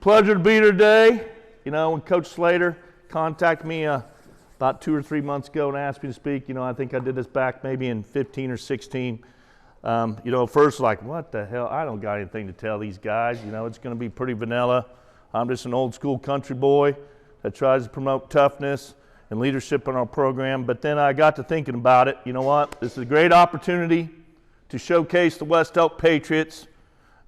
Pleasure to be here today. You know, when Coach Slater contacted me about 2 or 3 months ago and asked me to speak, I think I did this back maybe in 15 or 16. First like, what the hell? I don't got anything to tell these guys. It's going to be pretty vanilla. I'm just an old school country boy that tries to promote toughness and leadership in our program. But then I got to thinking about it. You know what? This is a great opportunity to showcase the West Elk Patriots,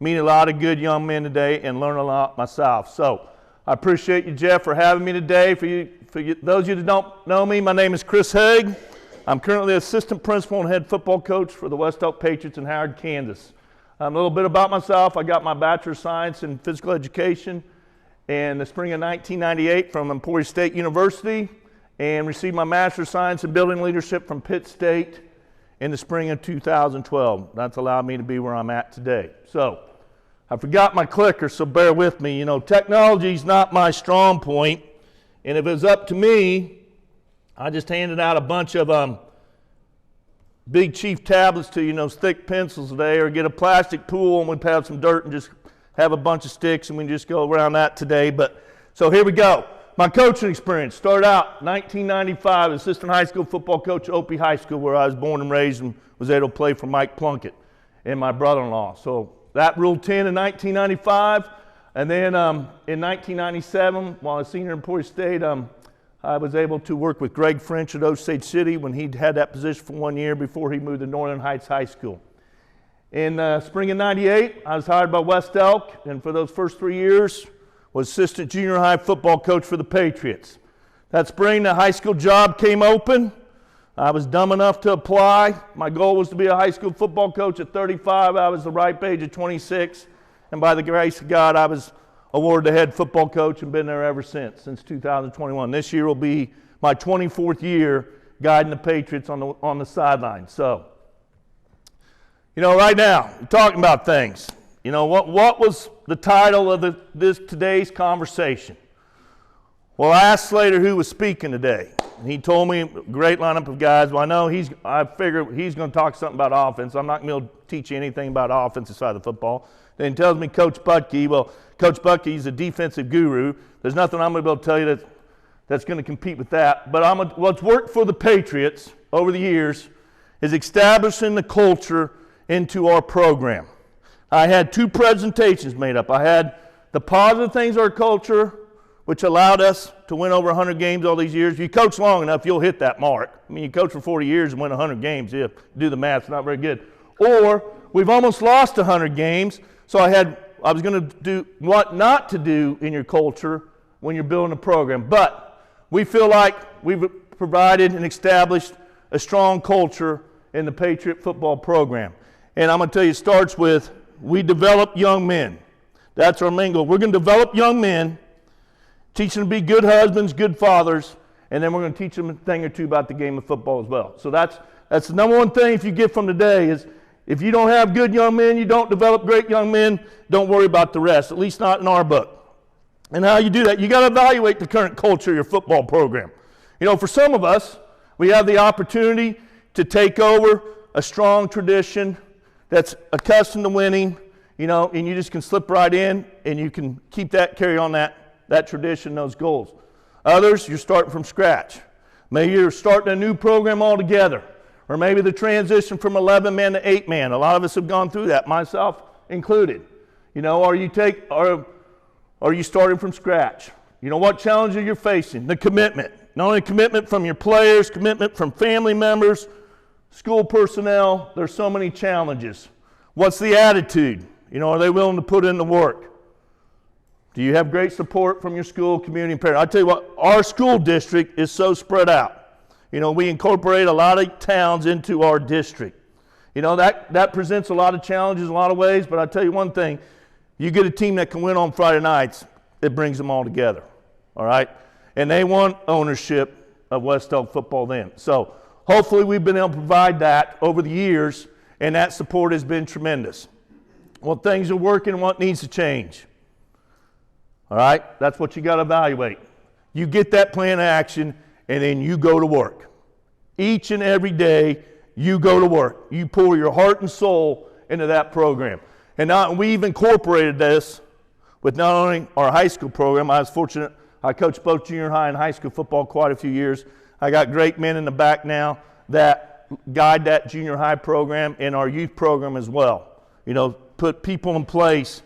meet a lot of good young men today, and learn a lot myself. So I appreciate you, Jeff, for having me today. For those of you that don't know me, my name is Chris Haag. I'm currently assistant principal and head football coach for the West Elk Patriots in Haag, Kansas. A little bit about myself. I got my Bachelor of Science in Physical Education in the spring of 1998 from Emporia State University, and received my Master of Science in Building Leadership from Pitt State in the spring of 2012. That's allowed me to be where I'm at today. So I forgot my clicker, so bear with me. Technology's not my strong point, and if it was up to me, I just handed out a bunch of Big Chief tablets to those thick pencils today, or get a plastic pool and we'd have some dirt and just have a bunch of sticks and we just go around that today. But so here we go. My coaching experience started out 1995, assistant high school football coach at Opie High School, where I was born and raised and was able to play for Mike Plunkett and my brother-in-law. So that ruled 10 in 1995, and then in 1997, while I was senior in Emporia State, I was able to work with Greg French at Osage City when he had that position for 1 year before he moved to Northern Heights High School. In spring of 98, I was hired by West Elk, and for those first 3 years, was assistant junior high football coach for the Patriots. That spring, the high school job came open. I was dumb enough to apply. My goal was to be a high school football coach at 35. I was the ripe age of 26, and by the grace of God, I was awarded the head football coach and been there ever since 2021. This year will be my 24th year guiding the Patriots on the sideline. So, right now, we're talking about things. What was the title of today's conversation? Well, I asked Slater who was speaking today, and he told me a great lineup of guys. Well, I figure he's going to talk something about offense. I'm not going to teach you anything about offensive side of the football. Then he tells me Coach Budke. Well, Coach Budke, he's a defensive guru. There's nothing I'm going to be able to tell you that's going to compete with that. But what's worked for the Patriots over the years is establishing the culture into our program. I had 2 presentations made up. I had the positive things of our culture, which allowed us to win over 100 games all these years. If you coach long enough, you'll hit that mark. You coach for 40 years and win 100 games. Yeah, do the math, it's not very good. Or we've almost lost 100 games, so I was going to do what not to do in your culture when you're building a program. But we feel like we've provided and established a strong culture in the Patriot football program. And I'm going to tell you, it starts with we develop young men. That's our main goal. We're going to develop young men, teach them to be good husbands, good fathers, and then we're going to teach them a thing or two about the game of football as well. So that's the number one thing if you get from today is if you don't have good young men, you don't develop great young men, don't worry about the rest, at least not in our book. And how you do that, you got to evaluate the current culture of your football program. For some of us, we have the opportunity to take over a strong tradition that's accustomed to winning, and you just can slip right in and you can keep that, carry on that tradition, those goals. Others, you're starting from scratch. Maybe you're starting a new program altogether, or maybe the transition from 11-man to 8-man. A lot of us have gone through that, myself included. Are you starting from scratch? What challenges you're facing? The commitment. Not only commitment from your players, commitment from family members, school personnel. There's so many challenges. What's the attitude? Are they willing to put in the work? Do you have great support from your school, community, and parents? I tell you what, our school district is so spread out. We incorporate a lot of towns into our district. That presents a lot of challenges in a lot of ways, but I tell you one thing, you get a team that can win on Friday nights, it brings them all together, all right? And they want ownership of West Elk football then. So hopefully we've been able to provide that over the years, and that support has been tremendous. What things are working and what needs to change. All right? That's what you got to evaluate. You get that plan of action, and then you go to work. Each and every day, you go to work. You pour your heart and soul into that program. And we've incorporated this with not only our high school program. I was fortunate, I coached both junior high and high school football quite a few years. I got great men in the back now that guide that junior high program and our youth program as well. You know, put people in place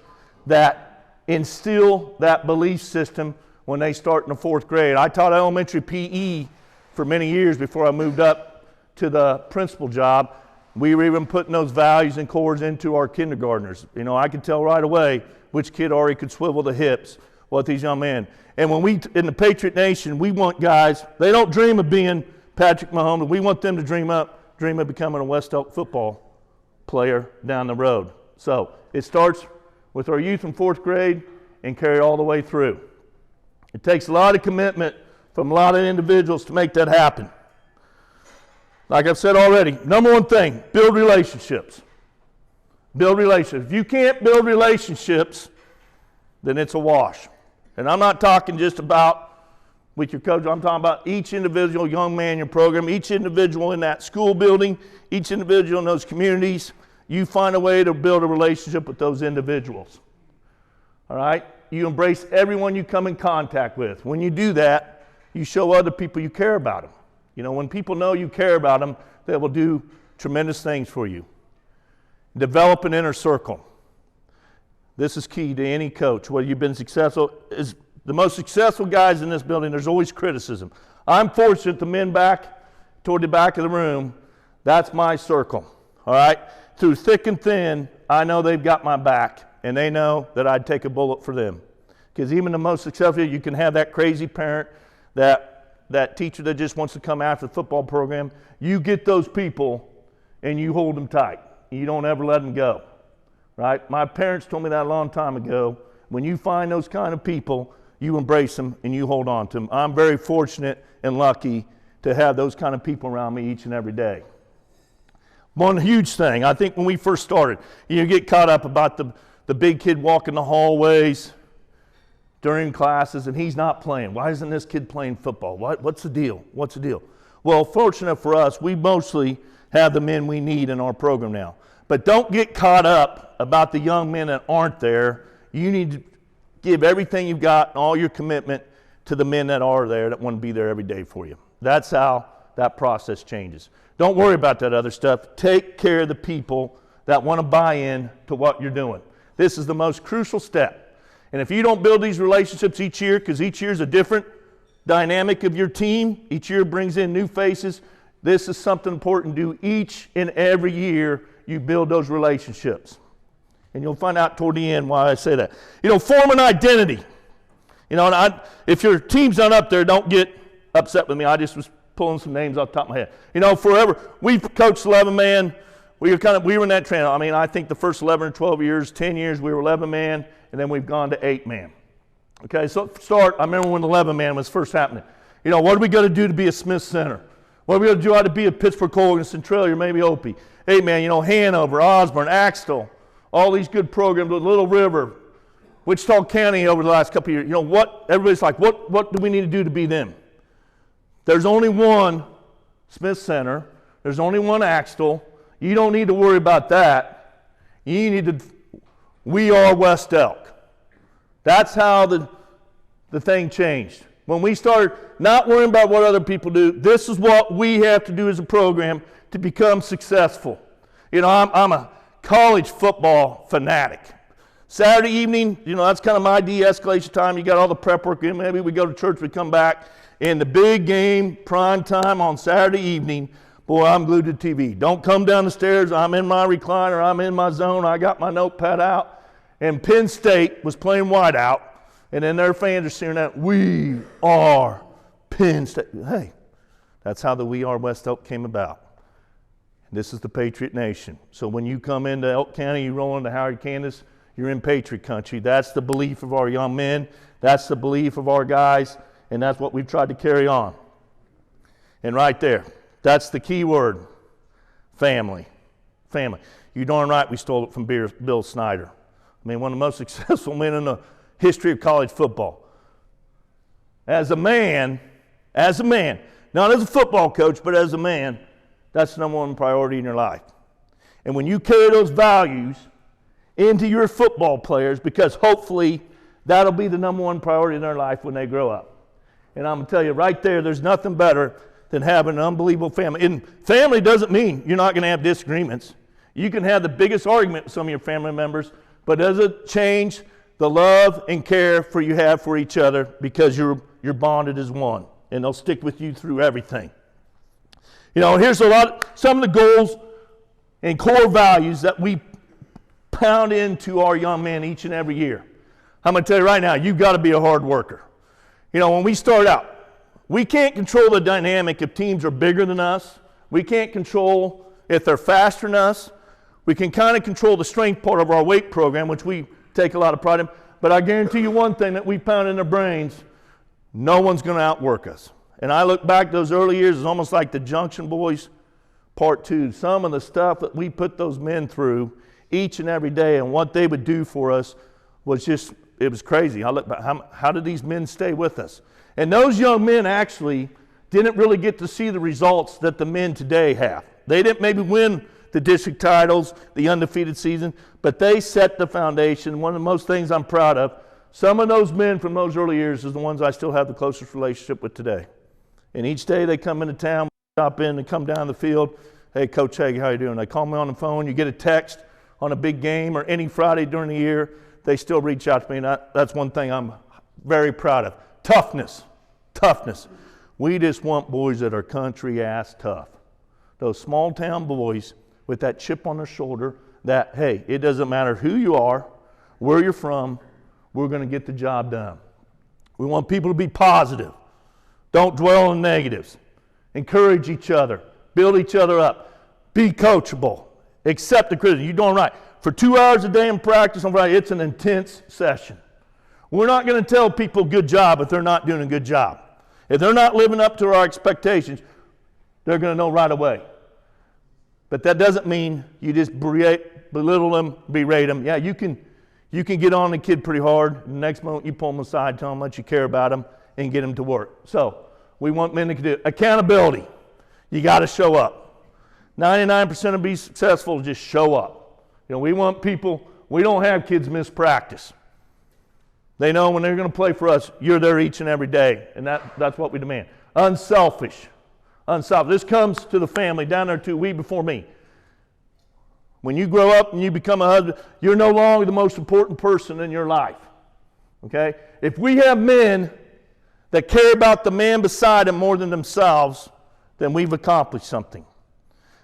that instill that belief system when they start in the 4th grade. I taught elementary PE for many years before I moved up to the principal job. We were even putting those values and cores into our kindergartners. You know, I could tell right away which kid already could swivel the hips, what these young men. And when we, in the Patriot Nation, we want guys, they don't dream of being Patrick Mahomes. We want them to dream of becoming a West Elk football player down the road. So it starts with our youth in 4th grade and carry all the way through. It takes a lot of commitment from a lot of individuals to make that happen. Like I've said already, number one thing, build relationships. Build relationships. If you can't build relationships, then it's a wash. And I'm not talking just about with your coach. I'm talking about each individual young man in your program, each individual in that school building, each individual in those communities. You find a way to build a relationship with those individuals. All right? You embrace everyone you come in contact with. When you do that, you show other people you care about them. You know, when people know you care about them, they will do tremendous things for you. Develop an inner circle. This is key to any coach. Whether you've been successful, is the most successful guys in this building, there's always criticism. I'm fortunate the men back toward the back of the room, that's my circle. All right? Through thick and thin, I know they've got my back, and they know that I'd take a bullet for them. Because even the most successful, you can have that crazy parent, that teacher that just wants to come after the football program. You get those people, and you hold them tight. You don't ever let them go. Right? My parents told me that a long time ago. When you find those kind of people, you embrace them and you hold on to them. I'm very fortunate and lucky to have those kind of people around me each and every day. One huge thing, I think when we first started, you get caught up about the big kid walking the hallways during classes and he's not playing. Why isn't this kid playing football? What's the deal? What's the deal? Well, fortunate for us, we mostly have the men we need in our program now. But don't get caught up about the young men that aren't there. You need to give everything you've got and all your commitment to the men that are there that want to be there every day for you. That's how that process changes. Don't worry about that other stuff. Take care of the people that want to buy in to what you're doing. This is the most crucial step. And if you don't build these relationships each year, because each year is a different dynamic of your team, each year brings in new faces, this is something important to do each and every year. You build those relationships. And you'll find out toward the end why I say that. You know, form an identity. You know, and if your team's not up there, don't get upset with me. I just was pulling some names off the top of my head. You know, forever, we've coached 11-man. We were in that trend. I mean, I think the first 11 or 12 years, 10 years, we were 11-man, and then we've gone to 8-man. Okay, so I remember when 11-man was first happening. You know, what are we going to do to be a Smith Center? What are we going to do to be a Pittsburgh Colgan, Centralia, or maybe Opie? 8-man, you know, Hanover, Osborne, Axtell, all these good programs with Little River, Wichita County over the last couple of years. You know, what everybody's like, what do we need to do to be them? There's only one Smith Center. There's only one Axtell. You don't need to worry about that. You need to, we are West Elk. That's how the thing changed. When we started not worrying about what other people do, this is what we have to do as a program to become successful. You know, I'm a college football fanatic. Saturday evening, you know, that's kind of my de-escalation time. You got all the prep work in. Maybe we go to church, we come back. And the big game, prime time on Saturday evening, boy, I'm glued to TV. Don't come down the stairs. I'm in my recliner. I'm in my zone. I got my notepad out. And Penn State was playing whiteout. And then their fans are singing out, "We are Penn State." Hey, that's how the We Are West Elk came about. This is the Patriot Nation. So when you come into Elk County, you roll into Howard, Kansas, you're in Patriot country. That's the belief of our young men. That's the belief of our guys. And that's what we've tried to carry on. And right there, that's the key word, family. Family. You darn right we stole it from Bill Snyder. I mean, one of the most successful men in the history of college football. As a man, not as a football coach, but as a man, that's the number one priority in your life. And when you carry those values into your football players, because hopefully That'll be the number one priority in their life when they grow up. And I'm going to tell you right there, there's nothing better than having an unbelievable family. And family doesn't mean you're not going to have disagreements. You can have the biggest argument with some of your family members, but does it change the love and care for you have for each other because you're bonded as one, and they'll stick with you through everything. You know, here's some of the goals and core values that we pound into our young men each and every year. I'm going to tell you right now, you've got to be a hard worker. You know, when we start out, we can't control the dynamic if teams are bigger than us. We can't control if they're faster than us. We can kind of control the strength part of our weight program, which we take a lot of pride in. But I guarantee you one thing that we pound in their brains, no one's going to outwork us. And I look back those early years, it's almost like the Junction Boys Part 2. Some of the stuff that we put those men through each and every day and what they would do for us was just, it was crazy. I look back, how did these men stay with us? And those young men actually didn't really get to see the results that the men today have. They didn't maybe win the district titles, the undefeated season, but they set the foundation. One of the most things I'm proud of, some of those men from those early years is the ones I still have the closest relationship with today. And each day they come into town, stop in, and come down the field. Hey, Coach Haag, how you doing? They call me on the phone. You get a text on a big game or any Friday during the year, they still reach out to me. And that's one thing I'm very proud of. Toughness. We just want boys that are country ass tough. Those small town boys with that chip on their shoulder that, hey, it doesn't matter who you are, where you're from, we're going to get the job done. We want people to be positive. Don't dwell on negatives. Encourage each other. Build each other up. Be coachable. Accept the criticism. You're doing right. For 2 hours a day in practice on Friday, it's an intense session. We're not going to tell people good job if they're not doing a good job. If they're not living up to our expectations, they're going to know right away. But that doesn't mean you just belittle them, berate them. Yeah, you can get on the kid pretty hard. The next moment you pull them aside, tell them how much you care about them, and get them to work. So we want men to do accountability. You got to show up. 99% of be successful, just show up. You know, we want people, we don't have kids miss practice. They know when they're going to play for us, you're there each and every day, and that's what we demand. Unselfish. This comes to the family down there too, we before me. When you grow up and you become a husband, you're no longer the most important person in your life. Okay? If we have men that care about the man beside them more than themselves, then we've accomplished something.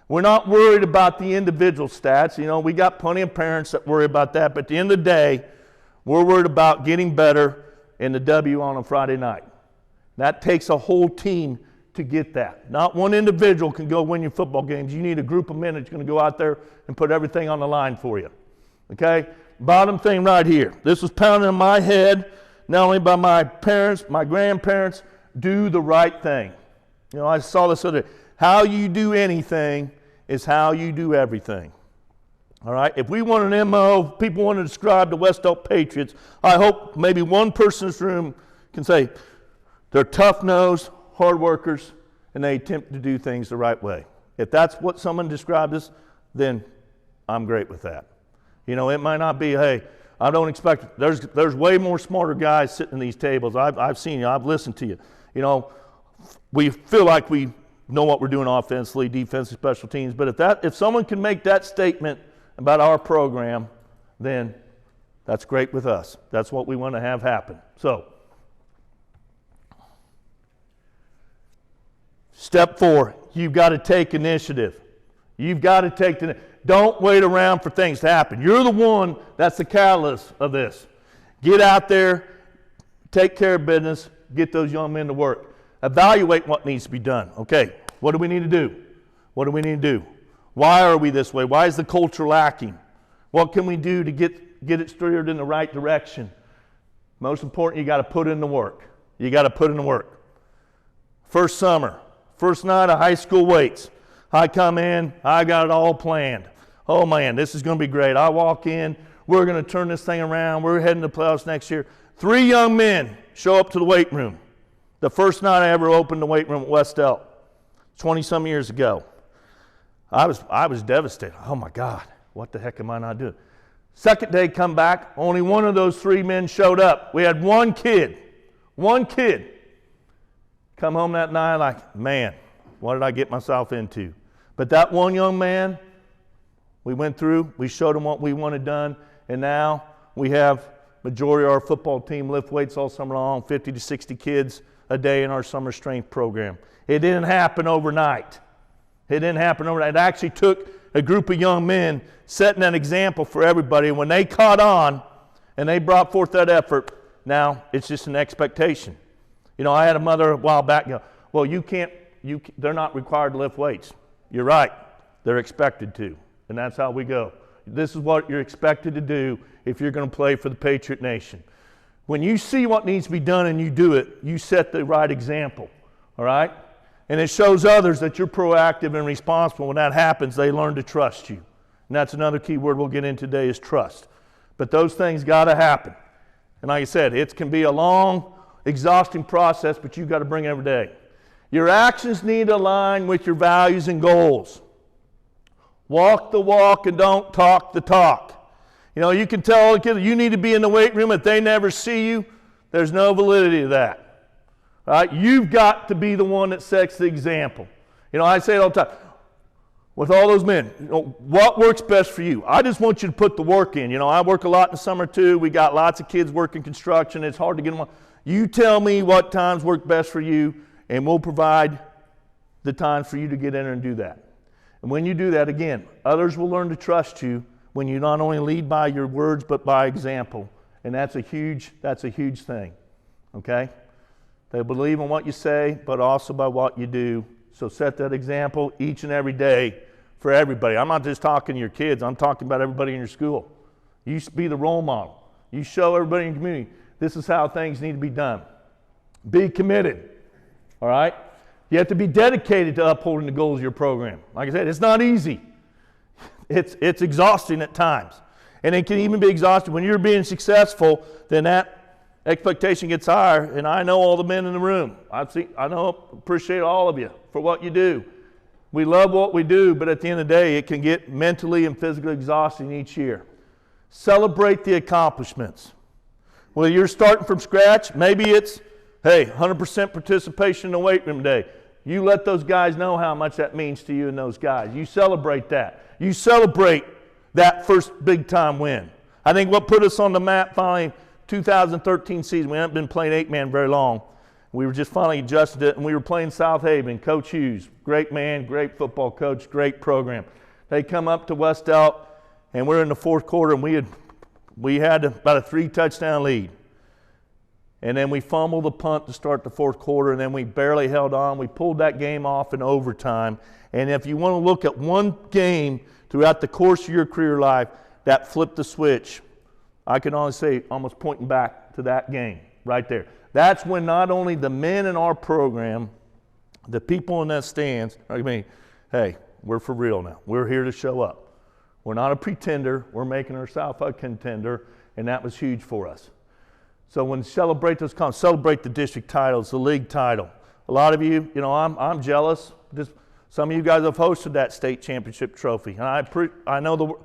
We're not worried about the individual stats. You know, we got plenty of parents that worry about that, but at the end of the day, we're worried about getting better in the W on a Friday night. That takes a whole team to get that. Not one individual can go win your football games. You need a group of men that's going to go out there and put everything on the line for you. Okay? Bottom thing right here. This was pounded in my head, not only by my parents, my grandparents. Do the right thing. You know, I saw this other day. How you do anything is how you do everything. All right? If we want an MO, people want to describe the West Elk Patriots, I hope maybe one person in this room can say they're tough-nosed, hard workers, and they attempt to do things the right way. If that's what someone described us, then I'm great with that. You know, it might not be, hey, I don't expect, there's way more smarter guys sitting at these tables. I've seen you, I've listened to you. You know, we feel like we know what we're doing offensively, defensive, special teams, but if someone can make that statement about our program, then that's great with us. That's what we want to have happen. So, step 4, you've got to take initiative. You've got to take don't wait around for things to happen. You're the one that's the catalyst of this. Get out there, take care of business, get those young men to work. Evaluate what needs to be done. Okay, what do we need to do? What do we need to do? Why are we this way? Why is the culture lacking? What can we do to get it steered in the right direction? Most important, you got to put in the work. You got to put in the work. First summer, first night of high school weights. I come in, I got it all planned. Oh man, this is going to be great. I walk in, we're going to turn this thing around. We're heading to the playoffs next year. 3 young men show up to the weight room. The first night I ever opened the weight room at West Elk, 20-some years ago. I was devastated. Oh my God, what the heck am I not doing? Second day come back, only one of those 3 men showed up. We had one kid come home that night like, man, what did I get myself into? But that one young man, we went through, we showed him what we wanted done, and now we have majority of our football team lift weights all summer long, 50 to 60 kids a day in our summer strength program. It didn't happen overnight. It actually took a group of young men setting an example for everybody. And when they caught on and they brought forth that effort, now it's just an expectation. You know, I had a mother a while back go, well, they're not required to lift weights. You're right. They're expected to. And that's how we go. This is what you're expected to do if you're going to play for the Patriot Nation. When you see what needs to be done and you do it, you set the right example. All right? And it shows others that you're proactive and responsible. When that happens, they learn to trust you. And that's another key word we'll get in today is trust. But those things got to happen. And like I said, it can be a long, exhausting process, but you've got to bring it every day. Your actions need to align with your values and goals. Walk the walk and don't talk the talk. You know, you can tell the kids you need to be in the weight room if they never see you. There's no validity to that. All right? You've got to be the one that sets the example. You know, I say it all the time. With all those men, you know, what works best for you? I just want you to put the work in. You know, I work a lot in the summer too. We got lots of kids working construction. It's hard to get them on. You tell me what times work best for you, and we'll provide the times for you to get in there and do that. And when you do that, again, others will learn to trust you when you not only lead by your words, but by example. And that's a huge thing, okay? They believe in what you say, but also by what you do. So set that example each and every day for everybody. I'm not just talking to your kids. I'm talking about everybody in your school. You be the role model. You show everybody in your community, this is how things need to be done. Be committed, all right? You have to be dedicated to upholding the goals of your program. Like I said, it's not easy. It's exhausting at times. And it can even be exhausting. When you're being successful, then that expectation gets higher. And I know all the men in the room. Appreciate all of you for what you do. We love what we do, but at the end of the day, it can get mentally and physically exhausting each year. Celebrate the accomplishments. Whether you're starting from scratch, maybe it's, hey, 100% participation in the weight room day. You let those guys know how much that means to you and those guys. You celebrate that. You celebrate that first big-time win. I think what put us on the map finally, 2013 season, we haven't been playing 8-man very long. We were just finally adjusted it, and we were playing South Haven. Coach Hughes, great man, great football coach, great program. They come up to West Elk, and we're in the fourth quarter, and we had about a 3-touchdown lead. And then we fumbled the punt to start the fourth quarter, and then we barely held on. We pulled that game off in overtime. And if you want to look at one game throughout the course of your career life that flipped the switch, I can only say almost pointing back to that game right there. That's when not only the men in our program, the people in that stands, hey, we're for real now. We're here to show up. We're not a pretender. We're making ourselves a contender, and that was huge for us. So when celebrate those celebrate the district titles, the league title. A lot of you, I'm jealous. Some of you guys have hosted that state championship trophy, and I know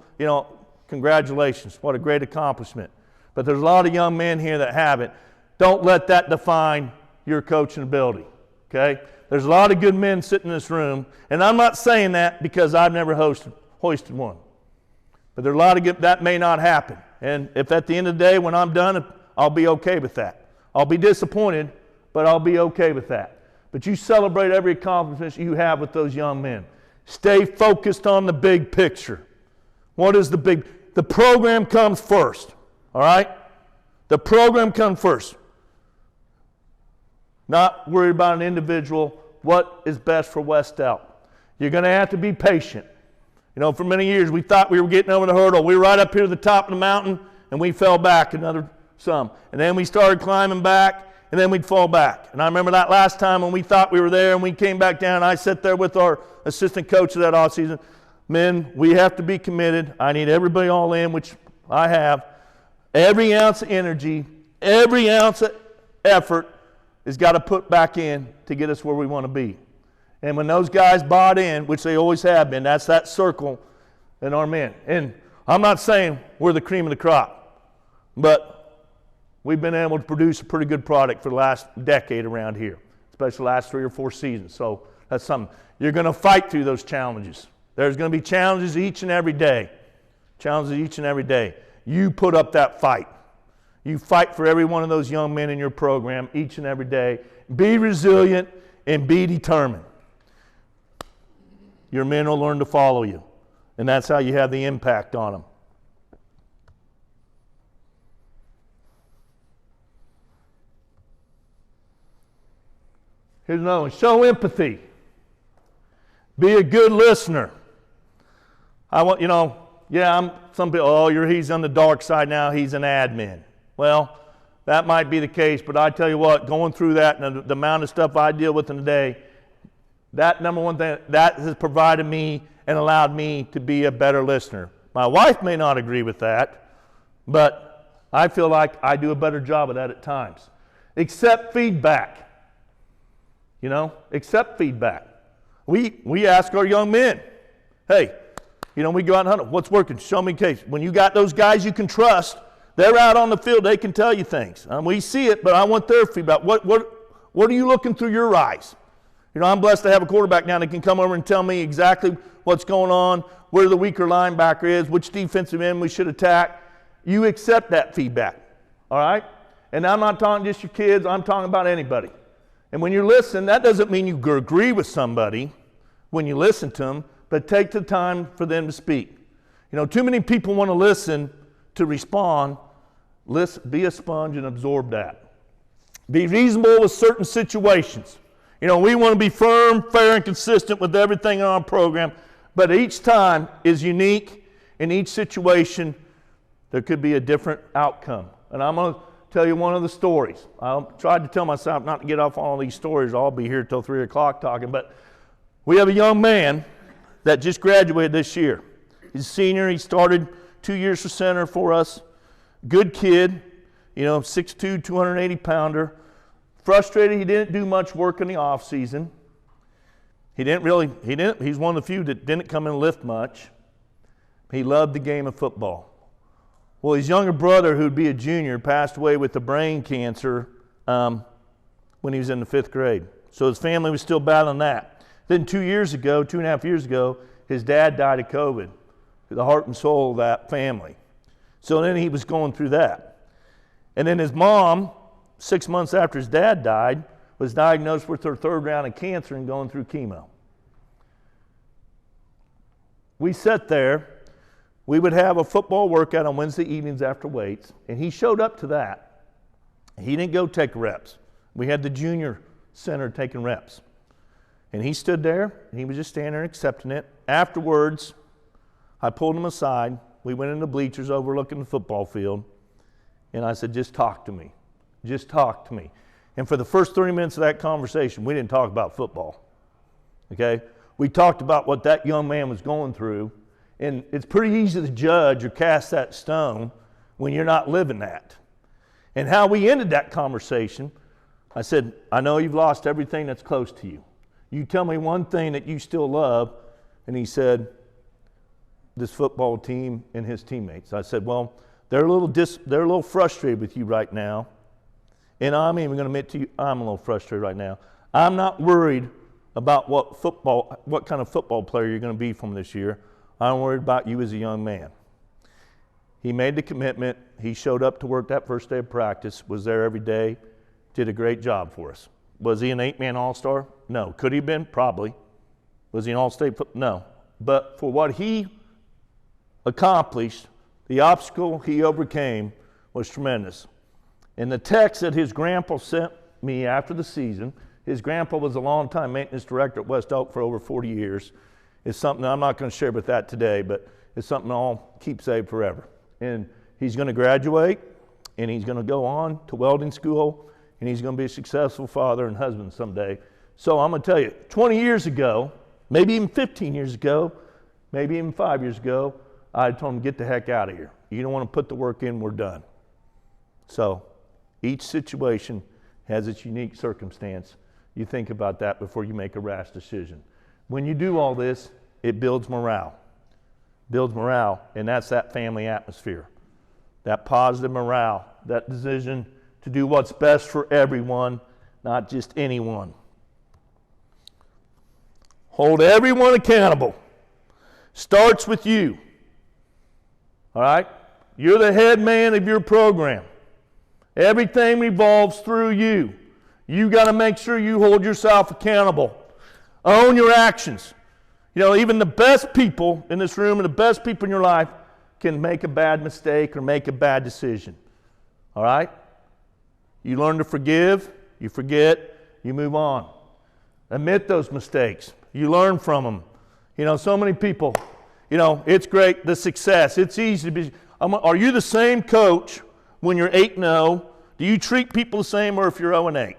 congratulations, what a great accomplishment. But there's a lot of young men here that haven't. Don't let that define your coaching ability, okay? There's a lot of good men sitting in this room, and I'm not saying that because I've never hoisted one. But there's a lot of good, that may not happen. And if at the end of the day, when I'm done, I'll be okay with that. I'll be disappointed, but I'll be okay with that. But you celebrate every accomplishment you have with those young men. Stay focused on the big picture. What is the big? The program comes first, all right? The program comes first. Not worried about an individual, what is best for West Elk. You're going to have to be patient. For many years we thought we were getting over the hurdle. We were right up here at the top of the mountain, and we fell back some. And then we started climbing back, and then we'd fall back. And I remember that last time when we thought we were there, and we came back down, and I sat there with our assistant coach of that offseason. Men, we have to be committed. I need everybody all in, which I have. Every ounce of energy, every ounce of effort has got to put back in to get us where we want to be. And when those guys bought in, which they always have been, that's that circle in our men. And I'm not saying we're the cream of the crop, but we've been able to produce a pretty good product for the last decade around here, especially the last 3 or 4 seasons. So that's something. You're going to fight through those challenges. There's going to be challenges each and every day. Challenges each and every day. You put up that fight. You fight for every one of those young men in your program each and every day. Be resilient and be determined. Your men will learn to follow you, and that's how you have the impact on them. Here's another one. Show empathy. Be a good listener. Some people, he's on the dark side now, he's an admin. Well, that might be the case, but I tell you what, going through that and the amount of stuff I deal with in a day, that number one thing, that has provided me and allowed me to be a better listener. My wife may not agree with that, but I feel like I do a better job of that at times. Accept feedback. Accept feedback. We ask our young men, hey, we go out and hunt. What's working? Show me a case. When you got those guys you can trust, they're out on the field, they can tell you things. We see it, but I want their feedback. What are you looking through your eyes? I'm blessed to have a quarterback now that can come over and tell me exactly what's going on, where the weaker linebacker is, which defensive end we should attack. You accept that feedback, all right? And I'm not talking just your kids, I'm talking about anybody. And when you listen, that doesn't mean you agree with somebody when you listen to them, but take the time for them to speak. Too many people want to listen to respond. Listen, be a sponge and absorb that. Be reasonable with certain situations. We want to be firm, fair, and consistent with everything in our program, but each time is unique. In each situation, there could be a different outcome. And I'm going to tell you one of the stories. I tried to tell myself not to get off on all these stories. I'll be here till 3 o'clock talking, but we have a young man that just graduated this year. He's a senior. He started 2 years for center for us. Good kid, 6'2", 280-pounder. Frustrated he didn't do much work in the off season. He's one of the few that didn't come and lift much. He loved the game of football. Well, his younger brother, who'd be a junior, passed away with the brain cancer when he was in the 5th grade. So his family was still battling that. Then 2.5 years ago, his dad died of COVID, the heart and soul of that family. So then he was going through that. And then his mom, 6 months after his dad died, was diagnosed with her 3rd round of cancer and going through chemo. We sat there. We would have a football workout on Wednesday evenings after weights, and he showed up to that. He didn't go take reps. We had the junior center taking reps. And he stood there, and he was just standing there accepting it. Afterwards, I pulled him aside. We went in the bleachers overlooking the football field, and I said, just talk to me. Just talk to me. And for the first 30 minutes of that conversation, we didn't talk about football, okay? We talked about what that young man was going through, and it's pretty easy to judge or cast that stone when you're not living that. And how we ended that conversation, I said, I know you've lost everything that's close to you. You tell me one thing that you still love. And he said, this football team and his teammates. I said, well, they're a little frustrated with you right now. And I'm even going to admit to you, I'm a little frustrated right now. I'm not worried about what kind of football player you're going to be from this year. I'm worried about you as a young man. He made the commitment. He showed up to work that first day of practice, was there every day, did a great job for us. Was he an 8-man All-Star? No. Could he have been? Probably. Was he an All-State? No. But for what he accomplished, the obstacle he overcame was tremendous. And the text that his grandpa sent me after the season, his grandpa was a long-time maintenance director at West Oak for over 40 years, is something I'm not going to share with that today, but it's something I'll keep saved forever. And he's going to graduate, and he's going to go on to welding school, and he's going to be a successful father and husband someday. So I'm going to tell you, 20 years ago, maybe even 15 years ago, maybe even 5 years ago, I told him, get the heck out of here. You don't want to put the work in, we're done. So each situation has its unique circumstance. You think about that before you make a rash decision. When you do all this, it builds morale. builds morale, and that's that family atmosphere. That positive morale, that decision to do what's best for everyone, not just anyone. Hold everyone accountable. Starts with you. All right? You're the head man of your program. Everything revolves through you. You got to make sure you hold yourself accountable. Own your actions. You know, even the best people in this room and the best people in your life can make a bad mistake or make a bad decision. All right? You learn to forgive, you forget, you move on. Admit those mistakes. You learn from them. You know, so many people, you know, it's great, the success. It's easy to be. Are you the same coach when you're 8-0? Do you treat people the same or if you're 0-8?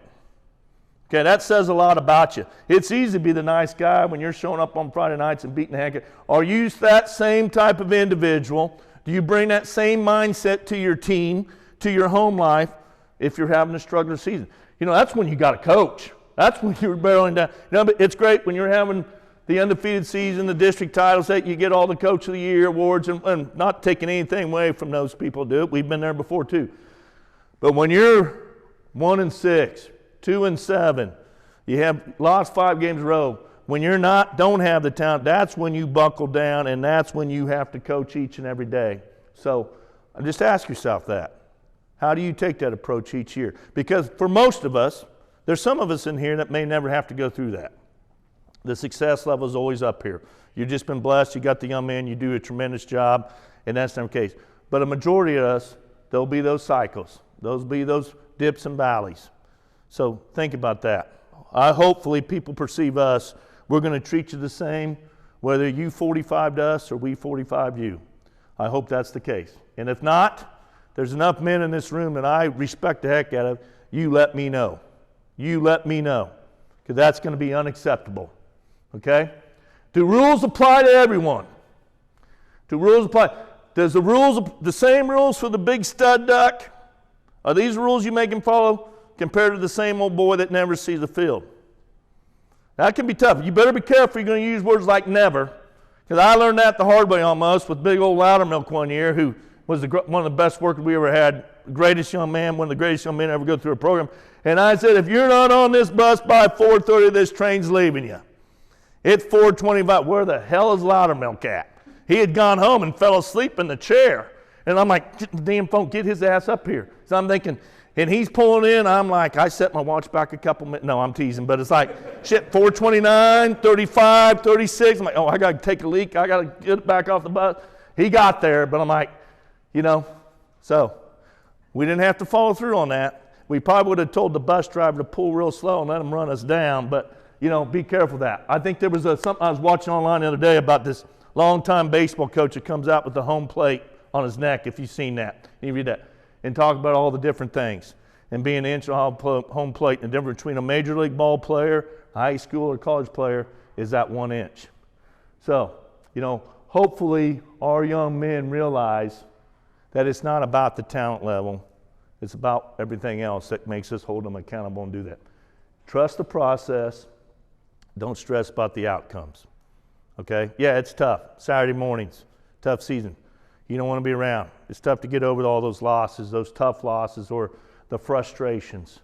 Okay, that says a lot about you. It's easy to be the nice guy when you're showing up on Friday nights and beating the heck out. Are you that same type of individual? Do you bring that same mindset to your team, to your home life, if you're having a struggling season? You know, that's when you got to coach. That's when you're barreling down. You know, but it's great when you're having the undefeated season, the district titles, that you get all the Coach of the Year awards, and not taking anything away from those people who do it. We've been there before too. But when you're 1-6, 2-7, you have lost 5 games in a row. When you're don't have the talent, that's when you buckle down, and that's when you have to coach each and every day. So just ask yourself that. How do you take that approach each year? Because for most of us, there's some of us in here that may never have to go through that. The success level is always up here. You've just been blessed. You got the young man. You do a tremendous job, and that's never the case. But a majority of us, there'll be those cycles. There'll be those dips and valleys. So think about that. Hopefully people perceive us, we're going to treat you the same, whether you 45 to us or we 45 you. I hope that's the case. And if not, there's enough men in this room that I respect the heck out of. You let me know. You let me know, because that's going to be unacceptable. Okay? Do rules apply to everyone? Do rules apply? Does the same rules for the big stud duck? Are these rules you make him follow compared to the same old boy that never sees the field? That can be tough. You better be careful you're going to use words like never, because I learned that the hard way almost with big old Loudermilk one year, who was one of the best workers we ever had, greatest young man, one of the greatest young men ever go through a program. And I said, if you're not on this bus by 4:30, this train's leaving you. It's 4:25. Where the hell is Loudermilk at? He had gone home and fell asleep in the chair. And I'm like, get the damn phone, get his ass up here. So I'm thinking, and he's pulling in. I'm like, I set my watch back a couple minutes. No, I'm teasing, but it's like, shit, 4:29, 35, 36. I'm like, oh, I got to take a leak. I got to get back off the bus. He got there, but I'm like, you know, so we didn't have to follow through on that. We probably would have told the bus driver to pull real slow and let him run us down, but, you know, be careful of that. I think there was something I was watching online the other day about this longtime baseball coach that comes out with the home plate on his neck, if you've seen that. You read that. And talk about all the different things. And being an inch on home plate, and the difference between a major league ball player, a high school or college player, is that 1 inch. So, you know, hopefully our young men realize that it's not about the talent level. It's about everything else that makes us hold them accountable and do that. Trust the process. Don't stress about the outcomes. Okay? Yeah, it's tough. Saturday mornings, tough season. You don't want to be around. It's tough to get over all those losses, those tough losses, or the frustrations.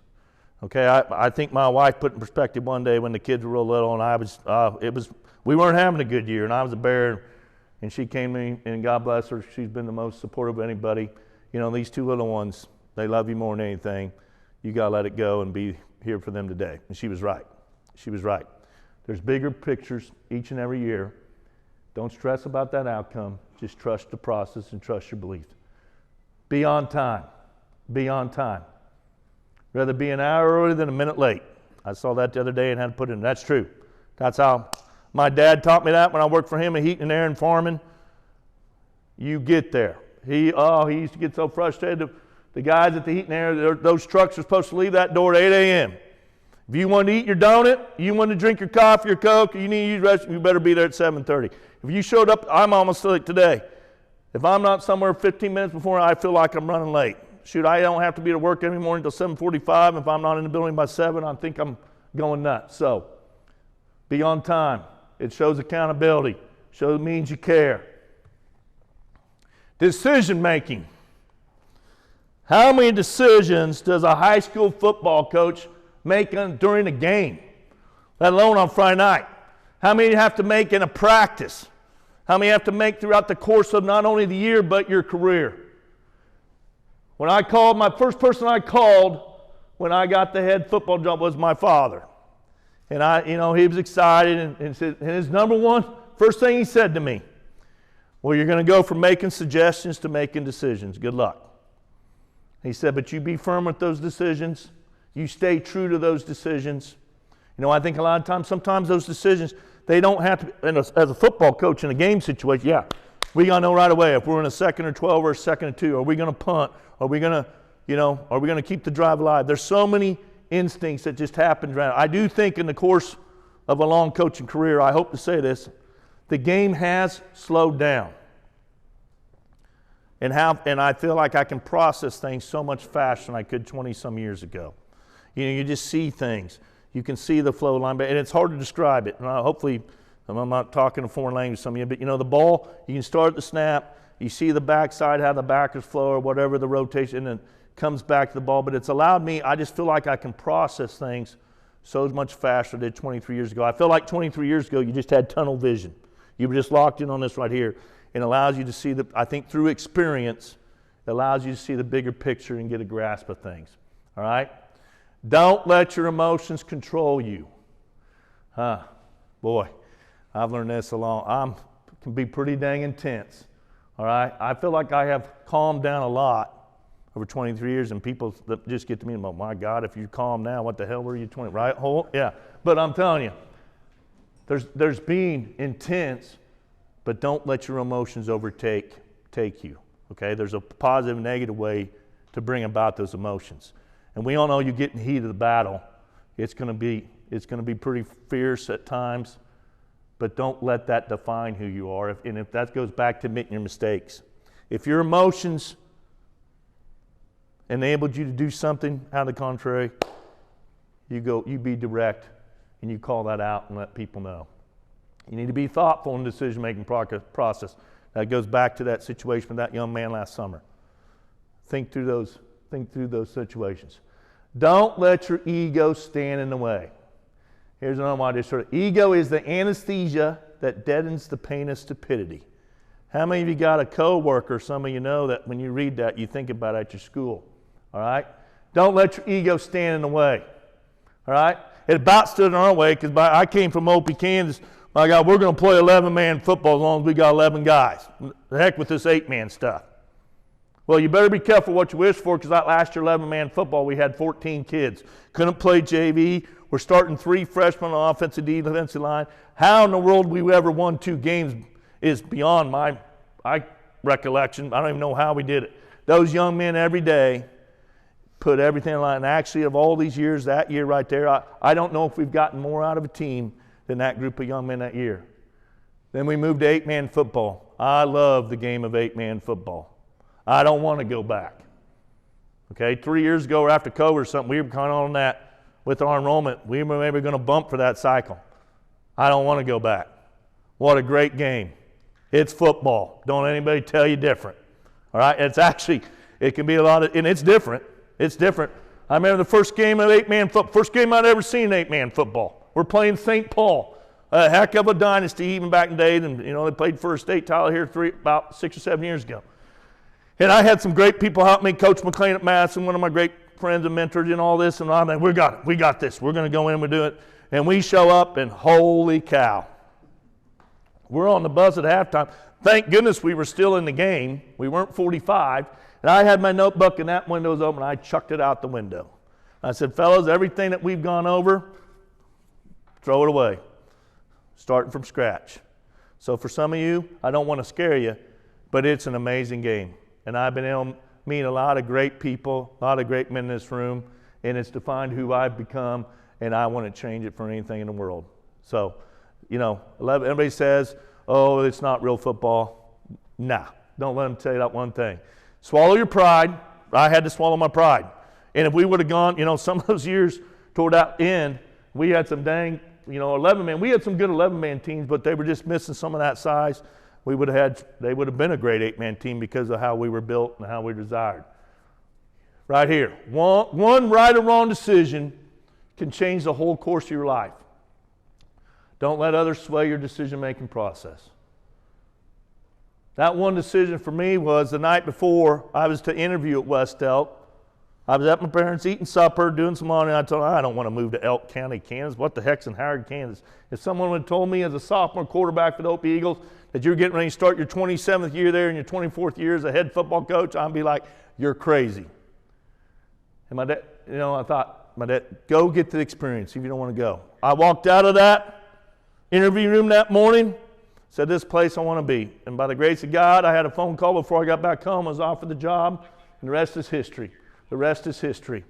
Okay, I think my wife put in perspective one day when the kids were real little, and we weren't having a good year, and I was a bear, and she came to me, and God bless her, she's been the most supportive of anybody. You know, these 2 little ones, they love you more than anything. You got to let it go and be here for them today. And she was right. She was right. There's bigger pictures each and every year. Don't stress about that outcome. Just trust the process and trust your beliefs. Be on time. Be on time. Rather be an hour early than a minute late. I saw that the other day and had to put it in. That's true. That's how my dad taught me that when I worked for him in heating and air and farming. You get there. He used to get so frustrated. The guys at the heat and air, those trucks are supposed to leave that door at 8 a.m. If you want to eat your donut, you want to drink your coffee or Coke, or you need to use the restroom, you better be there at 7:30. If you showed up, I'm almost like today. If I'm not somewhere 15 minutes before, I feel like I'm running late. Shoot, I don't have to be to work every morning until 7:45. If I'm not in the building by 7, I think I'm going nuts. So be on time. It shows accountability. It means you care. Decision making. How many decisions does a high school football coach make during a game, let alone on Friday night? How many do you have to make in a practice? How many you have to make throughout the course of not only the year but your career? When I called, my first person I called when I got the head football job was my father. And he was excited and said, and his first thing he said to me, well, you're going to go from making suggestions to making decisions. Good luck. He said, but you be firm with those decisions. You stay true to those decisions. I think a lot of times, sometimes those decisions, they don't have to, as a football coach in a game situation, yeah, we got to know right away if we're in a 2nd or 12 or a 2nd and 2. Are we going to punt? Are we going to keep the drive alive? There's so many instincts that just happen around. I do think in the course of a long coaching career, I hope to say this, the game has slowed down. And I feel like I can process things so much faster than I could 20-some years ago. You just see things. You can see the flow line, and it's hard to describe it. And hopefully, I'm not talking a foreign language to some of you, but the ball, you can start the snap, you see the backside, how the backers flow or whatever the rotation, and then comes back to the ball. But it's allowed me, I just feel like I can process things so much faster than I did 23 years ago. I feel like 23 years ago, you just had tunnel vision. You were just locked in on this right here. It allows you to see I think through experience, it allows you to see the bigger picture and get a grasp of things. All right? Don't let your emotions control you. Boy, I've learned this can be pretty dang intense. All right? I feel like I have calmed down a lot over 23 years, and people that just get to me and go, my God, if you're calm now, what the hell were you 20? Right? Yeah. But I'm telling you, there's being intense, but don't let your emotions overtake you. Okay? There's a positive and negative way to bring about those emotions. And we all know you get in the heat of the battle. It's going to be pretty fierce at times, but don't let that define who you are. If that goes back to admitting your mistakes. If your emotions enabled you to do something out of the contrary, you be direct and you call that out and let people know. You need to be thoughtful in the decision-making process. That goes back to that situation with that young man last summer. Think through those situations. Don't let your ego stand in the way. Here's another one I just heard. Ego is the anesthesia that deadens the pain of stupidity. How many of you got a coworker, some of you know that when you read that, you think about it at your school? All right? Don't let your ego stand in the way. All right? It about stood in our way because I came from Opie, Kansas. My God, we're going to play 11-man football as long as we got 11 guys. The heck with this 8-man stuff. Well, you better be careful what you wish for, because that last year 11-man football, we had 14 kids. Couldn't play JV. We're starting 3 freshmen on offensive defensive line. How in the world we ever won 2 games is beyond my recollection. I don't even know how we did it. Those young men every day put everything in line. And actually, of all these years, that year right there, I don't know if we've gotten more out of a team than that group of young men that year. Then we moved to 8-man football. I love the game of 8-man football. I don't want to go back. Okay, 3 years ago or after COVID or something, we were kind of on that with our enrollment. We were maybe going to bump for that cycle. I don't want to go back. What a great game. It's football. Don't anybody tell you different. All right, it can be a lot of, and it's different. It's different. I remember the first game of 8-man football, first game I'd ever seen 8-man football. We're playing St. Paul, a heck of a dynasty even back in the day. And, they played for a state title here about 6 or 7 years ago. And I had some great people help me, Coach McLean at Madison, one of my great friends and mentors and all this. And I'm like, we got this. We're going to go in, we'll do it. And we show up, and holy cow. We're on the bus at halftime. Thank goodness we were still in the game. We weren't 45. And I had my notebook, and that window was open. I chucked it out the window. I said, fellas, everything that we've gone over, throw it away. Starting from scratch. So for some of you, I don't want to scare you, but it's an amazing game. And I've been able to meet a lot of great people, a lot of great men in this room, and it's defined who I've become, and I want to change it for anything in the world. So, everybody says, oh, it's not real football. Nah, don't let them tell you that one thing. Swallow your pride. I had to swallow my pride. And if we would have gone, some of those years toward that end, we had some dang, 11-man. We had some good 11-man teams, but they were just missing some of that size. they would have been a great 8-man team because of how we were built and how we desired. Right here, one right or wrong decision can change the whole course of your life. Don't let others sway your decision-making process. That one decision for me was the night before I was to interview at West Elk. I was at my parents' eating supper, doing some money, and I told them, I don't want to move to Elk County, Kansas. What the heck's in Haag, Kansas? If someone would have told me as a sophomore quarterback for the Opie Eagles that you're getting ready to start your 27th year there and your 24th year as a head football coach, I'd be like, you're crazy. And my dad, I thought, my dad, go get the experience if you don't want to go. I walked out of that interview room that morning, said, this place I want to be. And by the grace of God, I had a phone call before I got back home. I was offered the job, and the rest is history. The rest is history.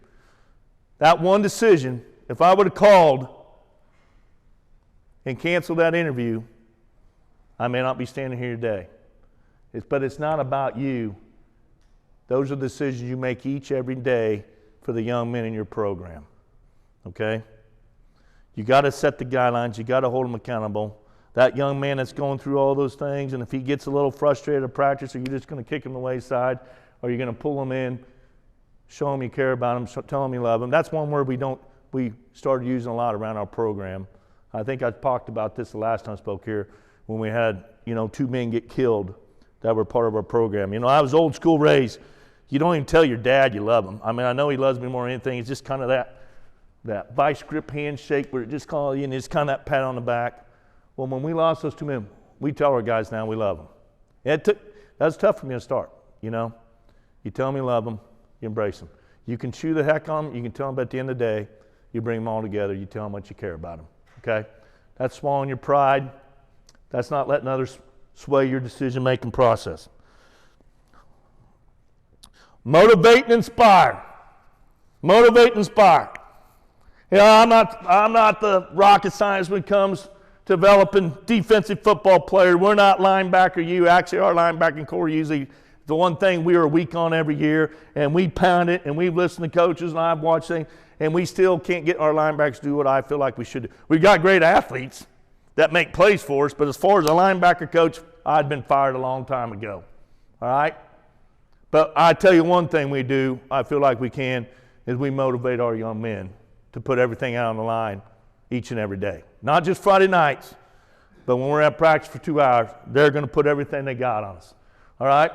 That one decision, if I would have called and canceled that interview, I may not be standing here today. But it's not about you. Those are decisions you make every day for the young men in your program. Okay? You got to set the guidelines. You got to hold them accountable. That young man that's going through all those things, and if he gets a little frustrated at practice, are you just going to kick him the wayside? Or are you going to pull him in, show him you care about him, tell him you love him? That's one word we started using a lot around our program. I think I talked about this the last time I spoke here when we had, 2 men get killed that were part of our program. I was old school raised. You don't even tell your dad you love him. I mean, I know he loves me more than anything. It's just kind of that vice grip handshake where it just calls you and it's kind of that pat on the back. Well, when we lost those 2 men, we tell our guys now we love them. That was tough for me to start, You tell them you love them, you embrace them. You can chew the heck on them, you can tell them, but at the end of the day, you bring them all together, you tell them what you care about them, okay? That's swallowing your pride. That's not letting others sway your decision-making process. Motivate and inspire. Motivate and inspire. I'm not the rocket science when it comes to developing defensive football players. We're not linebacker you. Actually, our linebacking core usually the one thing we are weak on every year, and we pound it, and we've listened to coaches, and I've watched things, and we still can't get our linebackers to do what I feel like we should do. We've got great athletes that make plays for us, but as far as a linebacker coach, I'd been fired a long time ago, all right? But I tell you one thing we do, I feel like we can, is we motivate our young men to put everything out on the line each and every day. Not just Friday nights, but when we're at practice for 2 hours, they're going to put everything they got on us, all right?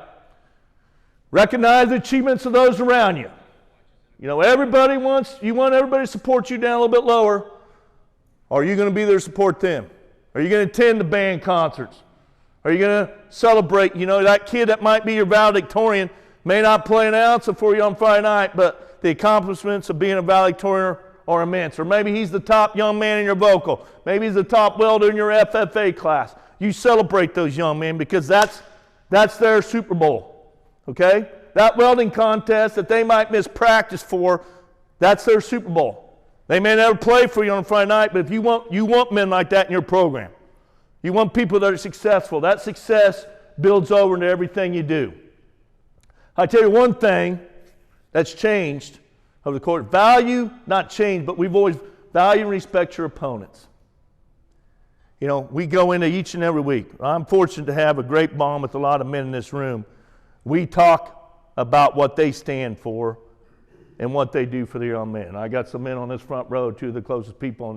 Recognize the achievements of those around you. You want everybody to support you down a little bit lower, or are you going to be there to support them? Are you going to attend the band concerts? Are you going to celebrate? That kid that might be your valedictorian may not play an ounce for you on Friday night, but the accomplishments of being a valedictorian are immense. Or maybe he's the top young man in your vocal. Maybe he's the top welder in your FFA class. You celebrate those young men because that's their Super Bowl. Okay? That welding contest that they might miss practice for, that's their Super Bowl. They may never play for you on Friday night, but if you want men like that in your program. You want people that are successful. That success builds over into everything you do. I tell you one thing that's changed over the course. Value, not change, but we've always value and respect your opponents. We go into each and every week. I'm fortunate to have a great bond with a lot of men in this room. We talk about what they stand for and what they do for the young men. I got some men on this front row, 2 of the closest people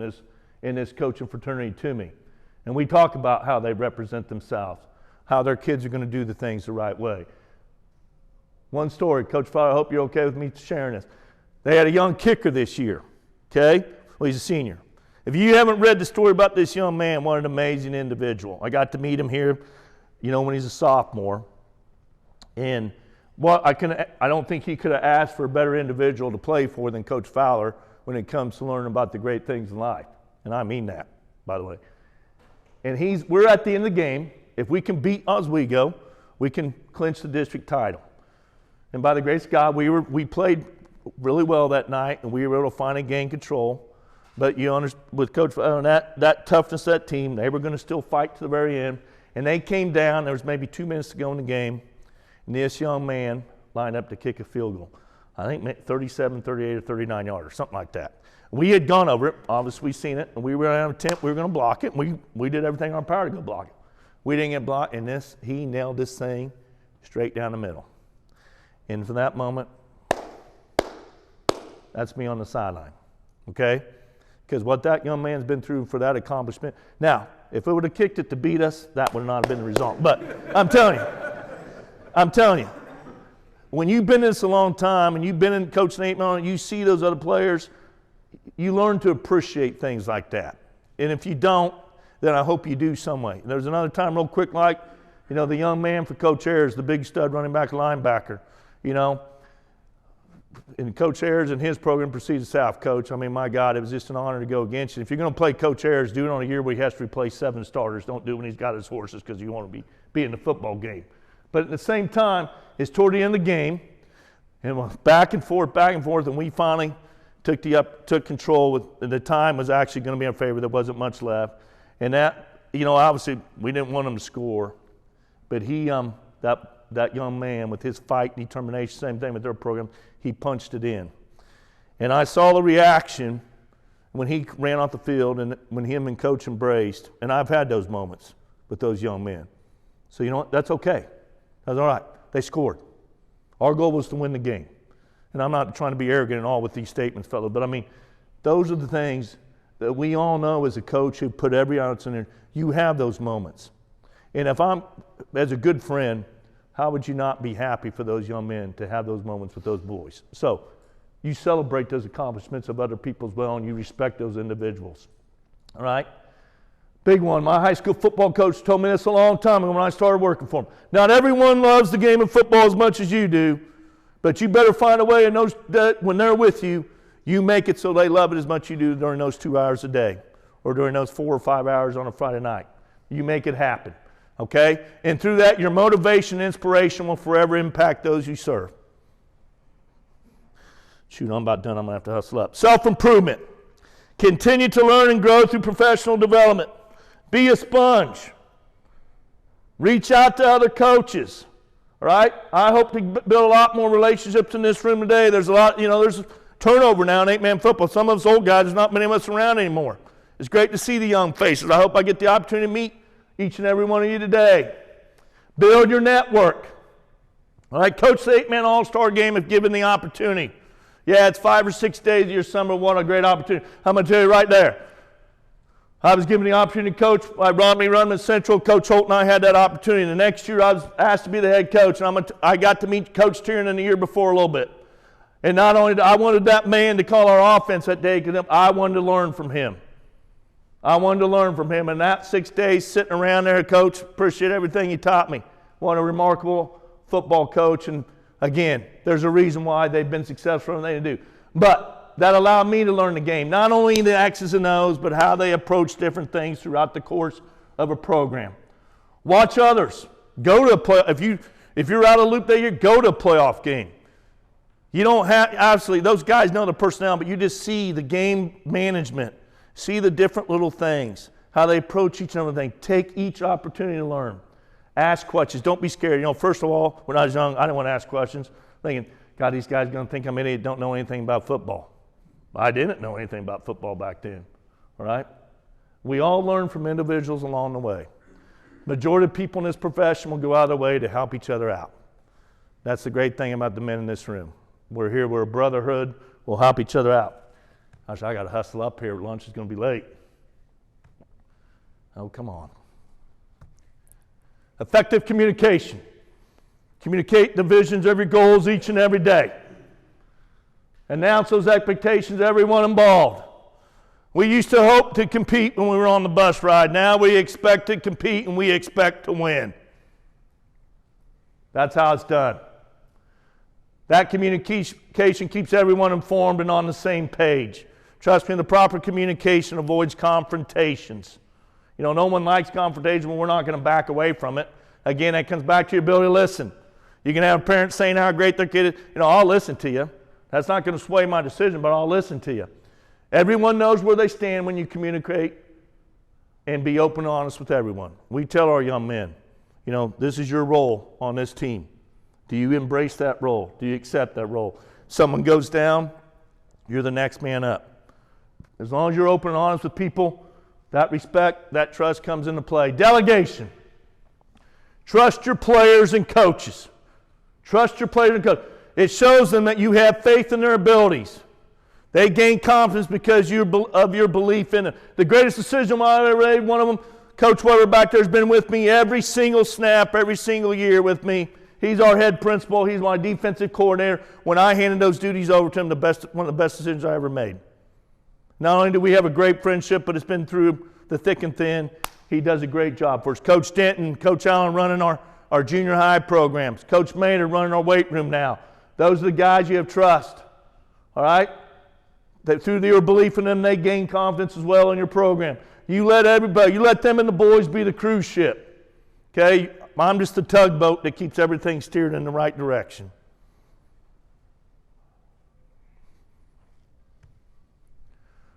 in this coaching fraternity to me. And we talk about how they represent themselves, how their kids are going to do the things the right way. One story, Coach Fowler, I hope you're okay with me sharing this. They had a young kicker this year, okay? Well, he's a senior. If you haven't read the story about this young man, what an amazing individual. I got to meet him here, when he's a sophomore. And I don't think he could have asked for a better individual to play for than Coach Fowler when it comes to learning about the great things in life. And I mean that, by the way. And we're at the end of the game. If we can beat Oswego, we can clinch the district title. And by the grace of God, we played really well that night, and we were able to finally gain control. But with Coach Fowler and that toughness of that team, they were going to still fight to the very end. And they came down. There was maybe 2 minutes to go in the game. And this young man lined up to kick a field goal. I think 37, 38, or 39 yards, or something like that. We had gone over it. Obviously, we seen it. And we were on an attempt. We were going to block it. And we did everything in our power to go block it. We didn't get blocked, and he nailed this thing straight down the middle. And for that moment, that's me on the sideline, okay? Because what that young man's been through for that accomplishment. Now, if it would have kicked it to beat us, that would not have been the result. But I'm telling you, when you've been in this a long time and you've been in Coach Nate Mellon, you see those other players, you learn to appreciate things like that. And if you don't, then I hope you do some way. There's another time real quick, like, the young man for Coach Ayers, the big stud running back linebacker, and Coach Ayers and his program proceeded south, Coach. I mean, my God, it was just an honor to go against you. If you're going to play Coach Ayers, do it on a year where he has to replace 7 starters. Don't do it when he's got his horses because you want to be in the football game. But at the same time, it's toward the end of the game, and it was back and forth, and we finally took control. With the time was actually going to be in favor. There wasn't much left. And that, obviously we didn't want him to score, but he, that young man with his fight and determination, same thing with their program, he punched it in. And I saw the reaction when he ran off the field and when him and Coach embraced, and I've had those moments with those young men. So you know what, that's okay. That's all right. They scored. Our goal was to win the game. And I'm not trying to be arrogant at all with these statements, fellas, but I mean, those are the things that we all know as a coach who put every ounce in there. You have those moments. And if I'm, as a good friend, how would you not be happy for those young men to have those moments with those boys? So you celebrate those accomplishments of other people as well, and you respect those individuals. All right? Big one. My high school football coach told me this a long time ago when I started working for him. Not everyone loves the game of football as much as you do, but you better find a way in those, that when they're with you, you make it so they love it as much as you do during those 2 hours a day or during those 4 or 5 hours on a Friday night. You make it happen, okay? And through that, your motivation and inspiration will forever impact those you serve. Shoot, I'm about done. I'm going to have to hustle up. Self-improvement. Continue to learn and grow through professional development. Be a sponge. Reach out to other coaches. All right? I hope to build a lot more relationships in this room today. There's a lot, there's turnover now in 8-man football. Some of us old guys, there's not many of us around anymore. It's great to see the young faces. I hope I get the opportunity to meet each and every one of you today. Build your network. All right? Coach the 8-man all-star game if given the opportunity. Yeah, it's 5 or 6 days of your summer. What a great opportunity. I'm going to tell you right there. I was given the opportunity to coach by Romney Runman Central. Coach Holt and I had that opportunity. The next year I was asked to be the head coach, and I got to meet Coach Tiernan the year before a little bit. And not only did I wanted that man to call our offense that day, because I wanted to learn from him. And that 6 days sitting around there, Coach, appreciate everything you taught me. What a remarkable football coach. And again, there's a reason why they've been successful and they do. But that allowed me to learn the game, not only the X's and O's, but how they approach different things throughout the course of a program. Watch others. Go to a play. If you're out of loop that year, go to a playoff game. You don't have, obviously, those guys know the personnel, but you just see the game management, see the different little things, how they approach each and every thing. Take each opportunity to learn. Ask questions. Don't be scared. First of all, when I was young, I didn't want to ask questions, thinking, God, these guys are going to think I'm an idiot, don't know anything about football. I didn't know anything about football back then, all right? We all learn from individuals along the way. Majority of people in this profession will go out of their way to help each other out. That's the great thing about the men in this room. We're here, we're a brotherhood, we'll help each other out. Gosh, I got to hustle up here, lunch is going to be late. Oh, come on. Effective communication. Communicate the visions of your goals each and every day. Announce those expectations to everyone involved. We used to hope to compete when we were on the bus ride. Now we expect to compete and we expect to win. That's how it's done. That communication keeps everyone informed and on the same page. Trust me, the proper communication avoids confrontations. No one likes confrontation, but we're not going to back away from it. Again, that comes back to your ability to listen. You can have parents saying how great their kid is. I'll listen to you. That's not going to sway my decision, but I'll listen to you. Everyone knows where they stand when you communicate and be open and honest with everyone. We tell our young men, this is your role on this team. Do you embrace that role? Do you accept that role? Someone goes down, you're the next man up. As long as you're open and honest with people, that respect, that trust comes into play. Delegation. Trust your players and coaches. Trust your players and coaches. It shows them that you have faith in their abilities. They gain confidence because of your belief in it. The greatest decision I ever made, one of them, Coach Weber back there has been with me every single snap, every single year with me. He's our head principal. He's my defensive coordinator. When I handed those duties over to him, one of the best decisions I ever made. Not only do we have a great friendship, but it's been through the thick and thin. He does a great job for us. Coach Denton, Coach Allen running our junior high programs. Coach Maynard running our weight room now. Those are the guys you have trust. All right? That through your belief in them, they gain confidence as well in your program. You let everybody, you let them and the boys be the cruise ship. Okay? I'm just the tugboat that keeps everything steered in the right direction.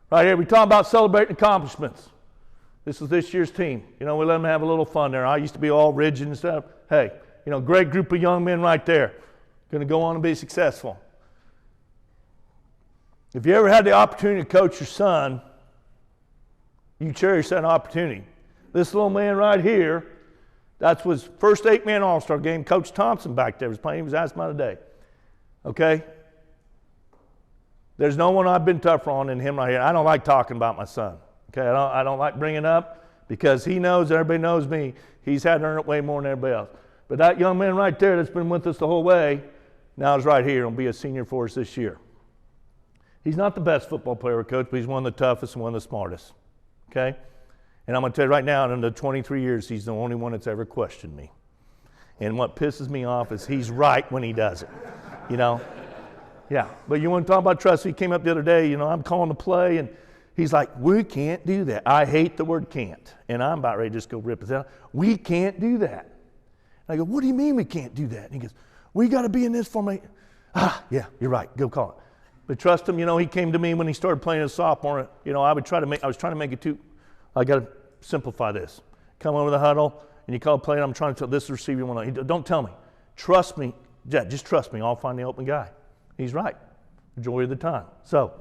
Right here, we talk about celebrating accomplishments. This is this year's team. You know, we let them have a little fun there. I used to be all rigid and stuff. Hey, you know, great group of young men right there. Going to go on and be successful. If you ever had the opportunity to coach your son, you cherish that opportunity. This little man right here, that was first 8-man All-Star game. Coach Thompson back there was playing. He was asked about today. Okay? There's no one I've been tougher on than him right here. I don't like talking about my son. Okay? I don't like bringing it up because he knows, everybody knows me. He's had to earn it way more than everybody else. But that young man right there that's been with us the whole way, now is right here and will be a senior for us this year. He's not the best football player or coach, but he's one of the toughest and one of the smartest. Okay? And I'm going to tell you right now, in the 23 years, he's the only one that's ever questioned me. And what pisses me off is he's right when he does it. You know? Yeah. But you want to talk about trust? He came up the other day, you know, I'm calling the play, and he's like, we can't do that. I hate the word can't. And I'm about ready to just go rip his out. We can't do that. And I go, what do you mean we can't do that? And he goes, we got to be in this formation. Yeah, you're right. Go call it. But trust him, you know, he came to me when he started playing as a sophomore. You know, I was trying to make it too, I got to simplify this. Come over the huddle, and you call a play, and I'm trying to tell this receiver you want to. Don't tell me. Trust me. Yeah, just trust me. I'll find the open guy. He's right. Majority of the time. So,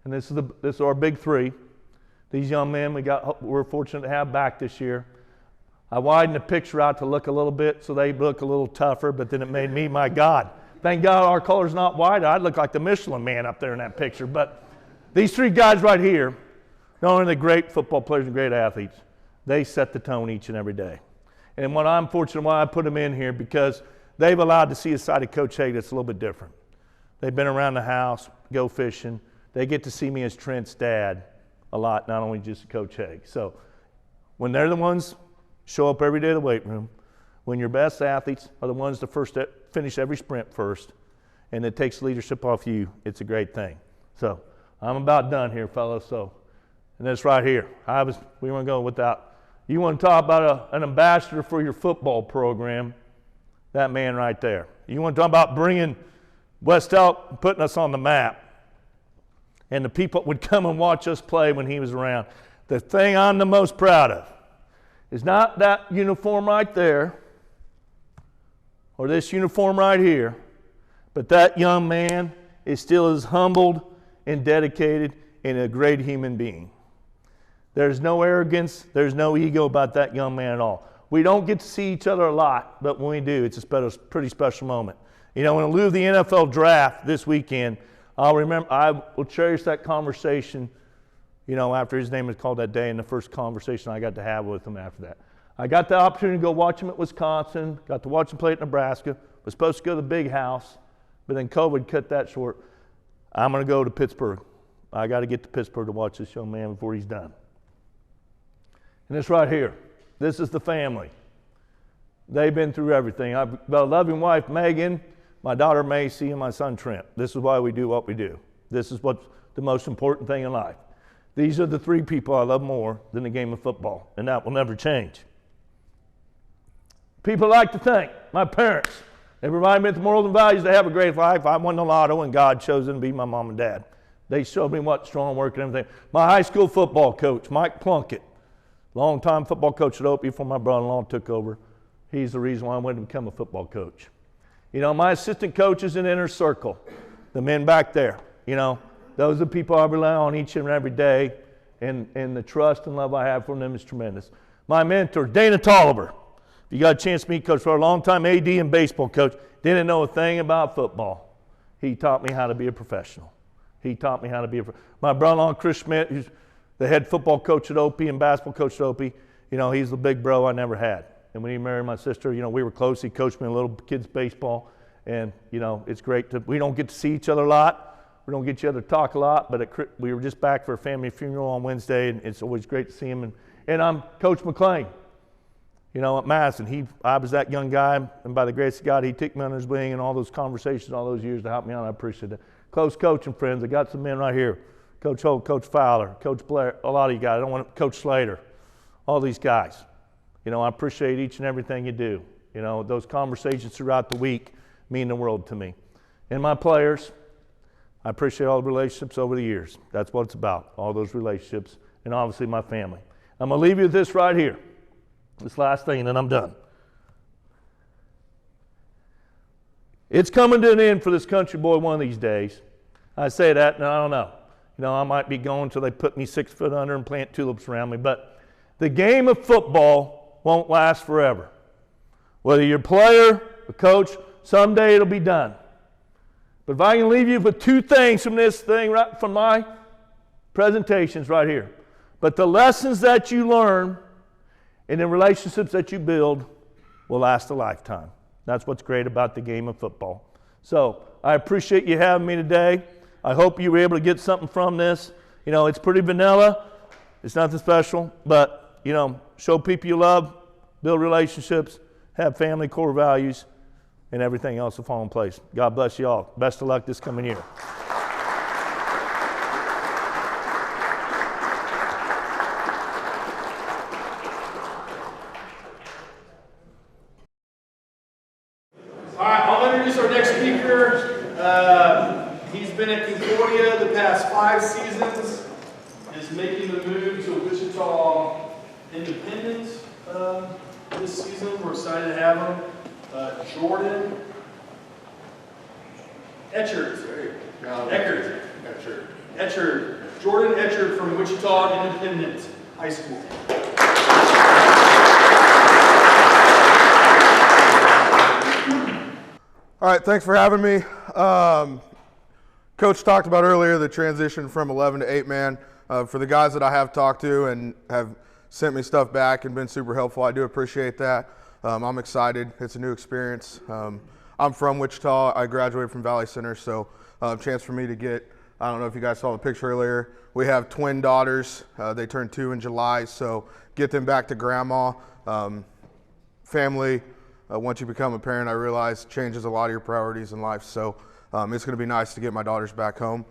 and this is our big three. These young men we're fortunate to have back this year. I widened the picture out to look a little bit so they look a little tougher, but then it made me, my God. Thank God our color's not white. I'd look like the Michelin man up there in that picture. But these three guys right here, not only are they great football players and great athletes, they set the tone each and every day. And what I'm fortunate why I put them in here, because they've allowed to see a side of Coach Haag that's a little bit different. They've been around the house, go fishing. They get to see me as Trent's dad a lot, not only just Coach Haag. So when they're the ones show up every day to the weight room, when your best athletes are the ones to finish every sprint first, and it takes leadership off you, it's a great thing. So I'm about done here, fellas. So, and that's right here. We want to go without. You want to talk about an ambassador for your football program? That man right there. You want to talk about bringing West Elk, putting us on the map, and the people would come and watch us play when he was around. The thing I'm the most proud of is not that uniform right there or this uniform right here, but that young man is still as humbled and dedicated and a great human being. There's no arrogance, there's no ego about that young man at all. We don't get to see each other a lot, but when we do, it's a pretty special moment. You know, in lieu of the NFL draft this weekend, I will cherish that conversation, you know, after his name was called that day, and the first conversation I got to have with him after that. I got the opportunity to go watch him at Wisconsin, got to watch him play at Nebraska, was supposed to go to the big house, but then COVID cut that short. I'm going to go to Pittsburgh. I got to get to Pittsburgh to watch this young man before he's done. And this right here, this is the family. They've been through everything. I've got a loving wife, Megan, my daughter, Macy, and my son, Trent. This is why we do what we do. This is what's the most important thing in life. These are the three people I love more than the game of football, and that will never change. People like to think, my parents, they provide me with the morals and values to have a great life. I won the lotto, and God chose them to be my mom and dad. They showed me what strong work and everything. My high school football coach, Mike Plunkett, longtime football coach at Oak before my brother-in-law took over. He's the reason why I went to become a football coach. You know, my assistant coaches in Inner Circle, the men back there, you know, those are the people I rely on each and every day. and the trust and love I have for them is tremendous. My mentor, Dana Tolliver. If you got a chance to meet Coach for a long time, AD and baseball coach, didn't know a thing about football. He taught me how to be a professional. He taught me how to be my brother-in-law, Chris Schmidt, who's the head football coach at Opie and basketball coach at Opie, he's the big bro I never had. And when he married my sister, we were close. He coached me in little kids baseball. And, it's great we don't get to see each other a lot. We don't get each other to talk a lot, but we were just back for a family funeral on Wednesday, and it's always great to see him. And I'm Coach McLean, at Madison. I was that young guy, and by the grace of God, he took me under his wing and all those conversations all those years to help me out. I appreciate it. Close coaching friends. I got some men right here. Coach Holt, Coach Fowler, Coach Blair, a lot of you guys. I don't want Coach Slater, all these guys. I appreciate each and everything you do. Those conversations throughout the week mean the world to me. And my players, I appreciate all the relationships over the years. That's what it's about, all those relationships, and obviously my family. I'm going to leave you with this right here, this last thing, and then I'm done. It's coming to an end for this country boy one of these days. I say that, and I don't know. I might be going until they put me 6 foot under and plant tulips around me, but the game of football won't last forever. Whether you're a player, a coach, someday it'll be done. But if I can leave you with 2 things from this thing, right from my presentations right here. But the lessons that you learn and the relationships that you build will last a lifetime. That's what's great about the game of football. So I appreciate you having me today. I hope you were able to get something from this. It's pretty vanilla. It's nothing special, but show people you love, build relationships, have family core values, and everything else will fall in place. God bless you all. Best of luck this coming year. All right, I'll introduce our next speaker. He's been at Concordia the past 5 seasons, is making the move to Wichita Independent this season. We're excited to have him. Jordan Echer. Echer. Jordan Echer from Wichita Independent High School. All right, thanks for having me. Coach talked about earlier the transition from 11 to 8-man. For the guys that I have talked to and have sent me stuff back and been super helpful, I do appreciate that. I'm excited. It's a new experience. I'm from Wichita. I graduated from Valley Center, so a chance for me to get, I don't know if you guys saw the picture earlier, we have twin daughters. They turned 2 in July, so get them back to grandma. Family, once you become a parent, I realize changes a lot of your priorities in life, so it's going to be nice to get my daughters back home.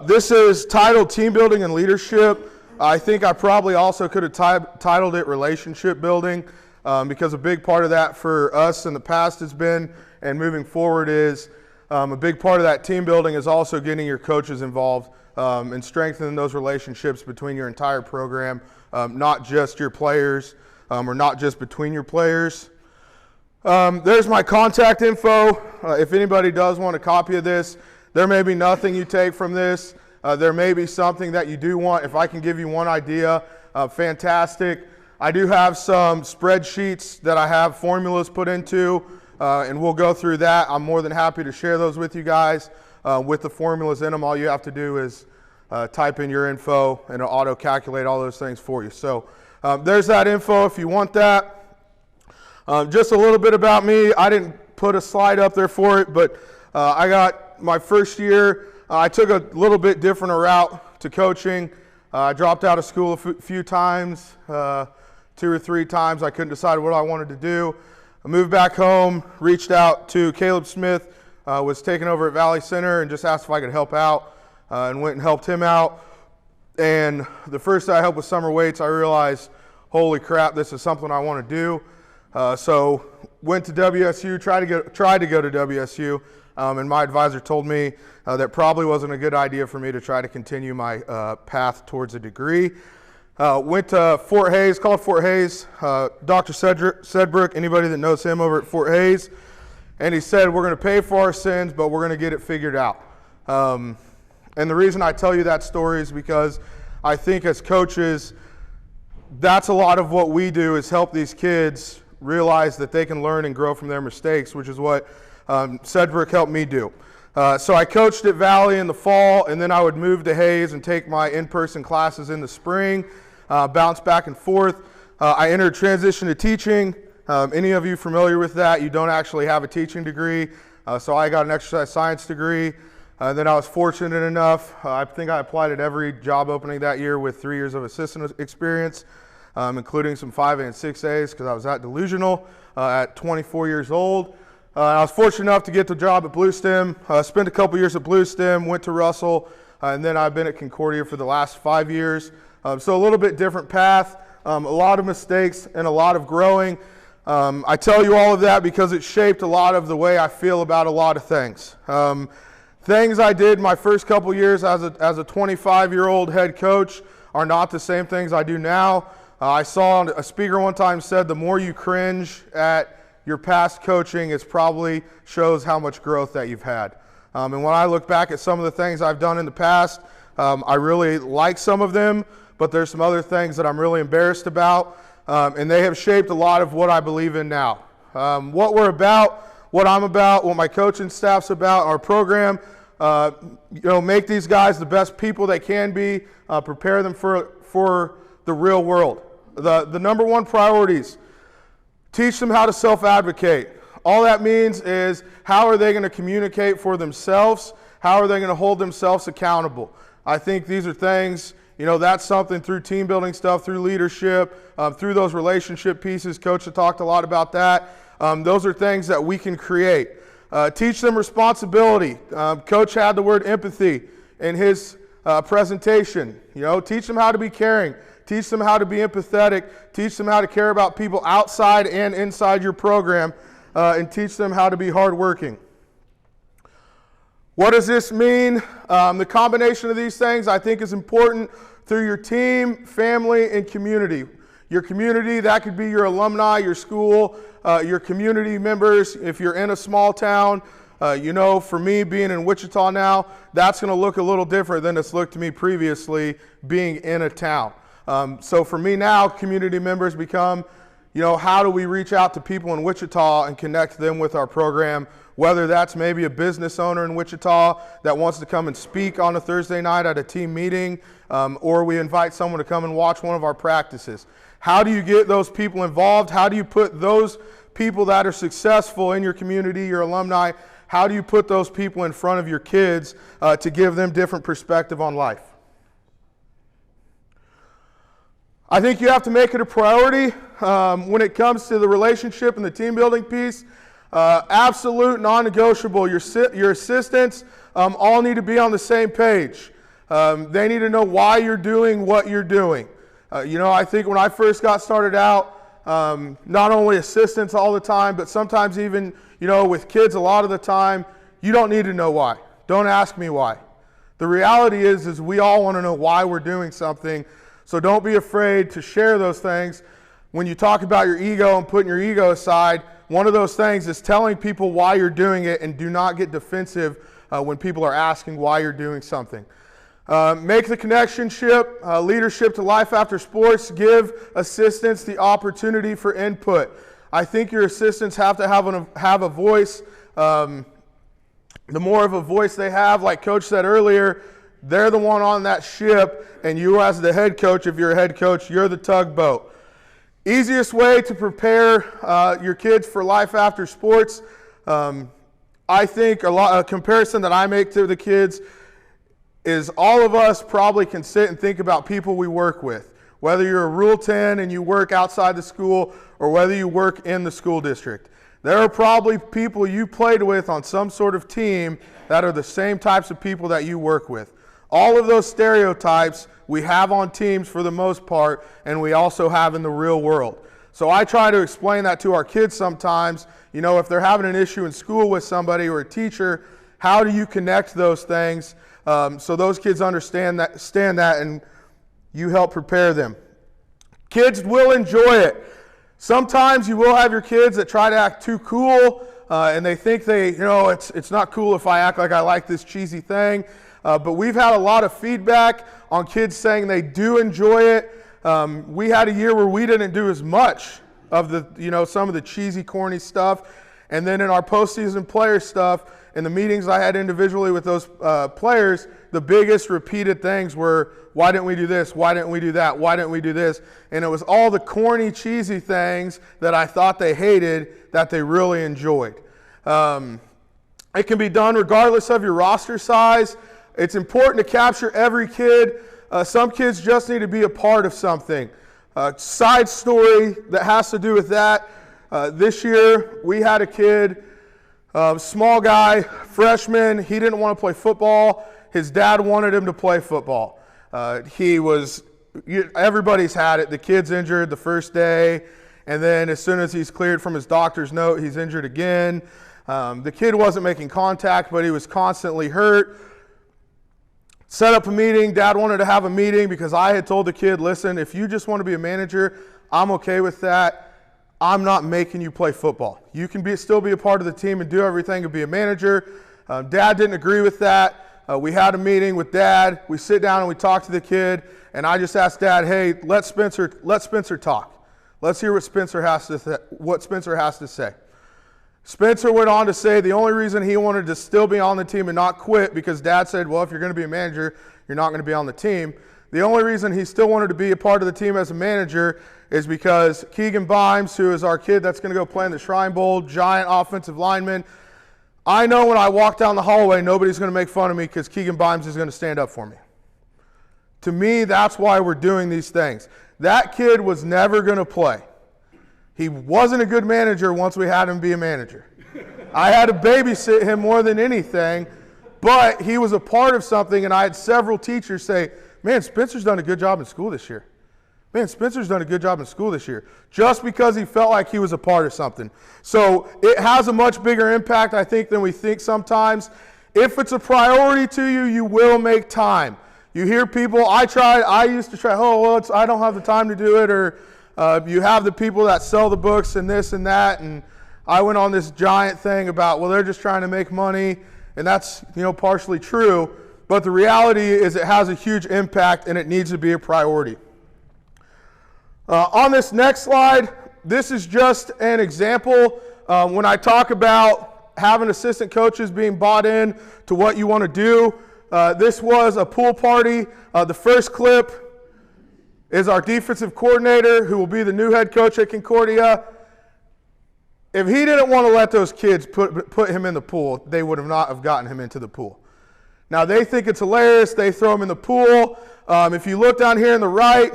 This is titled Team Building and Leadership. I think I probably also could have titled it Relationship Building, because a big part of that for us in the past has been, and moving forward is, a big part of that team building is also getting your coaches involved and strengthening those relationships between your entire program, not just your players or not just between your players. There's my contact info. If anybody does want a copy of this, there may be nothing you take from this. There may be something that you do want. If I can give you one idea, fantastic. I do have some spreadsheets that I have formulas put into, and we'll go through that. I'm more than happy to share those with you guys with the formulas in them. All you have to do is type in your info, and it'll auto-calculate all those things for you. So there's that info if you want that. Just a little bit about me. I didn't put a slide up there for it, but I got my first year. I took a little bit different route to coaching. I dropped out of school a few times, 2 or 3 times. I couldn't decide what I wanted to do. I moved back home, reached out to Caleb Smith, was taken over at Valley Center, and just asked if I could help out, and went and helped him out. And the first day I helped with summer weights, I realized, holy crap, this is something I want to do. So went to WSU, tried to go to WSU, and my advisor told me that probably wasn't a good idea for me to try to continue my path towards a degree. Went to Fort Hays, called Fort Hays, Dr. Sedbrook, anybody that knows him over at Fort Hays, and he said, we're going to pay for our sins, but we're going to get it figured out. And the reason I tell you that story is because I think as coaches, that's a lot of what we do, is help these kids realize that they can learn and grow from their mistakes, which is what Cedric helped me do. So I coached at Valley in the fall, and then I would move to Hayes and take my in-person classes in the spring, bounce back and forth. I entered transition to teaching. Any of you familiar with that? You don't actually have a teaching degree. So I got an exercise science degree. Then I was fortunate enough, I think I applied at every job opening that year with 3 years of assistant experience, including some 5A and 6As because I was that delusional at 24 years old. I was fortunate enough to get the job at Blue Stem, spent a couple years at Blue Stem, went to Russell, and then I've been at Concordia for the last 5 years. So a little bit different path, a lot of mistakes and a lot of growing. I tell you all of that because it shaped a lot of the way I feel about a lot of things. Things I did my first couple years as a 25-year-old head coach are not the same things I do now. I saw a speaker one time said the more you cringe at your past coaching, it probably shows how much growth that you've had. And when I look back at some of the things I've done in the past, I really like some of them, but there's some other things that I'm really embarrassed about, and they have shaped a lot of what I believe in now. What we're about, what I'm about, what my coaching staff's about, our program, make these guys the best people they can be, prepare them for the real world. The number one priorities: teach them how to self-advocate. All that means is, how are they going to communicate for themselves? How are they going to hold themselves accountable? I think these are things, that's something through team building stuff, through leadership, through those relationship pieces. Coach had talked a lot about that. Those are things that we can create. Teach them responsibility. Coach had the word empathy in his presentation. Teach them how to be caring. Teach them how to be empathetic. Teach them how to care about people outside and inside your program, and teach them how to be hardworking. What does this mean? The combination of these things I think is important through your team, family, and community. Your community, that could be your alumni, your school, your community members. If you're in a small town, for me being in Wichita now, that's going to look a little different than it's looked to me previously being in a town. So for me now, community members become, how do we reach out to people in Wichita and connect them with our program, whether that's maybe a business owner in Wichita that wants to come and speak on a Thursday night at a team meeting, or we invite someone to come and watch one of our practices. How do you get those people involved? How do you put those people that are successful in your community, your alumni, how do you put those people in front of your kids to give them different perspective on life? I think you have to make it a priority when it comes to the relationship and the team building piece. Absolute non-negotiable. Your assistants all need to be on the same page. They need to know why you're doing what you're doing. I think when I first got started out, not only assistants all the time, but sometimes even, with kids a lot of the time, you don't need to know why. Don't ask me why. The reality is we all want to know why we're doing something. So don't be afraid to share those things. When you talk about your ego and putting your ego aside, one of those things is telling people why you're doing it, and do not get defensive when people are asking why you're doing something. Make the leadership to life after sports. Give assistants the opportunity for input. I think your assistants have to have a voice. The more of a voice they have, like Coach said earlier, they're the one on that ship, and you as the head coach, if you're a head coach, you're the tugboat. Easiest way to prepare your kids for life after sports, I think a comparison that I make to the kids is all of us probably can sit and think about people we work with. Whether you're a Rule 10 and you work outside the school, or whether you work in the school district. There are probably people you played with on some sort of team that are the same types of people that you work with. All of those stereotypes we have on teams for the most part, and we also have in the real world. So I try to explain that to our kids sometimes. If they're having an issue in school with somebody or a teacher, how do you connect those things so those kids understand that and you help prepare them. Kids will enjoy it. Sometimes you will have your kids that try to act too cool and they think it's not cool if I act like I like this cheesy thing. But we've had a lot of feedback on kids saying they do enjoy it. We had a year where we didn't do as much of the, some of the cheesy, corny stuff. And then in our postseason player stuff, in the meetings I had individually with those players, the biggest repeated things were, why didn't we do this? Why didn't we do that? Why didn't we do this? And it was all the corny, cheesy things that I thought they hated that they really enjoyed. It can be done regardless of your roster size. It's important to capture every kid. Some kids just need to be a part of something. Side story that has to do with that. This year, we had a kid, small guy, freshman. He didn't want to play football. His dad wanted him to play football. Everybody's had it. The kid's injured the first day, and then as soon as he's cleared from his doctor's note, he's injured again. The kid wasn't making contact, but he was constantly hurt. Set up a meeting. Dad wanted to have a meeting because I had told the kid, listen, if you just want to be a manager, I'm okay with that. I'm not making you play football. You can still be a part of the team and do everything and be a manager. Dad didn't agree with that. We had a meeting with Dad. We sit down and we talk to the kid, and I just asked Dad, hey, let Spencer talk. Let's hear what Spencer has to say. Spencer went on to say the only reason he wanted to still be on the team and not quit, because Dad said, well, if you're going to be a manager, you're not going to be on the team. The only reason he still wanted to be a part of the team as a manager is because Keegan Bimes, who is our kid that's going to go play in the Shrine Bowl, giant offensive lineman, I know when I walk down the hallway, nobody's going to make fun of me because Keegan Bimes is going to stand up for me. To me, that's why we're doing these things. That kid was never going to play. He wasn't a good manager once we had him be a manager. I had to babysit him more than anything, but he was a part of something, and I had several teachers say, man, Spencer's done a good job in school this year. Man, Spencer's done a good job in school this year, just because he felt like he was a part of something. So it has a much bigger impact, I think, than we think sometimes. If it's a priority to you, you will make time. You hear people, I used to try, I don't have the time to do it, or you have the people that sell the books and this and that, and I went on this giant thing about, well, they're just trying to make money, and that's, partially true, but the reality is it has a huge impact and it needs to be a priority. On this next slide, this is just an example. When I talk about having assistant coaches being bought in to what you want to do, this was a pool party. The first clip is our defensive coordinator, who will be the new head coach at Concordia. If he didn't want to let those kids put him in the pool, they would not have gotten him into the pool. Now, they think it's hilarious. They throw him in the pool. If you look down here on the right,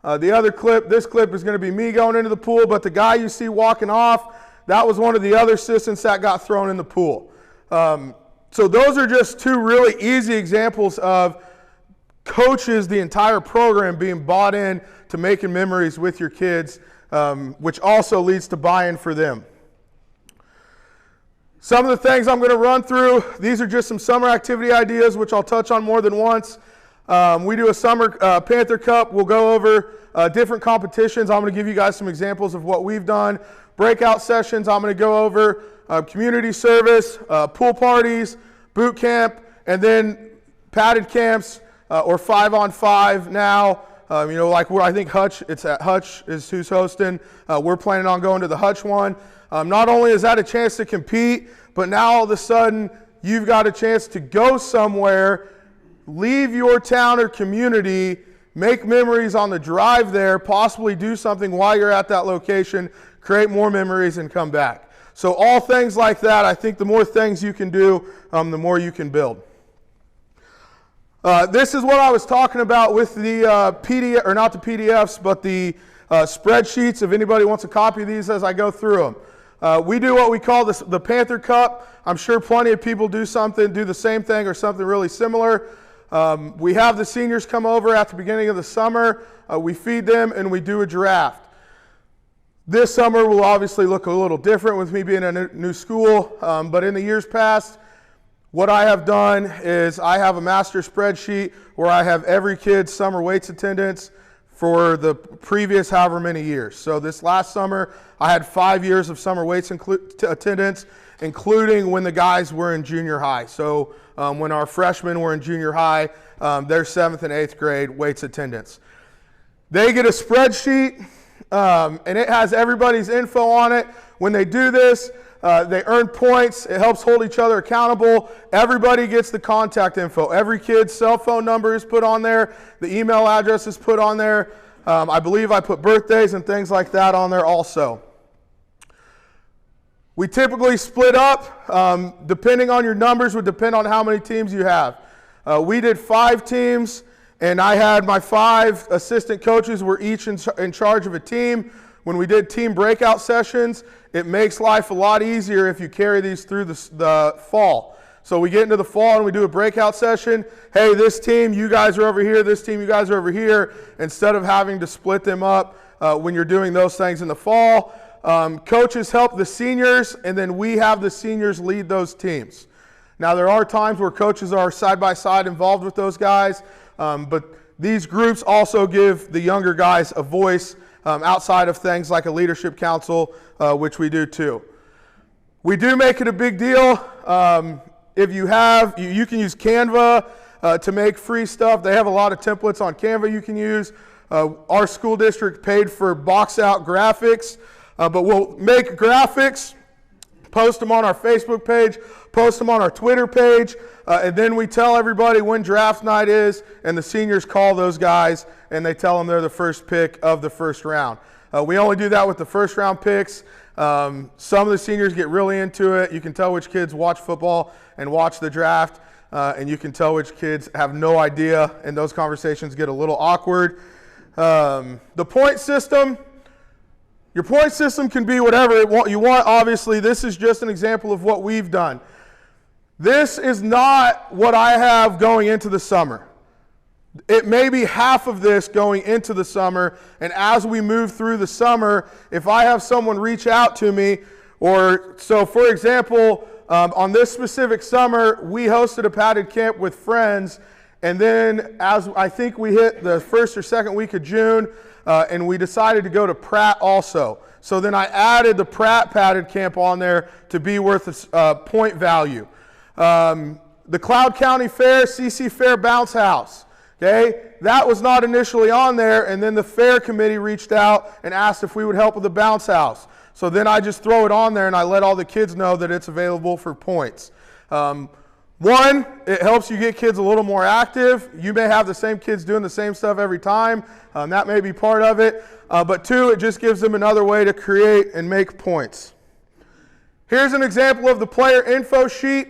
the other clip, this clip is going to be me going into the pool, but the guy you see walking off, that was one of the other assistants that got thrown in the pool. So those are just two really easy examples of coaches, the entire program being bought in to making memories with your kids, which also leads to buy-in for them. Some of the things I'm going to run through, these are just some summer activity ideas, which I'll touch on more than once. We do a summer Panther Cup. We'll go over different competitions. I'm going to give you guys some examples of what we've done. Breakout sessions, I'm going to go over community service, pool parties, boot camp, and then padded camps or 5-on-5 now. Like where I think Hutch, it's at Hutch is who's hosting. We're planning on going to the Hutch one. Not only is that a chance to compete, but now all of a sudden you've got a chance to go somewhere, leave your town or community, make memories on the drive there, possibly do something while you're at that location, create more memories, and come back. So all things like that, I think the more things you can do, the more you can build. This is what I was talking about with the PDF, or not the PDFs, but the spreadsheets. If anybody wants a copy of these as I go through them. We do what we call the Panther Cup. I'm sure plenty of people do the same thing or something really similar. We have the seniors come over at the beginning of the summer. We feed them and we do a draft. This summer will obviously look a little different with me being in a new school, but in the years past, what I have done is I have a master spreadsheet where I have every kid's summer weights attendance for the previous however many years. So this last summer, I had 5 years of summer weights attendance, including when the guys were in junior high. So when our freshmen were in junior high, their 7th and 8th grade weights attendance. They get a spreadsheet, and it has everybody's info on it. When they do this, they earn points. It helps hold each other accountable. Everybody gets the contact info. Every kid's cell phone number is put on there. The email address is put on there. I believe I put birthdays and things like that on there also. We typically split up. Depending on your numbers would depend on how many teams you have. We did 5 teams, and I had my 5 assistant coaches were each in charge of a team. When we did team breakout sessions, it makes life a lot easier if you carry these through the fall. So we get into the fall and we do a breakout session. Hey, this team, you guys are over here. This team, you guys are over here. Instead of having to split them up when you're doing those things in the fall. Coaches help the seniors, and then we have the seniors lead those teams. Now, there are times where coaches are side-by-side involved with those guys, but these groups also give the younger guys a voice outside of things like a leadership council, which we do too. We do make it a big deal. If you have, you can use Canva to make free stuff. They have a lot of templates on Canva you can use. Our school district paid for box out graphics, but we'll make graphics, post them on our Facebook page, post them on our Twitter page, and then we tell everybody when draft night is, and the seniors call those guys, and they tell them they're the first pick of the first round. We only do that with the first round picks. Some of the seniors get really into it. You can tell which kids watch football and watch the draft, and you can tell which kids have no idea, and those conversations get a little awkward. The point system, your point system can be whatever you want. Obviously, this is just an example of what we've done. This is not what I have going into the summer. It may be half of this going into the summer, and as we move through the summer, if I have someone reach out to me, so for example, on this specific summer, we hosted a padded camp with friends, and then as I think we hit the first or second week of June, and we decided to go to Pratt also. So then I added the Pratt padded camp on there to be worth a point value. The Cloud County Fair, CC Fair Bounce House. Okay, that was not initially on there, and then the fair committee reached out and asked if we would help with the bounce house. So then I just throw it on there and I let all the kids know that it's available for points. One, it helps you get kids a little more active. You may have the same kids doing the same stuff every time. That may be part of it. But 2, it just gives them another way to create and make points. Here's an example of the player info sheet.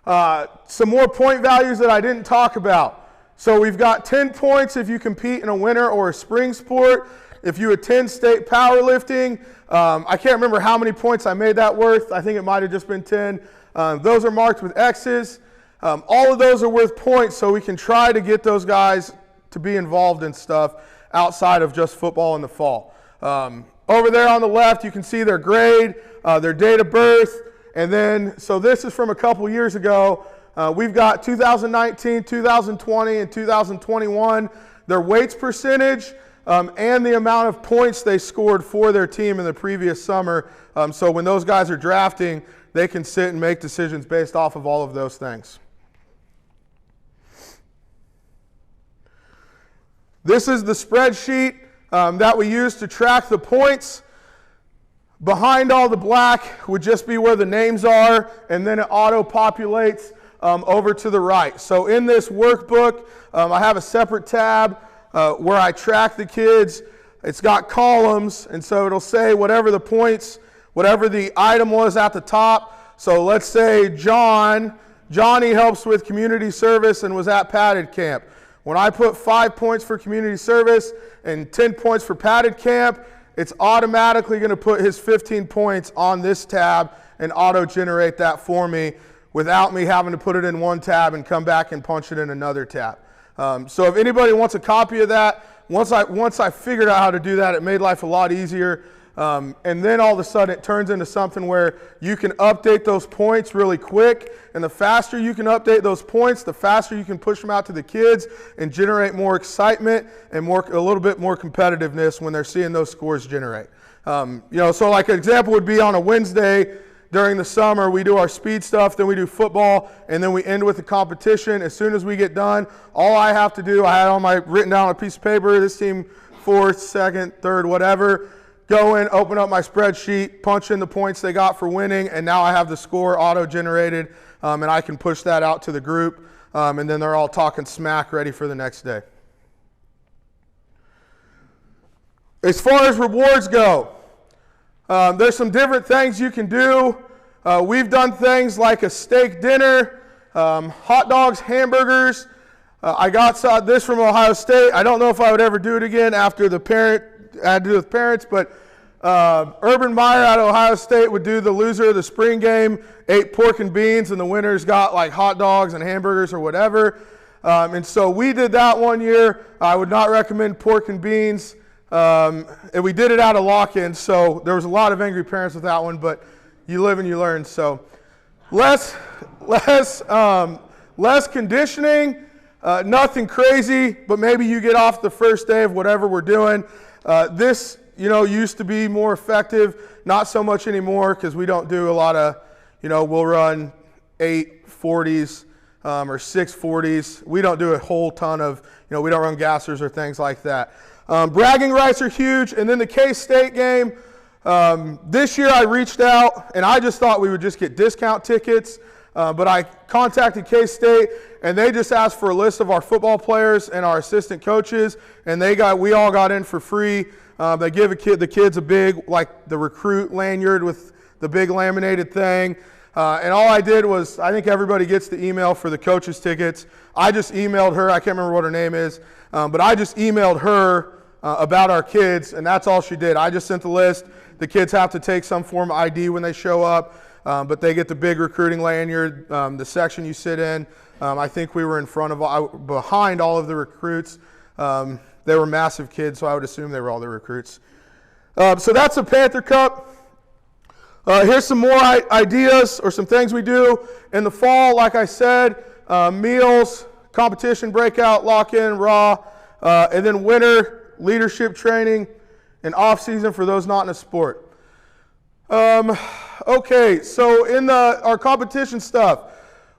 Some more point values that I didn't talk about. So we've got 10 points if you compete in a winter or a spring sport. If you attend state powerlifting, I can't remember how many points I made that worth. I think it might have just been 10. Those are marked with X's. All of those are worth points, so we can try to get those guys to be involved in stuff outside of just football in the fall. Over there on the left, you can see their grade, their date of birth, and then, so this is from a couple years ago. We've got 2019, 2020, and 2021, their weights percentage, and the amount of points they scored for their team in the previous summer. So when those guys are drafting, they can sit and make decisions based off of all of those things. This is the spreadsheet that we use to track the points. Behind all the black would just be where the names are, and then it auto-populates over to the right. So in this workbook, I have a separate tab where I track the kids. It's got columns, and so it'll say whatever the points, whatever the item was at the top. So let's say Johnny helps with community service and was at padded camp. When I put 5 points for community service and 10 points for padded camp, it's automatically going to put his 15 points on this tab and auto-generate that for me without me having to put it in one tab and come back and punch it in another tab. So if anybody wants a copy of that, once I figured out how to do that, it made life a lot easier. And then all of a sudden it turns into something where you can update those points really quick, and the faster you can update those points, the faster you can push them out to the kids and generate more excitement and a little bit more competitiveness when they're seeing those scores generate. So like an example would be on a Wednesday, during the summer. We do our speed stuff, then we do football, and then we end with the competition. As soon as we get done, all I have to do, I had on my written down on a piece of paper, this team 4th, 2nd, 3rd, whatever. Go in, open up my spreadsheet, punch in the points they got for winning, and now I have the score auto-generated, and I can push that out to the group, and then they're all talking smack ready for the next day. As far as rewards go, there's some different things you can do. We've done things like a steak dinner, hot dogs, hamburgers. I got this from Ohio State. I don't know if I would ever do it again after I had to do with parents, but Urban Meyer out of Ohio State would do the loser of the spring game, ate pork and beans, and the winners got like hot dogs and hamburgers or whatever. And so we did that one year. I would not recommend pork and beans. And we did it out of lock-in, so there was a lot of angry parents with that one, but you live and you learn. So less conditioning, nothing crazy, but maybe you get off the first day of whatever we're doing. This, used to be more effective, not so much anymore because we don't do a lot of, we'll run 840s or 640s. We don't do a whole ton of, we don't run gassers or things like that. Bragging rights are huge, and then the K-State game. This year I reached out, and I just thought we would just get discount tickets, but I contacted K-State, and they just asked for a list of our football players and our assistant coaches, and we all got in for free. They give the kids a big, like the recruit lanyard with the big laminated thing. And all I did was, I think everybody gets the email for the coaches' tickets. I just emailed her, I can't remember what her name is, but I just emailed her about our kids, and that's all she did. I just sent the list. The kids have to take some form of ID when they show up, but they get the big recruiting lanyard, the section you sit in. I think we were behind all of the recruits. They were massive kids, so I would assume they were all the recruits. So that's the Panther Cup. Here's some more ideas or some things we do in the fall. Like I said, meals, competition, breakout, lock-in, raw, and then winter, leadership training, and off-season for those not in a sport. Okay, so in our competition stuff,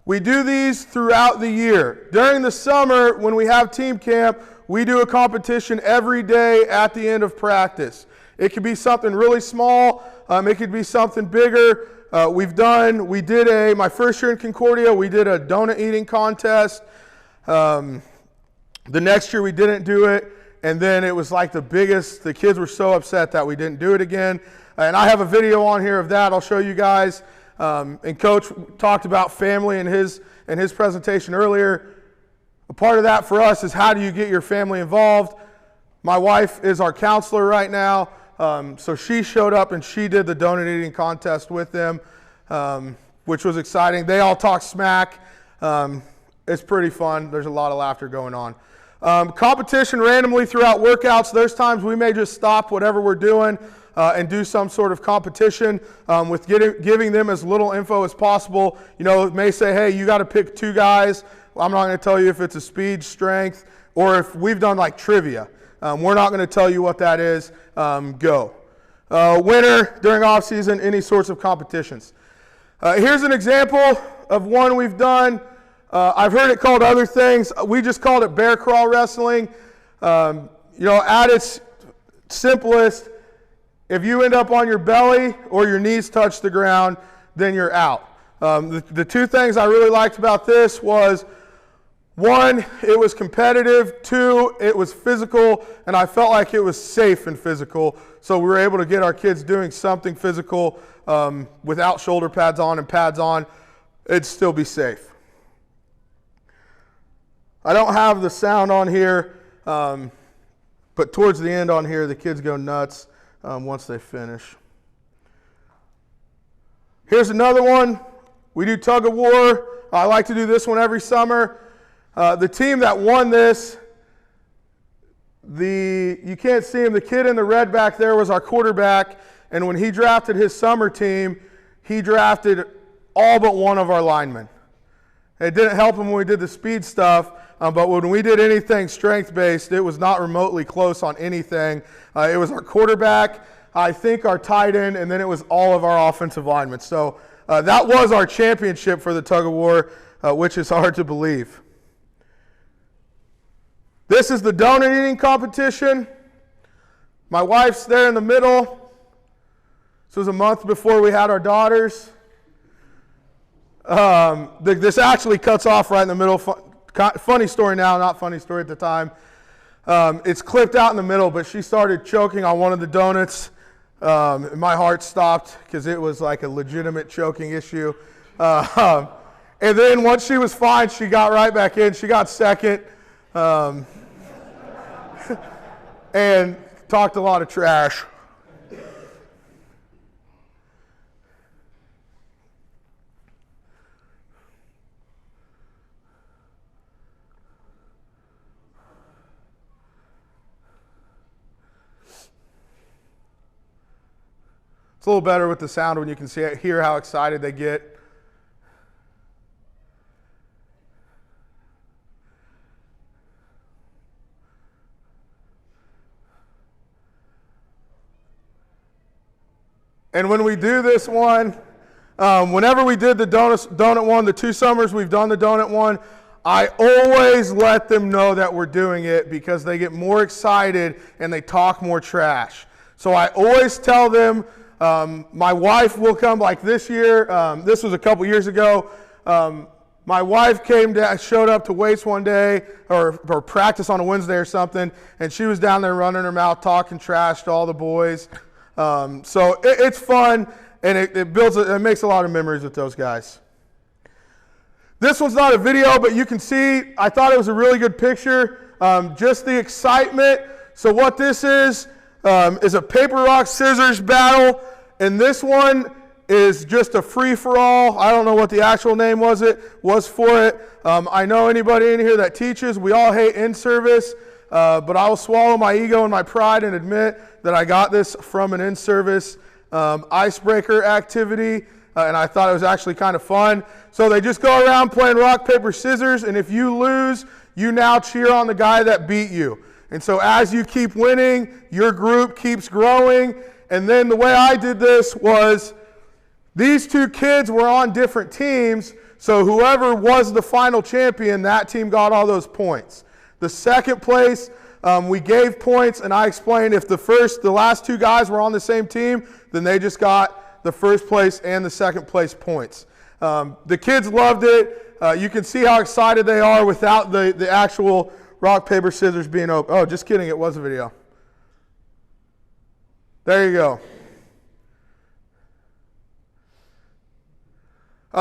we do these throughout the year. During the summer, when we have team camp, we do a competition every day at the end of practice. It could be something really small. It could be something bigger. My first year in Concordia, we did a donut eating contest. The next year we didn't do it, and then it was like the kids were so upset that we didn't do it again. And I have a video on here of that I'll show you guys. And Coach talked about family in his presentation earlier. A part of that for us is how do you get your family involved? My wife is our counselor right now, so she showed up and she did the donut eating contest with them, which was exciting. They all talk smack. It's pretty fun. There's a lot of laughter going on. Competition randomly throughout workouts. There's times we may just stop whatever we're doing and do some sort of competition with giving them as little info as possible. It may say, hey, you got to pick 2 guys. I'm not going to tell you if it's a speed, strength, or if we've done like trivia. We're not going to tell you what that is. Go. Winter, during off season, any sorts of competitions. Here's an example of one we've done. I've heard it called other things. We just called it bear crawl wrestling. At its simplest, if you end up on your belly or your knees touch the ground, then you're out. The 2 things I really liked about this was, 1, it was competitive. 2, it was physical, and I felt like it was safe and physical. So we were able to get our kids doing something physical without shoulder pads on and pads on. It'd still be safe. I don't have the sound on here, but towards the end on here, the kids go nuts once they finish. Here's another one. We do tug of war. I like to do this one every summer. The team that won this, you can't see him, the kid in the red back there was our quarterback, and when he drafted his summer team, he drafted all but one of our linemen. It didn't help him when we did the speed stuff, but when we did anything strength-based, it was not remotely close on anything. It was our quarterback, I think our tight end, and then it was all of our offensive linemen. So that was our championship for the tug of war, which is hard to believe. This is the donut eating competition. My wife's there in the middle. This was a month before we had our daughters. This actually cuts off right in the middle. Funny story now, not funny story at the time. It's clipped out in the middle, but she started choking on one of the donuts. And my heart stopped because it was like a legitimate choking issue. And then once she was fine, she got right back in. She got second. And talked a lot of trash. It's a little better with the sound when you can hear how excited they get. And when we do this one, whenever we did the donut one, the 2 summers we've done the donut one, I always let them know that we're doing it because they get more excited and they talk more trash. So I always tell them, my wife will come, like this year, this was a couple years ago, my wife showed up to weights one day, or practice on a Wednesday or something, and she was down there running her mouth, talking trash to all the boys. So it's fun, and it makes a lot of memories with those guys. This one's not a video, but you can see, I thought it was a really good picture, just the excitement. So what this is a paper, rock, scissors battle, and this one is just a free-for-all. I don't know what the actual name was for it. I know anybody in here that teaches, we all hate in-service. But I will swallow my ego and my pride and admit that I got this from an in-service icebreaker activity, and I thought it was actually kind of fun. So they just go around playing rock, paper, scissors, and if you lose, you now cheer on the guy that beat you. And so as you keep winning, your group keeps growing. And then the way I did this was these 2 kids were on different teams, so whoever was the final champion, that team got all those points. The second place, we gave points, and I explained if the last 2 guys were on the same team, then they just got the first place and the second place points. The kids loved it. You can see how excited they are without the actual rock, paper, scissors being open. Oh, just kidding, it was a video. There you go.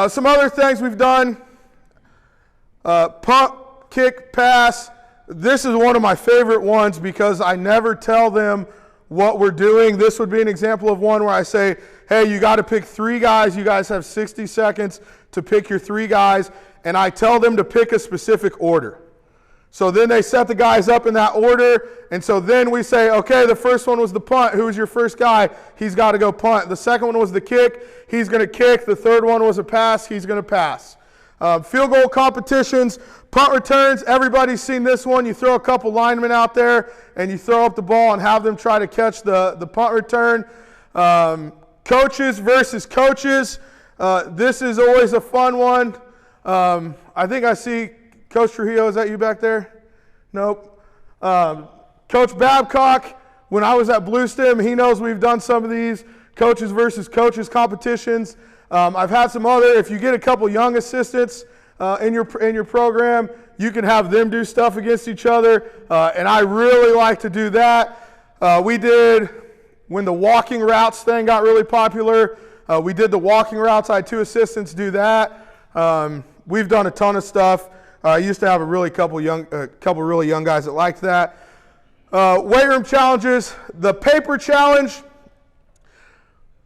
Some other things we've done. Pump, kick, pass. This is one of my favorite ones because I never tell them what we're doing. This would be an example of one where I say, hey, you got to pick 3 guys. You guys have 60 seconds to pick your 3 guys. And I tell them to pick a specific order. So then they set the guys up in that order. And so then we say, okay, the first one was the punt. Who was your first guy? He's got to go punt. The second one was the kick. He's going to kick. The third one was a pass. He's going to pass. Field goal competitions, punt returns, everybody's seen this one. You throw a couple linemen out there and you throw up the ball and have them try to catch the punt return. Coaches versus coaches. This is always a fun one. I think I see Coach Trujillo. Is that you back there? Nope. Coach Babcock, when I was at Blue Stem, he knows we've done some of these coaches versus coaches competitions. I've had some other, if you get a couple young assistants in your program, you can have them do stuff against each other, and I really like to do that. We did, when the walking routes thing got really popular, we did the walking routes. I had 2 assistants do that. We've done a ton of stuff. I used to have a couple really young guys that liked that. Weight room challenges, the paper challenge.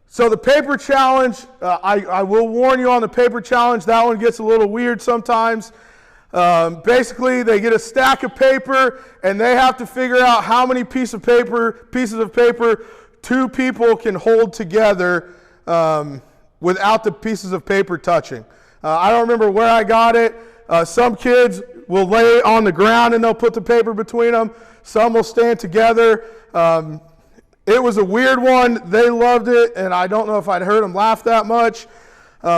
So the paper challenge, I will warn you on the paper challenge, that one gets a little weird sometimes. Basically, they get a stack of paper, and they have to figure out how many pieces of paper 2 people can hold together without the pieces of paper touching. I don't remember where I got it. Some kids will lay on the ground and they'll put the paper between them. Some will stand together. It was a weird one. They loved it, and I don't know if I'd heard them laugh that much.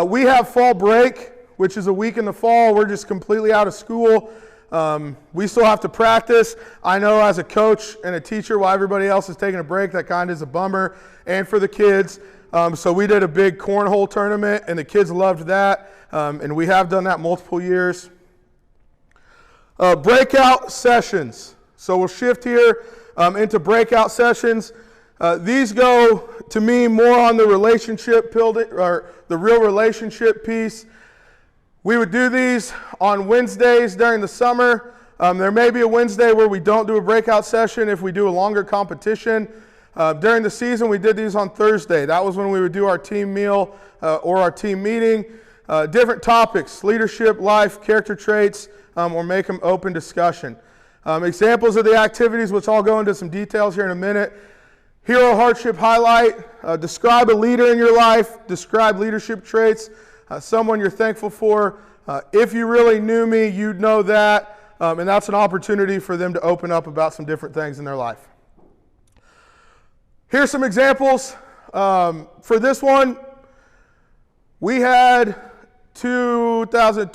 We have fall break, which is a week in the fall. We're just completely out of school. We still have to practice. I know as a coach and a teacher, while everybody else is taking a break, that kind of is a bummer, and for the kids. So we did a big cornhole tournament, and the kids loved that, and we have done that multiple years. Breakout sessions. So we'll shift here into breakout sessions. These go, to me, more on the relationship building, or the real relationship piece. We would do these on Wednesdays during the summer. There may be a Wednesday where we don't do a breakout session if we do a longer competition. During the season, we did these on Thursday. That was when we would do our team meal or our team meeting. Different topics, leadership, life, character traits, or make them open discussion. Examples of the activities, which I'll go into some details here in a minute. Hero hardship highlight, describe a leader in your life, describe leadership traits, someone you're thankful for. If you really knew me, you'd know that, and that's an opportunity for them to open up about some different things in their life. Here's some examples. For this one, we had 3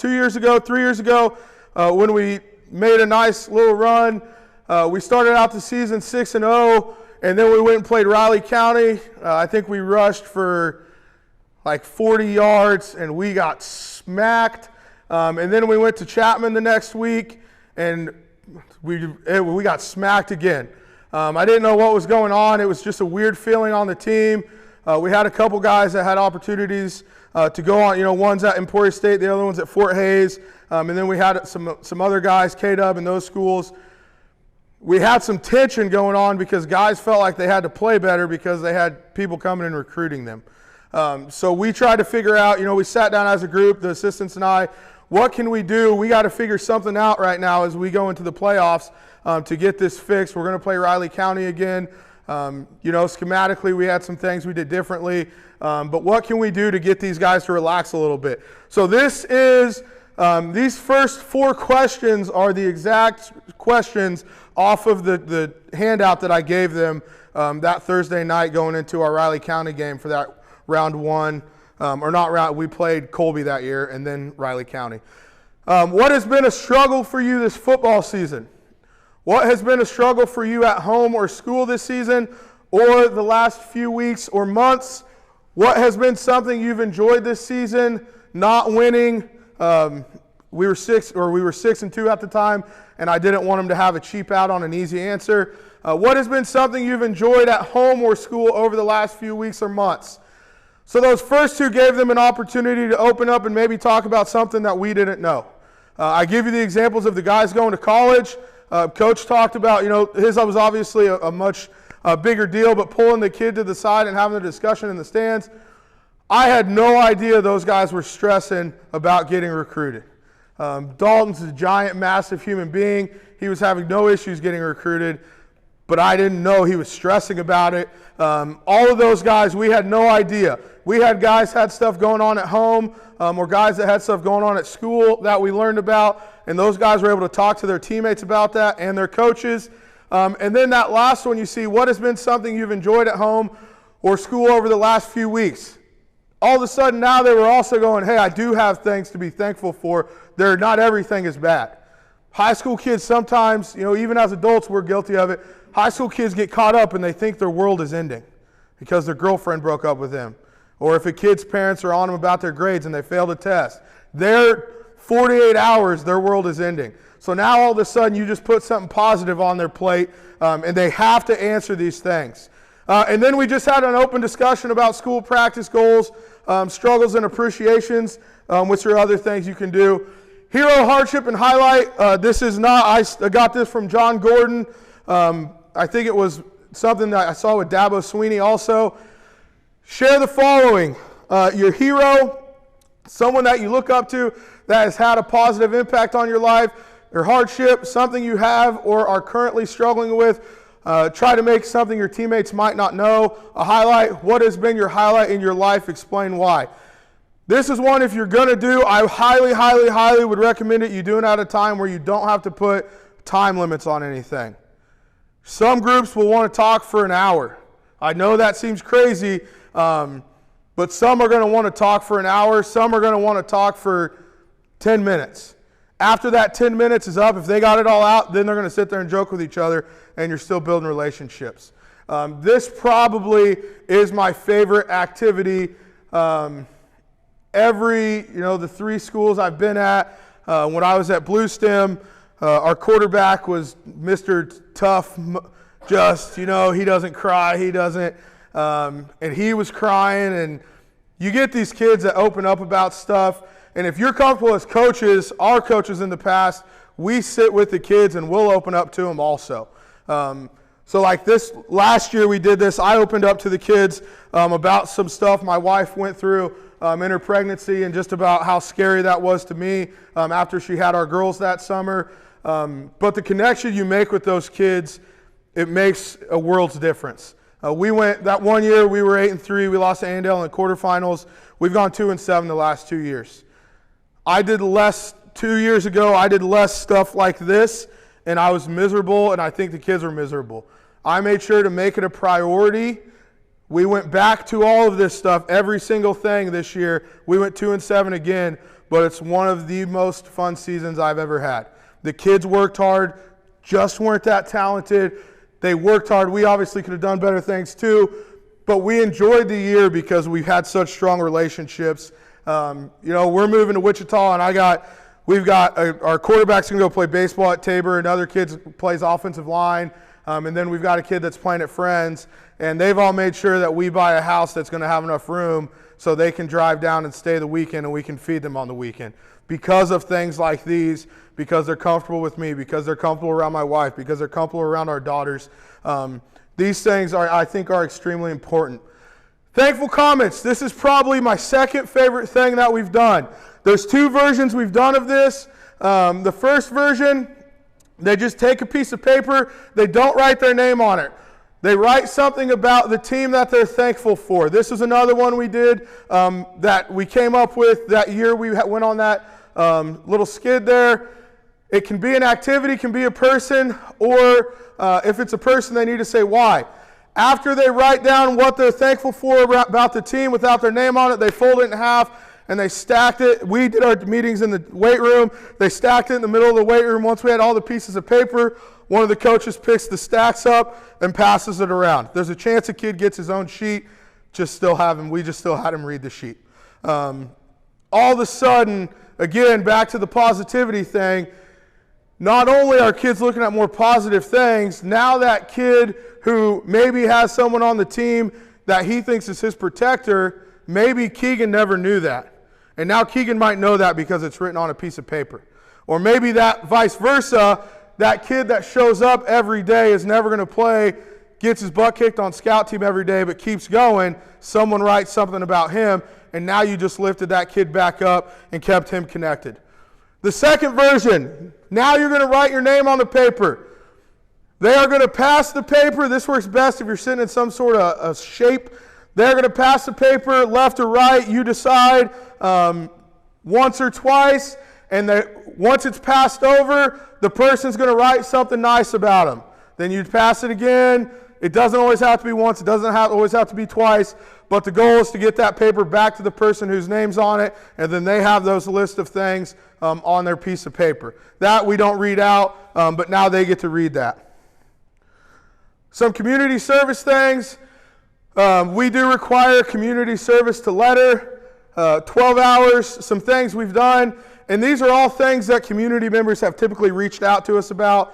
years ago, when we made a nice little run. We started out the season 6-0, and then we went and played Riley County. I think we rushed for like 40 yards, and we got smacked. And then we went to Chapman the next week, and we got smacked again. I didn't know what was going on. It was just a weird feeling on the team. We had a couple guys that had opportunities to go on. One's at Emporia State, the other one's at Fort Hays. And then we had some other guys, K-Dub and those schools. We had some tension going on because guys felt like they had to play better because they had people coming and recruiting them. So we tried to figure out, we sat down as a group, the assistants and I, what can we do? We got to figure something out right now as we go into the playoffs to get this fixed. We're going to play Riley County again. Schematically we had some things we did differently. But what can we do to get these guys to relax a little bit? So this is, these first 4 questions are the exact questions off of the handout that I gave them that Thursday night going into our Riley County game for that round 1. We played Colby that year and then Riley County. What has been a struggle for you this football season? What has been a struggle for you at home or school this season or the last few weeks or months? What has been something you've enjoyed this season? Not winning. We were 6-2 at the time, and I didn't want them to have a cheap out on an easy answer. What has been something you've enjoyed at home or school over the last few weeks or months? So those first 2 gave them an opportunity to open up and maybe talk about something that we didn't know. I give you the examples of the guys going to college. Coach talked about, his was obviously a much bigger deal, but pulling the kid to the side and having a discussion in the stands. I had no idea those guys were stressing about getting recruited. Dalton's a giant, massive human being. He was having no issues getting recruited, but I didn't know he was stressing about it. All of those guys, we had no idea. We had guys had stuff going on at home or guys that had stuff going on at school that we learned about, and those guys were able to talk to their teammates about that and their coaches. And then that last one, you see, what has been something you've enjoyed at home or school over the last few weeks? All of a sudden now they were also going, hey, I do have things to be thankful for. Not everything is bad. High school kids sometimes, even as adults, we're guilty of it. High school kids get caught up and they think their world is ending because their girlfriend broke up with them. Or if a kid's parents are on them about their grades and they failed a test. Their 48 hours, their world is ending. So now all of a sudden you just put something positive on their plate and they have to answer these things. And then we just had an open discussion about school practice goals, struggles and appreciations, which are other things you can do. Hero hardship and highlight. This is not, I got this from John Gordon. I think it was something that I saw with Dabo Sweeney also. Share the following. Your hero, someone that you look up to that has had a positive impact on your life. Your hardship, something you have or are currently struggling with. Try to make something your teammates might not know. A highlight, what has been your highlight in your life? Explain why. This is one if you're going to do, I highly, highly, highly would recommend it. You do it at a time where you don't have to put time limits on anything. Some groups will want to talk for an hour. I know that seems crazy, but some are going to want to talk for an hour. Some are going to want to talk for 10 minutes. After that 10 minutes is up, if they got it all out, then they're going to sit there and joke with each other, and you're still building relationships. This probably is my favorite activity. The 3 schools I've been at, when I was at Blue Stem, our quarterback was Mr. Tough, he doesn't cry, he doesn't, and he was crying, and you get these kids that open up about stuff, and if you're comfortable as coaches, our coaches in the past, we sit with the kids and we'll open up to them also. So like this last year we did this, I opened up to the kids about some stuff my wife went through in her pregnancy and just about how scary that was to me after she had our girls that summer. But the connection you make with those kids, it makes a world's difference. We went, that one year we were 8-3, we lost to Andale in the quarterfinals. We've gone 2-7 the last 2 years. 2 years ago, I did less stuff like this, and I was miserable, and I think the kids were miserable. I made sure to make it a priority. We went back to all of this stuff, every single thing this year. We went 2-7 again, but it's one of the most fun seasons I've ever had. The kids worked hard, just weren't that talented. They worked hard. We obviously could have done better things too, but we enjoyed the year because we've had such strong relationships. We're moving to Wichita, and we've got our quarterback's going to go play baseball at Tabor. Another kid plays offensive line. And then we've got a kid that's playing at Friends. And they've all made sure that we buy a house that's going to have enough room so they can drive down and stay the weekend and we can feed them on the weekend. Because of things like these, because they're comfortable with me, because they're comfortable around my wife, because they're comfortable around our daughters. These things I think are extremely important. Thankful comments. This is probably my second favorite thing that we've done. There's 2 versions we've done of this. The first version, they just take a piece of paper. They don't write their name on it. They write something about the team that they're thankful for. This is another one we did that we came up with that year we went on that little skid there. It can be an activity, can be a person, or if it's a person, they need to say why. After they write down what they're thankful for about the team without their name on it, they fold it in half and they stacked it. We did our meetings in the weight room. They stacked it in the middle of the weight room. Once we had all the pieces of paper, one of the coaches picks the stacks up and passes it around. There's a chance a kid gets his own sheet. We just still had him read the sheet. All of a sudden, again, back to the positivity thing, not only are kids looking at more positive things, now that kid who maybe has someone on the team that he thinks is his protector, maybe Keegan never knew that. And now Keegan might know that because it's written on a piece of paper. Or maybe that vice versa, that kid that shows up every day is never going to play, gets his butt kicked on scout team every day but keeps going, someone writes something about him, and now you just lifted that kid back up and kept him connected. The second version, now you're going to write your name on the paper. They are going to pass the paper. This works best if you're sitting in some sort of a shape. They're going to pass the paper left or right. You decide once or twice. And once it's passed over, the person's going to write something nice about them. Then you pass it again. It doesn't always have to be once. It doesn't always have to be twice. But the goal is to get that paper back to the person whose name's on it, and then they have those list of things on their piece of paper. That we don't read out, but now they get to read that. Some community service things. We do require community service to letter, 12 hours, some things we've done. And these are all things that community members have typically reached out to us about.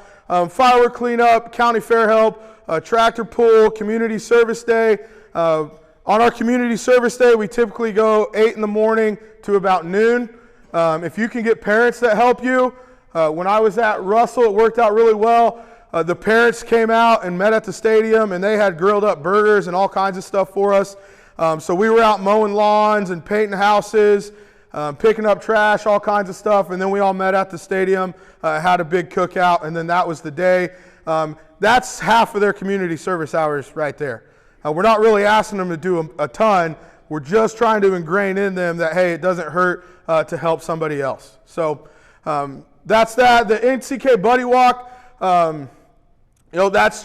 Firework cleanup, county fair help, tractor pull, community service day. On our community service day, we typically go 8 in the morning to about noon. If you can get parents that help you, when I was at Russell, it worked out really well. The parents came out and met at the stadium, and they had grilled up burgers and all kinds of stuff for us. So we were out mowing lawns and painting houses, picking up trash, all kinds of stuff, and then we all met at the stadium, had a big cookout, and then that was the day. That's half of their community service hours right there. We're not really asking them to do a ton. We're just trying to ingrain in them that, hey, it doesn't hurt to help somebody else. So that's that. The NCK Buddy Walk, that's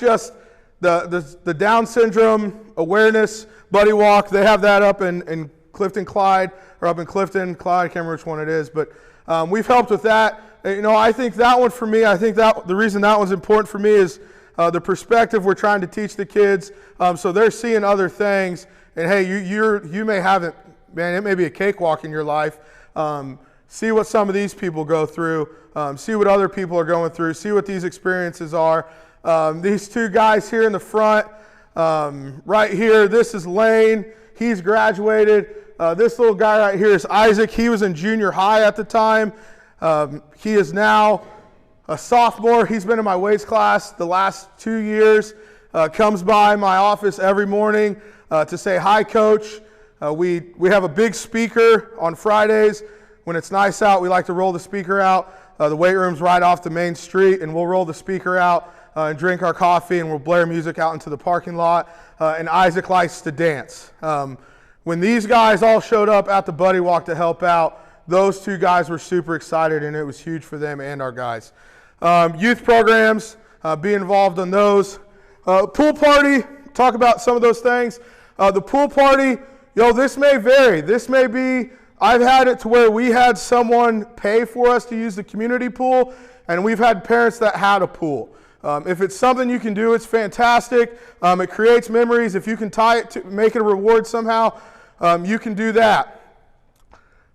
the Down syndrome awareness buddy walk, they have that up in Clifton, Clyde, or up in Clifton, Clyde, I can't remember which one it is, but we've helped with that. You know, I think that one for me, I think that the reason that one's important for me is the perspective we're trying to teach the kids. So they're seeing other things, and hey, you may haven't, man, it may be a cakewalk in your life. See what some of these people go through. See what other people are going through. See what these experiences are. These two guys here in the front, right here, this is Lane. He's graduated. This little guy right here is Isaac. He was in junior high at the time. He is now a sophomore. He's been in my weights class the last 2 years. Comes by my office every morning to say, hi, Coach. We have a big speaker on Fridays. When it's nice out, we like to roll the speaker out. The weight room's right off the main street, and we'll roll the speaker out and drink our coffee, and we'll blare music out into the parking lot. And Isaac likes to dance. When these guys all showed up at the Buddy Walk to help out, those two guys were super excited, and it was huge for them and our guys. Youth programs, be involved in those. Pool party, talk about some of those things. The pool party, this may vary. This may be, I've had it to where we had someone pay for us to use the community pool, and we've had parents that had a pool. If it's something you can do, it's fantastic. It creates memories. If you can tie it to make it a reward somehow, you can do that.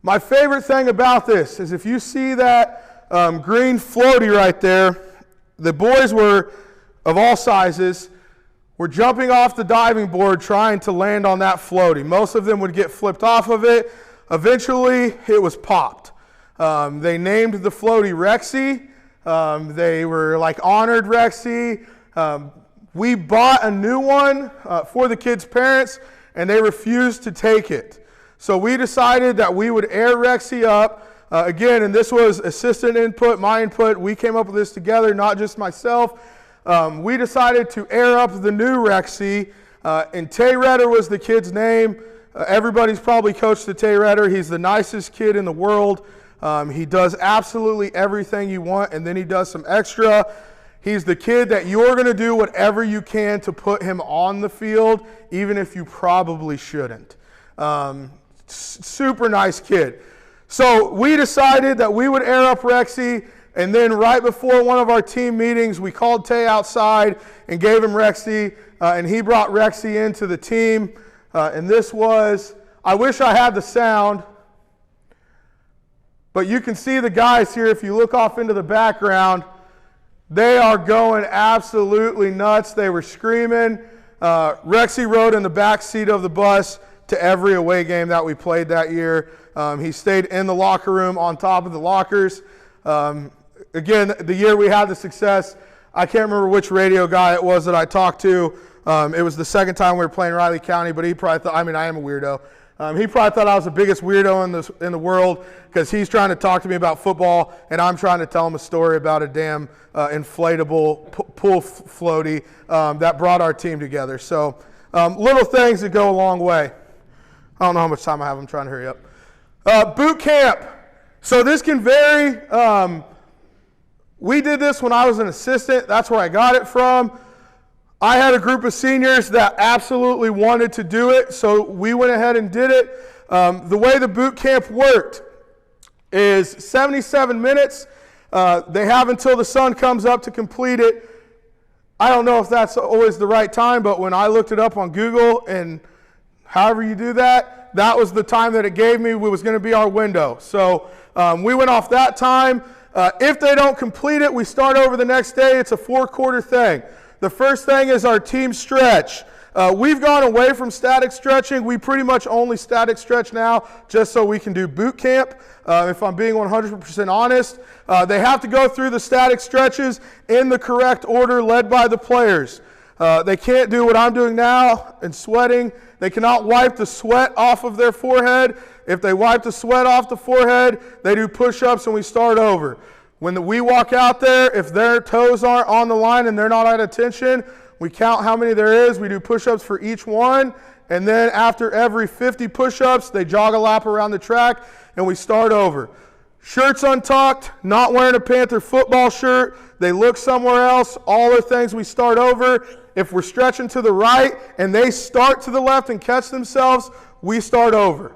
My favorite thing about this is if you see that green floaty right there, the boys were, of all sizes, were jumping off the diving board trying to land on that floaty. Most of them would get flipped off of it. Eventually, it was popped. They named the floaty Rexy. They were like honored Rexy. We bought a new one for the kids' parents, and they refused to take it. So we decided that we would air Rexy up. Again, and this was assistant input, my input. We came up with this together, not just myself. We decided to air up the new Rexy, and Tay Redder was the kid's name. Everybody's probably coached the Tay Redder. He's the nicest kid in the world. He does absolutely everything you want, and then he does some extra. He's the kid that you're going to do whatever you can to put him on the field, even if you probably shouldn't. Super nice kid. So we decided that we would air up Rexy, and then right before one of our team meetings, we called Tay outside and gave him Rexy, and he brought Rexy into the team. And this was, I wish I had the sound, but you can see the guys here. If you look off into the background, they are going absolutely nuts. They were screaming. Rexy rode in the back seat of the bus to every away game that we played that year. He stayed in the locker room on top of the lockers. Again, the year we had the success, I can't remember which radio guy it was that I talked to. It was the second time we were playing Riley County, but he probably thought, I am a weirdo. He probably thought I was the biggest weirdo in the world because he's trying to talk to me about football, and I'm trying to tell him a story about a damn inflatable pool floaty that brought our team together. So little things that go a long way. I don't know how much time I have. I'm trying to hurry up. Boot camp. So this can vary. We did this when I was an assistant. That's where I got it from. I had a group of seniors that absolutely wanted to do it, so we went ahead and did it. The way the boot camp worked is 77 minutes. They have until the sun comes up to complete it. I don't know if that's always the right time, but when I looked it up on Google, and however you do that, that was the time that it gave me. It was going to be our window. So we went off that time. If they don't complete it, we start over the next day. It's a 4-quarter thing. The first thing is our team stretch. We've gone away from static stretching. We pretty much only static stretch now just so we can do boot camp. If I'm being 100% honest, they have to go through the static stretches in the correct order led by the players. They can't do what I'm doing now and sweating. They cannot wipe the sweat off of their forehead. If they wipe the sweat off the forehead, they do push-ups and we start over. When we walk out there, if their toes aren't on the line and they're not at attention, we count how many there is. We do push-ups for each one. And then after every 50 push-ups, they jog a lap around the track and we start over. Shirts untucked, not wearing a Panther football shirt. They look somewhere else. All are things we start over. If we're stretching to the right and they start to the left and catch themselves, we start over.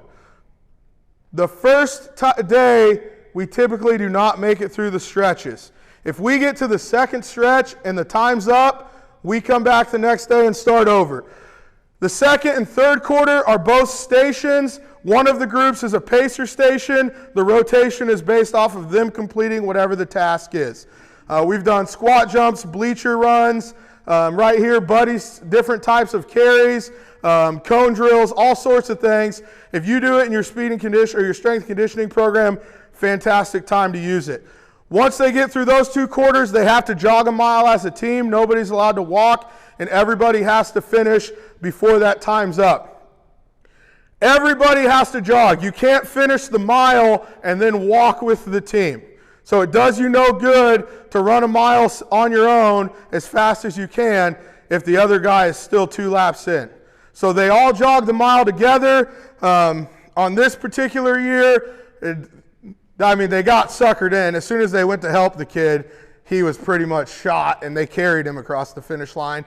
The first day, we typically do not make it through the stretches. If we get to the second stretch and the time's up, we come back the next day and start over. The second and third quarter are both stations. One of the groups is a pacer station. The rotation is based off of them completing whatever the task is. We've done squat jumps, bleacher runs, right here, buddies, different types of carries, cone drills, all sorts of things. If you do it in your speed and condition or your strength conditioning program, fantastic time to use it. Once they get through those 2 quarters, they have to jog a mile as a team. Nobody's allowed to walk, and everybody has to finish before that time's up. Everybody has to jog. You can't finish the mile and then walk with the team. So it does you no good to run a mile on your own as fast as you can if the other guy is still 2 laps in. So they all jog the mile together. On this particular year, they got suckered in. As soon as they went to help the kid, he was pretty much shot, and they carried him across the finish line.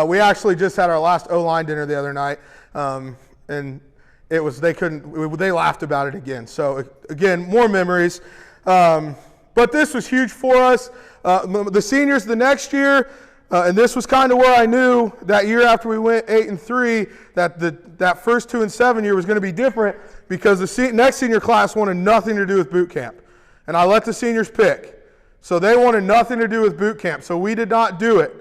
We actually just had our last O-line dinner the other night, and it was they laughed about it again. So again, more memories. But this was huge for us. The seniors the next year, and this was kind of where I knew that year after we went 8-3 that first 2 and 7 year was going to be different, because the next senior class wanted nothing to do with boot camp. And I let the seniors pick. So they wanted nothing to do with boot camp. So we did not do it.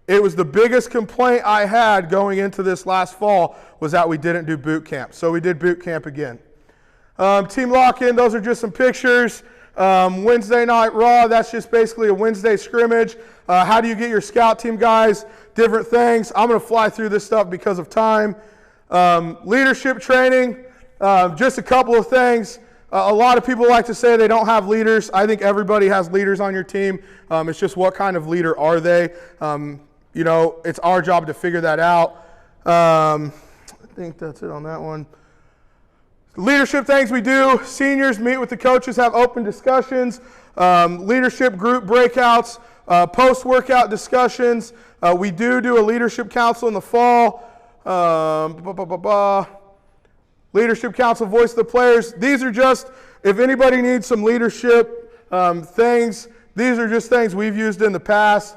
It was the biggest complaint I had going into this last fall, was that we didn't do boot camp. So we did boot camp again. Team lock-in, those are just some pictures. Wednesday night raw, that's just basically a Wednesday scrimmage. How do you get your scout team guys? Different things. I'm going to fly through this stuff because of time. Leadership training, just a couple of things. A lot of people like to say they don't have leaders. I think everybody has leaders on your team. It's just what kind of leader are they? It's our job to figure that out. I think that's it on that one. Leadership things we do. Seniors meet with the coaches, have open discussions. Leadership group breakouts, post-workout discussions. We do a leadership council in the fall. Leadership council, voice of the players. These are just, if anybody needs some leadership things, these are just things we've used in the past.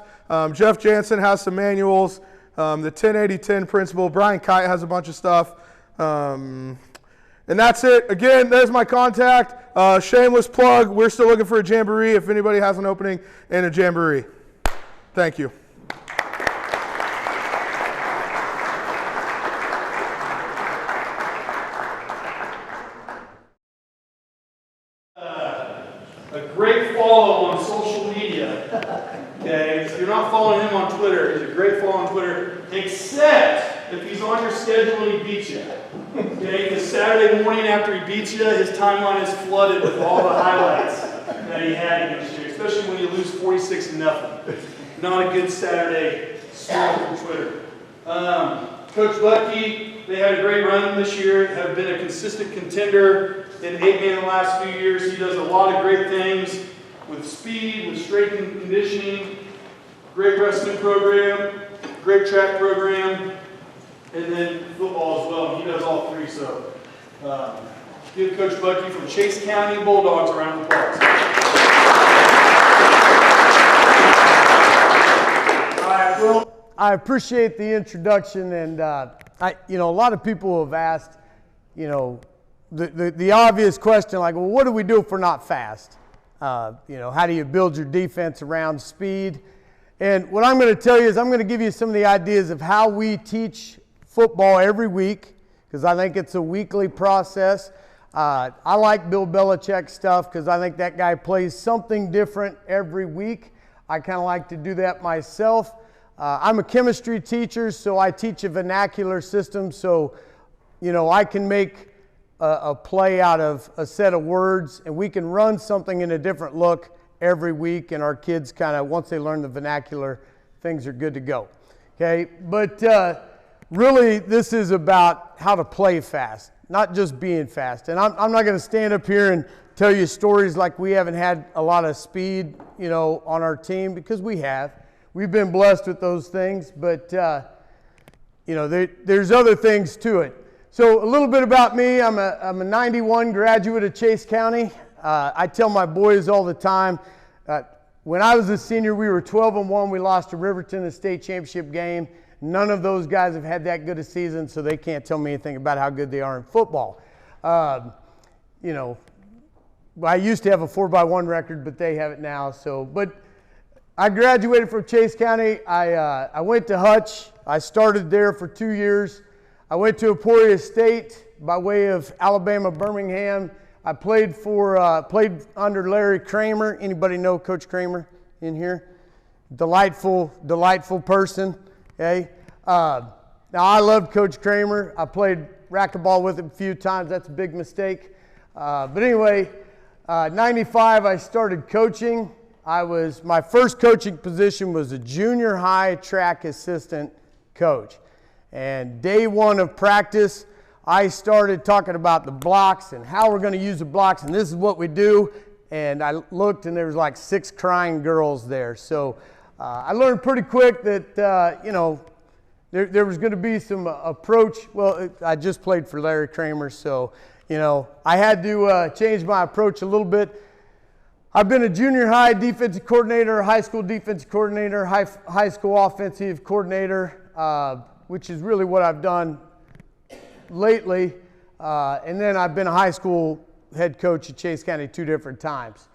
Jeff Jansen has some manuals. The 10-80-10 principle. Brian Kite has a bunch of stuff. And that's it. Again, there's my contact. Shameless plug. We're still looking for a jamboree if anybody has an opening in a jamboree. Thank you. A great follow on social media. Okay, if you're not following him on Twitter, he's a great follow on Twitter, except if he's on your schedule and he beats you. Okay, because Saturday morning after he beats you, his timeline is flooded with all the highlights that he had against you, especially when you lose 46-0. Not a good Saturday start for Twitter. Coach Budke, they had a great run this year, have been a consistent contender in 8-man the last few years. He does a lot of great things with speed, with strength and conditioning, great wrestling program, great track program, and then football as well. He does all three, so give Coach Budke from Chase County Bulldogs a round of applause. All right, well, I appreciate the introduction, and a lot of people have asked, the obvious question, like, well, what do we do if we're not fast? How do you build your defense around speed? And what I'm going to tell you is I'm going to give you some of the ideas of how we teach football every week, because I think it's a weekly process. I like Bill Belichick's stuff because I think that guy plays something different every week. I kind of like to do that myself. I'm a chemistry teacher, so I teach a vernacular system, so I can make a play out of a set of words, and we can run something in a different look every week, and our kids kind of, once they learn the vernacular, things are good to go. Okay, but really this is about how to play fast. not just being fast. And I'm not going to stand up here and tell you stories like we haven't had a lot of speed, you know, on our team, because we have. We've been blessed with those things, but, you know, there's other things to it. So a little bit about me. I'm a 91 graduate of Chase County. I tell my boys all the time, when I was a senior, we were 12-1. We lost to Riverton in the state championship game. None of those guys have had that good a season, so they can't tell me anything about how good they are in football. You know, I used to have a 4x1 record, but they have it now. So, but I graduated from Chase County. I went to Hutch. I started there for 2 years. I went to Emporia State by way of Alabama, Birmingham. I played under Larry Kramer. Anybody know Coach Kramer in here? Delightful person. Okay. Now I loved Coach Kramer. I played racquetball with him a few times. That's a big mistake. But anyway, 95 I started coaching. My first coaching position was a junior high track assistant coach. And day one of practice, I started talking about the blocks and how we're going to use the blocks, and this is what we do. And I looked, and there was like 6 crying girls there. So I learned pretty quick that, you know, there was going to be some approach. Well, I just played for Larry Kramer, so, you know, I had to change my approach a little bit. I've been a junior high defensive coordinator, high school defensive coordinator, high school offensive coordinator, which is really what I've done lately. And then I've been a high school head coach at Chase County 2 different times.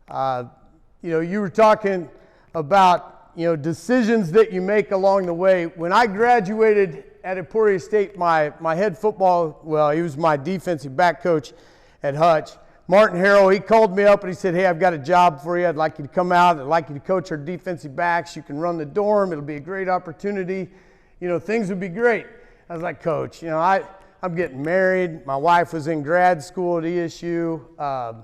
You know, you were talking about, you know, decisions that you make along the way. When I graduated at Emporia State, my head football, well, he was my defensive back coach at Hutch, Martin Harrell, he called me up and he said, hey, I've got a job for you. I'd like you to come out. I'd like you to coach our defensive backs. You can run the dorm. It'll be a great opportunity. You know, things would be great. I was like, Coach, you know, I'm getting married. My wife was in grad school at ESU.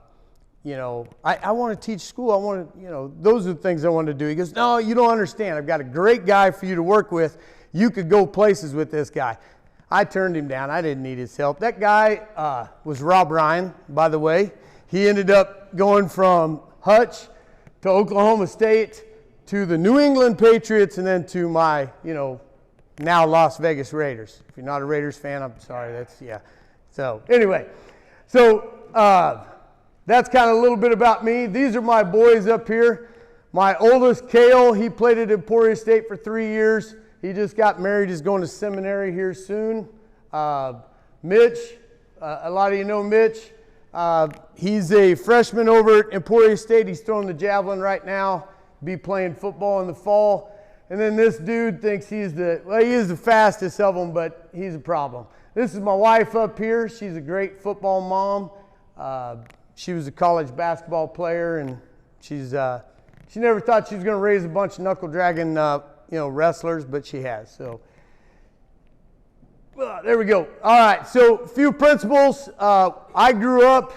You know, I want to teach school. I want to, you know, those are the things I want to do. He goes, no, you don't understand. I've got a great guy for you to work with. You could go places with this guy. I turned him down. I didn't need his help. That guy was Rob Ryan, by the way. He ended up going from Hutch to Oklahoma State to the New England Patriots and then to my, you know, now Las Vegas Raiders. If you're not a Raiders fan, I'm sorry. That's, yeah. So anyway, so that's kind of a little bit about me. These are my boys up here. My oldest, Cale, he played at Emporia State for 3 years. He just got married. He's going to seminary here soon. Mitch, a lot of you know Mitch. He's a freshman over at Emporia State. He's throwing the javelin right now. Be playing football in the fall. And then this dude thinks he is the fastest of them, but he's a problem. This is my wife up here. She's a great football mom. She was a college basketball player, and she never thought she was going to raise a bunch of knuckle-dragging wrestlers, but she has. So there we go. All right, so a few principles. I grew up,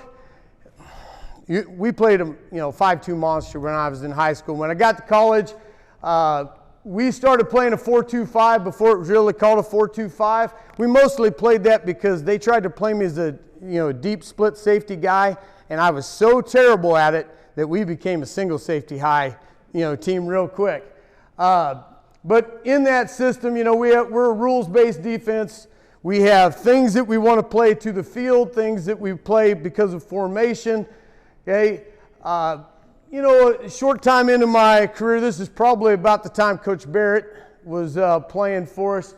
we played a 5-2 monster when I was in high school. When I got to college, we started playing a 4-2-5 before it was really called a 4-2-5. We mostly played that because they tried to play me as a deep split safety guy, and I was so terrible at it that we became a single safety high team real quick. But in that system, we're a rules-based defense. We have things that we want to play to the field, things that we play because of formation. Okay, a short time into my career, this is probably about the time Coach Barrett was playing for us.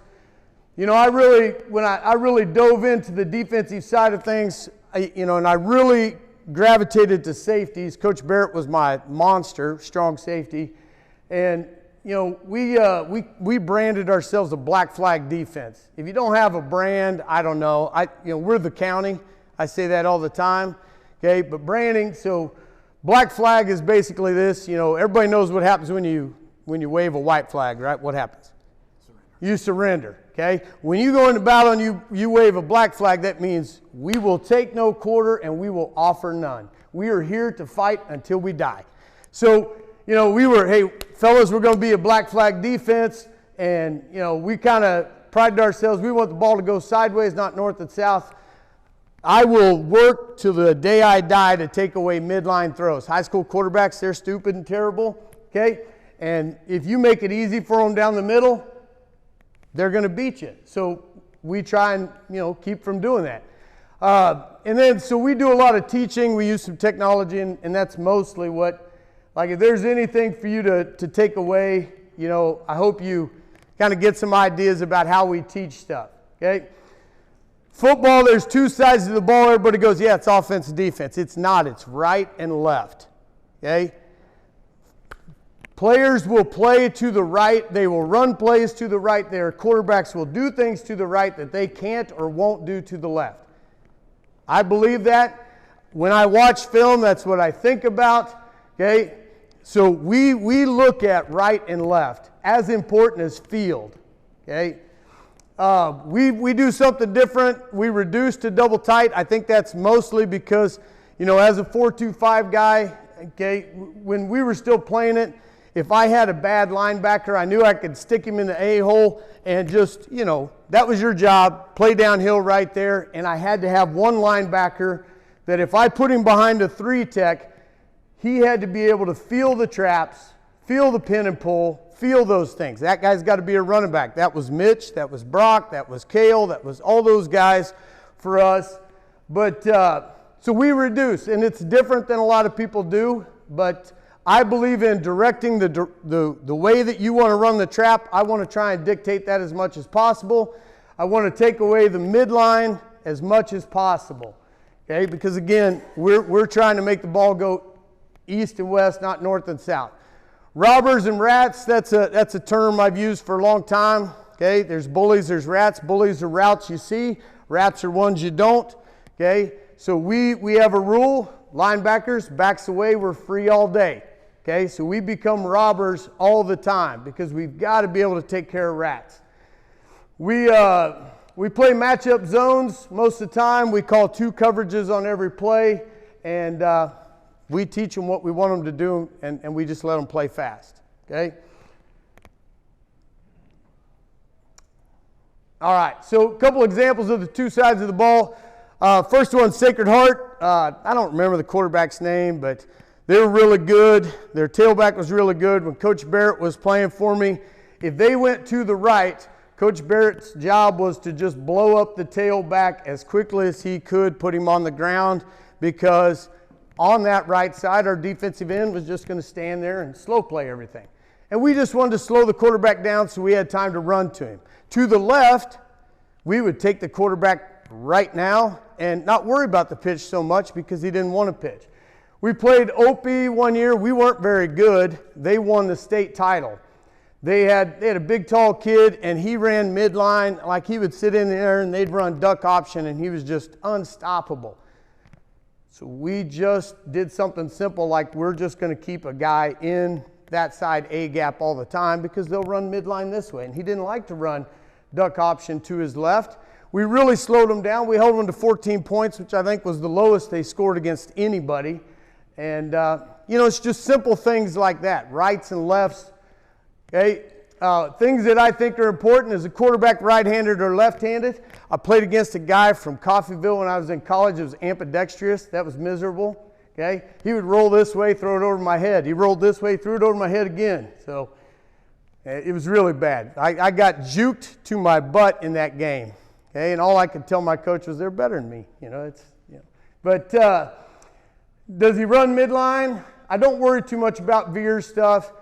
When I really dove into the defensive side of things, and I really gravitated to safeties. Coach Barrett was my monster, strong safety, and we branded ourselves a black flag defense. If you don't have a brand, I don't know. We're the county. I say that all the time. Okay, but branding. So black flag is basically this. Everybody knows what happens when you wave a white flag, right? What happens? You surrender. Okay. When you go into battle and you wave a black flag, that means we will take no quarter and we will offer none. We are here to fight until we die. So hey, fellas, we're going to be a black flag defense, and, we kind of prided ourselves. We want the ball to go sideways, not north and south. I will work till the day I die to take away midline throws. High school quarterbacks, they're stupid and terrible, okay? And if you make it easy for them down the middle, they're going to beat you. So we try and, keep from doing that. And then, so we do a lot of teaching. We use some technology, and that's mostly what, like if there's anything for you to take away, I hope you kind of get some ideas about how we teach stuff, okay? Football, there's two sides of the ball. Everybody goes, yeah, it's offense and defense. It's not. It's right and left, okay? Players will play to the right. They will run plays to the right. Their quarterbacks will do things to the right that they can't or won't do to the left. I believe that. When I watch film, that's what I think about, okay? So we look at right and left as important as field, okay? We do something different. We reduce to double tight. I think that's mostly because, as a 4-2-5 guy, okay, when we were still playing it, if I had a bad linebacker, I knew I could stick him in the A-hole and just, that was your job, play downhill right there. And I had to have one linebacker that if I put him behind a 3-tech, he had to be able to feel the traps, feel the pin and pull, feel those things. That guy's got to be a running back. That was Mitch, that was Brock, that was Cale, that was all those guys for us. But so we reduce, and it's different than a lot of people do, but I believe in directing the way that you want to run the trap. I want to try and dictate that as much as possible. I want to take away the midline as much as possible, okay? Because again, we're trying to make the ball go east and west, not north and south. Robbers and rats, that's a term I've used for a long time, okay? There's bullies, there's rats. Bullies are routes you see. Rats are ones you don't, okay? So we have a rule, linebackers, backs away, we're free all day, okay? So we become robbers all the time because we've got to be able to take care of rats. We play matchup zones most of the time. We call 2 coverages on every play, and we teach them what we want them to do, and we just let them play fast, okay? All right, so a couple examples of the two sides of the ball. First one, Sacred Heart. I don't remember the quarterback's name, but they were really good. Their tailback was really good. When Coach Barrett was playing for me, if they went to the right, Coach Barrett's job was to just blow up the tailback as quickly as he could, put him on the ground, because on that right side, our defensive end was just going to stand there and slow play everything. And we just wanted to slow the quarterback down so we had time to run to him. To the left, we would take the quarterback right now and not worry about the pitch so much because he didn't want to pitch. We played Opie one year. We weren't very good. They won the state title. They had a big, tall kid, and he ran midline. Like he would sit in there, and they'd run duck option, and he was just unstoppable. So we just did something simple like we're just going to keep a guy in that side A gap all the time because they'll run midline this way. And he didn't like to run duck option to his left. We really slowed him down. We held him to 14 points, which I think was the lowest they scored against anybody. And, it's just simple things like that, rights and lefts. Okay, things that I think are important is a quarterback right-handed or left-handed. I played against a guy from Coffeyville when I was in college. It was ambidextrous. That was miserable. Okay, he would roll this way, throw it over my head. He rolled this way, threw it over my head again. So it was really bad. I got juked to my butt in that game. Okay, and all I could tell my coach was they're better than me. But does he run midline? I don't worry too much about veer stuff.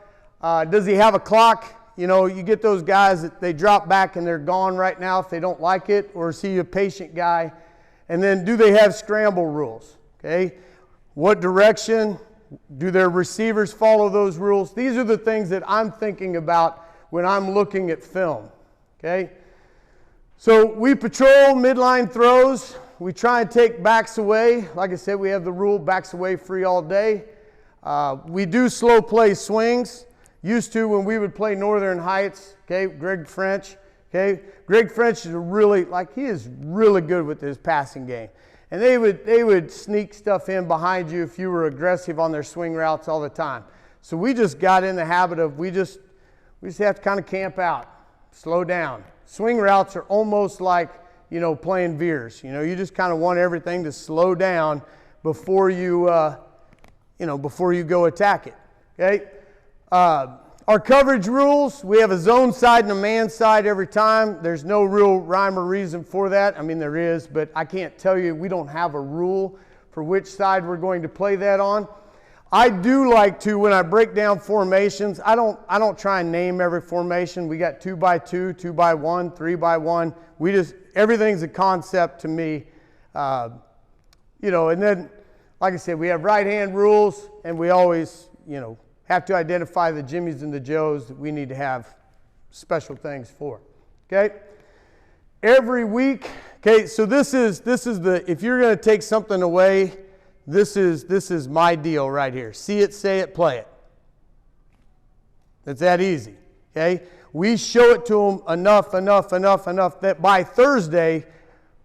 Does he have a clock? You get those guys that they drop back and they're gone right now if they don't like it, or is he a patient guy? And then do they have scramble rules? Okay, what direction? Do their receivers follow those rules? These are the things that I'm thinking about when I'm looking at film. Okay, so we patrol midline throws. We try and take backs away. Like I said, we have the rule backs away free all day. We do slow play swings. Used to when we would play Northern Heights, okay, Greg French, okay. Greg French is he is really good with his passing game. And they would sneak stuff in behind you if you were aggressive on their swing routes all the time. So we just got in the habit of we just have to kind of camp out, slow down. Swing routes are almost like playing veers. You just kind of want everything to slow down before you, before you go attack it. Okay. Our coverage rules, we have a zone side and a man side every time. There's no real rhyme or reason for that. I mean, there is, but I can't tell you, we don't have a rule for which side we're going to play that on. I do like to, when I break down formations, I don't try and name every formation. We got 2x2, 2x1, 3x1. Everything's a concept to me. And then, like I said, we have right hand rules, and we always, have to identify the Jimmies and the Joes that we need to have special things for. Okay? Every week, okay, so this is if you're going to take something away, this is my deal right here. See it, say it, play it. It's that easy. Okay? We show it to them enough that by Thursday,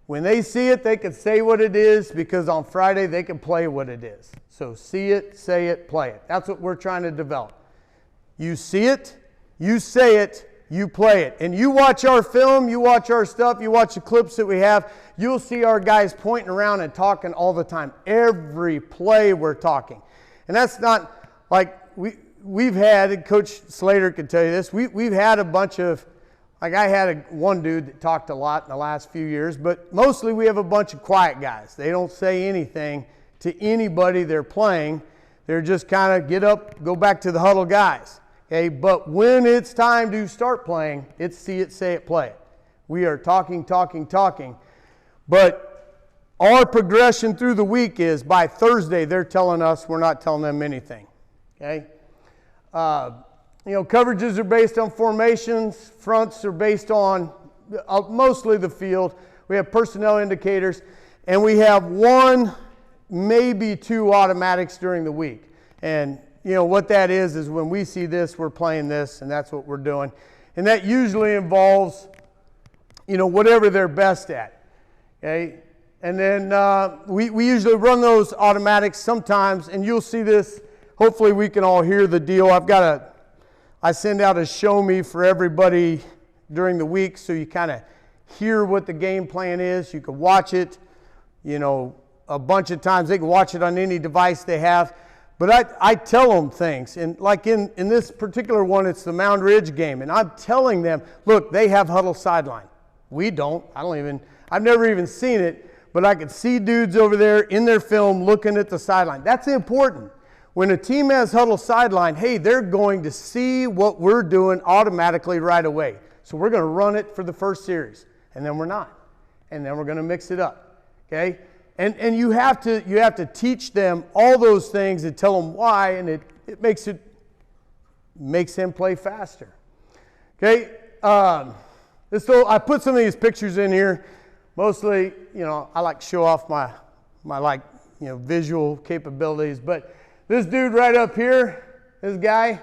when they see it, they can say what it is, because on Friday they can play what it is. So see it, say it, play it. That's what we're trying to develop. You see it, you say it, you play it. And you watch our film, you watch our stuff, you watch the clips that we have, you'll see our guys pointing around and talking all the time. Every play we're talking. And that's not like we've had, and Coach Slater could tell you this, we've had a bunch of, like I had one dude that talked a lot in the last few years, but mostly we have a bunch of quiet guys. They don't say anything to anybody they're playing. They're just kind of get up, go back to the huddle guys. Okay, but when it's time to start playing, it's see it, say it, play it. We are talking. But our progression through the week is by Thursday, they're telling us, we're not telling them anything. Okay? Coverages are based on formations. Fronts are based on mostly the field. We have personnel indicators. And we have one, maybe two automatics during the week. And what that is when we see this, we're playing this, and that's what we're doing. And that usually involves, whatever they're best at. Okay? And then we usually run those automatics sometimes, and you'll see this. Hopefully we can all hear the deal. I send out a show me for everybody during the week, so you kind of hear what the game plan is. You can watch it, a bunch of times. They can watch it on any device they have. But I tell them things. And like in this particular one, it's the Mound Ridge game. And I'm telling them, look, they have huddle sideline. We don't. I've never even seen it. But I could see dudes over there in their film looking at the sideline. That's important. When a team has huddle sideline, hey, they're going to see what we're doing automatically right away. So we're going to run it for the first series. And then we're not. And then we're going to mix it up. Okay? And you have to teach them all those things and tell them why, and it makes them play faster. Okay, so I put some of these pictures in here. Mostly, I like to show off my visual capabilities. But this dude right up here, this guy,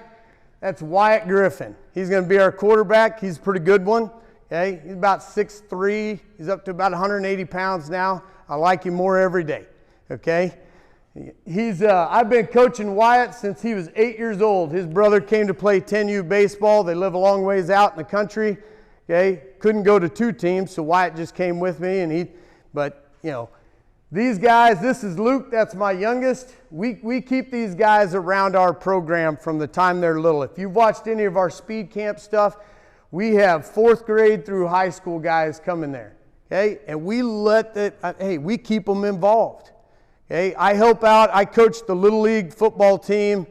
that's Wyatt Griffin. He's going to be our quarterback. He's a pretty good one. Okay, he's about 6'3". He's up to about 180 pounds now. I like him more every day, okay? I've been coaching Wyatt since he was 8 years old. His brother came to play 10U baseball. They live a long ways out in the country, okay? Couldn't go to two teams, so Wyatt just came with me. These guys, this is Luke, that's my youngest. We keep these guys around our program from the time they're little. If you've watched any of our speed camp stuff, we have 4th grade through high school guys coming there. Okay, and we keep them involved. Okay, I help out. I coach the Little League football team,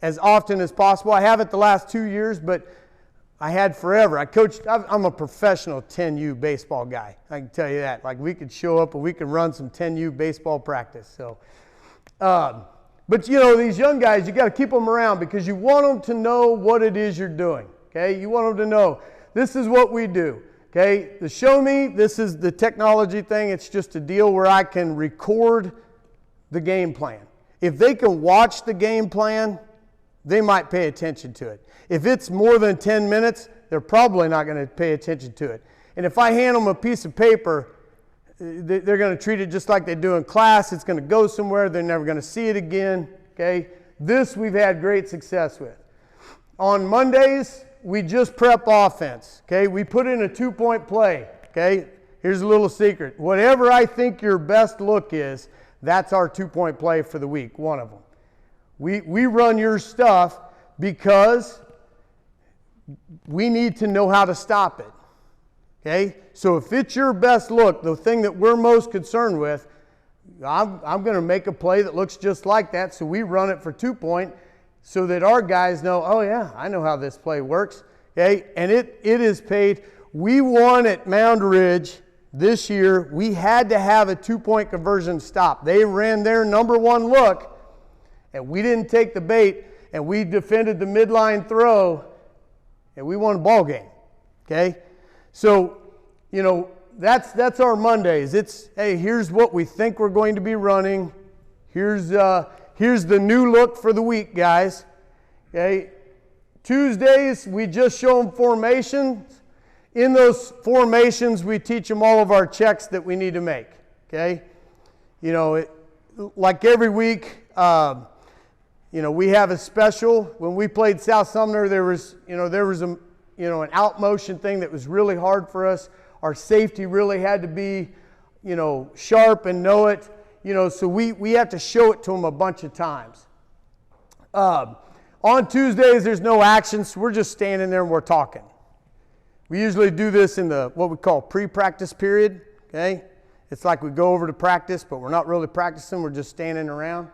as often as possible. I haven't the last 2 years, but I had forever. I'm a professional 10U baseball guy. I can tell you that. Like, we could show up and we could run some 10U baseball practice. So, but these young guys, you got to keep them around because you want them to know what it is you're doing. Okay, you want them to know this is what we do. Okay, the show me, this is the technology thing. It's just a deal where I can record the game plan. If they can watch the game plan, they might pay attention to it. If it's more than 10 minutes, they're probably not going to pay attention to it. And if I hand them a piece of paper, they're going to treat it just like they do in class. It's going to go somewhere. They're never going to see it again. Okay, this we've had great success with. On Mondays, we just prep offense, okay? We put in a 2-point play, okay? Here's a little secret. Whatever I think your best look is, that's our 2-point play for the week, one of them. We run your stuff because we need to know how to stop it, okay? So if it's your best look, the thing that we're most concerned with, I'm going to make a play that looks just like that, so we run it for 2-point so that our guys know, oh yeah, I know how this play works, okay? And it is paid. We won at Mound Ridge this year. We had to have a 2-point conversion stop. They ran their number one look, and we didn't take the bait, and we defended the midline throw, and we won a ball game, okay? So, you know, that's our Mondays. It's, hey, here's what we think we're going to be running. Here's the new look for the week, guys. Okay. Tuesdays, we just show them formations. In those formations, we teach them all of our checks that we need to make. Okay. You know, like every week, you know, we have a special. When we played South Sumner, there was an out motion thing that was really hard for us. Our safety really had to be, you know, sharp and know it, you know, so we have to show it to them a bunch of times. On Tuesdays, there's no action, so we're just standing there and we're talking. We usually do this in the what we call pre-practice period, okay? It's like we go over to practice, but we're not really practicing, we're just standing around.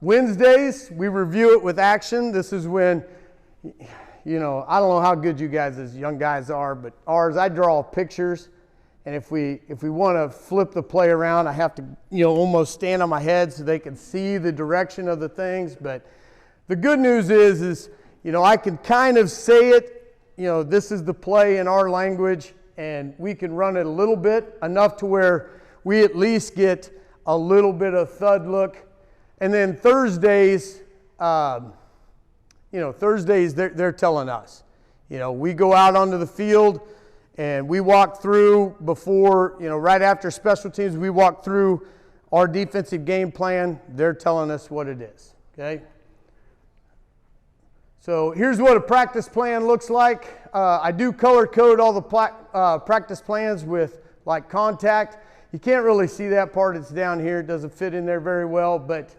Wednesdays, we review it with action. This is when, you know, I don't know how good you guys as young guys are, but ours, I draw pictures, and if we want to flip the play around, I have to, you know, almost stand on my head so they can see the direction of the things. But the good news is, you know, I can kind of say it, you know, this is the play in our language, and we can run it a little bit, enough to where we at least get a little bit of thud look. And then Thursdays, you know, Thursdays, they're telling us. You know, we go out onto the field and we walk through before, you know, right after special teams, we walk through our defensive game plan. They're telling us what it is, okay? So here's what a practice plan looks like. I do color code all the practice plans with like contact. You can't really see that part. It's down here. It doesn't fit in there very well, but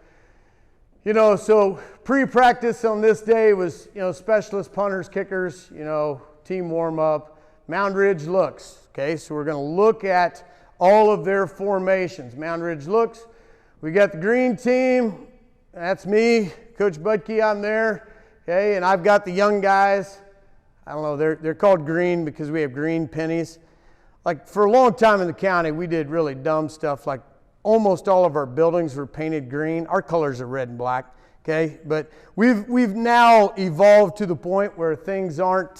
you know, so pre-practice on this day was, you know, specialist punters, kickers, you know, team warm-up, Mound Ridge looks, okay? So we're going to look at all of their formations. Mound Ridge looks. We got the green team. That's me, Coach Budke, I'm there, okay? And I've got the young guys. I don't know, they're called green because we have green pennies. Like for a long time in the county, we did really dumb stuff like almost all of our buildings were painted green. Our colors are red and black, okay? But we've now evolved to the point where things aren't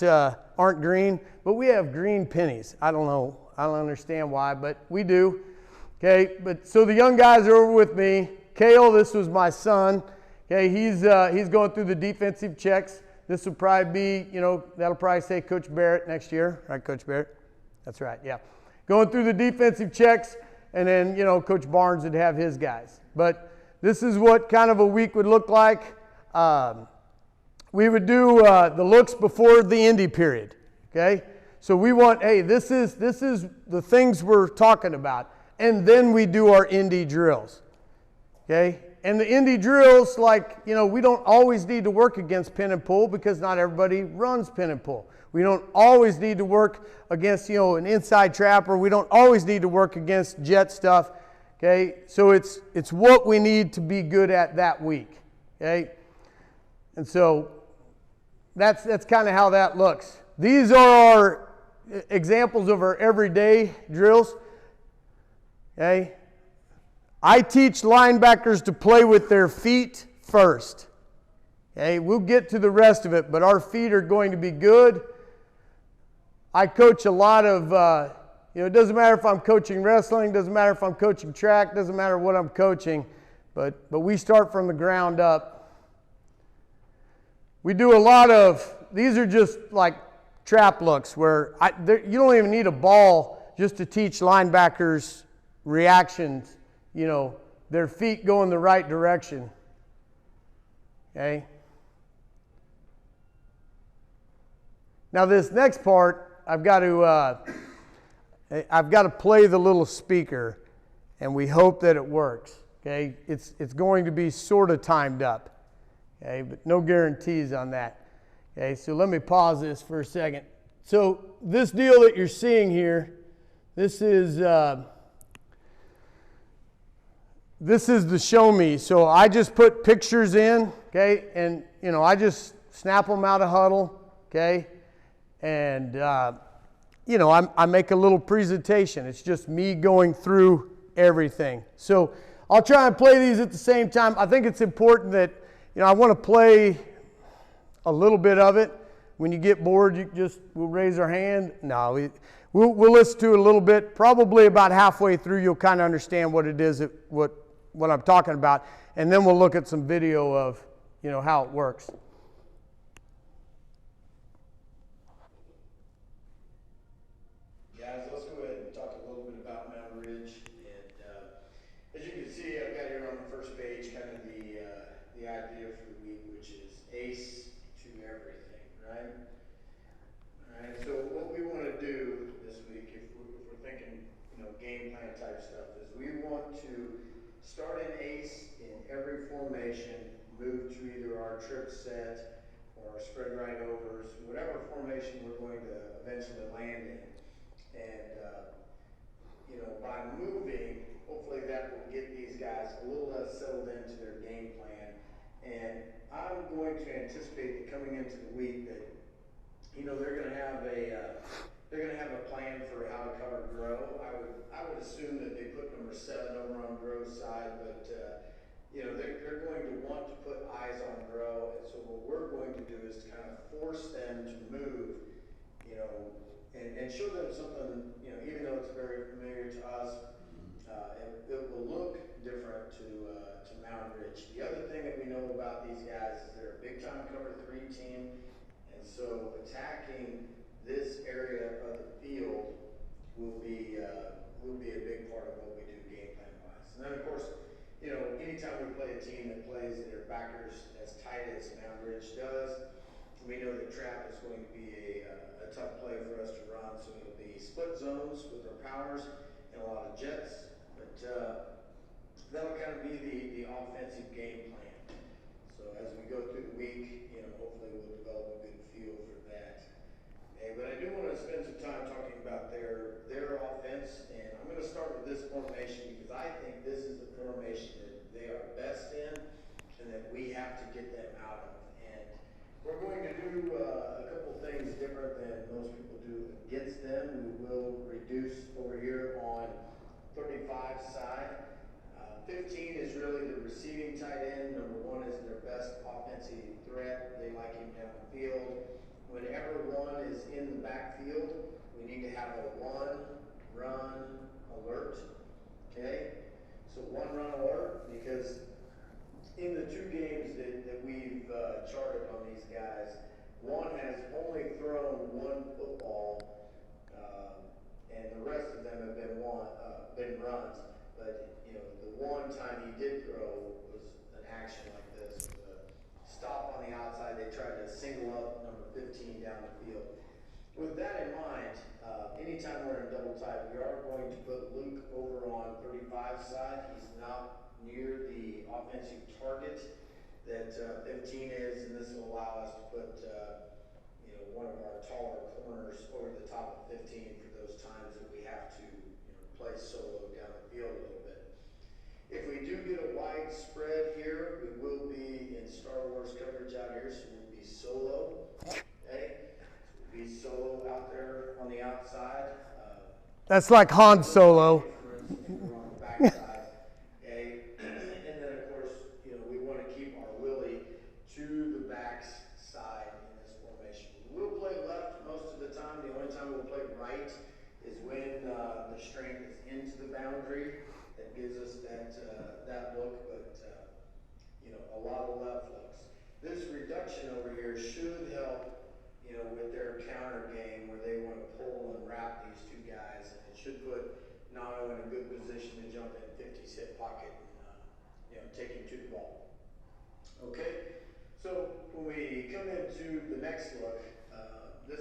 green, but we have green pennies. I don't know. I don't understand why, but we do, okay? But so the young guys are over with me. Kale, this was my son, okay? He's going through the defensive checks. This will probably be, you know, that'll probably say Coach Barrett next year, right, Coach Barrett? That's right, yeah. Going through the defensive checks. And then, you know, Coach Barnes would have his guys. But this is what kind of a week would look like. We would do the looks before the Indy period, okay? So we want, hey, this is the things we're talking about. And then we do our Indy drills, okay? And the Indy drills, like, you know, we don't always need to work against pin and pull because not everybody runs pin and pull. We don't always need to work against, you know, an inside trapper. We don't always need to work against jet stuff, okay? So it's what we need to be good at that week, okay? And so that's kind of how that looks. These are our examples of our everyday drills, okay? I teach linebackers to play with their feet first, okay? We'll get to the rest of it, but our feet are going to be good. I coach a lot of, you know, it doesn't matter if I'm coaching wrestling, doesn't matter if I'm coaching track, doesn't matter what I'm coaching, but we start from the ground up. We do a lot of, these are just like trap looks where you don't even need a ball just to teach linebackers reactions, you know, their feet go in the right direction, okay? Now this next part, I've got to play the little speaker, and we hope that it works. Okay, it's going to be sort of timed up. Okay, but no guarantees on that. Okay, so let me pause this for a second. So this deal that you're seeing here, this is the show me. So I just put pictures in, okay, and you know I just snap them out of huddle, okay, and you know I make a little presentation. It's just me going through everything. So I'll try and play these at the same time. I think it's important that I want to play a little bit of it. When you get bored, we'll raise our hand. No, we'll listen to it a little bit. Probably about halfway through, you'll kind of understand what it is, what I'm talking about, and then we'll look at some video of how it works. Guys, let's go ahead and talk a little bit about Mountain Ridge. And as you can see, I've got here on the first page kind of the idea for the week, which is ACE to everything, right? All right. So what we want to do this week, if we're thinking, game plan type stuff, is we want to start an ACE in every formation, move to either our trip set or our spread right overs, whatever formation we're going to eventually land in. And by moving, hopefully that will get these guys a little less settled into their game plan. And I'm going to anticipate that coming into the week that they're going to have a plan for how to cover grow. I would assume that they put number 7 over on Grow's side, but they're going to want to put eyes on Grow. And so what we're going to do is to kind of force them to move, and show them something, even though it's very familiar to us, it will look different to Mountain Ridge. The other thing that we know about these guys is they're a big time cover 3 team, and so attacking this area of the field will be a big part of what we do game plan wise. And then of course, anytime we play a team that plays their backers as tight as Mountain Ridge does, we know that trap is going to be a tough play for us to run, so it'll be split zones with our powers and a lot of jets, but that'll kind of be the offensive game plan. So as we go through the week, hopefully we'll develop a good feel for that. Okay, but I do want to spend some time talking about their offense, and I'm going to start with this formation because I think this is the formation that they are best in and that we have to get them out of. And we're going to do a couple things different than most people do against them. We will reduce over here on 35 side. 15 is really the receiving tight end. Number 1 is their best offensive threat. They like him down the field. Whenever 1 is in the backfield, we need to have a 1-run alert. Okay? So 1-run alert, because in the 2 games that we've charted on these guys, 1 has only thrown 1 football, and the rest of them have been runs. But the 1 time he did throw was an action like this, with a stop on the outside. They tried to single up number 15 down the field. With that in mind, anytime we're in double tight, we are going to put Luke over on 35 side. He's not near the offensive target that 15 is, and this will allow us to put one of our taller corners over the top of 15 for those times that we have to play solo down the field a little bit. If we do get a wide spread here, we will be in Star Wars coverage out here, so we'll be solo. Okay? We'll be solo out there on the outside. That's like Han Solo. For instance, we're on the backside. Okay? And then of course, we want to keep our Willie to the back side in this formation. We'll play left most of the time. The only time we'll play right is when the strength is into the boundary. That gives us that look, but a lot of left looks. This reduction over here should help, with their counter game where they want to pull and wrap these 2 guys, and it should put Nano in a good position to jump in 50's hip pocket and take him to the ball. Okay, so when we come into the next look, this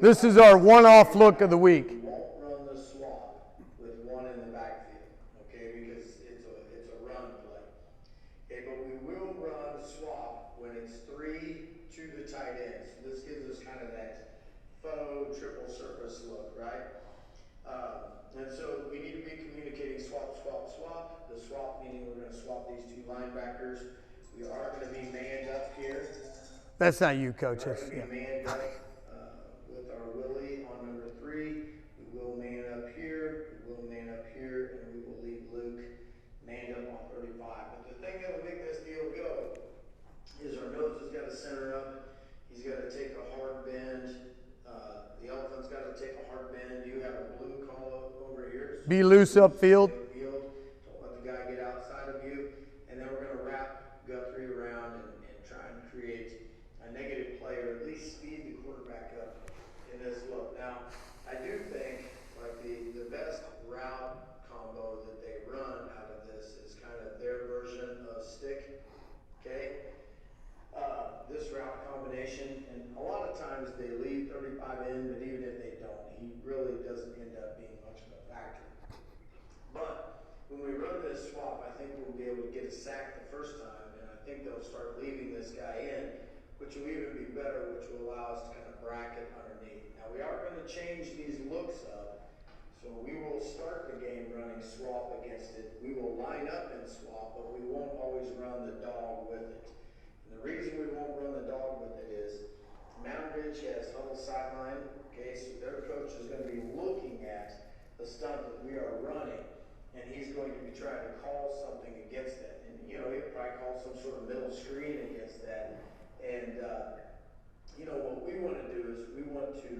This is our one-off look of the week. We won't run the swap with one in the backfield, okay, because it's a run play. Okay, but we will run swap when it's 3 to the tight ends. This gives us kind of that faux triple surface look, right? And so we need to be communicating swap, swap, swap. The swap meaning we're going to swap these 2 linebackers. We are going to be manned up here. That's not you, Coach. We're That's, going to be manned up with our Willie on number 3. We will man up here. We will man up here, and we will leave Luke manned up on 35. But the thing that will make this deal go is our nose has got to center up. He's got to take a hard bend. The elephant's got to take a hard bend. You have a blue call over here. So be loose upfield. Don't let the guy get outside of you. And then we're going to wrap Guthrie around and try and create a negative play, or at least speed the quarterback up in this look. Now, I do think like the best route combo that they run out of this is kind of their version of stick. Okay? This route combination, and a lot of times they leave 35 in, but even if they don't, he really doesn't end up being much of a factor. But when we run this swap, I think we'll be able to get a sack the first time, and I think they'll start leaving this guy in, which will even be better, which will allow us to kind of bracket underneath. Now we are going to change these looks up, so we will start the game running swap against it. We will line up in swap, but we won't always run the dog with it. The reason we won't run the dog with it is Mountain Ridge has huddle sideline, okay, so their coach is going to be looking at the stunt that we are running, and he's going to be trying to call something against that. And, you know, he'll probably call some sort of middle screen against that. And, you know, what we want to do is we want to,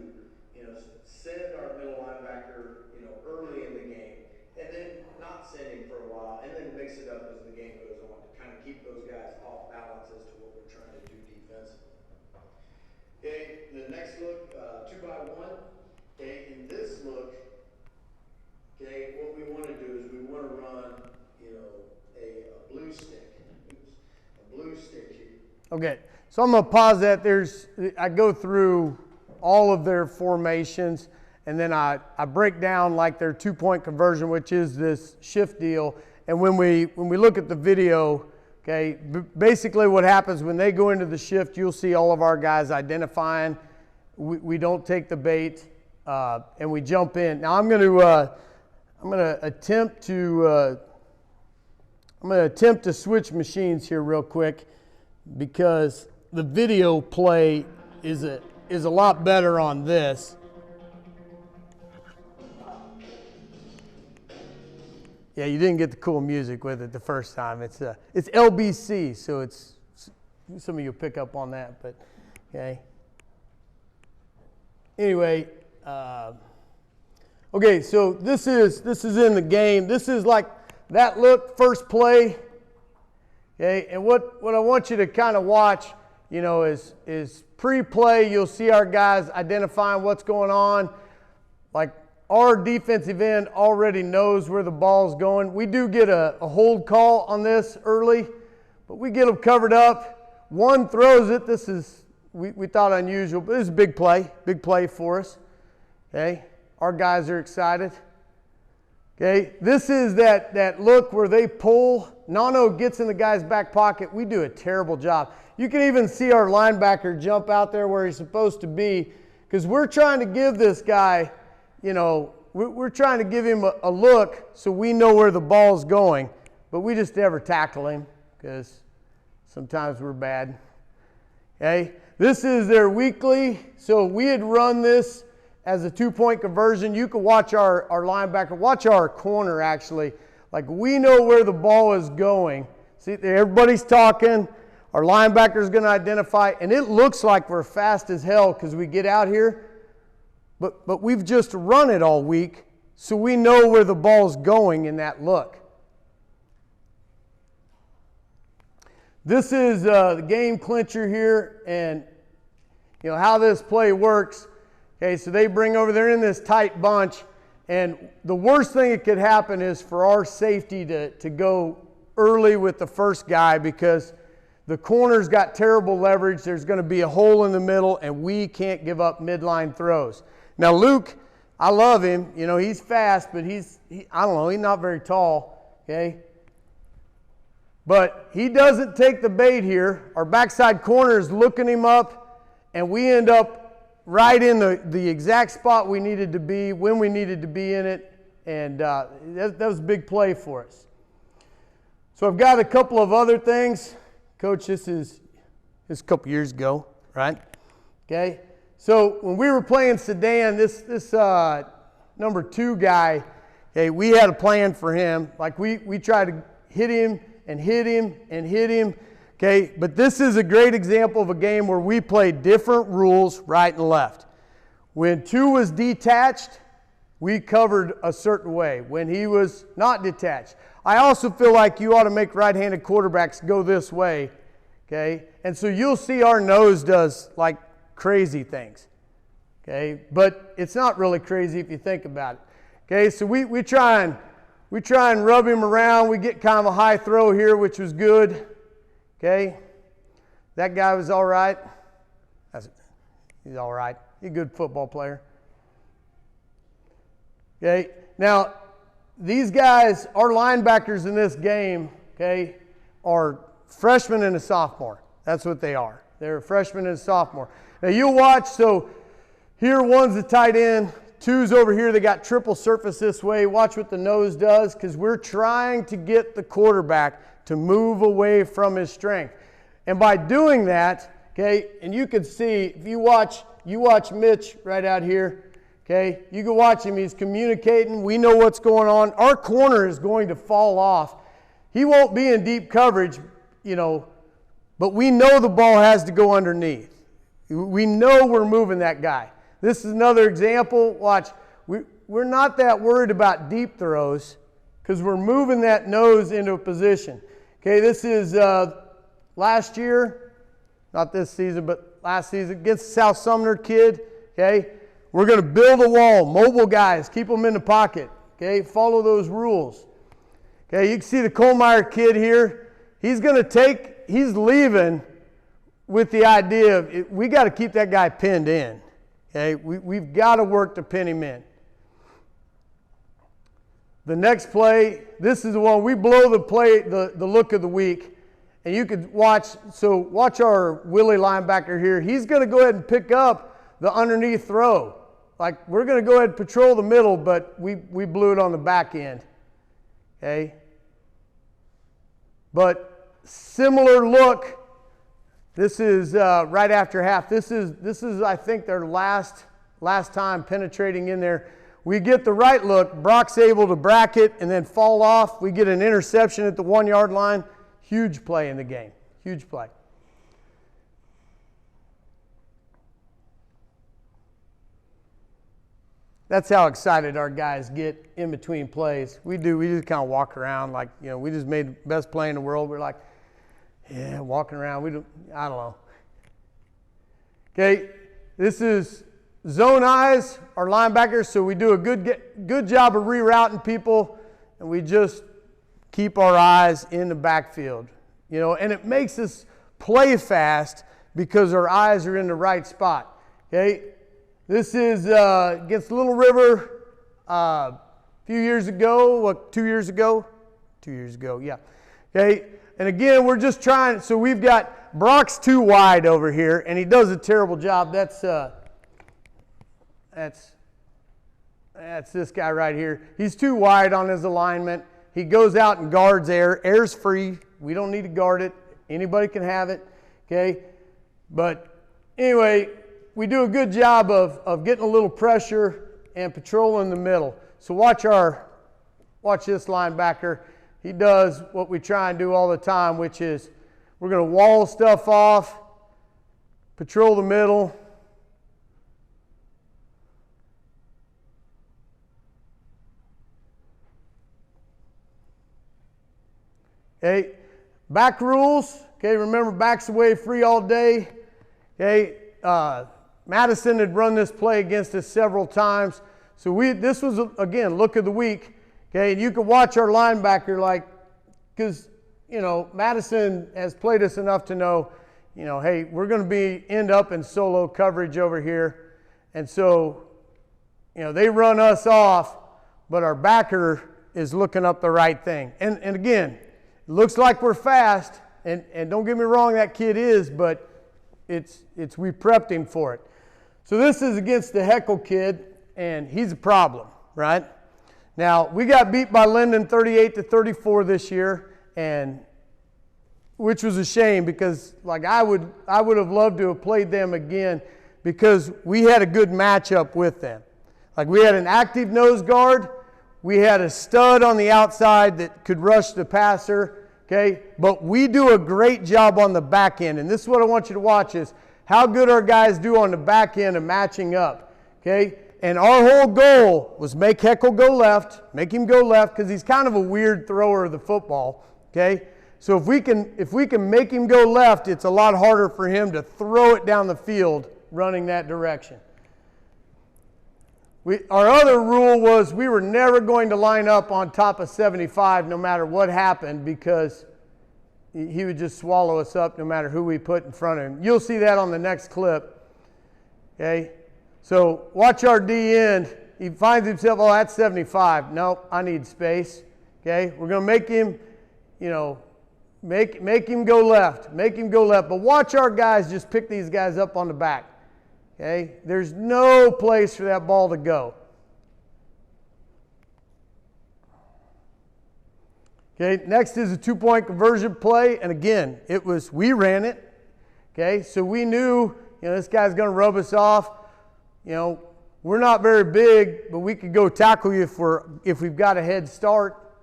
you know, send our middle linebacker, you know, early in the game, and then not send him for a while, and then mix it up as the game goes on to kind of keep those guys off balance as to what we're trying to do defensively. Okay, the next look, 2x1. Okay, in this look, okay, what we want to do is we want to run, you know, a blue stick. A blue stick here. Okay, so I'm going to pause that. I go through all of their formations, and then I break down like their 2-point conversion, which is this shift deal. And when we look at the video, okay, basically what happens when they go into the shift, you'll see all of our guys identifying. We don't take the bait, and we jump in. Now I'm going to attempt to switch machines here real quick, because the video play is a lot better on this. Yeah, you didn't get the cool music with it the first time. It's LBC, so it's some of you pick up on that, but okay. Anyway, okay, so this is in the game. This is like that look, first play. Okay, and what I want you to kind of watch, you know, is pre-play. You'll see our guys identifying what's going on. Like our defensive end already knows where the ball's going. We do get a hold call on this early, but we get them covered up. One throws it. This is, we thought unusual, but this is a big play for us. Okay, our guys are excited. Okay, this is that look where they pull. Nano gets in the guy's back pocket. We do a terrible job. You can even see our linebacker jump out there where he's supposed to be, because we're trying to give this guy, you know, we're trying to give him a look so we know where the ball's going, but we just never tackle him because sometimes we're bad. Okay, this is their weekly. So we had run this as a 2-point conversion. You can watch our linebacker, watch our corner actually. Like we know where the ball is going. See, everybody's talking. Our linebacker is going to identify, and it looks like we're fast as hell because we get out here. But we've just run it all week, so we know where the ball's going in that look. This is the game clincher here, and you know how this play works. Okay, so they bring over, they're in this tight bunch, and the worst thing that could happen is for our safety to go early with the first guy, because The corner's got terrible leverage. There's going to be a hole in the middle, and we can't give up midline throws. Now, Luke, I love him. You know, he's fast, but I don't know, he's not very tall, okay? But he doesn't take the bait here. Our backside corner is looking him up, and we end up right in the exact spot we needed to be when we needed to be in it, and that was a big play for us. So I've got a couple of other things. Coach, this is a couple years ago, right? Okay. So when we were playing Sedan, this number 2 guy, okay, we had a plan for him. Like we tried to hit him and hit him and hit him. Okay, but this is a great example of a game where we played different rules, right and left. When 2 was detached, we covered a certain way. When he was not detached. I also feel like you ought to make right-handed quarterbacks go this way, okay? And so you'll see our nose does like crazy things, okay? But it's not really crazy if you think about it, okay? So we try and rub him around. We get kind of a high throw here, which was good, okay? That guy was all right. He's all right. He's a good football player. Okay, now these guys, our linebackers in this game, okay, are freshmen and a sophomore. That's what they are. They're a freshman and a sophomore. Now you'll watch, so here 1's the tight end, 2's over here. They got triple surface this way. Watch what the nose does, because we're trying to get the quarterback to move away from his strength. And by doing that, okay, and you can see, if you watch Mitch right out here, okay, you can watch him. He's communicating. We know what's going on. Our corner is going to fall off. He won't be in deep coverage, you know, but we know the ball has to go underneath. We know we're moving that guy. This is another example. Watch. We're not that worried about deep throws because we're moving that nose into a position. Okay, this is last year, not this season, but last season against the South Sumner kid, okay? We're going to build a wall, mobile guys, keep them in the pocket, okay? Follow those rules. Okay, you can see the Kohlmeyer kid here. He's leaving with the idea of we got to keep that guy pinned in, okay? We've got to work to pin him in. The next play, this is the one, we blow the play, the look of the week. And you could watch our Willie linebacker here. He's going to go ahead and pick up the underneath throw. Like, we're going to go ahead and patrol the middle, but we blew it on the back end. Okay? But similar look. This is right after half. This is I think their last time penetrating in there. We get the right look. Brock's able to bracket and then fall off. We get an interception at the 1-yard line. Huge play in the game. Huge play. That's how excited our guys get in between plays. We just kind of walk around like, you know, we just made the best play in the world. We're like, yeah, walking around. I don't know. Okay, this is zone eyes, our linebackers. So we do a good job of rerouting people, and we just keep our eyes in the backfield, you know, and it makes us play fast because our eyes are in the right spot. Okay, this is against Little River a few years ago. 2 years ago? 2 years ago, yeah. Okay, and again, we're just trying. So we've got Brock's too wide over here, and he does a terrible job. That's this guy right here. He's too wide on his alignment. He goes out and guards air. Air's free. We don't need to guard it. Anybody can have it, okay? But anyway, we do a good job of getting a little pressure and patrolling the middle. So watch this linebacker. He does what we try and do all the time, which is we're going to wall stuff off, patrol the middle. Okay, back rules. Okay, remember back's away free all day. Okay, Madison had run this play against us several times. So this was, again, look of the week. Okay, and you can watch our linebacker, like, because, you know, Madison has played us enough to know, you know, hey, we're going to end up in solo coverage over here. And so, you know, they run us off, but our backer is looking up the right thing. And again, it looks like we're fast, and don't get me wrong, that kid is, but we prepped him for it. So this is against the Heckle kid, and he's a problem, right? Now, we got beat by Linden 38-34 this year, and which was a shame because, like, I would have loved to have played them again because we had a good matchup with them. Like, we had an active nose guard, we had a stud on the outside that could rush the passer, okay? But we do a great job on the back end, and this is what I want you to watch is how good our guys do on the back end of matching up, okay? And our whole goal was make Heckle go left, make him go left because he's kind of a weird thrower of the football, okay? So if we can make him go left, it's a lot harder for him to throw it down the field running that direction. Our other rule was we were never going to line up on top of 75 no matter what happened because he would just swallow us up no matter who we put in front of him. You'll see that on the next clip, okay? So watch our D end. He finds himself, oh, that's 75. Nope, I need space, okay? We're going to make him, you know, make him go left. Make him go left. But watch our guys just pick these guys up on the back, okay? There's no place for that ball to go. Okay, next is a two-point conversion play. And again, we ran it, okay? So we knew, you know, this guy's going to rub us off. You know, we're not very big, but we could go tackle you if we've got a head start.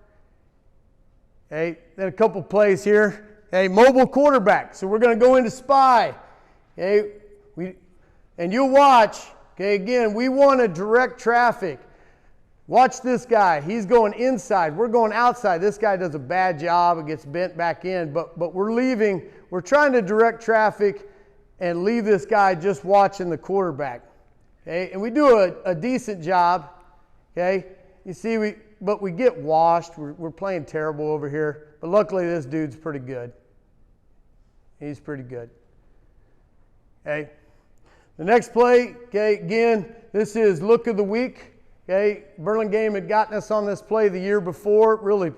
Okay, then a couple plays here. Okay, mobile quarterback. So we're going to go into spy. Okay, and you'll watch. Okay, again, we want to direct traffic. Watch this guy. He's going inside. We're going outside. This guy does a bad job. It gets bent back in. But we're trying to direct traffic and leave this guy just watching the quarterback. Okay, and we do a decent job. Okay, you see, but we get washed. We're playing terrible over here. But luckily, this dude's pretty good. He's pretty good. Okay, the next play. Okay, again, this is look of the week. Okay, Burlingame had gotten us on this play the year before. Really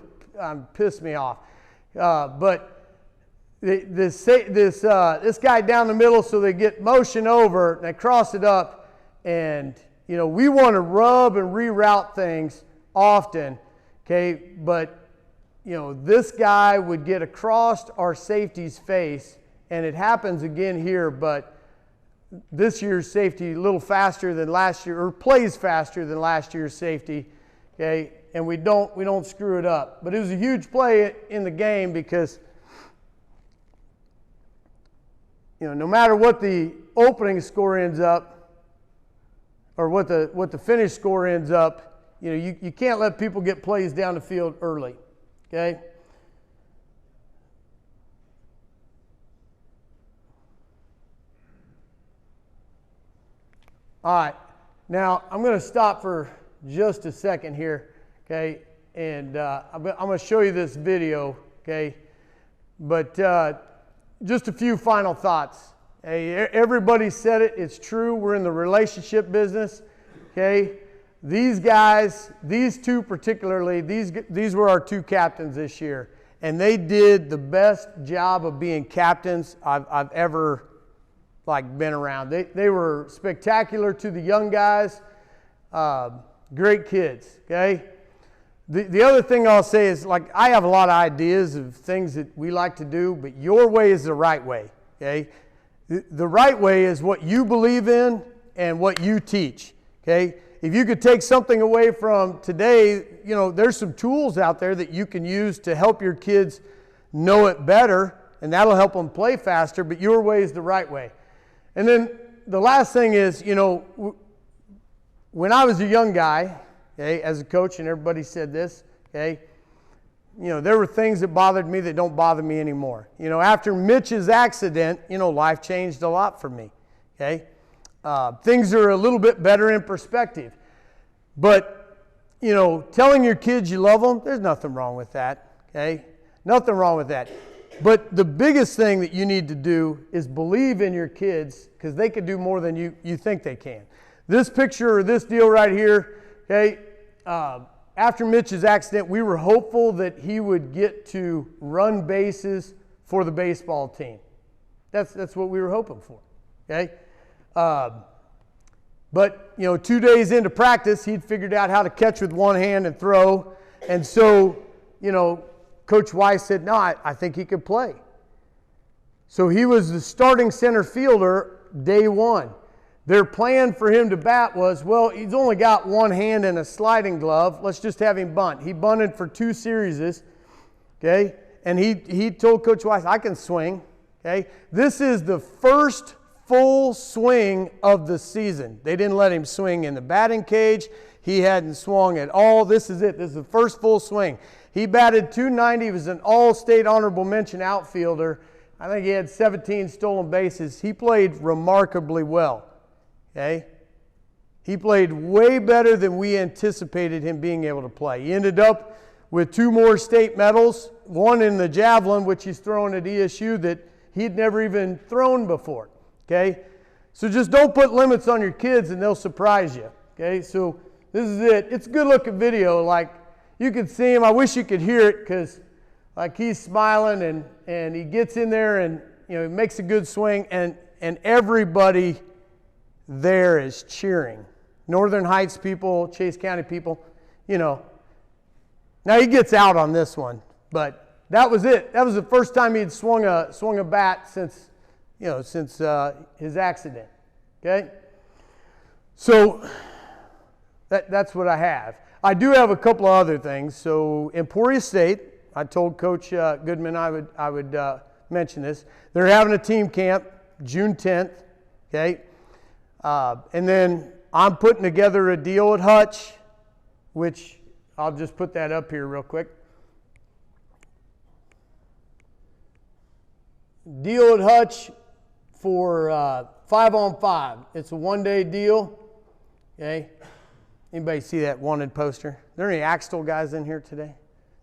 pissed me off. But this guy down the middle, so they get motion over and they cross it up. And, you know, we want to rub and reroute things often, okay? But, you know, this guy would get across our safety's face, and it happens again here, but this year's safety a little faster than last year, or plays faster than last year's safety, okay? And we don't screw it up. But it was a huge play in the game because, you know, no matter what the opening score ends up, or what the finish score ends up, you know, you can't let people get plays down the field early, okay? All right, now I'm going to stop for just a second here, okay? And I'm going to show you this video, okay? But just a few final thoughts. Hey, everybody said it. It's true. We're in the relationship business. Okay, these guys, these two particularly, these were our two captains this year, and they did the best job of being captains I've ever been around. They were spectacular to the young guys. Great kids. Okay. The other thing I'll say is, like, I have a lot of ideas of things that we like to do, but your way is the right way. Okay. The right way is what you believe in and what you teach, okay? If you could take something away from today, you know, there's some tools out there that you can use to help your kids know it better, and that'll help them play faster, but your way is the right way. And then the last thing is, you know, when I was a young guy, okay, as a coach, and everybody said this, okay, you know, there were things that bothered me that don't bother me anymore. You know, after Mitch's accident, you know, life changed a lot for me, okay? Things are a little bit better in perspective. But, you know, telling your kids you love them, there's nothing wrong with that, okay? Nothing wrong with that. But the biggest thing that you need to do is believe in your kids, because they can do more than you think they can. This picture or this deal right here, okay, after Mitch's accident, we were hopeful that he would get to run bases for the baseball team. That's what we were hoping for, okay? But, 2 days into practice, he'd figured out how to catch with one hand and throw. And so, Coach Weiss said, no, I think he could play. So he was the starting center fielder day one. Their plan for him to bat was, well, he's only got one hand and a sliding glove. Let's just have him bunt. He bunted for 2 series, okay? And he told Coach Weiss, I can swing, okay? This is the first full swing of the season. They didn't let him swing in the batting cage. He hadn't swung at all. This is it. This is the first full swing. He batted .290. He was an all-state honorable mention outfielder. I think he had 17 stolen bases. He played remarkably well. Okay? He played way better than we anticipated him being able to play. He ended up with 2 more state medals, one in the javelin, which he's throwing at ESU, that he'd never even thrown before. Okay? So just don't put limits on your kids and they'll surprise you. Okay? So this is it. It's a good looking video. Like, you can see him. I wish you could hear it, because like he's smiling and he gets in there and he makes a good swing, and everybody there is cheering. Northern Heights people, Chase County people, Now he gets out on this one, but that was it. That was the first time he'd swung a bat since his accident. Okay? So that's what I have. I do have a couple of other things. So Emporia State, I told Coach Goodman I would mention this. They're having a team camp June 10th. Okay? And then I'm putting together a deal at Hutch, which I'll just put that up here real quick. Deal at Hutch for 5-on-5. It's a 1-day deal. Okay? Anybody see that wanted poster? Are there any Axtell guys in here today?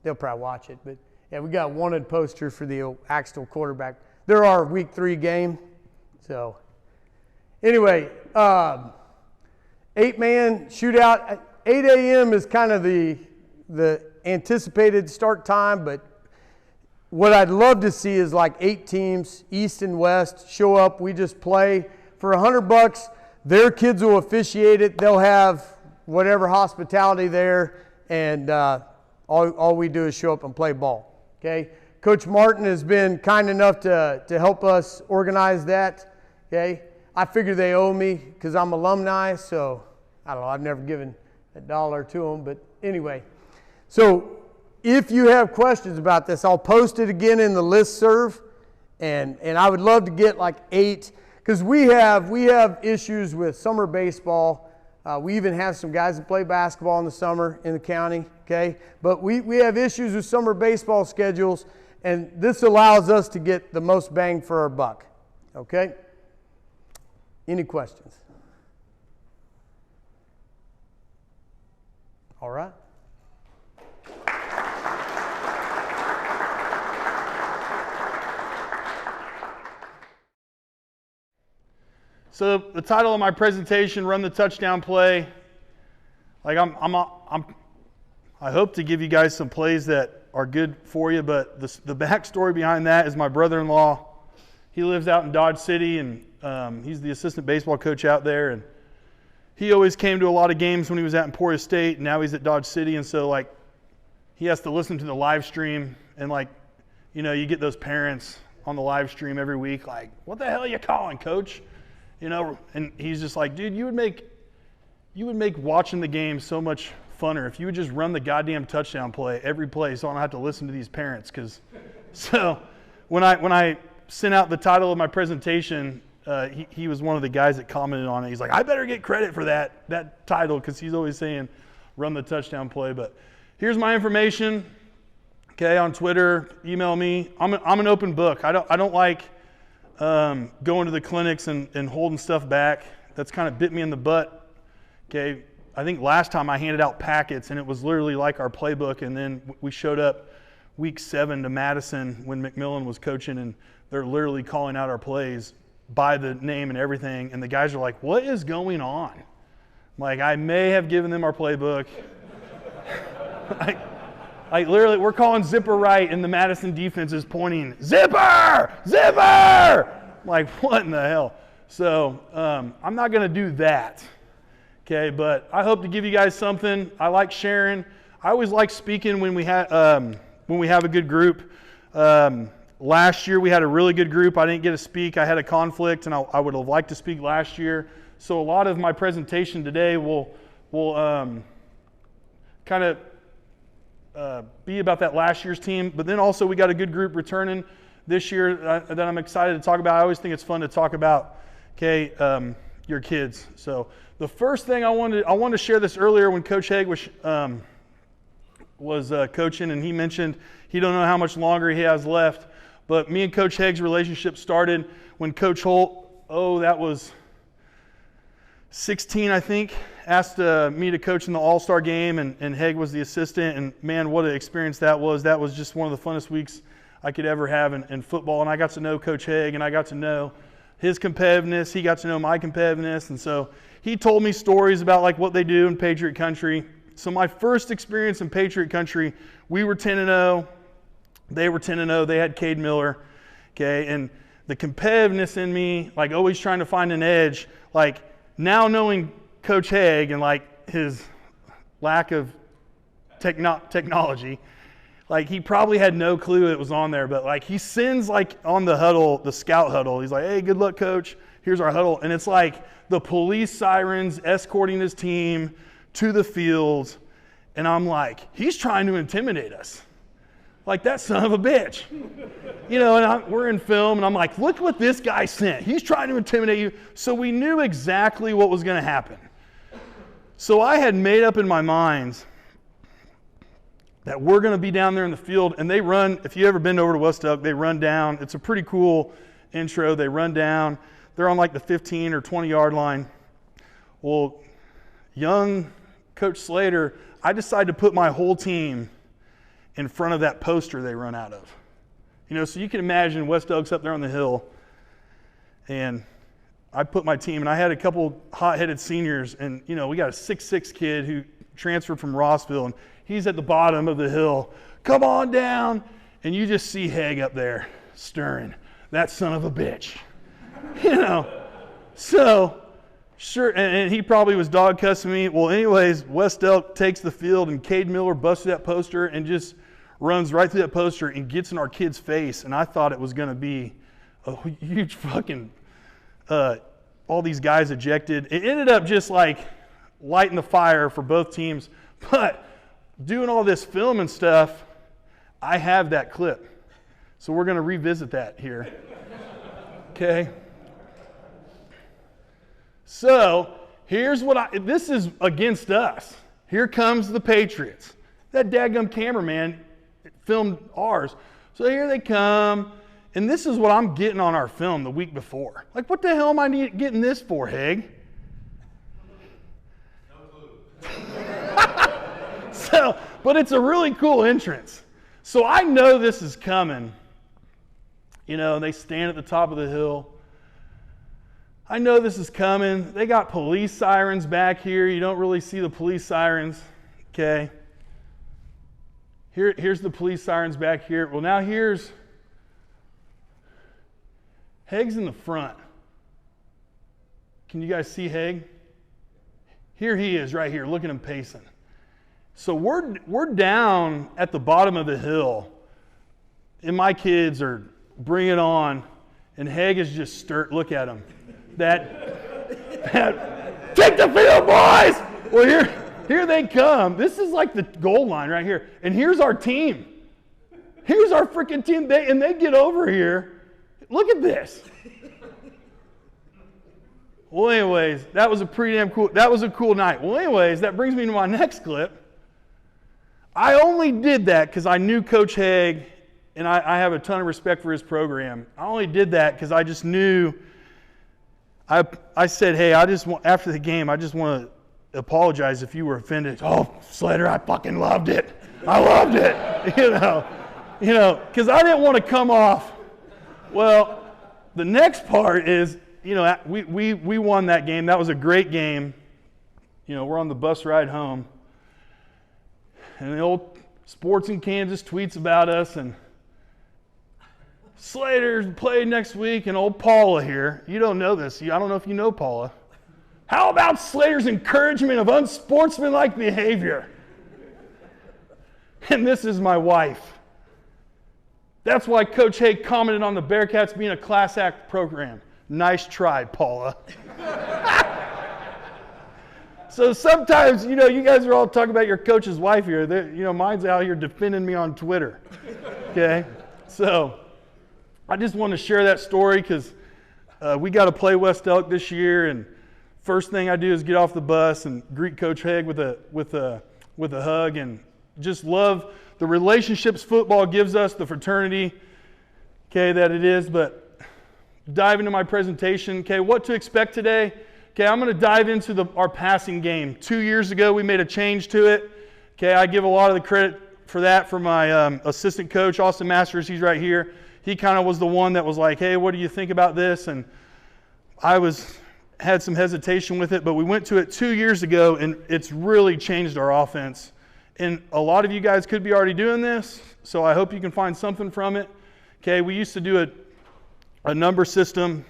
They'll probably watch it. But yeah, we got a wanted poster for the Axtell quarterback. They're our week 3 game. So anyway, 8-man shootout. 8 a.m. is kind of the anticipated start time, but what I'd love to see is like 8 teams, East and West, show up. We just play for $100. Their kids will officiate it. They'll have whatever hospitality there, and all we do is show up and play ball. Okay. Coach Martin has been kind enough to help us organize that. Okay. I figure they owe me because I'm alumni, so I don't know. I've never given $1 to them, but anyway. So if you have questions about this, I'll post it again in the listserv, and I would love to get like 8, because we have issues with summer baseball. We even have some guys that play basketball in the summer in the county, okay? But we have issues with summer baseball schedules, and this allows us to get the most bang for our buck, okay? Any questions? All right. So the title of my presentation, Run the Touchdown Play. Like I hope to give you guys some plays that are good for you, but the backstory behind that is my brother-in-law. He lives out in Dodge City, and he's the assistant baseball coach out there, and he always came to a lot of games when he was at Emporia State, and now he's at Dodge City, and so like he has to listen to the live stream, and like, you get those parents on the live stream every week like, what the hell are you calling, coach? And he's just like, dude, you would make watching the game so much funner if you would just run the goddamn touchdown play every play, so I don't have to listen to these parents. So when I sent out the title of my presentation, he was one of the guys that commented on it. He's like, I better get credit for that title, because he's always saying run the touchdown play. But here's my information. Okay, on Twitter, email me. I'm an open book. I don't like going to the clinics and holding stuff back. That's kind of bit me in the butt. Okay, I think last time I handed out packets and it was literally like our playbook, and then we showed up week 7 to Madison when McMillan was coaching, and they're literally calling out our plays by the name and everything, and the guys are like, what is going on? Like, I may have given them our playbook. Like literally, we're calling zipper right, and the Madison defense is pointing, zipper, zipper! Like, what in the hell? So I'm not going to do that, okay? But I hope to give you guys something. I like sharing. I always like speaking when we have a good group. Last year we had a really good group. I didn't get to speak. I had a conflict, and I would have liked to speak last year. So a lot of my presentation today will kind of be about that last year's team. But then also we got a good group returning this year that I'm excited to talk about. I always think it's fun to talk about, okay, your kids. So the first thing I wanted to share this earlier when Coach Haag was coaching, and he mentioned he don't know how much longer he has left. But me and Coach Haag's relationship started when Coach Holt, that was 16, I think, asked me to coach in the All-Star game, and Haag was the assistant, and man, what an experience that was. That was just one of the funnest weeks I could ever have in football, and I got to know Coach Haag, and I got to know his competitiveness. He got to know my competitiveness, and so he told me stories about like what they do in Patriot Country. So my first experience in Patriot Country, we were 10-0, they were 10-0, they had Cade Miller, okay, and the competitiveness in me, like always trying to find an edge, like now knowing Coach Haag and like his lack of technology, like he probably had no clue it was on there, but like he sends like on the huddle, the scout huddle, he's like, hey, good luck, coach, here's our huddle, and it's like the police sirens escorting his team to the field, and I'm like, he's trying to intimidate us. Like, that son of a bitch. You know, and we're in film, and I'm like, look what this guy sent. He's trying to intimidate you. So we knew exactly what was going to happen. So I had made up in my mind that we're going to be down there in the field, and they run, if you've ever been over to West Elk, they run down. It's a pretty cool intro. They run down. They're on like the 15 or 20-yard line. Well, young Coach Slater, I decided to put my whole team in front of that poster they run out of. You know, so you can imagine West Elk's up there on the hill, and I put my team, and I had a couple hot-headed seniors, and, you know, we got a 6'6" kid who transferred from Rossville, and he's at the bottom of the hill. Come on down. And you just see Haag up there stirring. That son of a bitch. You know, so sure, and he probably was dog cussing me. Well, anyways, West Elk takes the field, and Cade Miller busts that poster and just runs right through that poster and gets in our kid's face. And I thought it was going to be a huge fucking, all these guys ejected. It ended up just like lighting the fire for both teams. But doing all this film and stuff, I have that clip. So we're going to revisit that here. Okay? So here's what this is against us. Here comes the Patriots. That daggum cameraman filmed ours. So here they come, and this is what I'm getting on our film the week before. Like, what the hell am I getting this for, Haag? No clue. So, but it's a really cool entrance. So I know this is coming. You know, they stand at the top of the hill. I know this is coming. They got police sirens back here. You don't really see the police sirens, okay? Here's the police sirens back here. Well, now here's Haag's in the front. Can you guys see Haag? Here he is right here. Look at him pacing. So we're down at the bottom of the hill, and my kids are bring it on, and Haag is just stirred. Look at him. That take the field, boys! Well, here they come. This is like the goal line right here. And here's our team. Here's our freaking team. They get over here. Look at this. Well, anyways, that was a cool night. Well, anyways, that brings me to my next clip. I only did that because I knew Coach Haag, and I have a ton of respect for his program. I only did that because I just knew. I said, hey, after the game, I just want to apologize if you were offended. Oh, Slater, I fucking loved it. I loved it. You know. You know, because I didn't want to come off. Well, the next part is, you know, we won that game. That was a great game. You know, we're on the bus ride home. And the old Sports in Kansas tweets about us, and Slater's playing next week, and old Paula here. You don't know this. I don't know if you know Paula. How about Slater's encouragement of unsportsmanlike behavior? And this is my wife. That's why Coach Haag commented on the Bearcats being a class act program. Nice try, Paula. So sometimes, you know, you guys are all talking about your coach's wife here. You know, mine's out here defending me on Twitter. Okay? So I just want to share that story because we got to play West Elk this year, and first thing I do is get off the bus and greet Coach Haag with a hug, and just love the relationships football gives us, the fraternity, okay, that it is. But dive into my presentation. Okay, what to expect today? Okay, I'm going to dive into our passing game. 2 years ago, we made a change to it. Okay, I give a lot of the credit for that for my assistant coach, Austin Masters. He's right here. He kind of was the one that was like, hey, what do you think about this? And I had some hesitation with it, but we went to it 2 years ago, and it's really changed our offense. And a lot of you guys could be already doing this, so I hope you can find something from it. Okay, we used to do a number system,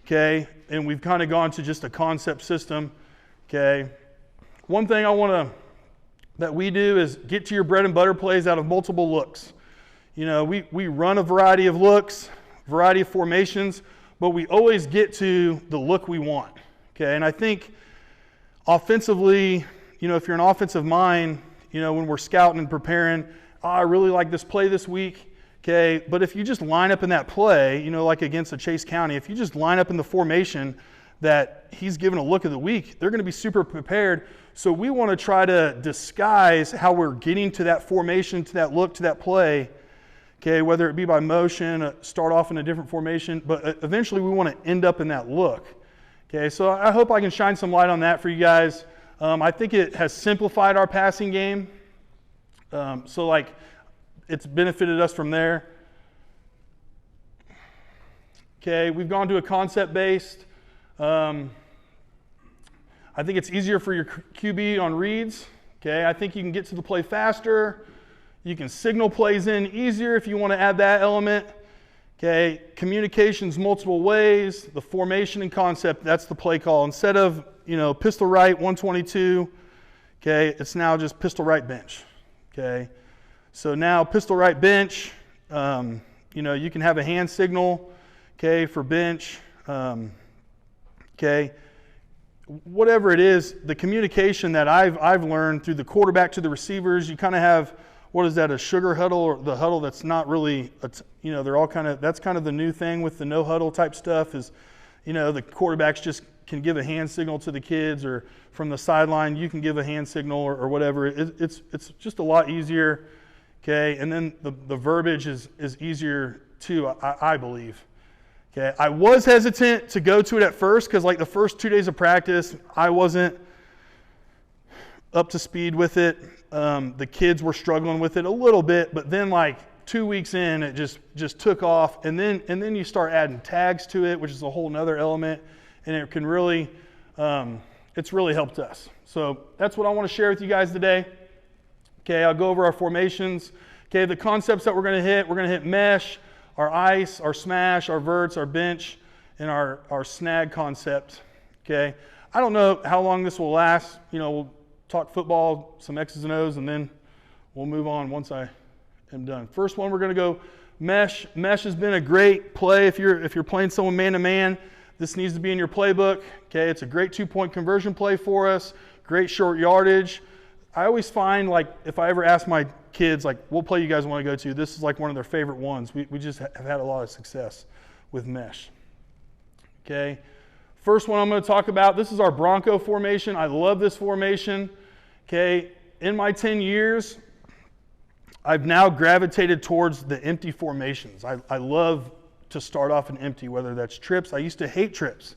okay, and we've kind of gone to just a concept system, okay. One thing that we do is get to your bread and butter plays out of multiple looks. You know, we run a variety of looks, variety of formations, but we always get to the look we want, okay. And I think offensively, you know, if you're an offensive mind, you know, when we're scouting and preparing, I really like this play this week, okay? But if you just line up in that play, you know, like against a Chase County, if you just line up in the formation that he's given a look of the week, they're going to be super prepared. So we want to try to disguise how we're getting to that formation, to that look, to that play, okay? Whether it be by motion, start off in a different formation, but eventually we want to end up in that look, okay? So I hope I can shine some light on that for you guys. I think it has simplified our passing game. So like it's benefited us from there. Okay, we've gone to a concept-based. I think it's easier for your QB on reads. Okay, I think you can get to the play faster. You can signal plays in easier if you want to add that element. Okay, communications multiple ways, the formation and concept, that's the play call. Instead of, you know, pistol right, 122, okay, it's now just pistol right bench, okay. So now pistol right bench, you know, you can have a hand signal, okay, for bench, okay. Whatever it is, the communication that I've learned through the quarterback to the receivers, you kind of have, what is that, a sugar huddle, or the huddle that's not really, you know, they're all kind of, that's kind of the new thing with the no huddle type stuff is, you know, the quarterbacks just can give a hand signal to the kids, or from the sideline you can give a hand signal or whatever. It's just a lot easier, okay? And then the verbiage is easier too, I believe. Okay, I was hesitant to go to it at first because like the first 2 days of practice, I wasn't up to speed with it. The kids were struggling with it a little bit, but then like 2 weeks in, it just took off. And then you start adding tags to it, which is a whole nother element, and it can really, it's really helped us. So that's what I want to share with you guys today. Okay, I'll go over our formations. Okay, the concepts that we're going to hit mesh, our ice, our smash, our verts, our bench, and our snag concept, okay? I don't know how long this will last. You know, we'll talk football, some X's and O's, and then we'll move on once I am done. First one, we're going to go mesh. Mesh has been a great play if you're playing someone man-to-man. This needs to be in your playbook, okay? It's a great 2-point conversion play for us, great short yardage. I always find, like, if I ever ask my kids, like, what play you guys want to go to, this is like one of their favorite ones. We just have had a lot of success with mesh. Okay, first one I'm going to talk about, this is our Bronco formation. I love this formation. Okay, in my 10 years, I've now gravitated towards the empty formations. I love to start off an empty, whether that's trips. I used to hate trips.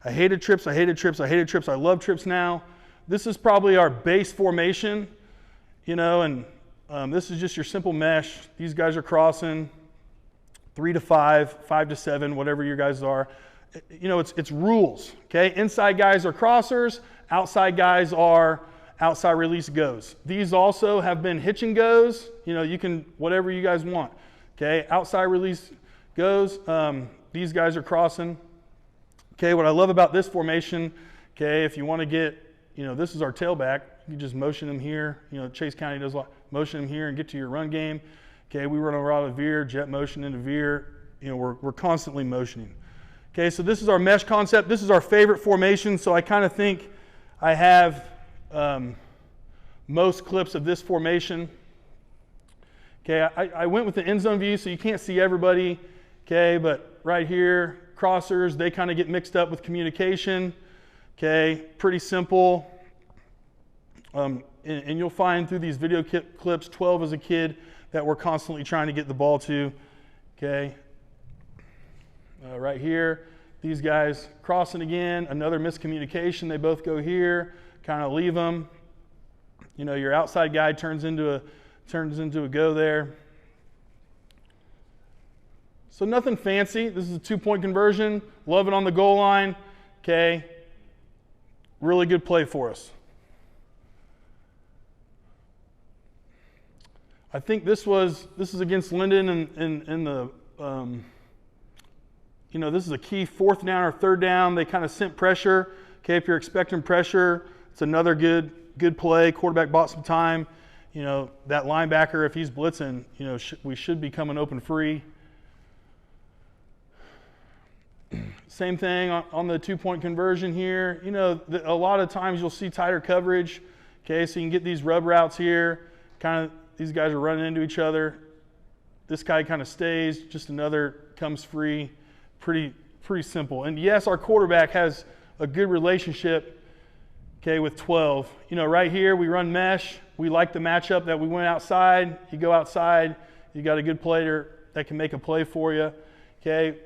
I hated trips. I love trips now. This is probably our base formation, you know, and This is just your simple mesh. These guys are crossing 3 to 5, 5 to 7, whatever your guys are. You know, it's rules, okay? Inside guys are crossers, outside guys are outside release goes. These also have been hitch and goes. You know, you can, whatever you guys want, okay? Outside release goes. These guys are crossing. Okay, what I love about this formation, okay, if you want to get, you know, this is our tailback. You just motion him here. You know, Chase County does a lot. Motion him here and get to your run game. Okay, we run a lot of veer, jet motion into veer. You know, we're constantly motioning. Okay, so this is our mesh concept. This is our favorite formation, so I kind of think I have most clips of this formation. Okay, I went with the end zone view, so you can't see everybody. Okay, but right here, crossers, they kind of get mixed up with communication. Okay, pretty simple. And you'll find through these video clips, 12 as a kid that we're constantly trying to get the ball to. Okay, right here, these guys crossing again, another miscommunication. They both go here, kind of leave them. You know, your outside guy turns into a go there. So nothing fancy. This is a 2-point conversion. Love it on the goal line. Okay, really good play for us. I think this is against Linden in the, you know, this is a key 4th down or 3rd down. They kind of sent pressure. Okay, if you're expecting pressure, it's another good play. Quarterback bought some time. You know, that linebacker, if he's blitzing, you know, we should be coming open free. Same thing on the 2-point conversion here. You know, a lot of times you'll see tighter coverage. Okay, so you can get these rub routes here. Kind of, these guys are running into each other. This guy kind of stays, just another comes free. Pretty simple. And yes, our quarterback has a good relationship, okay, with 12. You know, right here we run mesh. We like the matchup that we went outside. You go outside, you got a good player that can make a play for you. Okay,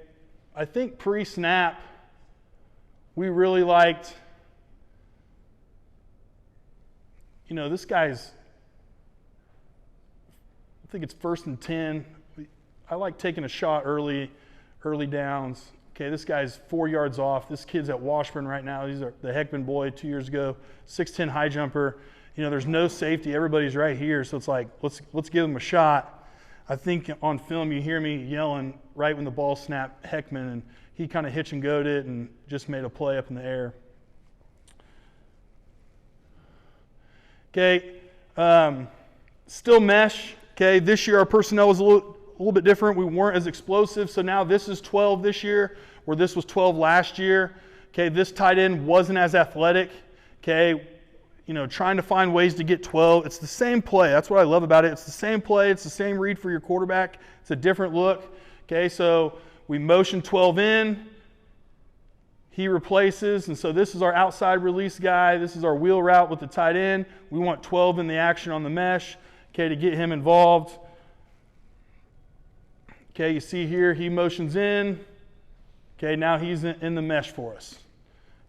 I think pre-snap we really liked, you know, this guy's, I think it's 1st and 10. I like taking a shot early downs. Okay, this guy's 4 yards off. This kid's at Washburn right now. He's the Heckman boy 2 years ago, 6'10" high jumper. You know, there's no safety. Everybody's right here, so it's like, let's give him a shot. I think on film you hear me yelling right when the ball snapped Heckman, and he kind of hitch and go'd it and just made a play up in the air. Okay, still mesh. Okay, this year our personnel was a little bit different. We weren't as explosive, so now this is 12 this year, where this was 12 last year. Okay, this tight end wasn't as athletic. Okay, you know, trying to find ways to get 12. It's the same play. That's what I love about it. It's the same play. It's the same read for your quarterback. It's a different look. Okay, so we motion 12 in. He replaces, and so this is our outside release guy. This is our wheel route with the tight end. We want 12 in the action on the mesh, okay, to get him involved. Okay, you see here, he motions in. Okay, now he's in the mesh for us.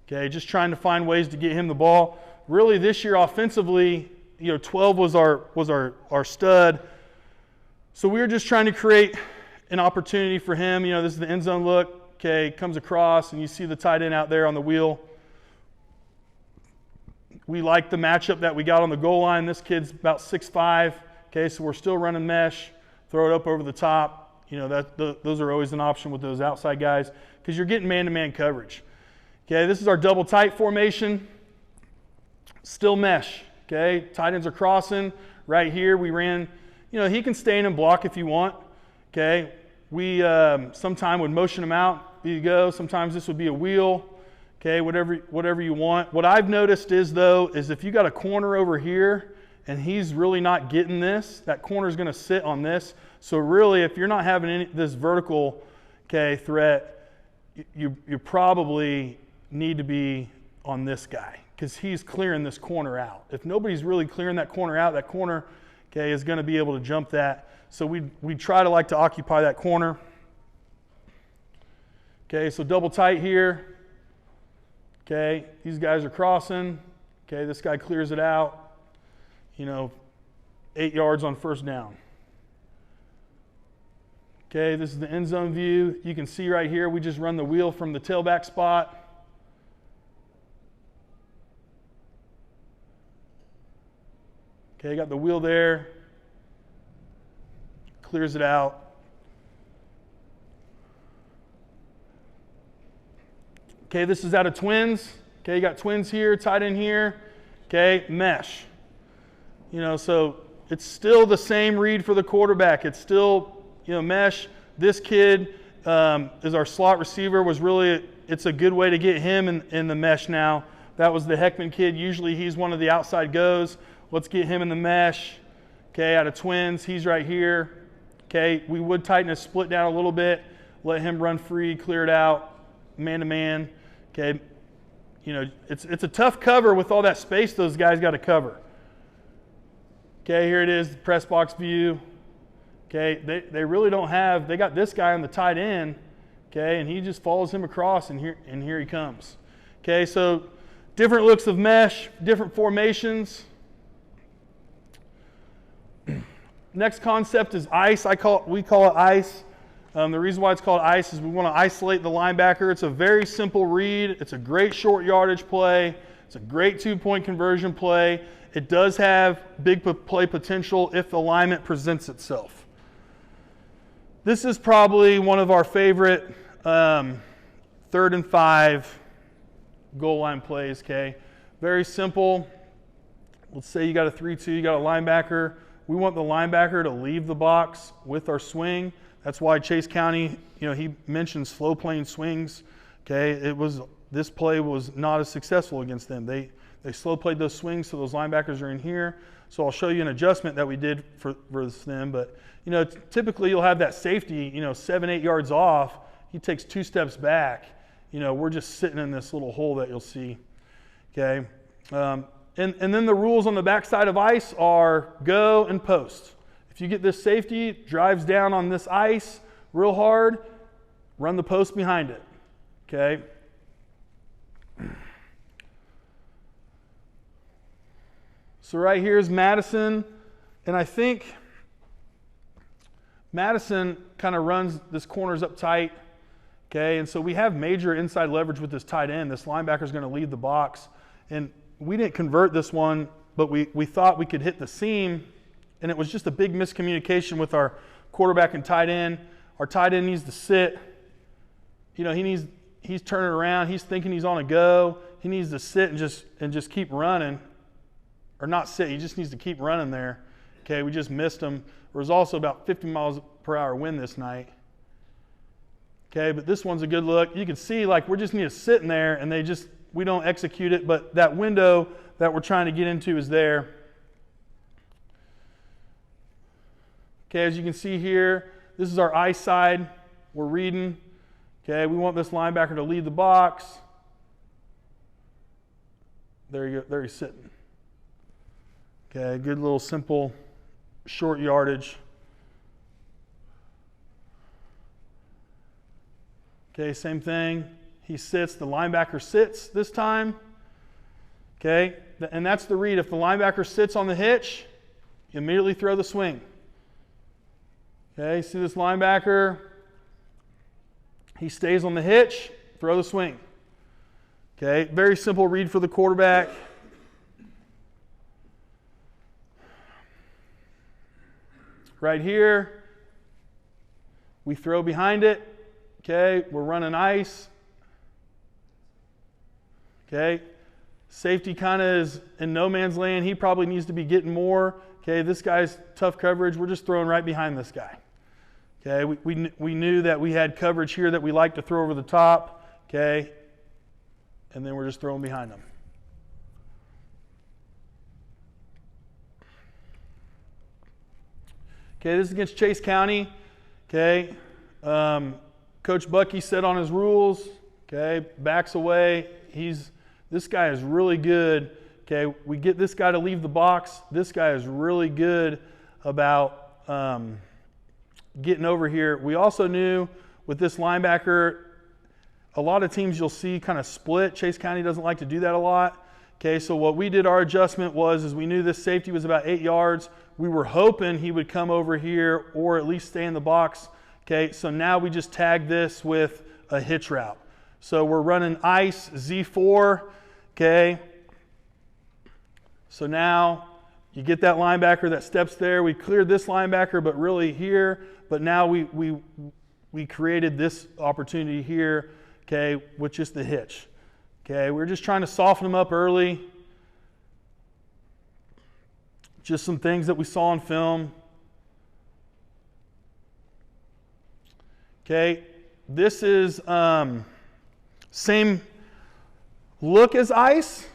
Okay, just trying to find ways to get him the ball. Really, this year offensively, you know, 12 was our stud. So we were just trying to create an opportunity for him. You know, this is the end zone look. Okay, comes across, and you see the tight end out there on the wheel. We like the matchup that we got on the goal line. This kid's about 6'5". Okay, so we're still running mesh. Throw it up over the top. You know, those are always an option with those outside guys because you're getting man-to-man coverage. Okay, this is our double tight formation. Still mesh, okay? Tight ends are crossing. Right here we ran, you know, he can stay in and block if you want, okay? We sometime would motion him out. There you go. Sometimes this would be a wheel, okay, whatever you want. What I've noticed is, though, is if you got a corner over here and he's really not getting this, that corner is going to sit on this. So really, if you're not having this vertical, okay, threat, you probably need to be on this guy, because he's clearing this corner out. If nobody's really clearing that corner out, that corner, okay, is going to be able to jump that. So we try to like to occupy that corner. Okay, so double tight here. Okay, these guys are crossing. Okay, this guy clears it out. You know, 8 yards on first down. Okay, this is the end zone view. You can see right here, we just run the wheel from the tailback spot. Okay, got the wheel there. Clears it out. Okay, this is out of twins. Okay, you got twins here, tight end here. Okay, mesh. You know, so it's still the same read for the quarterback. It's still, you know, mesh. This kid is our slot receiver. It's a good way to get him in the mesh now. That was the Heckman kid. Usually he's one of the outside goes. Let's get him in the mesh. Okay, out of twins, he's right here. Okay, we would tighten his split down a little bit, let him run free, clear it out, man to man. Okay, you know, it's a tough cover with all that space those guys got to cover. Okay, here it is, the press box view. Okay, they really don't have, they got this guy on the tight end, okay, and he just follows him across, and here he comes. Okay, so different looks of mesh, different formations. Next concept is ice. We call it ice. The reason why it's called ice is we want to isolate the linebacker. It's a very simple read. It's a great short yardage play. It's a great 2-point conversion play. It does have big play potential if the alignment presents itself. This is probably one of our favorite 3rd and 5 goal line plays. Okay, very simple. Let's say you got a 3-2, you got a linebacker. We want the linebacker to leave the box with our swing. That's why Chase County, you know, he mentioned slow playing swings. Okay, this play was not as successful against them. They slow played those swings, so those linebackers are in here. So I'll show you an adjustment that we did for them. But you know, typically you'll have that safety, you know, 7-8 yards off. He takes 2 steps back. You know, we're just sitting in this little hole that you'll see. Okay. And then the rules on the backside of ice are go and post. If you get this safety, drives down on this ice real hard, run the post behind it. Okay? So right here is Madison, and I think Madison kind of runs this corners up tight. Okay, and so we have major inside leverage with this tight end. This linebacker is going to leave the box, and we didn't convert this one, but we thought we could hit the seam, and it was just a big miscommunication with our quarterback and tight end. Our tight end needs to sit. You know, he's turning around. He's thinking he's on a go. He needs to sit and just keep running, or not sit. He just needs to keep running there. Okay, we just missed him. There was also about 50 miles per hour wind this night. Okay, but this one's a good look. You can see, like, we just need to sit in there, and we don't execute it, but that window that we're trying to get into is there. Okay, as you can see here, this is our ice side. We're reading. Okay, we want this linebacker to lead the box. There you go. There he's sitting. Okay, good little simple short yardage. Okay, same thing. He sits, the linebacker sits this time. Okay, and that's the read. If the linebacker sits on the hitch, you immediately throw the swing. Okay, see this linebacker? He stays on the hitch, throw the swing. Okay, very simple read for the quarterback. Right here, we throw behind it. Okay, we're running ice. Okay, safety kind of is in no man's land. He probably needs to be getting more. Okay, this guy's tough coverage. We're just throwing right behind this guy. Okay, we knew that we had coverage here that we like to throw over the top. Okay, and then we're just throwing behind them. Okay, this is against Chase County. Okay, Coach Budke said on his rules. Okay, backs away. This guy is really good. Okay, we get this guy to leave the box. This guy is really good about getting over here. We also knew with this linebacker, a lot of teams you'll see kind of split. Chase County doesn't like to do that a lot. Okay, so what we did, our adjustment was, is we knew this safety was about 8 yards. We were hoping he would come over here or at least stay in the box. Okay, so now we just tag this with a hitch route. So we're running ice Z4. Okay, so now you get that linebacker that steps there. We cleared this linebacker, but really here. But now we created this opportunity here, okay, with just the hitch. Okay, we're just trying to soften them up early. Just some things that we saw on film. Okay, this is same look as ice,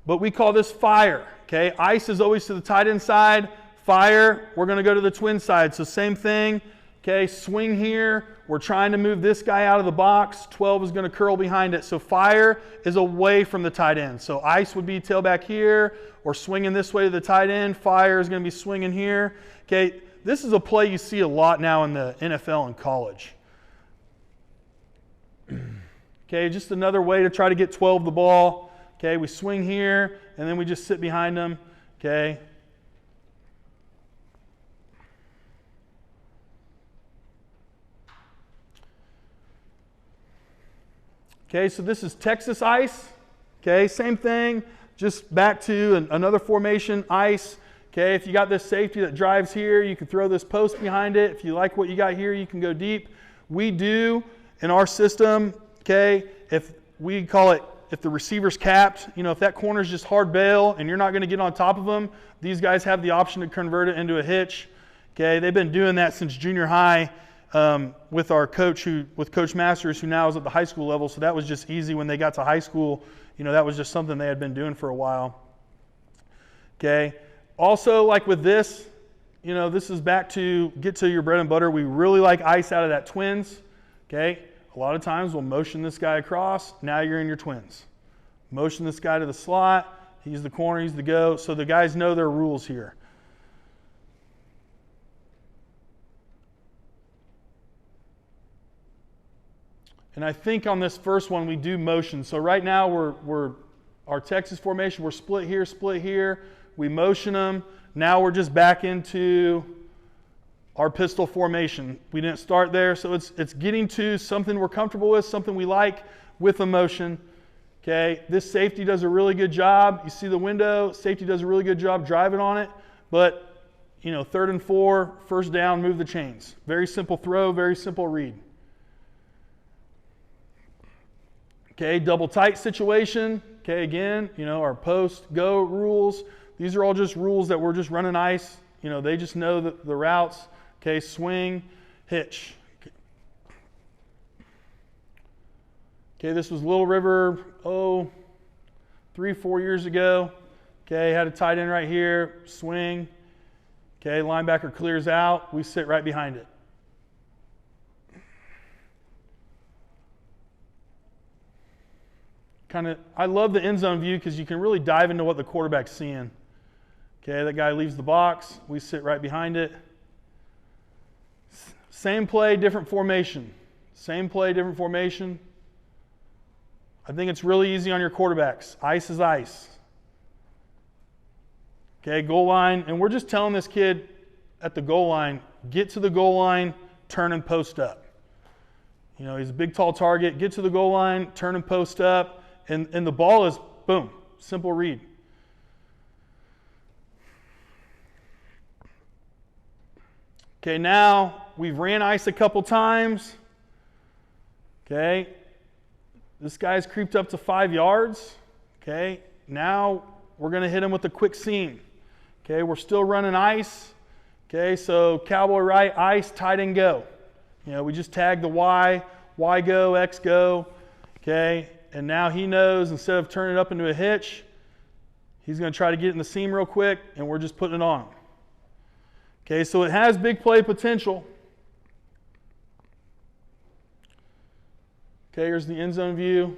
but we call this fire. Okay, ice is always to the tight end side. Fire, we're going to go to the twin side. So same thing. Okay, swing here. We're trying to move this guy out of the box. 12 is going to curl behind it. So fire is away from the tight end. So ice would be tailback here or swinging this way to the tight end. Fire is going to be swinging here. Okay, this is a play you see a lot now in the NFL and college. Okay, just another way to try to get 12 the ball. Okay, we swing here and then we just sit behind them. Okay. Okay, so this is Texas ice. Okay, same thing, just back to another formation, ice. Okay, if you got this safety that drives here, you can throw this post behind it. If you like what you got here, you can go deep. We do, in our system, okay, if we call it, if the receiver's capped, you know, if that corner's just hard bail and you're not going to get on top of them, these guys have the option to convert it into a hitch. Okay, they've been doing that since junior high. With our coach, with Coach Masters, who now is at the high school level, so that was just easy when they got to high school. You know, that was just something they had been doing for a while. Okay. Also, like with this, you know, this is back to get to your bread and butter. We really like ice out of that twins. Okay. A lot of times we'll motion this guy across. Now you're in your twins. Motion this guy to the slot. He's the corner. He's the go. So the guys know their rules here. And I think on this first one we do motion. So right now we're our Texas formation, we're split here. We motion them. Now we're just back into our pistol formation. We didn't start there, so it's getting to something we're comfortable with, something we like with a motion. Okay, this safety does a really good job. You see the window, safety does a really good job driving on it, but you know, 3rd and 4, first down, move the chains. Very simple throw, very simple read. Okay, double tight situation. Okay, again, you know, our post, go rules. These are all just rules that we're just running ice. You know, they just know the routes. Okay, swing, hitch. Okay, this was Little River, 3-4 years ago. Okay, had a tight end right here, swing. Okay, linebacker clears out. We sit right behind it. I love the end zone view because you can really dive into what the quarterback's seeing. Okay, that guy leaves the box. We sit right behind it. Same play, different formation. Same play, different formation. I think it's really easy on your quarterbacks. Ice is ice. Okay, goal line. And we're just telling this kid at the goal line, get to the goal line, turn and post up. You know, he's a big, tall target. Get to the goal line, turn and post up. And the ball is, boom, simple read. Okay, now we've ran ice a couple times. Okay, this guy's creeped up to 5 yards. Okay, now we're going to hit him with a quick seam. Okay, we're still running ice. Okay, so cowboy right, ice, tight end go. You know, we just tag the Y go, X go. Okay. And now he knows instead of turning it up into a hitch, he's going to try to get it in the seam real quick, and we're just putting it on him. Okay, so it has big play potential. Okay, here's the end zone view.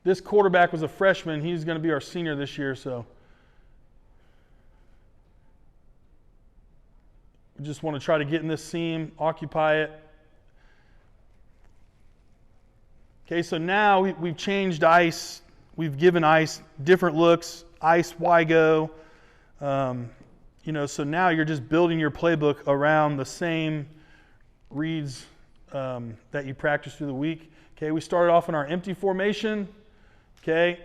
This quarterback was a freshman. He's going to be our senior this year, so we just want to try to get in this seam, occupy it. Okay, so now we've changed ice. We've given ice different looks. Ice, why go? So now you're just building your playbook around the same reads that you practice through the week. Okay, we started off in our empty formation. Okay,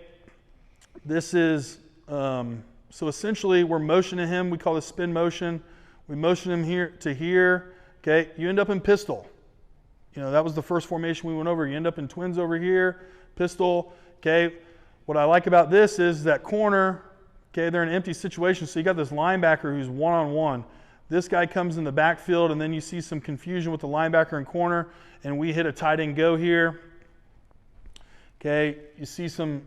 this is, so essentially we're motioning him. We call this spin motion. We motion him here to here. Okay, you end up in pistol. That was the first formation we went over. You end up in twins over here, pistol. Okay, what I like about this is that corner, okay, they're in an empty situation, so you got this linebacker who's one-on-one. This guy comes in the backfield, and then you see some confusion with the linebacker and corner, and we hit a tight end go here. Okay, you see some,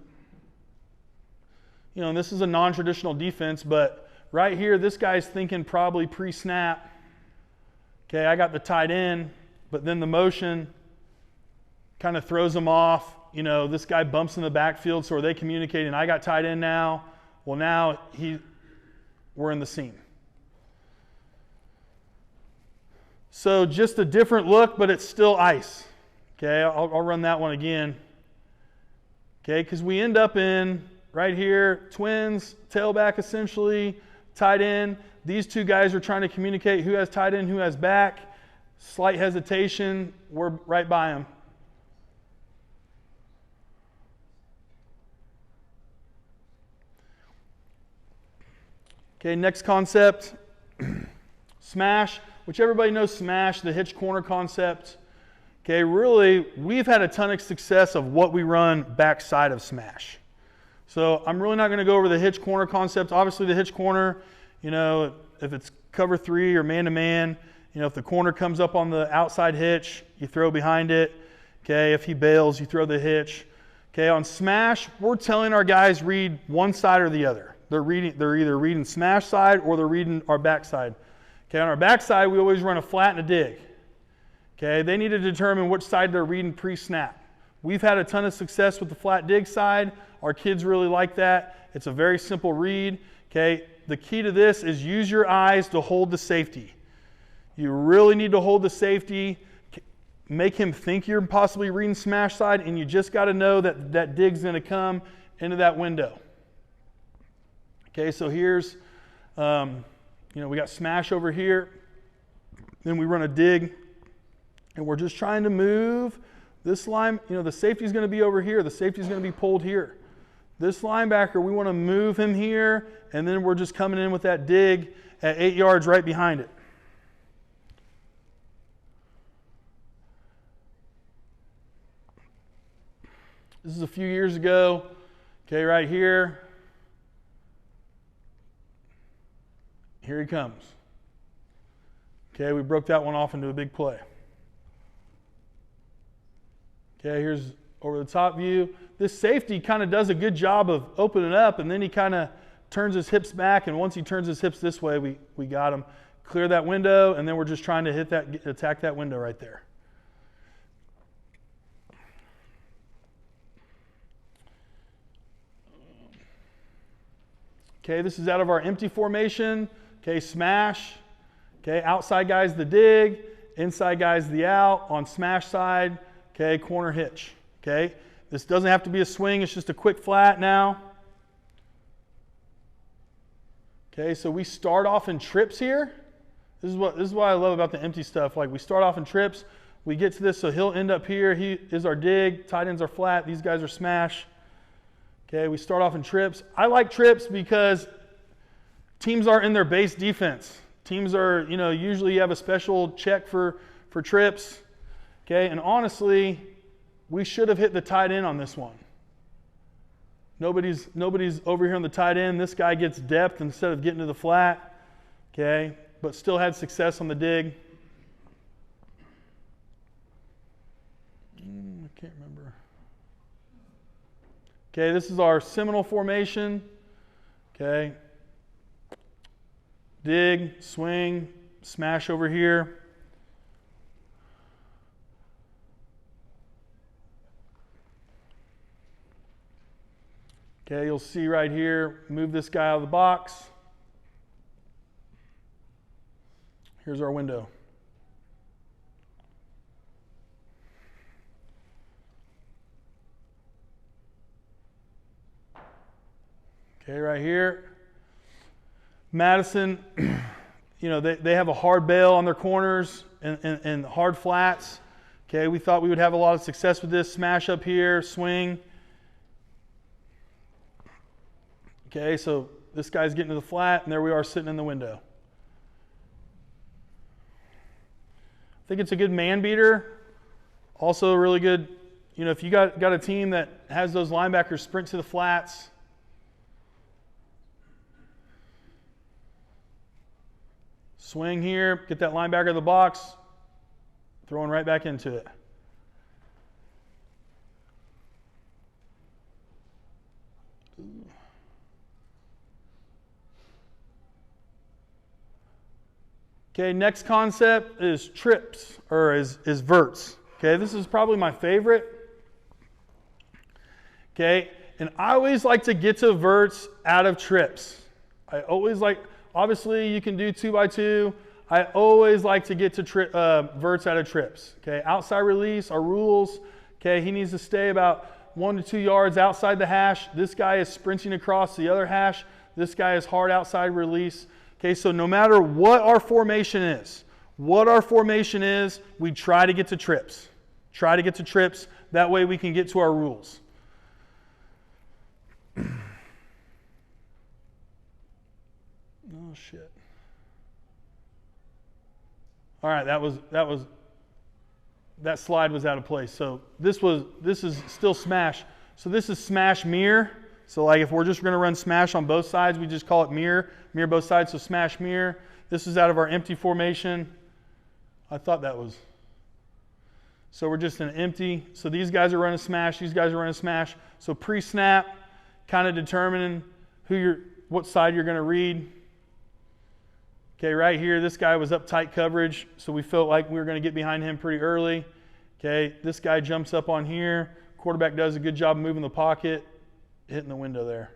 and this is a non-traditional defense, but right here, this guy's thinking probably pre-snap. Okay, I got the tight end, but then the motion kind of throws him off. This guy bumps in the backfield, so are they communicating? I got tight end now. Well, now we're in the seam. So just a different look, but it's still ice. Okay, I'll run that one again. Okay, because we end up in right here, twins, tailback essentially, tight end. These two guys are trying to communicate who has tight end, who has back. Slight hesitation, we're right by him. Okay, next concept, smash, which everybody knows smash, the hitch corner concept. Okay, really, we've had a ton of success of what we run backside of smash. So I'm really not going to go over the hitch corner concept. Obviously, the hitch corner, if it's cover 3 or man-to-man, if the corner comes up on the outside hitch, you throw behind it. Okay, if he bails, you throw the hitch. Okay, on smash, we're telling our guys read one side or the other. They're either reading smash side or they're reading our backside. Okay, on our backside, we always run a flat and a dig. Okay, they need to determine which side they're reading pre-snap. We've had a ton of success with the flat dig side. Our kids really like that. It's a very simple read. Okay, the key to this is use your eyes to hold the safety. You really need to hold the safety. Make him think you're possibly reading smash side, and you just got to know that that dig's going to come into that window. Okay, so here's, we got smash over here. Then we run a dig, and we're just trying to move this line. The safety's going to be over here. The safety's going to be pulled here. This linebacker, we want to move him here, and then we're just coming in with that dig at 8 yards right behind it. This is a few years ago. Okay, right here. Here he comes. Okay, we broke that one off into a big play. Okay, here's over the top view. This safety kind of does a good job of opening up, and then he kind of turns his hips back, and once he turns his hips this way, we got him. Clear that window, and then we're just trying to attack that window right there. Okay, this is out of our empty formation. Okay, smash. Okay, outside guy's the dig, inside guy's the out. On smash side, okay, corner hitch. Okay, this doesn't have to be a swing, it's just a quick flat now. Okay, so we start off in trips here. This is what I love about the empty stuff. Like we start off in trips, we get to this, so he'll end up here. He is our dig, tight ends are flat, these guys are smash. Okay, we start off in trips. I like trips because teams are in their base defense. Teams are, usually you have a special check for trips. Okay, and honestly, we should have hit the tight end on this one. Nobody's over here on the tight end. This guy gets depth instead of getting to the flat. Okay, but still had success on the dig. I can't remember. Okay, this is our Seminole formation. Okay. Dig, swing, smash over here. Okay, you'll see right here, move this guy out of the box. Here's our window. Okay, right here. Madison, you know, they have a hard bail on their corners and hard flats. Okay, we thought we would have a lot of success with this. Smash up here, swing. Okay, so this guy's getting to the flat, and there we are sitting in the window. I think it's a good man beater. Also really good, you know, if you got a team that has those linebackers sprint to the flats. Swing here, get that linebacker in the box, throwing right back into it. Okay, next concept is trips, or is verts. Okay, this is probably my favorite. Okay, and I always like to get to verts out of trips. I always like, obviously you can do 2x2. I always like to get to verts out of trips. Okay, outside release, our rules. Okay, he needs to stay about 1 to 2 yards outside the hash. This guy is sprinting across the other hash. This guy is hard outside release. Okay, so no matter what our formation is, we try to get to trips. Try to get to trips. That way we can get to our rules. Oh, shit. All right, that slide was out of place. So this is still smash. So this is smash mirror. So like if we're just going to run smash on both sides, we just call it mirror both sides, so smash mirror. This is out of our empty formation. I thought that was. So we're just in empty. So these guys are running smash, these guys are running smash. So pre-snap, kind of determining what side you're going to read. Okay, right here, this guy was up tight coverage, so we felt like we were going to get behind him pretty early. Okay, this guy jumps up on here. Quarterback does a good job of moving the pocket, hitting the window there.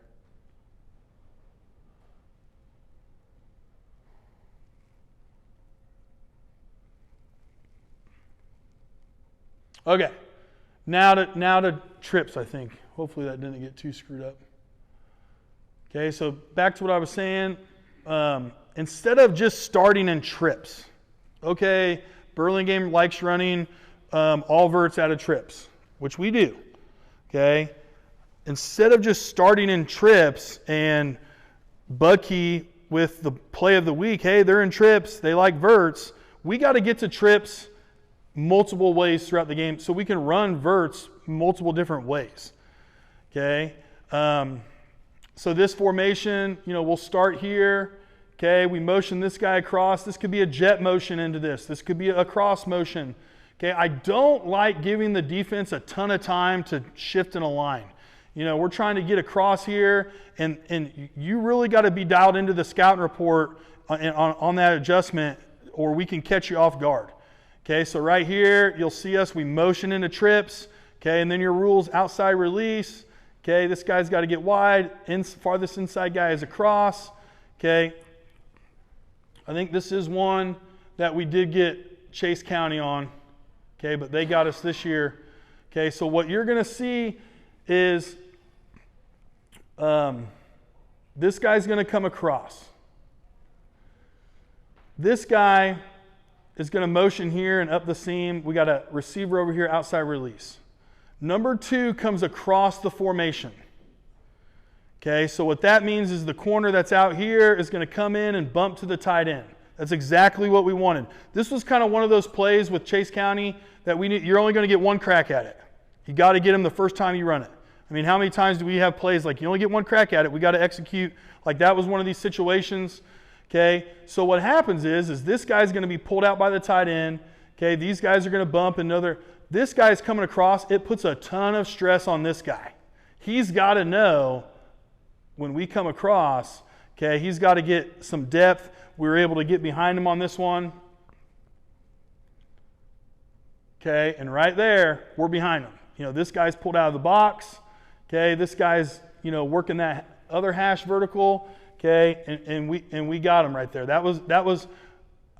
Okay, now to trips, I think. Hopefully that didn't get too screwed up. Okay, so back to what I was saying. Instead of just starting in trips, okay, Burlingame likes running all verts out of trips, which we do, okay? Instead of just starting in trips and Budke with the play of the week, hey, they're in trips, they like verts, we got to get to trips multiple ways throughout the game so we can run verts multiple different ways, okay? So this formation, you know, we'll start here. Okay, we motion this guy across. This could be a jet motion into this. This could be a cross motion. Okay, I don't like giving the defense a ton of time to shift in a line. You know, we're trying to get across here, and you really got to be dialed into the scouting report on that adjustment, or we can catch you off guard. Okay, so right here, you'll see us, we motion into trips. Okay, and then your rules, outside release. Okay, this guy's got to get wide. Farthest inside guy is across. Okay. I think this is one that we did get Chase County on, okay, but they got us this year. Okay, so what you're going to see is this guy's going to come across. This guy is going to motion here and up the seam. We got a receiver over here, outside release. Number 2 comes across the formation. Okay, so what that means is the corner that's out here is going to come in and bump to the tight end. That's exactly what we wanted. This was kind of one of those plays with Chase County that you're only going to get one crack at it. You got to get them the first time you run it. I mean, how many times do we have plays like you only get one crack at it, we got to execute? Like that was one of these situations. Okay, so what happens is this guy's going to be pulled out by the tight end. Okay, these guys are going to bump another. This guy's coming across. It puts a ton of stress on this guy. He's got to know when we come across, okay, he's got to get some depth. We were able to get behind him on this one. Okay, and right there, we're behind him. You know, this guy's pulled out of the box. Okay, this guy's, you know, working that other hash vertical. Okay, and we got him right there. That was.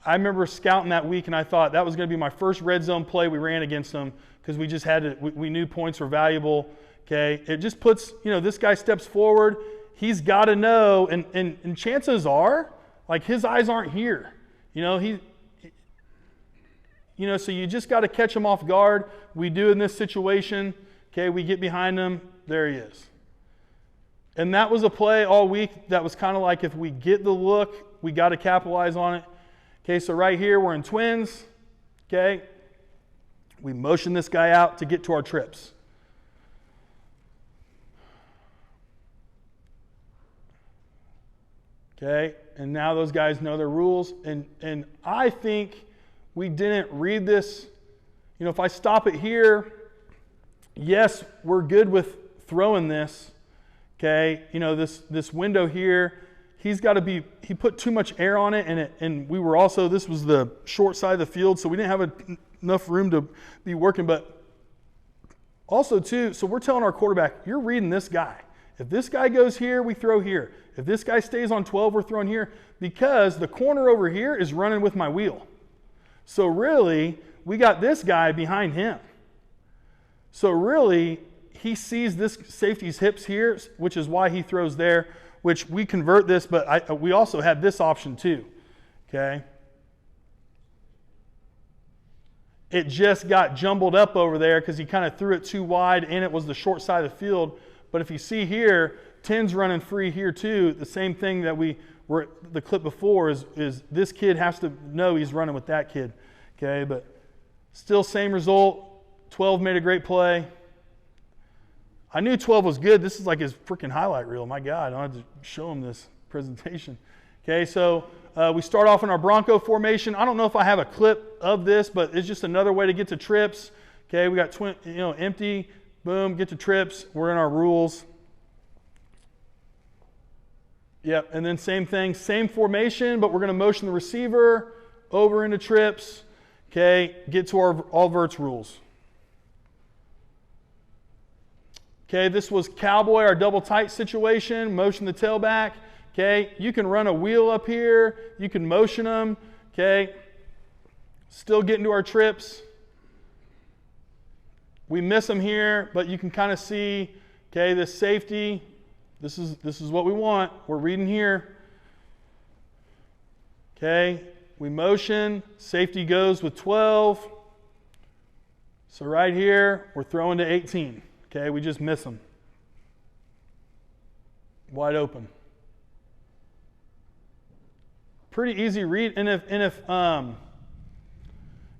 I remember scouting that week, and I thought that was going to be my first red zone play we ran against them because we just had to. We knew points were valuable. Okay, it just puts, you know, this guy steps forward. he's got to know, and chances are, like his eyes aren't here. So you just got to catch him off guard. We do in this situation. Okay, we get behind him. There he is. And that was a play all week that was kind of like, if we get the look, we got to capitalize on it. Okay, so right here we're in twins. Okay, we motion this guy out to get to our trips. Okay, and now those guys know their rules. And I think we didn't read this. If I stop it here, yes, we're good with throwing this. Okay, this window here, he put too much air on it, and we were also, this was the short side of the field, so we didn't have enough room to be working. But also too, so we're telling our quarterback, you're reading this guy. If this guy goes here, we throw here. If this guy stays on 12, we're throwing here, because the corner over here is running with my wheel. So really, we got this guy behind him. So really, he sees this safety's hips here, which is why he throws there, which we convert this, but we also had this option too, okay? It just got jumbled up over there because he kind of threw it too wide, and it was the short side of the field. But if you see here, 10's running free here too. The same thing that we were, the clip before is this kid has to know he's running with that kid, okay? But still same result. 12 made a great play. I knew 12 was good. This is like his freaking highlight reel. My God, I had to show him this presentation. Okay, so we start off in our Bronco formation. I don't know if I have a clip of this, but it's just another way to get to trips. Okay, we got empty, boom, get to trips. We're in our rules. Yep, and then same thing, same formation, but we're going to motion the receiver over into trips. Okay, get to our all verts rules. Okay, this was cowboy, our double tight situation, motion the tailback. Okay, you can run a wheel up here, you can motion them. Okay, still getting to our trips. We miss them here, but you can kind of see, okay, this safety, this is what we want. We're reading here. Okay, we motion, safety goes with 12. So right here, we're throwing to 18. Okay, we just miss them. Wide open. Pretty easy read. And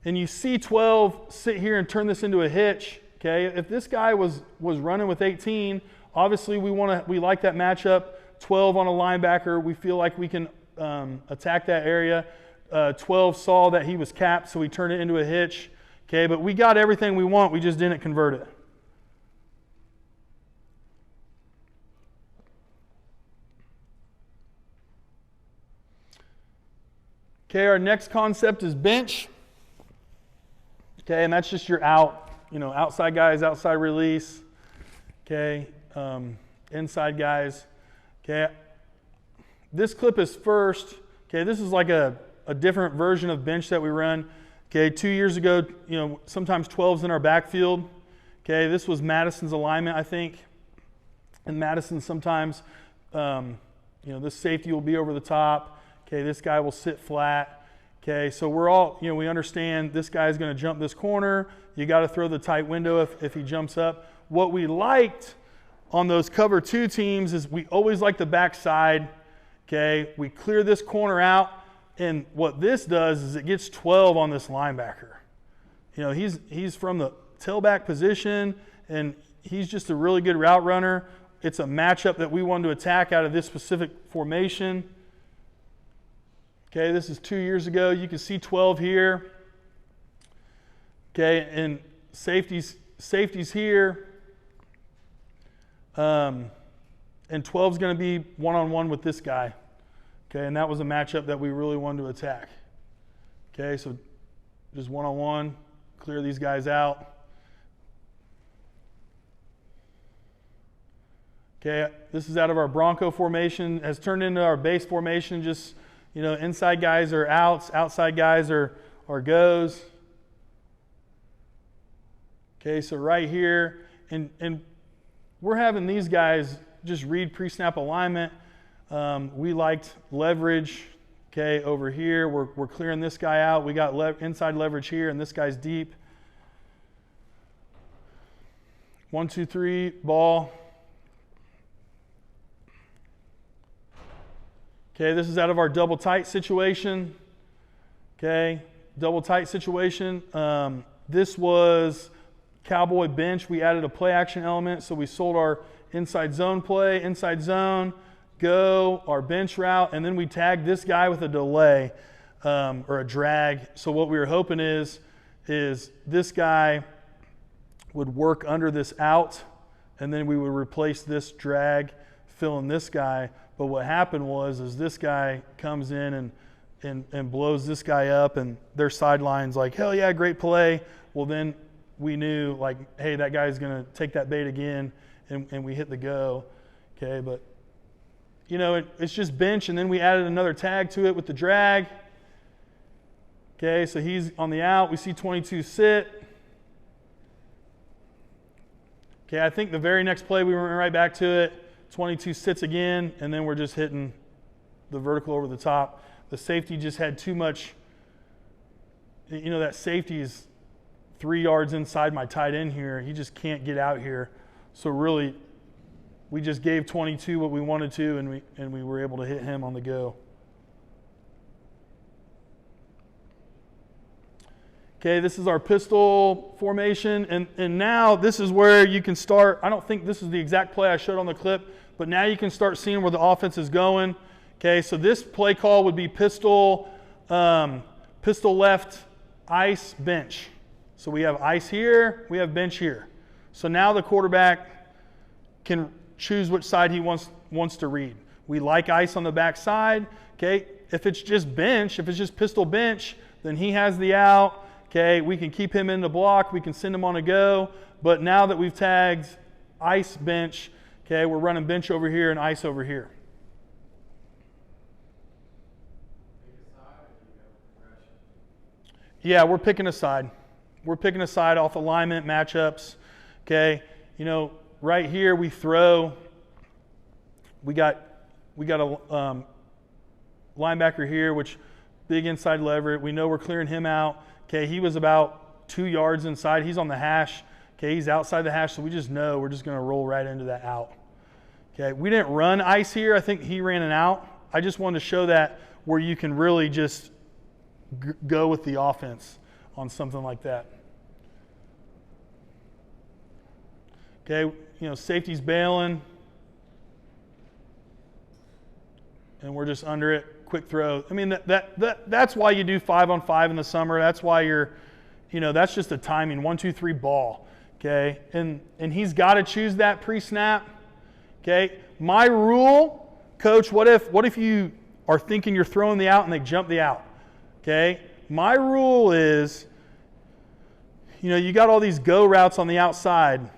you see 12 sit here and turn this into a hitch. Okay, if this guy was running with 18, obviously we like that matchup. 12 on a linebacker, we feel like we can attack that area. 12 saw that he was capped, so we turned it into a hitch. Okay, but we got everything we want. We just didn't convert it. Okay, our next concept is bench. Okay, and that's just your outside guys, outside release. Okay, inside guys. Okay, this clip is first. Okay, this is like a different version of bench that we run. Okay, 2 years ago, sometimes 12's in our backfield. Okay, this was Madison's alignment, I think. And Madison sometimes, this safety will be over the top. Okay, this guy will sit flat. Okay, so we're all, we understand this guy's going to jump this corner. You got to throw the tight window if he jumps up. What we liked on those cover 2 teams is we always like the backside. Okay, we clear this corner out, and what this does is it gets 12 on this linebacker. He's from the tailback position, and he's just a really good route runner. It's a matchup that we wanted to attack out of this specific formation. Okay, this is 2 years ago. You can see 12 here. Okay, and safeties here. And 12's going to be one-on-one with this guy. Okay, and that was a matchup that we really wanted to attack. Okay, so just one-on-one, clear these guys out. Okay, this is out of our Bronco formation, has turned into our base formation, just inside guys are outs, outside guys are goes. Okay, so right here, and we're having these guys just read pre-snap alignment. We liked leverage. Okay, over here, we're clearing this guy out. We got inside leverage here, and this guy's deep. 1, 2, 3, ball. Okay, this is out of our double tight situation. Okay, double tight situation. This was cowboy bench. We added a play action element, so we sold our inside zone play, inside zone, go, our bench route, and then we tagged this guy with a delay or a drag. So what we were hoping is this guy would work under this out, and then we would replace this drag, filling this guy. But what happened was this guy comes in and blows this guy up, and their sideline's like, hell yeah, great play. Well, then we knew, like, hey, that guy's going to take that bait again, and we hit the go. Okay, but, you know, it's just bench, and then we added another tag to it with the drag. Okay, so he's on the out. We see 22 sit. Okay, I think the very next play we went right back to it. 22 sits again, and then we're just hitting the vertical over the top. The safety just had too much. You know, that safety is 3 yards inside my tight end here. He just can't get out here. So really, we just gave 22 what we wanted to, and we were able to hit him on the go. Okay, this is our pistol formation, and now this is where you can start. I don't think this is the exact play I showed on the clip, but now you can start seeing where the offense is going. Okay, so this play call would be pistol left, ice, bench. So we have ice here, we have bench here. So now the quarterback can choose which side he wants to read. We like ice on the back side. Okay, if it's just bench, if it's just pistol bench, then he has the out. Okay, we can keep him in the block. We can send him on a go. But now that we've tagged ice bench, okay, we're running bench over here and ice over here. Yeah, we're picking a side. We're picking a side off alignment, matchups. Okay, you know, right here we throw. We got a linebacker here, which big inside lever. We know we're clearing him out. Okay, he was about 2 yards inside. He's on the hash. Okay, he's outside the hash, so we just know we're just going to roll right into that out. Okay, we didn't run ice here. I think he ran an out. I just wanted to show that where you can really just go with the offense on something like that. Okay, you know, safety's bailing. And we're just under it. Quick throw. I mean, that's why you do 5-on-5 in the summer. That's why that's just a timing 1, 2, 3 ball. Okay, and he's got to choose that pre-snap. Okay, my rule, coach. What if you are thinking you're throwing the out and they jump the out? Okay, my rule is, you got all these go routes on the outside.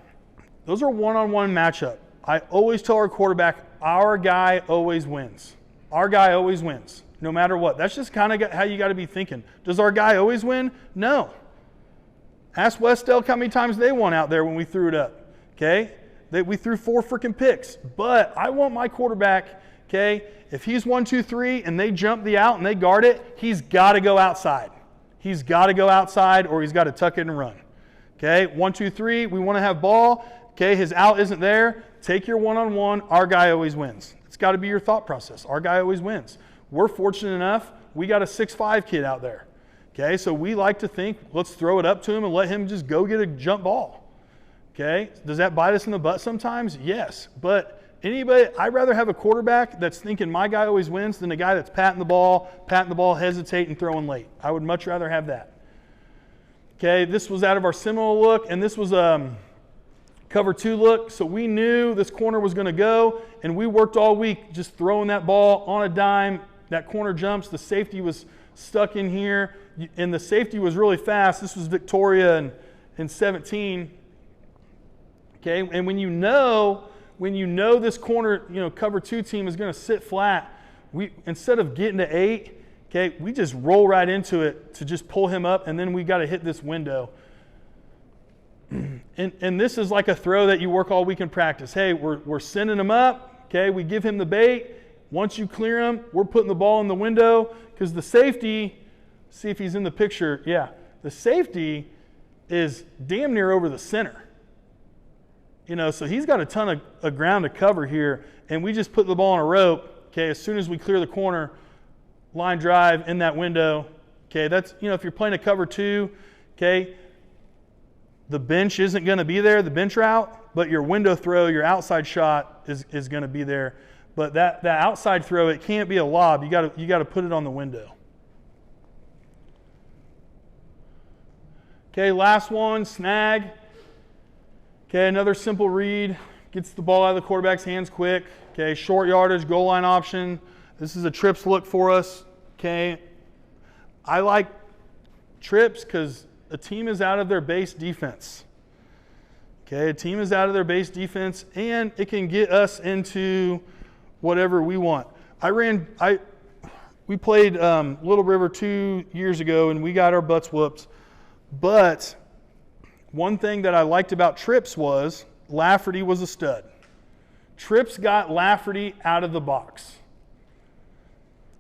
Those are one-on-one matchup. I always tell our quarterback, our guy always wins. Our guy always wins, no matter what. That's just kind of how you got to be thinking. Does our guy always win? No. Ask West Elk how many times they won out there when we threw it up. Okay? We threw 4 freaking picks. But I want my quarterback, okay, if he's 1, 2, 3 and they jump the out and they guard it, he's got to go outside. He's got to go outside or he's got to tuck it and run. Okay? 1, 2, 3, we want to have ball. Okay, his out isn't there. Take your one-on-one. Our guy always wins. It's got to be your thought process. Our guy always wins. We're fortunate enough, we got a 6'5" kid out there. Okay, so we like to think, let's throw it up to him and let him just go get a jump ball. Okay, does that bite us in the butt sometimes? Yes, but I'd rather have a quarterback that's thinking my guy always wins than a guy that's patting the ball, hesitating, throwing late. I would much rather have that. Okay, this was out of our Seminole look, and this was cover 2 look, so we knew this corner was going to go, and we worked all week just throwing that ball on a dime. That corner jumps. The safety was stuck in here, and the safety was really fast. This was Victoria in 17. Okay, and when you know this corner, cover 2 team is going to sit flat, we instead of getting to 8, okay, we just roll right into it to just pull him up, and then we got to hit this window. and this is like a throw that you work all week in practice. Hey, we're sending him up. Okay, we give him the bait. Once you clear him, we're putting the ball in the window because the safety, see if he's in the picture. Yeah, the safety is damn near over the center. So he's got a ton of ground to cover here, and we just put the ball on a rope. Okay, as soon as we clear the corner, line drive in that window. Okay, that's, if you're playing a cover 2, okay, the bench isn't going to be there, the bench route, but your window throw, your outside shot is going to be there. But that outside throw, it can't be a lob. You got to put it on the window. Okay, last one, snag. Okay, another simple read. Gets the ball out of the quarterback's hands quick. Okay, short yardage, goal line option. This is a trips look for us. Okay, I like trips because a team is out of their base defense. Okay, a team is out of their base defense, and it can get us into whatever we want. We played Little River 2 years ago, and we got our butts whooped. But one thing that I liked about trips was Lafferty was a stud. Trips got Lafferty out of the box.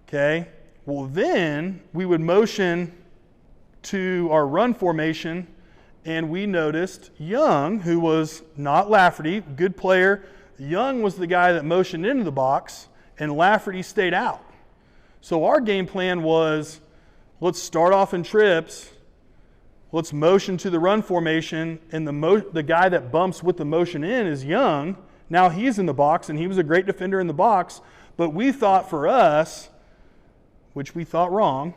Okay, well then we would motion to our run formation, and we noticed Young, who was not Lafferty, good player. Young was the guy that motioned into the box, and Lafferty stayed out. So our game plan was, let's start off in trips, let's motion to the run formation, and the guy that bumps with the motion in is Young. Now he's in the box, and he was a great defender in the box, but we thought for us, which we thought wrong,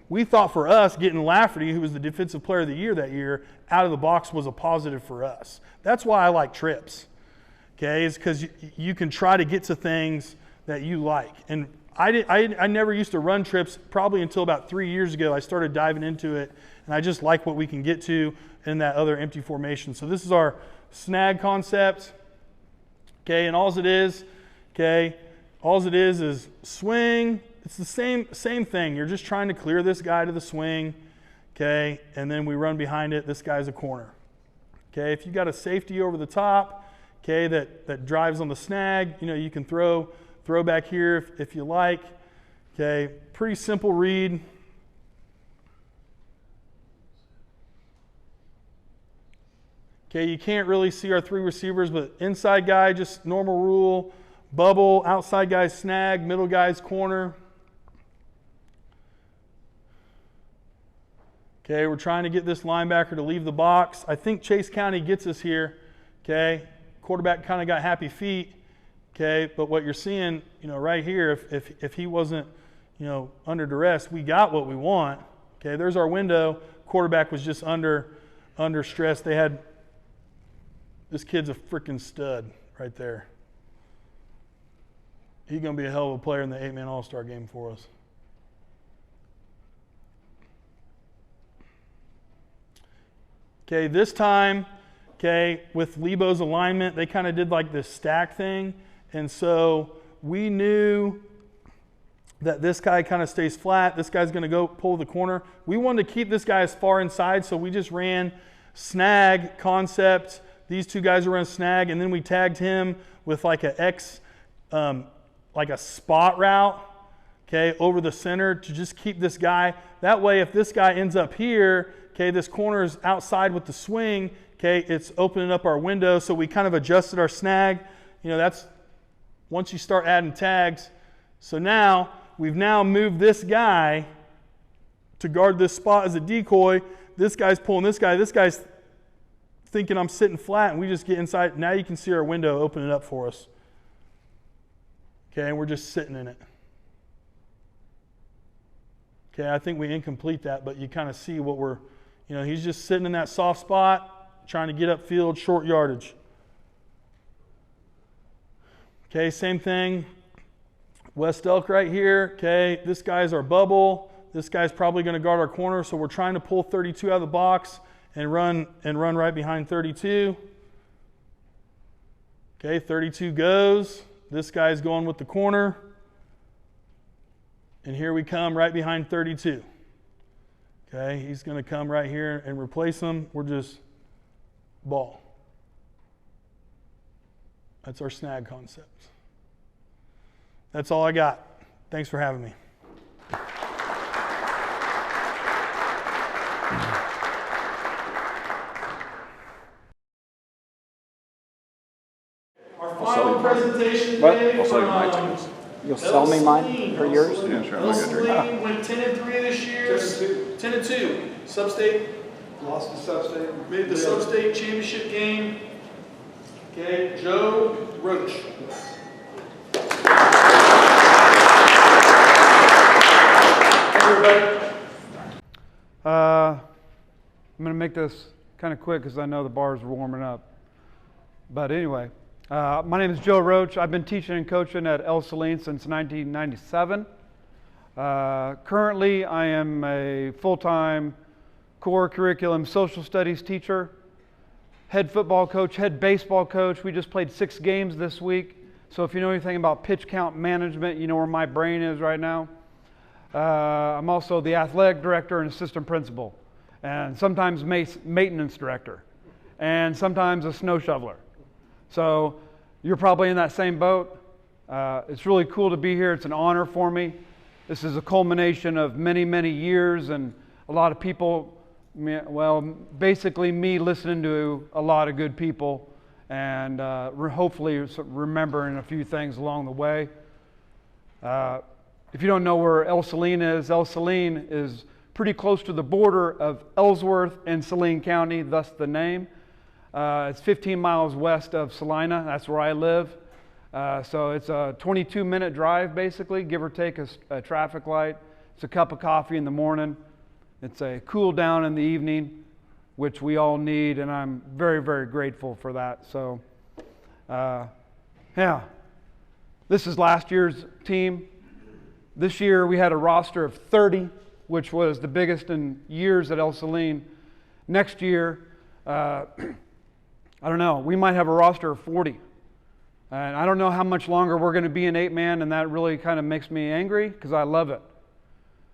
we thought for us getting Lafferty, who was the Defensive Player of the Year that year, out of the box was a positive for us. That's why I like trips, okay, is because you can try to get to things that you like. And I never used to run trips probably until about 3 years ago. I started diving into it, and I just like what we can get to in that other empty formation. So this is our snag concept, okay, and all it is swing. It's the same thing. You're just trying to clear this guy to the swing, okay, and then we run behind it. This guy's a corner. Okay, if you got a safety over the top, okay, that drives on the snag, you can throw back here if you like. Okay, pretty simple read. Okay, you can't really see our 3 receivers, but inside guy, just normal rule, bubble, outside guy's snag, middle guy's corner. Okay, we're trying to get this linebacker to leave the box. I think Chase County gets us here. Okay, quarterback kind of got happy feet. Okay, but what you're seeing, right here, if he wasn't, under duress, we got what we want. Okay, there's our window. Quarterback was just under stress. This kid's a freaking stud right there. He's going to be a hell of a player in the 8-man All-Star game for us. Okay, this time, with Lebo's alignment, they kind of did like this stack thing. And so we knew that this guy kind of stays flat. This guy's going to go pull the corner. We wanted to keep this guy as far inside, so we just ran snag concept. These 2 guys were on snag, and then we tagged him with like like a spot route, okay, over the center to just keep this guy. That way, if this guy ends up here, okay, this corner is outside with the swing, okay, it's opening up our window. So we kind of adjusted our snag. That's once you start adding tags. So now we've moved this guy to guard this spot as a decoy. This guy's pulling this guy. This guy's thinking I'm sitting flat, and we just get inside. Now you can see our window opening up for us. Okay, and we're just sitting in it. Okay, I think we incomplete that, but you kind of see what we're, he's just sitting in that soft spot, trying to get upfield, short yardage. Okay, same thing. West Elk right here. Okay, this guy's our bubble. This guy's probably going to guard our corner, so we're trying to pull 32 out of the box and run right behind 32. Okay, 32 goes. This guy's going with the corner. And here we come right behind 32. Okay, he's going to come right here and replace him. We're just ball. That's our snag concept. That's all I got. Thanks for having me. Our final presentation today. I'll sell you my tickets. You'll sell me mine or yours? Yeah, sure. Slater went 10-3 this year. 10-2. Sub-state. Lost the sub-state. Made the sub-state championship game. Okay, Joe Roche. I'm going to make this kind of quick because I know the bars are warming up. But anyway, my name is Joe Roche. I've been teaching and coaching at El Saline since 1997. Currently, I am a full-time core curriculum social studies teacher, head football coach, head baseball coach. We just played 6 games this week. So if you know anything about pitch count management, you know where my brain is right now. I'm also the athletic director and assistant principal, and sometimes maintenance director, and sometimes a snow shoveler. So you're probably in that same boat. It's really cool to be here. It's an honor for me. This is a culmination of many, many years and a lot of people, well, basically me listening to a lot of good people and hopefully remembering a few things along the way. If you don't know where El Saline is pretty close to the border of Ellsworth and Saline County, thus the name. It's 15 miles west of Salina. That's where I live. So it's a 22-minute drive, basically, give or take a traffic light. It's a cup of coffee in the morning. It's a cool down in the evening, which we all need, and I'm very, very grateful for that. So, yeah, this is last year's team. This year we had a roster of 30, which was the biggest in years at El Saline. Next year, I don't know, we might have a roster of 40. And I don't know how much longer we're going to be an 8-man, and that really kind of makes me angry because I love it.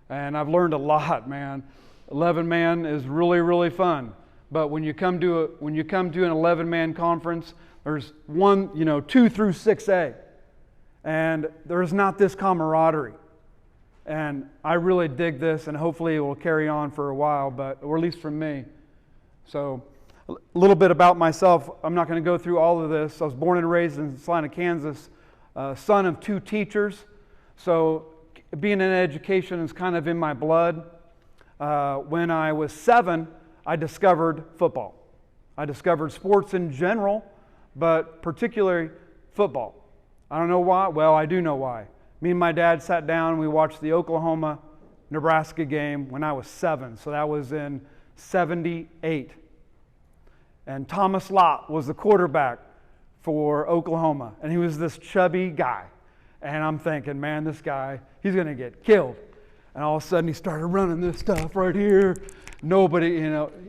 And I've learned a lot, man. 11-man is really, really fun. But when you come to an 11-man conference, there's 2 through 6A. And there's not this camaraderie. And I really dig this, and hopefully it will carry on for a while, or at least from me. So a little bit about myself. I'm not going to go through all of this. I was born and raised in Salina, Kansas, son of 2 teachers. So being in education is kind of in my blood. When I was 7, I discovered football. I discovered sports in general, but particularly football. I don't know why. Well, I do know why. Me and my dad sat down and we watched the Oklahoma-Nebraska game when I was 7. So that was in 78. And Thomas Lott was the quarterback for Oklahoma. And he was this chubby guy. And I'm thinking, man, this guy, he's going to get killed. And all of a sudden he started running this stuff right here. Nobody,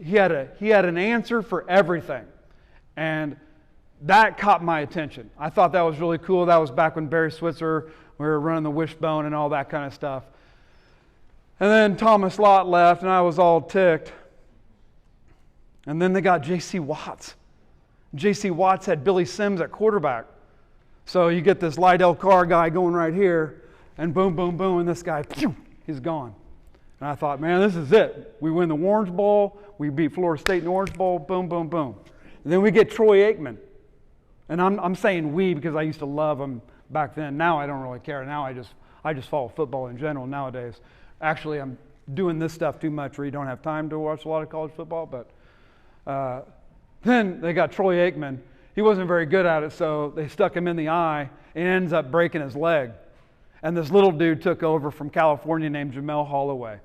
he had an answer for everything. And that caught my attention. I thought that was really cool. That was back when Barry Switzer, we were running the wishbone and all that kind of stuff. And then Thomas Lott left and I was all ticked. And then they got J.C. Watts. J.C. Watts had Billy Sims at quarterback. So you get this Lydell Carr guy going right here, and boom, boom, boom, and this guy, phew, he's gone. And I thought, man, this is it. We win the Orange Bowl. We beat Florida State in the Orange Bowl. Boom, boom, boom. And then we get Troy Aikman. And I'm saying we because I used to love him back then. Now I don't really care. Now I just follow football in general nowadays. Actually, I'm doing this stuff too much where you don't have time to watch a lot of college football. But then they got Troy Aikman. He wasn't very good at it, so they stuck him in the eye, and he ends up breaking his leg. And this little dude took over from California named Jamel Holloway.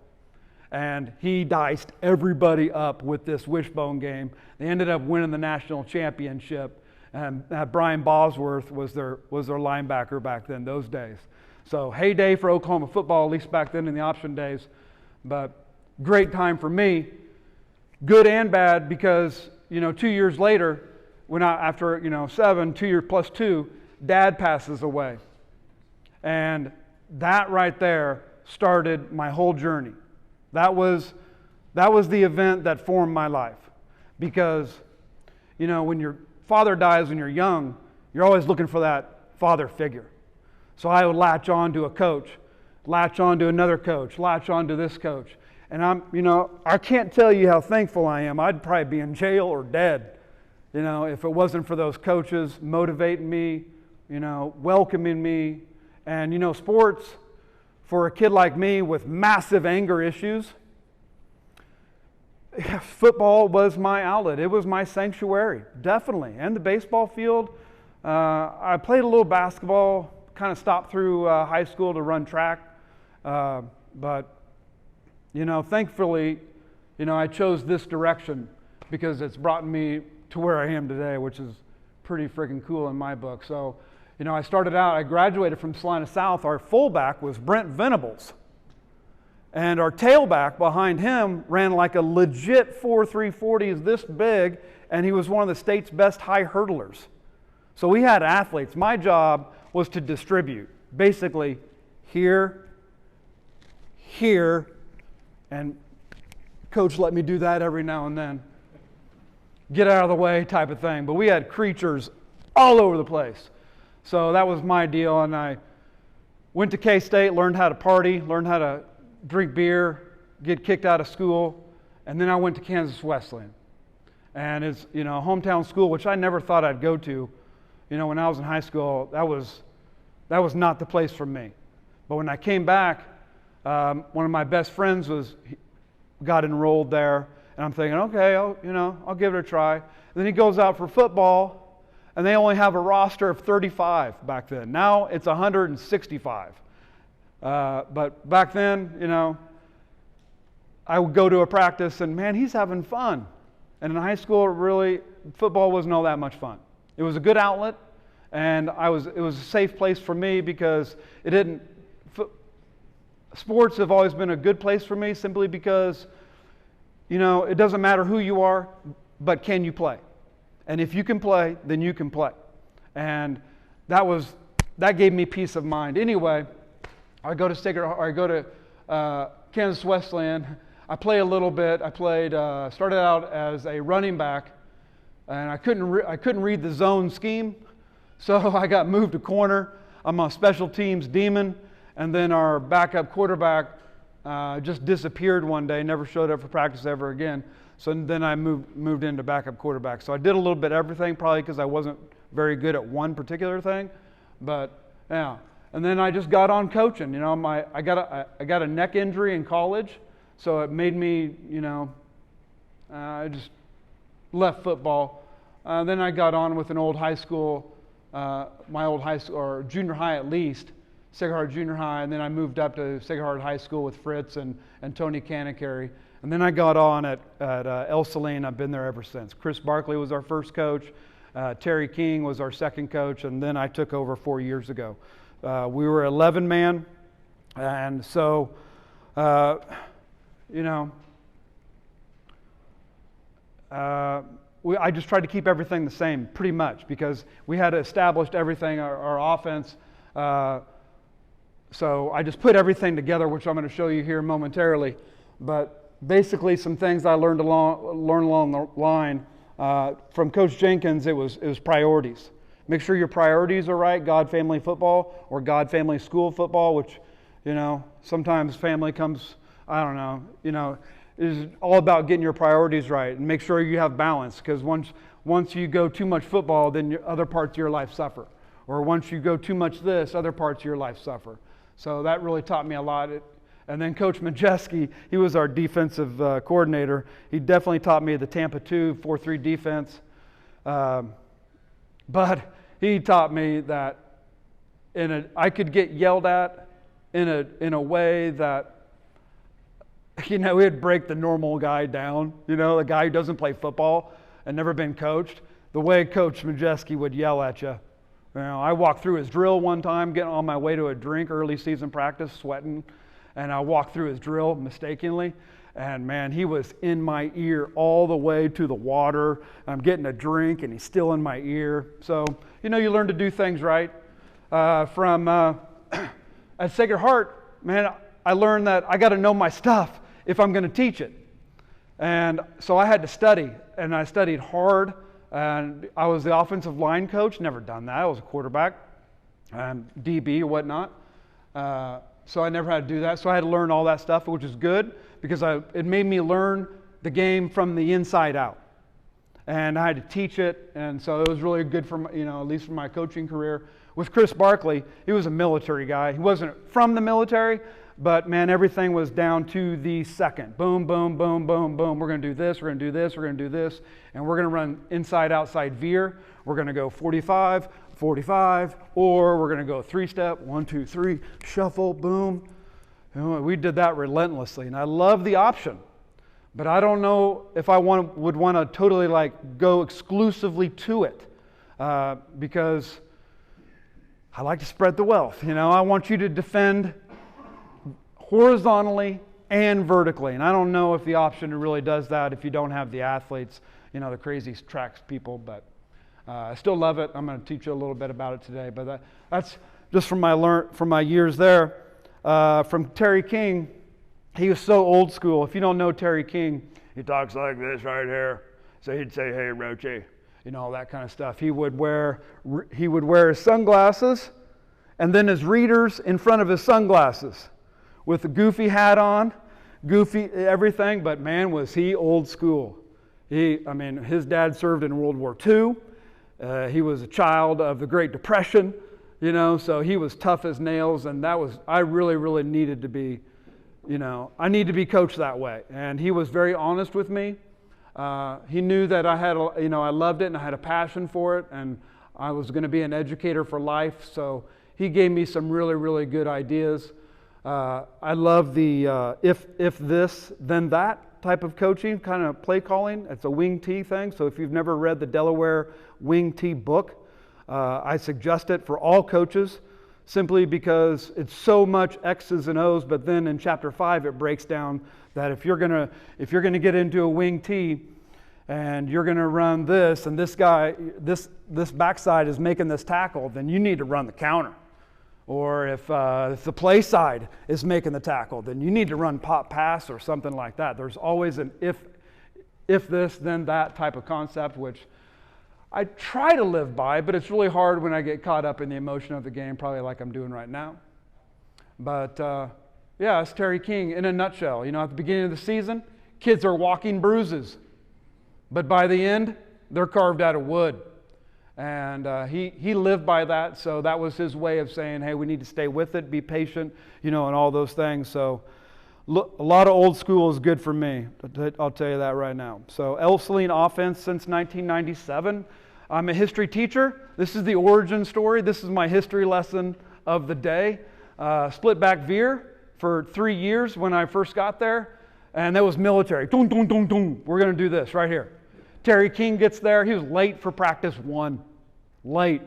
And he diced everybody up with this wishbone game. They ended up winning the national championship. And Brian Bosworth was their linebacker back then, those days. So heyday for Oklahoma football, at least back then in the option days. But great time for me. Good and bad because, 2 years later, after 7, 2 years plus 2, Dad passes away. And that right there started my whole journey. That was the event that formed my life. Because, you know, when your father dies when you're young, you're always looking for that father figure. So I would latch on to a coach, latch on to another coach, latch on to this coach. And I can't tell you how thankful I am. I'd probably be in jail or dead, you know, if it wasn't for those coaches motivating me, you know, welcoming me. And, you know, sports, for a kid like me with massive anger issues, football was my outlet. It was my sanctuary, definitely. And the baseball field. I played a little basketball, kind of stopped through high school to run track. But, you know, thankfully, you know, I chose this direction because it's brought me to where I am today, which is pretty freaking cool in my book. So, you know, I graduated from Salina South. Our fullback was Brent Venables. And our tailback behind him ran like a legit 4.3 40s this big, and he was one of the state's best high hurdlers. So we had athletes. My job was to distribute. Basically, here, and coach let me do that every now and then. Get out of the way type of thing. But we had creatures all over the place. So that was my deal, and I went to K-State, learned how to party, learned how to drink beer, get kicked out of school, and then I went to Kansas Wesleyan. And it's, you know, a hometown school, which I never thought I'd go to. You know, when I was in high school, that was not the place for me. But when I came back, one of my best friends got enrolled there, and I'm thinking, okay, I'll give it a try. And then he goes out for football, and they only have a roster of 35 back then. Now it's 165. But back then, you know, I would go to a practice, and man, he's having fun. And in high school, really, football wasn't all that much fun. It was a good outlet, and it was a safe place for me because sports have always been a good place for me simply because, you know, it doesn't matter who you are, but can you play? And if you can play, then you can play. And that gave me peace of mind. Anyway, I go to Kansas Wesleyan. I play a little bit. Started out as a running back, and I couldn't read the zone scheme, so I got moved to corner. I'm a special teams demon, and then our backup quarterback just disappeared one day, never showed up for practice ever again. So then I moved into backup quarterback. So I did a little bit of everything, probably because I wasn't very good at one particular thing, but yeah. And then I just got on coaching. You know, I got a neck injury in college, so it made me, you know, I just left football. Then I got on with an old high school, my old high school, or junior high at least, Sacred Heart Junior High, and then I moved up to Sacred Heart High School with Fritz and Tony Cannicari. And then I got on at El Saline. I've been there ever since. Chris Barkley was our first coach. Terry King was our second coach, and then I took over 4 years ago. We were 11-man, and so, you know, I just tried to keep everything the same, pretty much, because we had established everything, our offense. So I just put everything together, which I'm going to show you here momentarily. But basically, some things I learned along the line from Coach Jenkins. It was priorities. Make sure your priorities are right. God, family, football, or God, family, school, football. Which, you know, sometimes family comes. I don't know. You know, it's all about getting your priorities right and make sure you have balance. Because once you go too much football, then other parts of your life suffer. Or once you go too much this, other parts of your life suffer. So that really taught me a lot. And then Coach Majeski, he was our defensive coordinator. He definitely taught me the Tampa 2 4-3 defense. But he taught me that I could get yelled at in a way that, you know, it'd break the normal guy down. You know, the guy who doesn't play football and never been coached. The way Coach Majeski would yell at you. You know, I walked through his drill one time, getting on my way to a drink, early season practice, sweating. And I walked through his drill mistakenly, and man, he was in my ear all the way to the water. I'm getting a drink, and he's still in my ear. So, you know, you learn to do things right. At Sacred Heart, man, I learned that I got to know my stuff if I'm going to teach it. And so I had to study, and I studied hard. And I was the offensive line coach, never done that. I was a quarterback, DB or whatnot. So I never had to do that. So I had to learn all that stuff, which is good because it made me learn the game from the inside out. And I had to teach it, and so it was really good for my, at least for my coaching career. With Chris Barkley, he was a military guy. He wasn't from the military, but man, everything was down to the second. Boom, boom, boom, boom, boom. We're going to do this, we're going to do this, we're going to do this, and we're going to run inside-outside veer. We're going to go 45, 45, or we're going to go three-step, 1, 2, 3, shuffle, boom. We did that relentlessly, and I love the option. But I don't know if I would want to totally go exclusively to it because I like to spread the wealth. I want you to defend horizontally and vertically. And I don't know if the option really does that if you don't have the athletes, the crazy tracks people. But I still love it. I'm going to teach you a little bit about it today. But that's just from my years there. From Terry King. He was so old school. If you don't know Terry King, he talks like this right here. So he'd say, "Hey, Roche," all that kind of stuff. He would wear his sunglasses and then his readers in front of his sunglasses with a goofy hat on, goofy everything. But man, was he old school. His dad served in World War II. He was a child of the Great Depression, so he was tough as nails. And I really, really needed to be. I need to be coached that way. And he was very honest with me. He knew that I had, I loved it and I had a passion for it, and I was going to be an educator for life. So he gave me some really, really good ideas. I love the if this, then that type of coaching, kind of play calling. It's a wing T thing. So if you've never read the Delaware Wing T book, I suggest it for all coaches. Simply because it's so much X's and O's, but then in chapter 5 it breaks down that if you're gonna get into a wing T and you're gonna run this, and this guy, this backside is making this tackle, then you need to run the counter. Or if the play side is making the tackle, then you need to run pop pass or something like that. There's always an if this, then that type of concept, which I try to live by, but it's really hard when I get caught up in the emotion of the game, probably like I'm doing right now. But it's Terry King in a nutshell. At the beginning of the season, kids are walking bruises. But by the end, they're carved out of wood. And he lived by that, so that was his way of saying, hey, we need to stay with it, be patient, and all those things. So a lot of old school is good for me. I'll tell you that right now. So El Saline offense since 1997. I'm a history teacher. This is the origin story. This is my history lesson of the day. Split back veer for 3 years when I first got there, and that was military. Dun, dun, dun, dun. We're going to do this right here. Terry King gets there. He was late for practice 1. Late.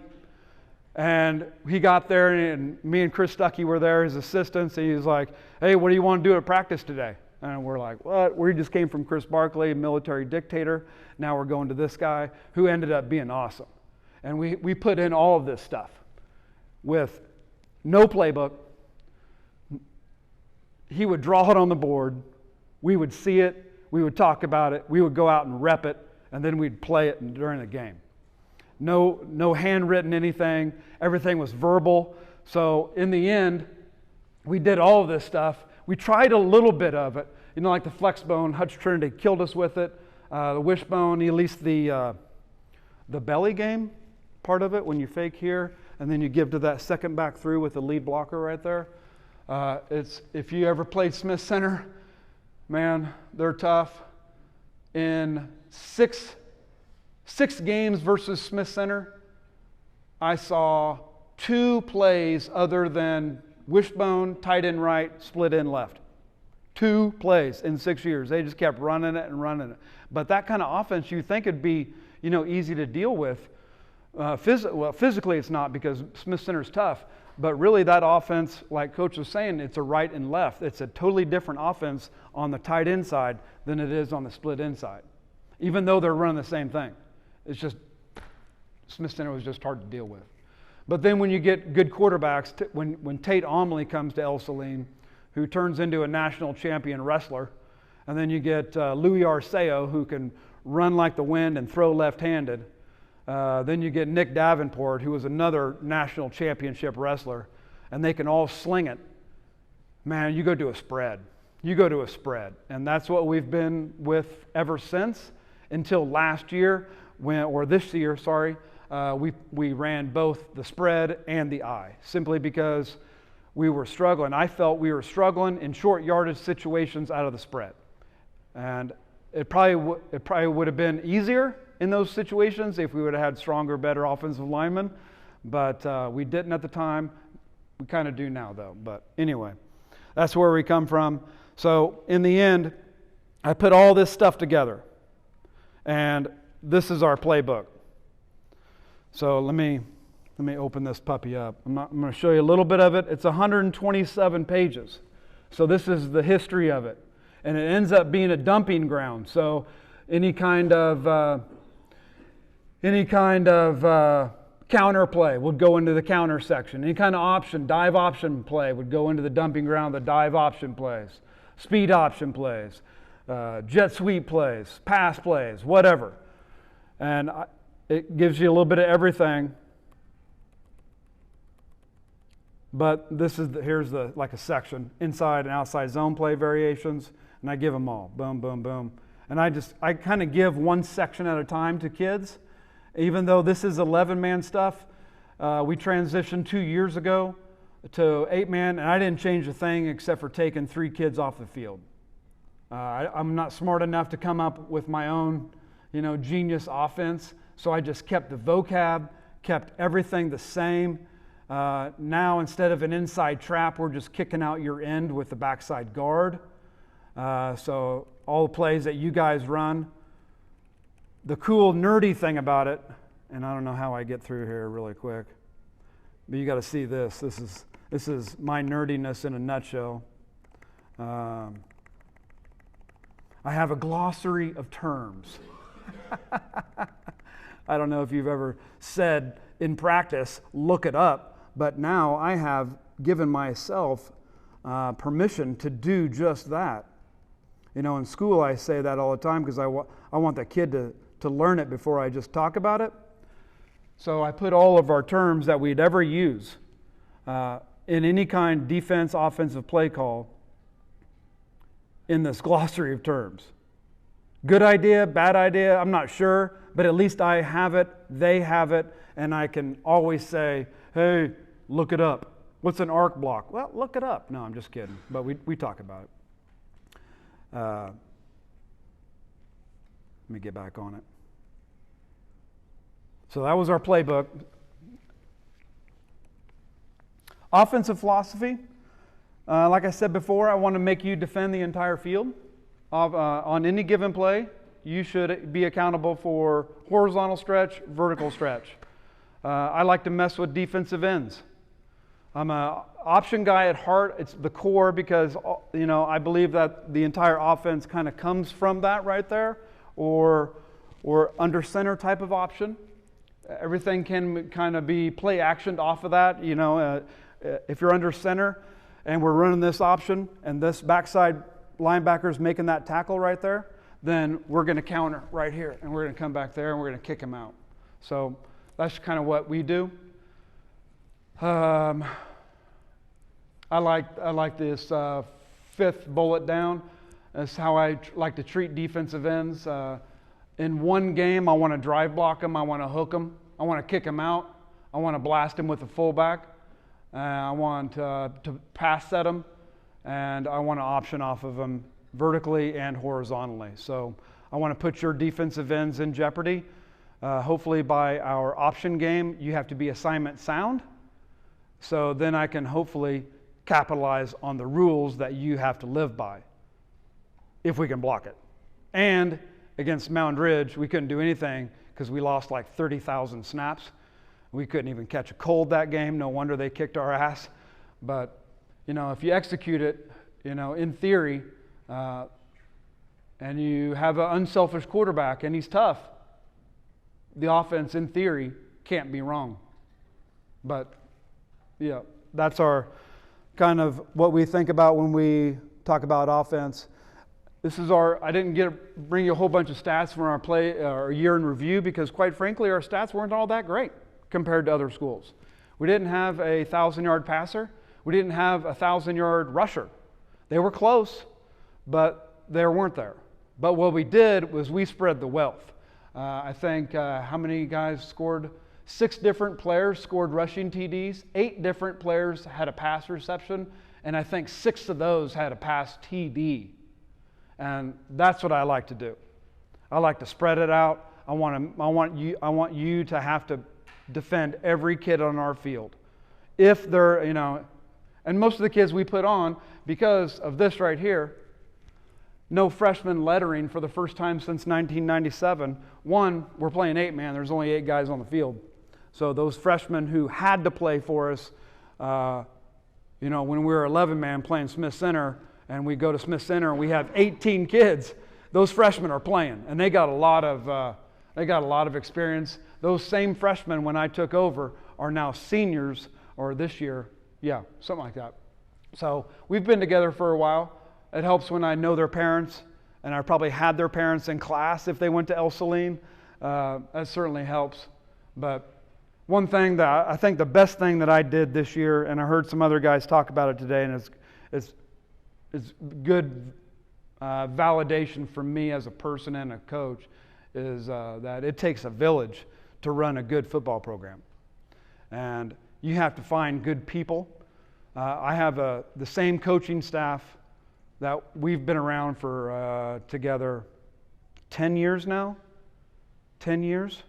And he got there, and me and Chris Stuckey were there, his assistants, and he was like, hey, what do you want to do at practice today? And we're like, what? We just came from Chris Barkley, military dictator. Now we're going to this guy who ended up being awesome. And we put in all of this stuff with no playbook. He would draw it on the board. We would see it. We would talk about it. We would go out and rep it, and then we'd play it during the game. No handwritten anything. Everything was verbal. So in the end, we did all of this stuff. We tried a little bit of it. Like the flex bone, Hutch Trinity killed us with it. The wishbone, at least the belly game part of it, when you fake here, and then you give to that second back through with the lead blocker right there. If you ever played Smith Center, man, they're tough. In six games versus Smith Center, I saw 2 plays other than wishbone, tight end right, split end left. 2 plays in 6 years. They just kept running it and running it. But that kind of offense, you think it'd be, easy to deal with. Physically it's not, because Smith Center's tough. But really that offense, like Coach was saying, it's a right and left. It's a totally different offense on the tight end side than it is on the split end side. Even though they're running the same thing. It's just, Smith Center was just hard to deal with. But then when you get good quarterbacks, when Tate Omley comes to El Saline, who turns into a national champion wrestler, and then you get Louis Arceo, who can run like the wind and throw left-handed, Then you get Nick Davenport, who was another national championship wrestler, and they can all sling it. Man, you go to a spread. You go to a spread. And that's what we've been with ever since until last year, this year, we ran both the spread and the eye, simply because we were struggling. I felt we were struggling in short yardage situations out of the spread. And it probably would have been easier in those situations if we would have had stronger, better offensive linemen, but we didn't at the time. We kind of do now, though. But anyway, that's where we come from. So in the end, I put all this stuff together, and this is our playbook. So let me open this puppy up. I'm going to show you a little bit of it. It's 127 pages. So this is the history of it, and it ends up being a dumping ground. So any kind of counter play would go into the counter section. Any kind of dive option play would go into the dumping ground, the dive option plays, speed option plays, jet sweep plays, pass plays, whatever. And it gives you a little bit of everything. But here's like a section, inside and outside zone play variations, and I give them all, boom, boom, boom. And I kind of give one section at a time to kids. Even though this is 11-man stuff, we transitioned 2 years ago to 8-man, and I didn't change a thing except for taking 3 kids off the field. I'm not smart enough to come up with my own, genius offense, so I just kept the vocab, kept everything the same. Now, instead of an inside trap, we're just kicking out your end with the backside guard. So all the plays that you guys run. The cool, nerdy thing about it, and I don't know how I get through here really quick, but you got to see this. This is my nerdiness in a nutshell. I have a glossary of terms. I don't know if you've ever said in practice, look it up, but now I have given myself permission to do just that. In school I say that all the time because I want the kid to learn it before I just talk about it. So I put all of our terms that we'd ever use in any kind of defense, offensive play call in this glossary of terms. Good idea, bad idea, I'm not sure, but at least I have it, they have it, and I can always say, hey, look it up. What's an arc block? Well, look it up. No, I'm just kidding, but we talk about it. Let me get back on it. So that was our playbook. Offensive philosophy. Like I said before, I want to make you defend the entire field. On any given play, you should be accountable for horizontal stretch, vertical stretch. I like to mess with defensive ends. I'm an option guy at heart. It's the core because, I believe that the entire offense kind of comes from that right there, or under center type of option. Everything can kind of be play actioned off of that. If you're under center and we're running this option and this backside linebacker's making that tackle right there, then we're going to counter right here and we're going to come back there and we're going to kick him out. So that's kind of what we do. I like this fifth bullet down. That's how I like to treat defensive ends. In one game, I want to drive block them. I want to hook them. I want to kick them out. I want to blast them with the fullback. I want to pass set them. And I want to option off of them vertically and horizontally. So I want to put your defensive ends in jeopardy. Hopefully by our option game, you have to be assignment sound. So then I can hopefully capitalize on the rules that you have to live by, if we can block it. And against Mound Ridge, we couldn't do anything because we lost like 30,000 snaps. We couldn't even catch a cold that game. No wonder they kicked our ass. But, if you execute it, in theory, and you have an unselfish quarterback and he's tough, the offense, in theory, can't be wrong. But, yeah, that's our kind of what we think about when we talk about offense. I didn't bring you a whole bunch of stats from our year in review because quite frankly, our stats weren't all that great compared to other schools. We didn't have a 1,000-yard passer. We didn't have a 1,000-yard rusher. They were close, but they weren't there. But what we did was we spread the wealth. I think how many guys scored? 6 different players scored rushing TDs. 8 different players had a pass reception, and I think 6 of those had a pass TD. And that's what I like to do. I like to spread it out. I want you to have to defend every kid on our field. If they're, and most of the kids we put on, because of this right here, no freshman lettering for the first time since 1997. One, we're playing 8-man. There's only 8 guys on the field. So those freshmen who had to play for us, when we were 11-man playing Smith Center, and we go to Smith Center and we have 18 kids, those freshmen are playing, and they got a lot of experience. Those same freshmen, when I took over, are now seniors, or this year, something like that. So we've been together for a while. It helps when I know their parents, and I probably had their parents in class if they went to El Saline. That certainly helps. But one thing that I think the best thing that I did this year, and I heard some other guys talk about it today, and it's good validation for me as a person and a coach, is that it takes a village to run a good football program. And you have to find good people. I have the same coaching staff that we've been around for together 10 years now. 10 years.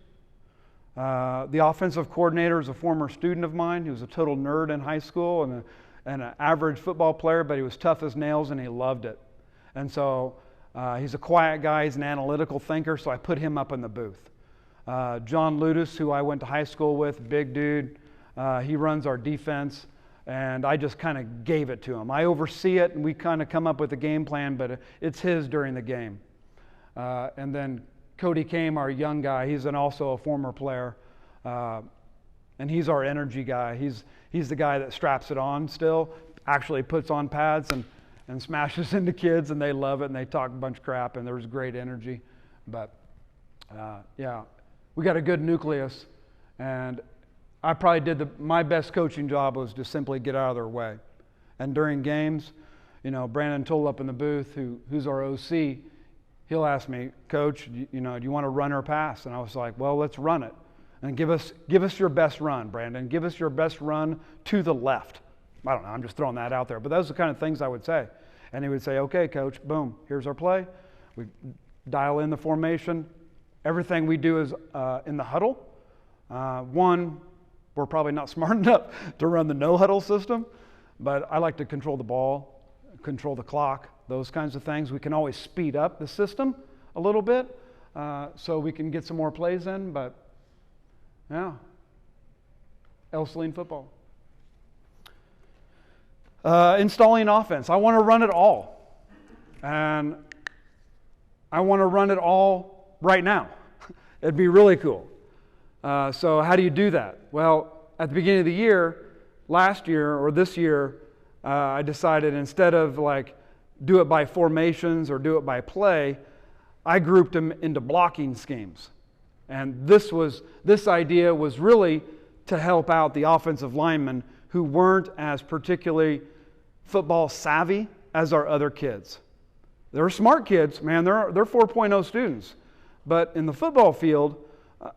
The offensive coordinator is a former student of mine. He was a total nerd in high school and an average football player, but he was tough as nails and he loved it. And so he's a quiet guy. He's an analytical thinker, so I put him up in the booth. John Ludus, who I went to high school with, big dude, he runs our defense, and I just kind of gave it to him. I oversee it, and we kind of come up with a game plan, but it's his during the game. And then Cody Kame, our young guy, he's also a former player, and he's our energy guy. He's the guy that straps it on still, actually puts on pads and smashes into kids, and they love it, and they talk a bunch of crap, and there's great energy. But we got a good nucleus, and I probably did my best coaching job was to simply get out of their way. And during games, Brandon Toll up in the booth, who's our OC, he'll ask me, Coach, do you want to run or pass? And I was like, well, let's run it. And give us your best run, Brandon. Give us your best run to the left. I don't know, I'm just throwing that out there. But those are the kind of things I would say. And he would say, okay, Coach, boom, here's our play. We dial in the formation. Everything we do is in the huddle. We're probably not smart enough to run the no-huddle system, but I like to control the ball, control the clock, those kinds of things. We can always speed up the system a little bit so we can get some more plays in, but El Saline football. Installing offense. I want to run it all. And I want to run it all right now. It'd be really cool. So how do you do that? Well, at the beginning of the year, last year or this year, I decided instead of do it by formations or do it by play, I grouped them into blocking schemes. And this idea was really to help out the offensive linemen who weren't as particularly football savvy as our other kids. They're smart kids, man. They're 4.0 students. But in the football field,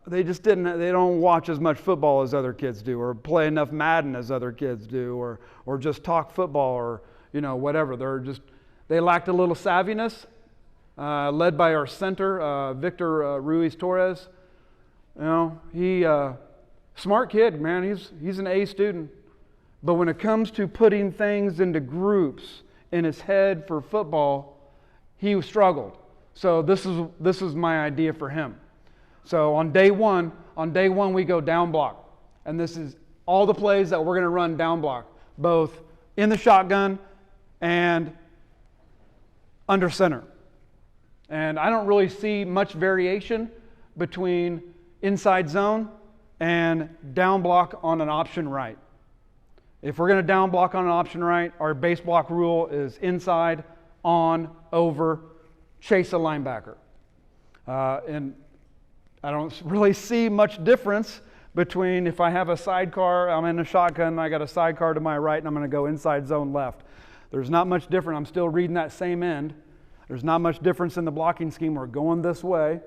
they don't watch as much football as other kids do, or play enough Madden as other kids do, or just talk football, or whatever. They lacked a little savviness, led by our center, Victor Ruiz Torres. He smart kid, man. He's an A student. But when it comes to putting things into groups in his head for football, he struggled. So this is my idea for him. So on day one we go down block. And this is all the plays that we're going to run down block, both in the shotgun and under center. And I don't really see much variation between inside zone and down block on an option right. If we're going to down block on an option right, our base block rule is inside, on, over, chase a linebacker. And I don't really see much difference between if I have a sidecar, I'm in a shotgun, I got a sidecar to my right, and I'm going to go inside zone left. There's not much different. I'm still reading that same end. There's not much difference in the blocking scheme. We're going this way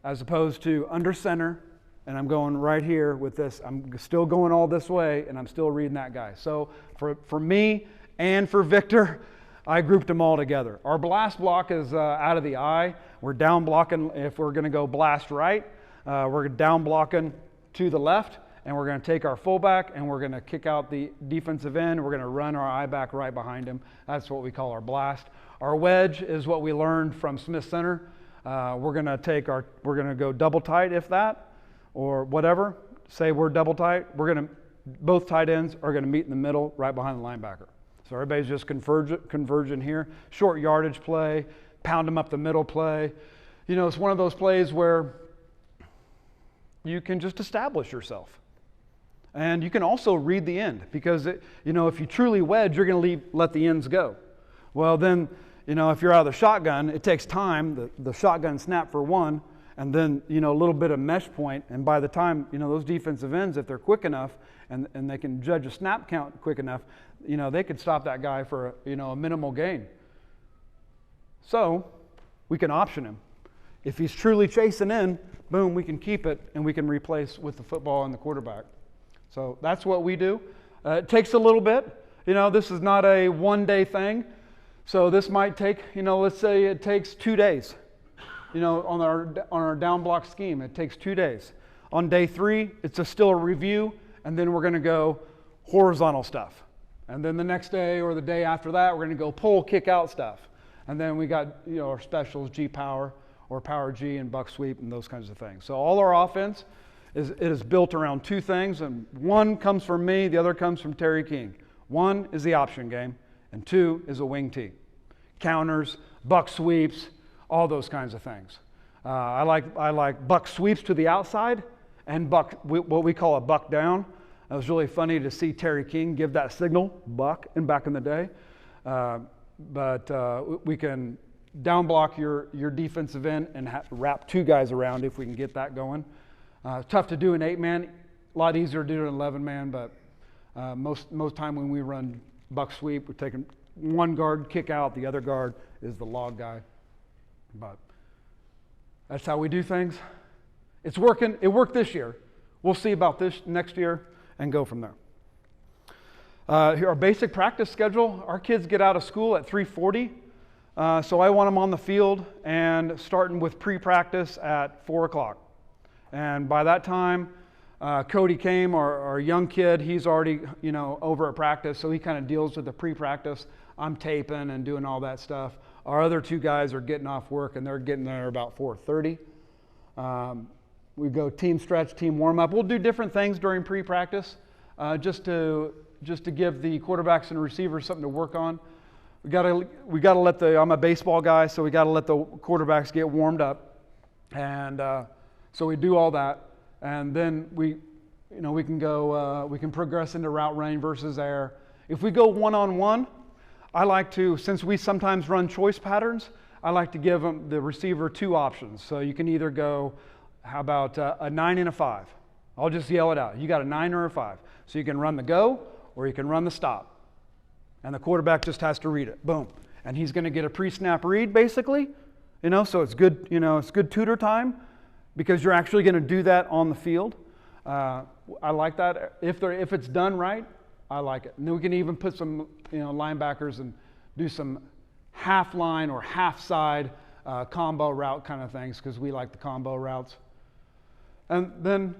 as opposed to under center, and I'm going right here with this. I'm still going all this way, and I'm still reading that guy. So for me and for Victor, I grouped them all together. Our blast block is out of the eye. We're down blocking. If we're going to go blast right, we're down blocking to the left, and we're going to take our fullback, and we're going to kick out the defensive end. We're going to run our eye back right behind him. That's what we call our blast. Our wedge is what we learned from Smith Center. We're going to go double tight if that, or whatever. Say we're double tight. Both tight ends are going to meet in the middle right behind the linebacker. So everybody's just converging here. Short yardage play, pound them up the middle play. You know, it's one of those plays where you can just establish yourself. And you can also read the end because, if you truly wedge, you're going to let the ends go. Well, then, if you're out of the shotgun, it takes time, the shotgun snap for one, and then, a little bit of mesh point. And by the time, those defensive ends, if they're quick enough and they can judge a snap count quick enough, they could stop that guy for, a minimal gain. So we can option him. If he's truly chasing in, boom, we can keep it and we can replace with the football and the quarterback. So that's what we do. It takes a little bit. This is not a one-day thing. So this might take, let's say it takes 2 days. On our down block scheme, it takes 2 days. On day 3, it's still a review, and then we're going to go horizontal stuff. And then the next day or the day after that, we're going to go pull, kick out stuff. And then we got, our specials, G power or power G and buck sweep and those kinds of things. So all our offense is built around 2 things, and one comes from me, the other comes from Terry King. 1 is the option game, and 2 is a wing tee. Counters, buck sweeps, all those kinds of things. I like buck sweeps to the outside and what we call a buck down. It was really funny to see Terry King give that signal, buck, back in the day. But we can down block your defensive end and wrap 2 guys around if we can get that going. Tough to do in 8-man, a lot easier to do in 11-man, but most time when we run buck sweep, we're taking one guard, kick out, the other guard is the log guy. But that's how we do things. It's working. It worked this year. We'll see about this next year and go from there. Here, our basic practice schedule. Our kids get out of school at 3:40. So I want them on the field and starting with pre-practice at 4 o'clock. And by that time, Cody came, our young kid, he's already, over at practice, so he kind of deals with the pre-practice. I'm taping and doing all that stuff. Our other 2 guys are getting off work, and they're getting there about 4:30. We go team stretch, team warm-up. We'll do different things during pre-practice just to give the quarterbacks and receivers something to work on. We gotta let I'm a baseball guy, so we gotta let the quarterbacks get warmed up, and so we do all that, and then we can go. We can progress into route running versus air. If we go one-on-one, I like to, since we sometimes run choice patterns, I like to give the receiver 2 options. So you can either go, how about a 9 and a 5? I'll just yell it out. You got a 9 or a 5. So you can run the go or you can run the stop. And the quarterback just has to read it. Boom. And he's going to get a pre-snap read basically. So it's good, it's good tutor time because you're actually going to do that on the field. I like that. If it's done right, I like it. And then we can even put some, linebackers and do some half line or half side combo route kind of things because we like the combo routes. And then,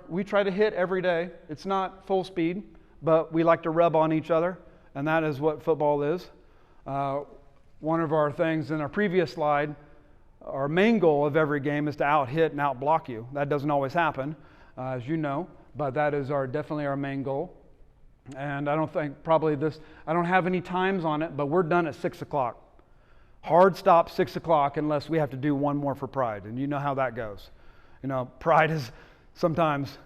we try to hit every day. It's not full speed, but we like to rub on each other, and that is what football is. One of our things in our previous slide, our main goal of every game is to out-hit and out-block you. That doesn't always happen, as you know, but that is definitely our main goal. And I don't think I don't have any times on it, but we're done at 6 o'clock. Hard stop 6 o'clock unless we have to do one more for pride, and you know how that goes. Pride is sometimes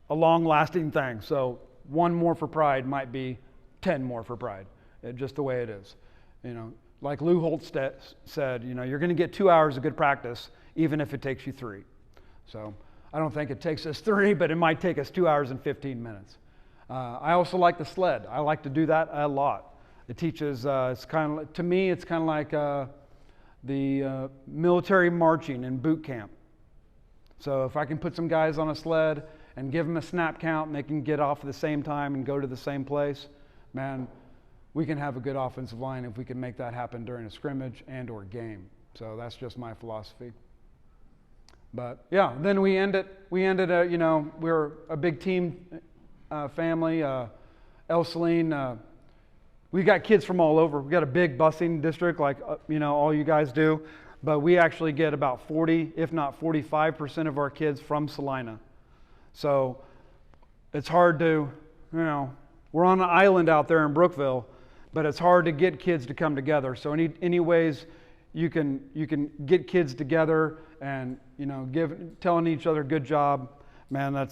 a long-lasting thing, so one more for pride might be 10 more for pride, just the way it is. like Lou Holtz said, you're going to get 2 hours of good practice, even if it takes you 3. So I don't think it takes us 3, but it might take us 2 hours and 15 minutes. I also like the sled. I like to do that a lot. It teaches, to me, it's kind of like the military marching in boot camp. So if I can put some guys on a sled and give them a snap count and they can get off at the same time and go to the same place, man, we can have a good offensive line if we can make that happen during a scrimmage and or game. So that's just my philosophy. But yeah, then we ended, we're a big team family. El Saline, we got kids from all over. We got a big busing district like, all you guys do. But we actually get about 40, if not 45% of our kids from Salina. So it's hard to, we're on an island out there in Brookville, but it's hard to get kids to come together. So any ways you can get kids together and, telling each other good job, man,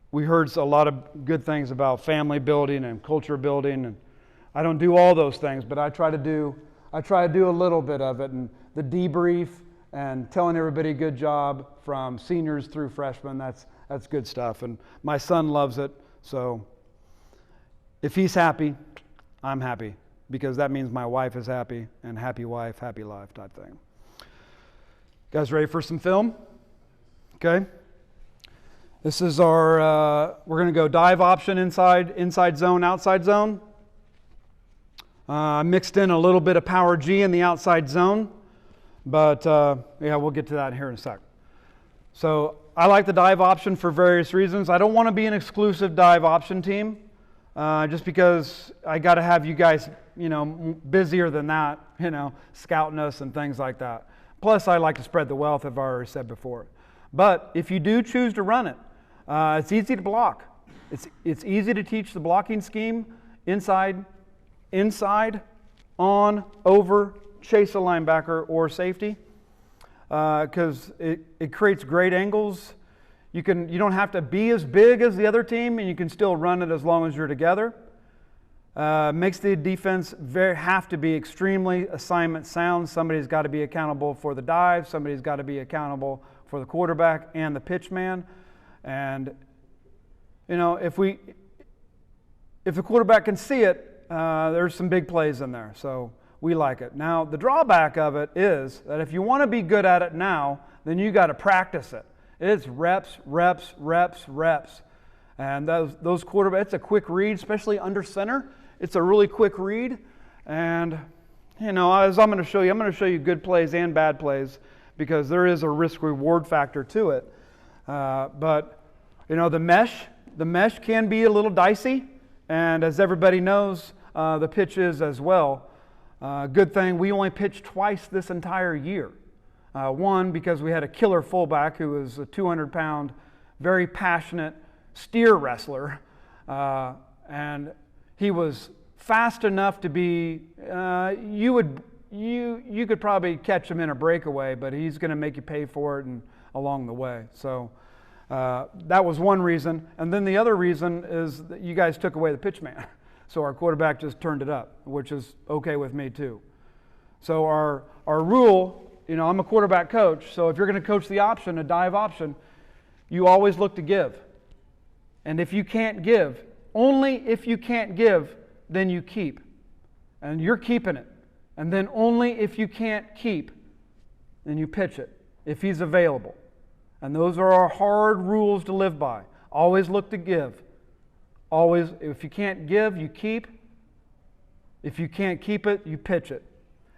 we heard a lot of good things about family building and culture building, and I don't do all those things, but I try to do a little bit of it, and the debrief and telling everybody good job from seniors through freshmen, that's good stuff. And my son loves it, so if he's happy, I'm happy, because that means my wife is happy, and happy wife, happy life type thing. Guys ready for some film? Okay. This is our, we're going to go dive option inside zone, outside zone. I mixed in a little bit of power G in the outside zone, but we'll get to that here in a sec. So I like the dive option for various reasons. I don't want to be an exclusive dive option team, just because I got to have you guys, busier than that, scouting us and things like that. Plus, I like to spread the wealth, I've already said before. But if you do choose to run it, it's easy to block. It's easy to teach the blocking scheme inside, on, over, chase a linebacker or safety, because it creates great angles. You don't have to be as big as the other team, and you can still run it as long as you're together. Makes the defense have to be extremely assignment sound. Somebody's got to be accountable for the dive. Somebody's got to be accountable for the quarterback and the pitch man. And if the quarterback can see it, there's some big plays in there. So we like it. Now the drawback of it is that if you want to be good at it now, then you got to practice it. It's reps, reps, reps, reps. And those quarterbacks, it's a quick read, especially under center. It's a really quick read. And, as I'm going to show you good plays and bad plays, because there is a risk-reward factor to it. But, the mesh can be a little dicey. And as everybody knows, the pitch is as well. Good thing we only pitched twice this entire year. One, because we had a killer fullback who was a 200-pound, very passionate steer wrestler, and he was fast enough to be, you could probably catch him in a breakaway, but he's going to make you pay for it and along the way. So that was one reason. And then the other reason is that you guys took away the pitch man. So our quarterback just turned it up, which is okay with me too. So our rule, I'm a quarterback coach, so if you're going to coach the option, a dive option, you always look to give. And if you can't give, only if you can't give, then you keep. And you're keeping it. And then only if you can't keep, then you pitch it, if he's available. And those are our hard rules to live by. Always look to give. Always, if you can't give, you keep. If you can't keep it, you pitch it.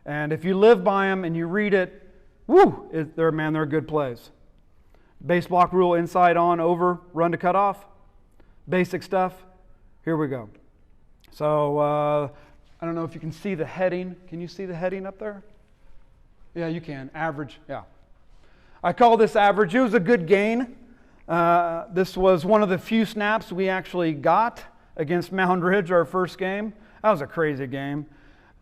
And if you live by them and you read it, they're good plays. Base block rule, inside, on, over, run to cut off. Basic stuff. Here we go. So I don't know if you can see the heading. Can you see the heading up there? Yeah, you can. Average. Yeah. I call this average. It was a good gain. This was one of the few snaps we actually got against Mound Ridge, our first game. That was a crazy game.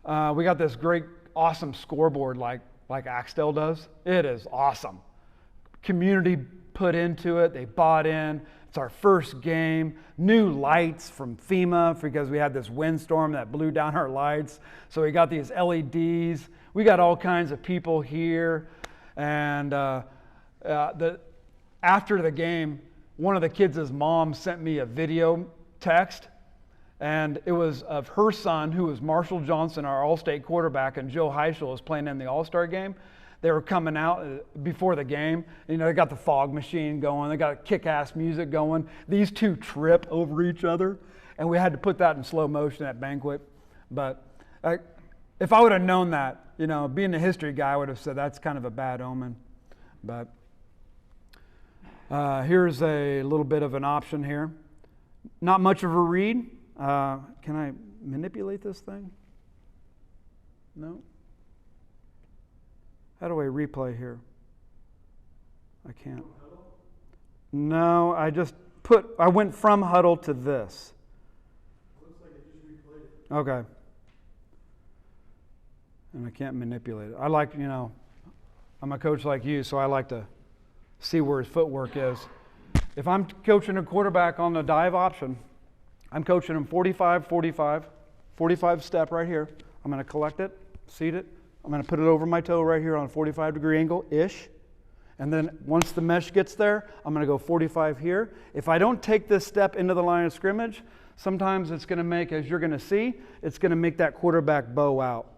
We got this great, awesome scoreboard like Axtell does. It is awesome. Community put into it. They bought in. It's our first game. New lights from FEMA because we had this windstorm that blew down our lights. So we got these LEDs. We got all kinds of people here. And after the game, one of the kids' mom sent me a video text. And it was of her son, who was Marshall Johnson, our All-State quarterback, and Joe Heischel was playing in the All-Star game. They were coming out before the game. You know, they got the fog machine going. They got kick-ass music going. These two trip over each other, and we had to put that in slow motion at banquet. But if I would have known that, you know, being a history guy, I would have said that's kind of a bad omen. But here's a little bit of an option here. Not much of a read. Can I manipulate this thing? No? How do I replay here? I can't. No, I went from huddle to this. Looks like it just replayed it. Okay. And I can't manipulate it. I like, you know, I'm a coach like you, so I like to see where his footwork is. If I'm coaching a quarterback on the dive option, I'm coaching him 45 step right here. I'm going to collect it, seat it. I'm going to put it over my toe right here on a 45-degree angle-ish. And then once the mesh gets there, I'm going to go 45 here. If I don't take this step into the line of scrimmage, sometimes it's going to make, as you're going to see, it's going to make that quarterback bow out.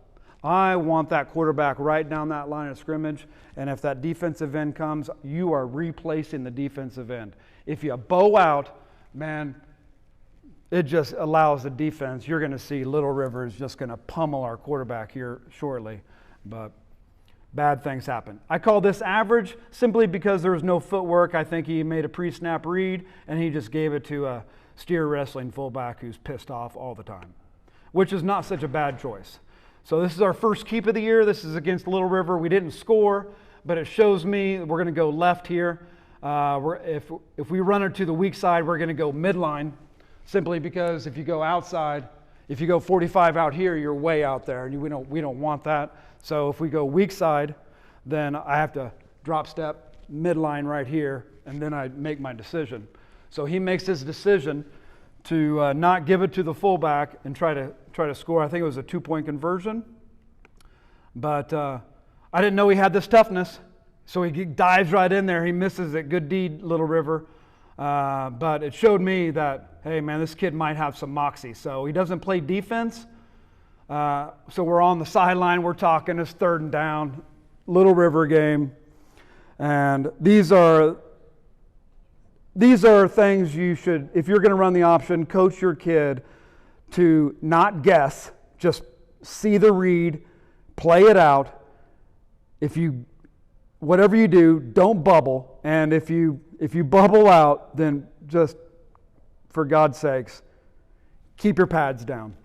I want that quarterback right down that line of scrimmage. And if that defensive end comes, you are replacing the defensive end. If you bow out, man, it just allows the defense. You're going to see Little River is just going to pummel our quarterback here shortly. But bad things happen. I call this average simply because there was no footwork. I think he made a pre-snap read, and he just gave it to a steer wrestling fullback who's pissed off all the time, which is not such a bad choice. So this is our first keep of the year. This is against Little River. We didn't score, but it shows me we're going to go left here. If we run it to the weak side, we're going to go midline, simply because if you go outside, if you go 45 out here, you're way out there, and we don't want that. So if we go weak side, then I have to drop step midline right here, and then I make my decision. So he makes his decision to not give it to the fullback and try to score. I think it was a 2-point conversion, but I didn't know he had this toughness. So he dives right in there. He misses it. Good deed, Little River. But it showed me that, hey, man, this kid might have some moxie. So he doesn't play defense. So we're on the sideline. We're talking. It's 3rd and down. Little River game. And these are things you should, if you're going to run the option, coach your kid to not guess. Just see the read. Play it out. Whatever you do, don't bubble. And if you bubble out, then just, for God's sakes, keep your pads down.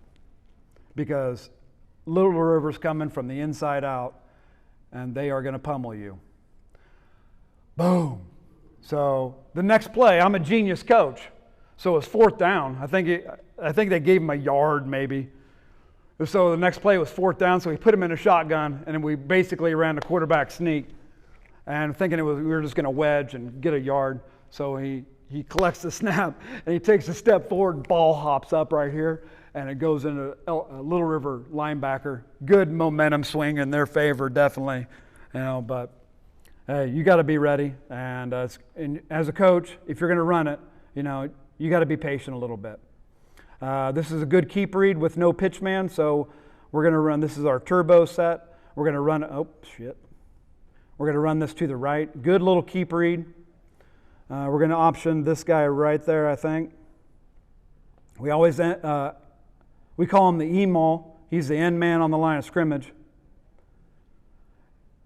Because Little River's coming from the inside out, and they are going to pummel you. Boom. So the next play, I'm a genius coach. So it's 4th down. I think they gave him a yard maybe. So the next play was 4th down, so he put him in a shotgun, and we basically ran a quarterback sneak. And thinking we were just going to wedge and get a yard. So he collects the snap, and he takes a step forward, ball hops up right here, and it goes into a Little River linebacker. Good momentum swing in their favor, definitely. But hey, you got to be ready. And as a coach, if you're going to run it, you got to be patient a little bit. This is a good keep read with no pitch man, so we're going to run. This is our turbo set. We're going to run it. Oh, shit. We're going to run this to the right. Good little keep read. We're going to option this guy right there, I think. We always we call him the E-Mall. He's the end man on the line of scrimmage.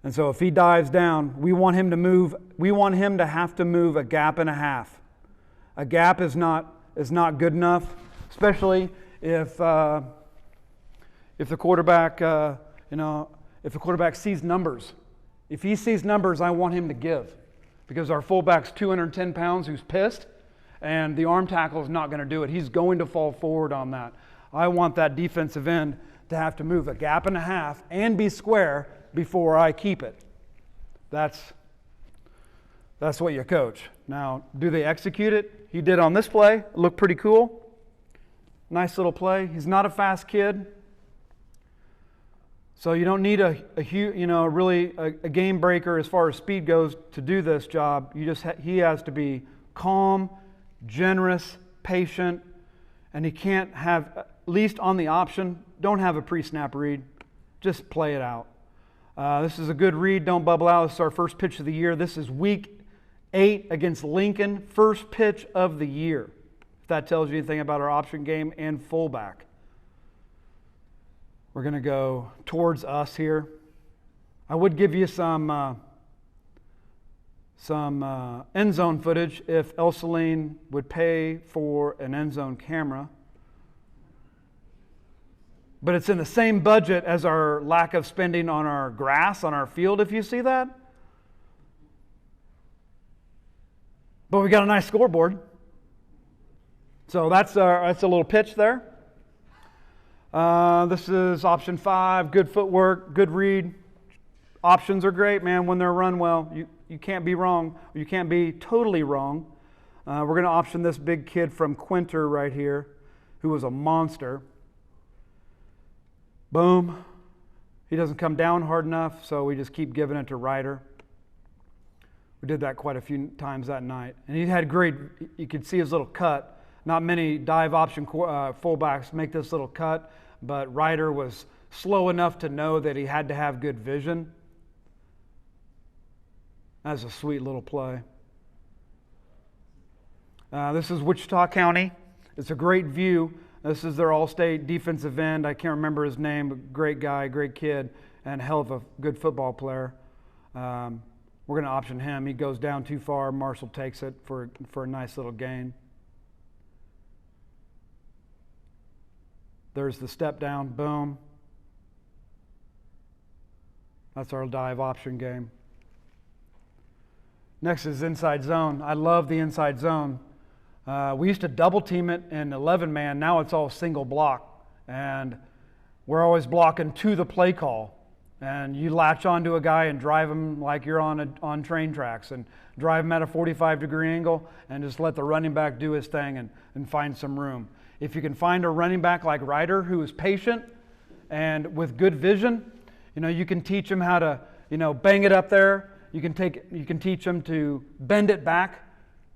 And so if he dives down, we want him to move. We want him to have to move a gap and a half. A gap is not good enough, especially if the quarterback if the quarterback sees numbers. If he sees numbers, I want him to give, because our fullback's 210 pounds who's pissed, and the arm tackle is not going to do it. He's going to fall forward on that. I want that defensive end to have to move a gap and a half and be square before I keep it. That's That's what you coach. Now, do they execute it? He did on this play. It looked pretty cool. Nice little play. He's not a fast kid. So you don't need a game breaker as far as speed goes to do this job. He has to be calm, generous, patient, and he can't have, at least on the option, don't have a pre-snap read. Just play it out. This is a good read. Don't bubble out. This is our first pitch of the year. This is week 8 against Lincoln. First pitch of the year. If that tells you anything about our option game and fullback. We're going to go towards us here. I would give you some end zone footage if El Saline would pay for an end zone camera. But it's in the same budget as our lack of spending on our grass, on our field, if you see that. But we got a nice scoreboard. So that's a little pitch there. This is option 5, good footwork, good read. Options are great, man, when they're run well. You can't be wrong. You can't be totally wrong. We're going to option this big kid from Quinter right here, who was a monster. Boom. He doesn't come down hard enough, so we just keep giving it to Ryder. We did that quite a few times that night. And he had great, you could see his little cut. Not many dive option fullbacks make this little cut, but Ryder was slow enough to know that he had to have good vision. That's a sweet little play. This is Wichita County. It's a great view. This is their all-state defensive end. I can't remember his name, but great guy, great kid, and a hell of a good football player. We're going to option him. He goes down too far. Marshall takes it for a nice little gain. There's the step down. Boom. That's our dive option game. Next is inside zone. I love the inside zone. We used to double team it in 11-man. Now it's all single block. And we're always blocking to the play call. And you latch onto a guy and drive him like you're on train tracks, and drive him at a 45-degree angle and just let the running back do his thing and find some room. If you can find a running back like Ryder who is patient and with good vision, you can teach him how to, bang it up there. You can teach him to bend it back,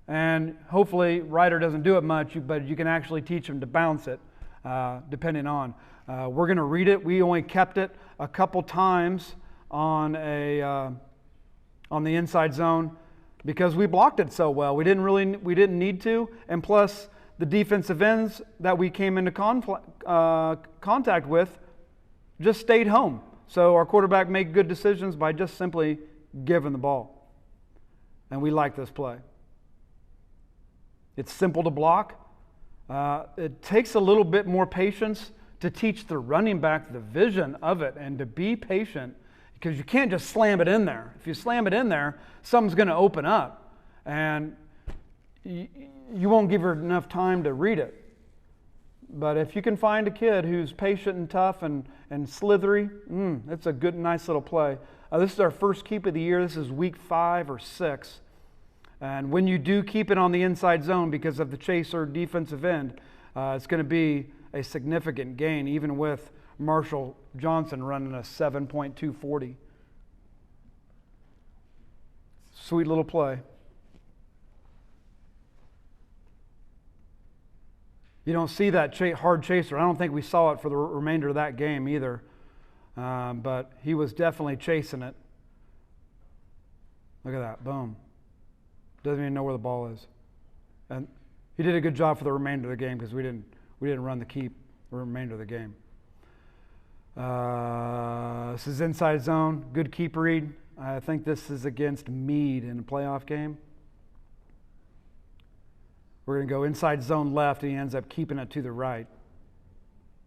and hopefully Ryder doesn't do it much, but you can actually teach him to bounce it, depending on. We're going to read it. We only kept it a couple times on the inside zone because we blocked it so well. We didn't need to, and plus the defensive ends that we came into contact with just stayed home. So our quarterback made good decisions by just simply giving the ball. And we like this play. It's simple to block. It takes a little bit more patience to teach the running back the vision of it and to be patient, because you can't just slam it in there. If you slam it in there, something's going to open up, and you won't give her enough time to read it. But if you can find a kid who's patient and tough and slithery, it's a good, nice little play. This is our first keep of the year. This is week 5 or 6. And when you do keep it on the inside zone because of the chaser defensive end, it's going to be a significant gain, even with Marshall Johnson running a 7.240. Sweet little play. You don't see that hard chaser. I don't think we saw it for the remainder of that game either. But he was definitely chasing it. Look at that. Boom. Doesn't even know where the ball is. And he did a good job for the remainder of the game because we didn't run the keep the remainder of the game. This is inside zone. Good keep read. I think this is against Meade in a playoff game. We're going to go inside zone left, and he ends up keeping it to the right.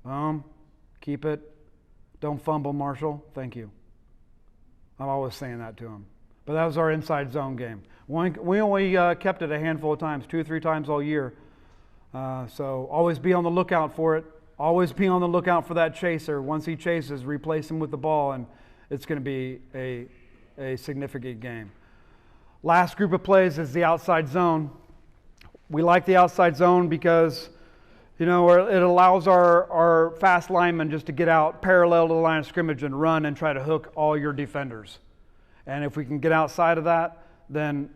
Boom. Keep it. Don't fumble, Marshall. Thank you. I'm always saying that to him. But that was our inside zone game. We only kept it a handful of times, 2 or 3 times all year. So always be on the lookout for it. Always be on the lookout for that chaser. Once he chases, replace him with the ball, and it's going to be a significant game. Last group of plays is the outside zone. We like the outside zone because, it allows our fast linemen just to get out parallel to the line of scrimmage and run and try to hook all your defenders. And if we can get outside of that, then,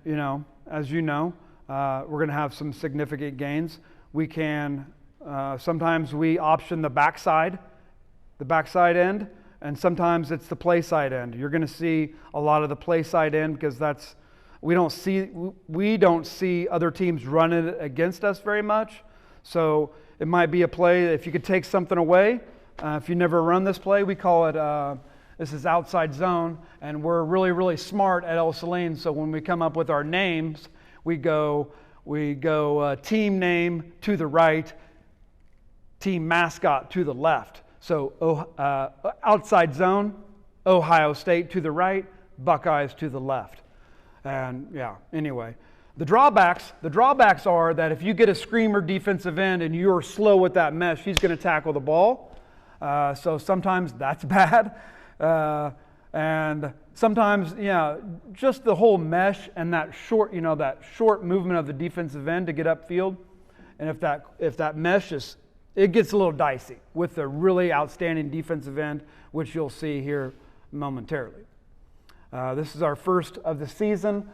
as you know, we're going to have some significant gains. We can, sometimes we option the backside end, and sometimes it's the play side end. You're going to see a lot of the play side end because we don't see other teams running it against us very much. So it might be a play if you could take something away. If you never run this play, we call it this is outside zone, and we're really, really smart at El Saline. So when we come up with our names, we go team name to the right, team mascot to the left. So outside zone, Ohio State to the right, Buckeyes to the left. And yeah, anyway. The drawbacks are that if you get a screamer defensive end and you're slow with that mesh, he's going to tackle the ball. So sometimes that's bad. And sometimes, just the whole mesh and that short movement of the defensive end to get upfield. And if that mesh it gets a little dicey with the really outstanding defensive end, which you'll see here momentarily. This is our first of the season.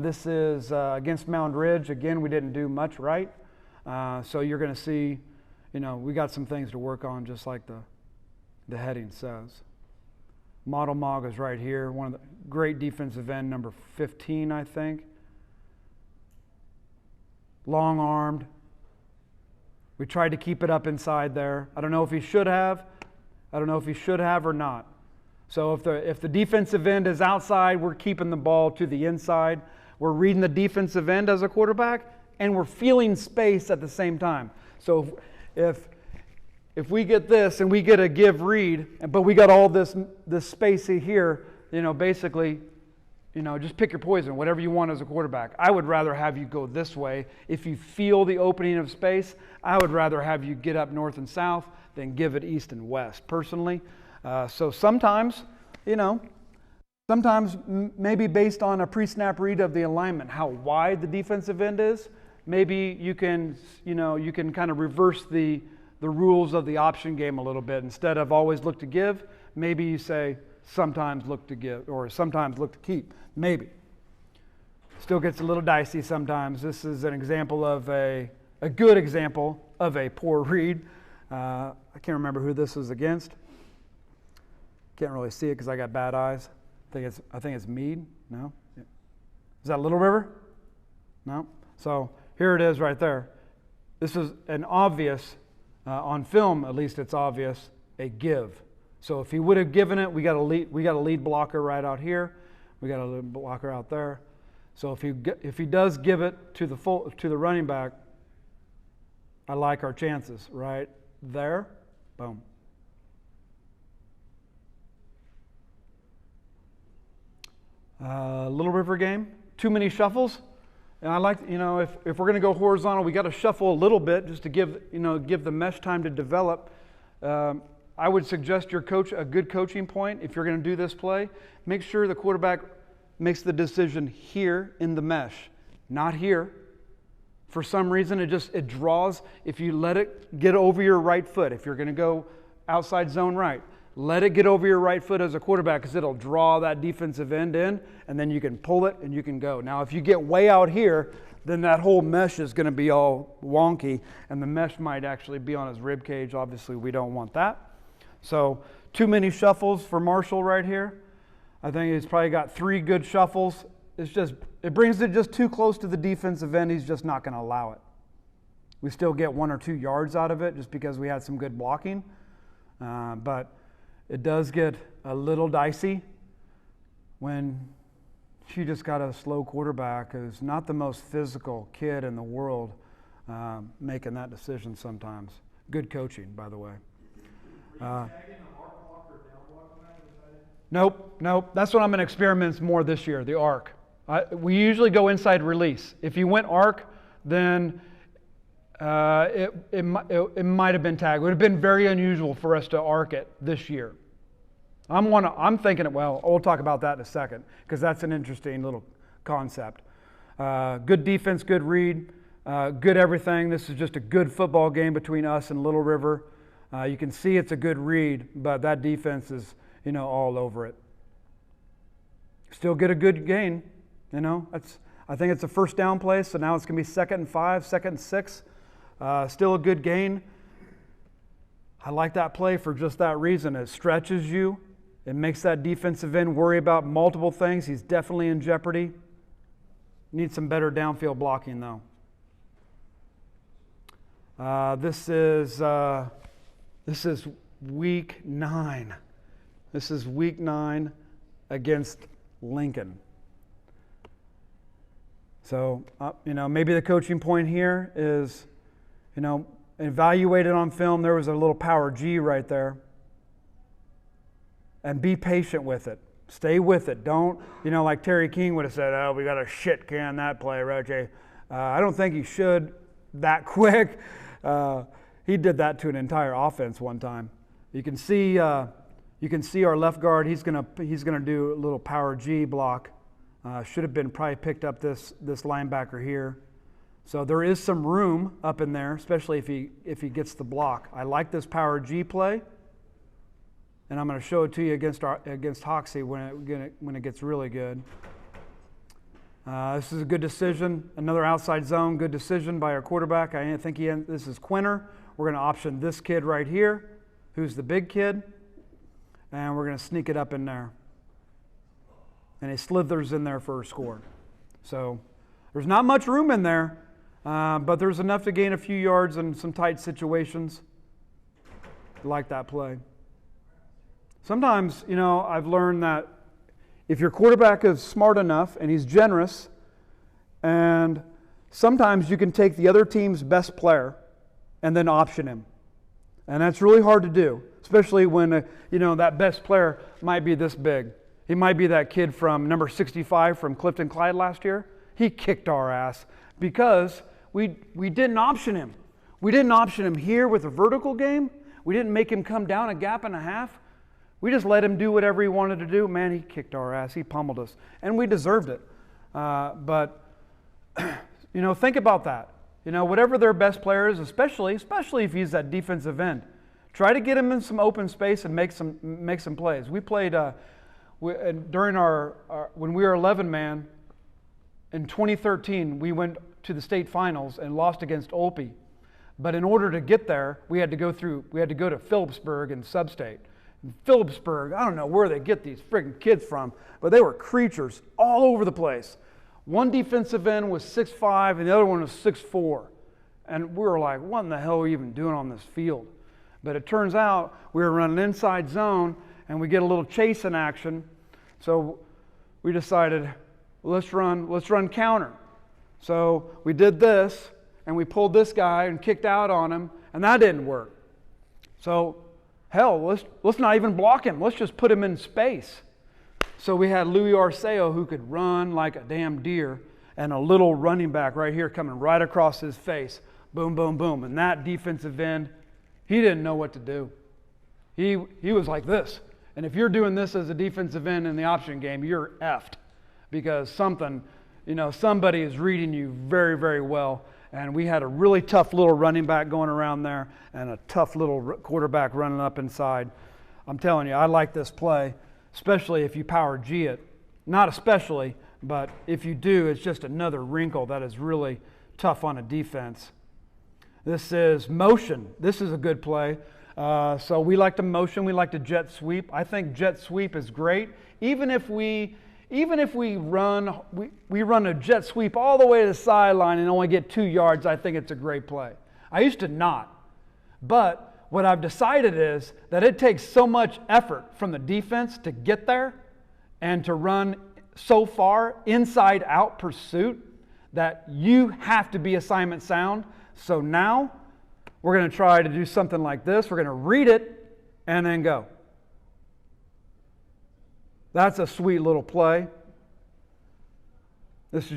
This is against Mound Ridge. Again, we didn't do much right. So you're going to see, we got some things to work on, just like the heading says. Model Mog is right here. One of the great defensive end, number 15, I think. Long-armed. We tried to keep it up inside there. I don't know if he should have. I don't know if he should have or not. So if the defensive end is outside, we're keeping the ball to the inside. We're reading the defensive end as a quarterback, and we're feeling space at the same time. So if we get this and we get a give read, but we got all this space here, basically, just pick your poison, whatever you want as a quarterback. I would rather have you go this way. If you feel the opening of space, I would rather have you get up north and south than give it east and west, personally. So sometimes, maybe based on a pre-snap read of the alignment, how wide the defensive end is, maybe you can kind of reverse the rules of the option game a little bit. Instead of always look to give, maybe you say sometimes look to give or sometimes look to keep, maybe. Still gets a little dicey sometimes. This is an example of a good example of a poor read. I can't remember who this is against. Can't really see it because I got bad eyes. I think it's Meade. No? Is that Little River? No? So here it is right there. This is an obvious, on film at least it's obvious, a give. So if he would have given it, we got a lead blocker right out here. We got a lead blocker out there. So if he does give it to the running back, I like our chances right there. Boom. Little River game, too many shuffles. And I like, if we're going to go horizontal, we got to shuffle a little bit just to give the mesh time to develop. I would suggest your coach a good coaching point if you're going to do this play. Make sure the quarterback makes the decision here in the mesh, not here. For some reason, it draws. If you let it get over your right foot, if you're going to go outside zone right, let it get over your right foot as a quarterback because it'll draw that defensive end in, and then you can pull it and you can go. Now, if you get way out here, then that whole mesh is going to be all wonky, and the mesh might actually be on his rib cage. Obviously, we don't want that. So, too many shuffles for Marshall right here. I think he's probably got 3 good shuffles. It brings it just too close to the defensive end. He's just not going to allow it. We still get 1 or 2 yards out of it just because we had some good blocking, but it does get a little dicey when you just got a slow quarterback who's not the most physical kid in the world making that decision sometimes. Good coaching, by the way. Nope. That's what I'm going to experiment more this year, the arc. We usually go inside release. If you went arc, then it might have been tagged. It would have been very unusual for us to arc it this year. I'm thinking, well, we'll talk about that in a second because that's an interesting little concept. Good defense, good read, good everything. This is just a good football game between us and Little River. You can see it's a good read, but that defense is, all over it. Still get a good gain, I think it's a first down play, so now it's going to be 2nd and 5, 2nd and 6. Still a good gain. I like that play for just that reason. It stretches you. It makes that defensive end worry about multiple things. He's definitely in jeopardy. Needs some better downfield blocking, though. This is week 9. This is week 9 against Lincoln. So, maybe the coaching point here is, evaluated on film, there was a little power G right there. And be patient with it. Stay with it. Don't, like Terry King would have said, oh, we got to shit can that play, Roche. I don't think he should that quick. He did that to an entire offense one time. You can see our left guard. He's gonna do a little power G block. Should have been probably picked up this linebacker here. So there is some room up in there, especially if he gets the block. I like this power G play, and I'm going to show it to you against Hoxie when it gets really good. This is a good decision. Another outside zone, good decision by our quarterback. I think this is Quinter. We're going to option this kid right here, who's the big kid, and we're going to sneak it up in there. And he slithers in there for a score. So there's not much room in there, but there's enough to gain a few yards in some tight situations. I like that play. Sometimes, I've learned that if your quarterback is smart enough and he's generous, and sometimes you can take the other team's best player and then option him. And that's really hard to do, especially when, that best player might be this big. He might be that kid from number 65 from Clifton Clyde last year. He kicked our ass because we didn't option him. We didn't option him here with a vertical game. We didn't make him come down a gap and a half. We just let him do whatever he wanted to do. Man, he kicked our ass. He pummeled us. And we deserved it. But think about that. Whatever their best player is, especially if he's that defensive end, try to get him in some open space and make some plays. We played during when we were 11-man in 2013. We went to the state finals and lost against Olpe. But in order to get there, we had to go to Phillipsburg and Substate. Phillipsburg, I don't know where they get these friggin' kids from, but they were creatures all over the place. One defensive end was 6'5", and the other one was 6'4". And we were like, what in the hell are we even doing on this field? But it turns out we were running inside zone, and we get a little chase in action. So we decided, let's run counter. So we did this, and we pulled this guy and kicked out on him, and that didn't work. So hell, let's not even block him. Let's just put him in space. So we had Louis Arceo, who could run like a damn deer, and a little running back right here coming right across his face. Boom, boom, boom. And that defensive end, he didn't know what to do. He was like this. And if you're doing this as a defensive end in the option game, you're effed. Because somebody is reading you very, very well. And we had a really tough little running back going around there and a tough little quarterback running up inside. I'm telling you, I like this play, especially if you power G it. Not especially, but if you do, it's just another wrinkle that is really tough on a defense. This is motion. This is a good play. So we like to motion. We like to jet sweep. I think jet sweep is great. Even if we run a jet sweep all the way to the sideline and only get 2 yards, I think it's a great play. I used to not. But what I've decided is that it takes so much effort from the defense to get there and to run so far inside out pursuit that you have to be assignment sound. So now we're going to try to do something like this. We're going to read it and then go. That's a sweet little play. This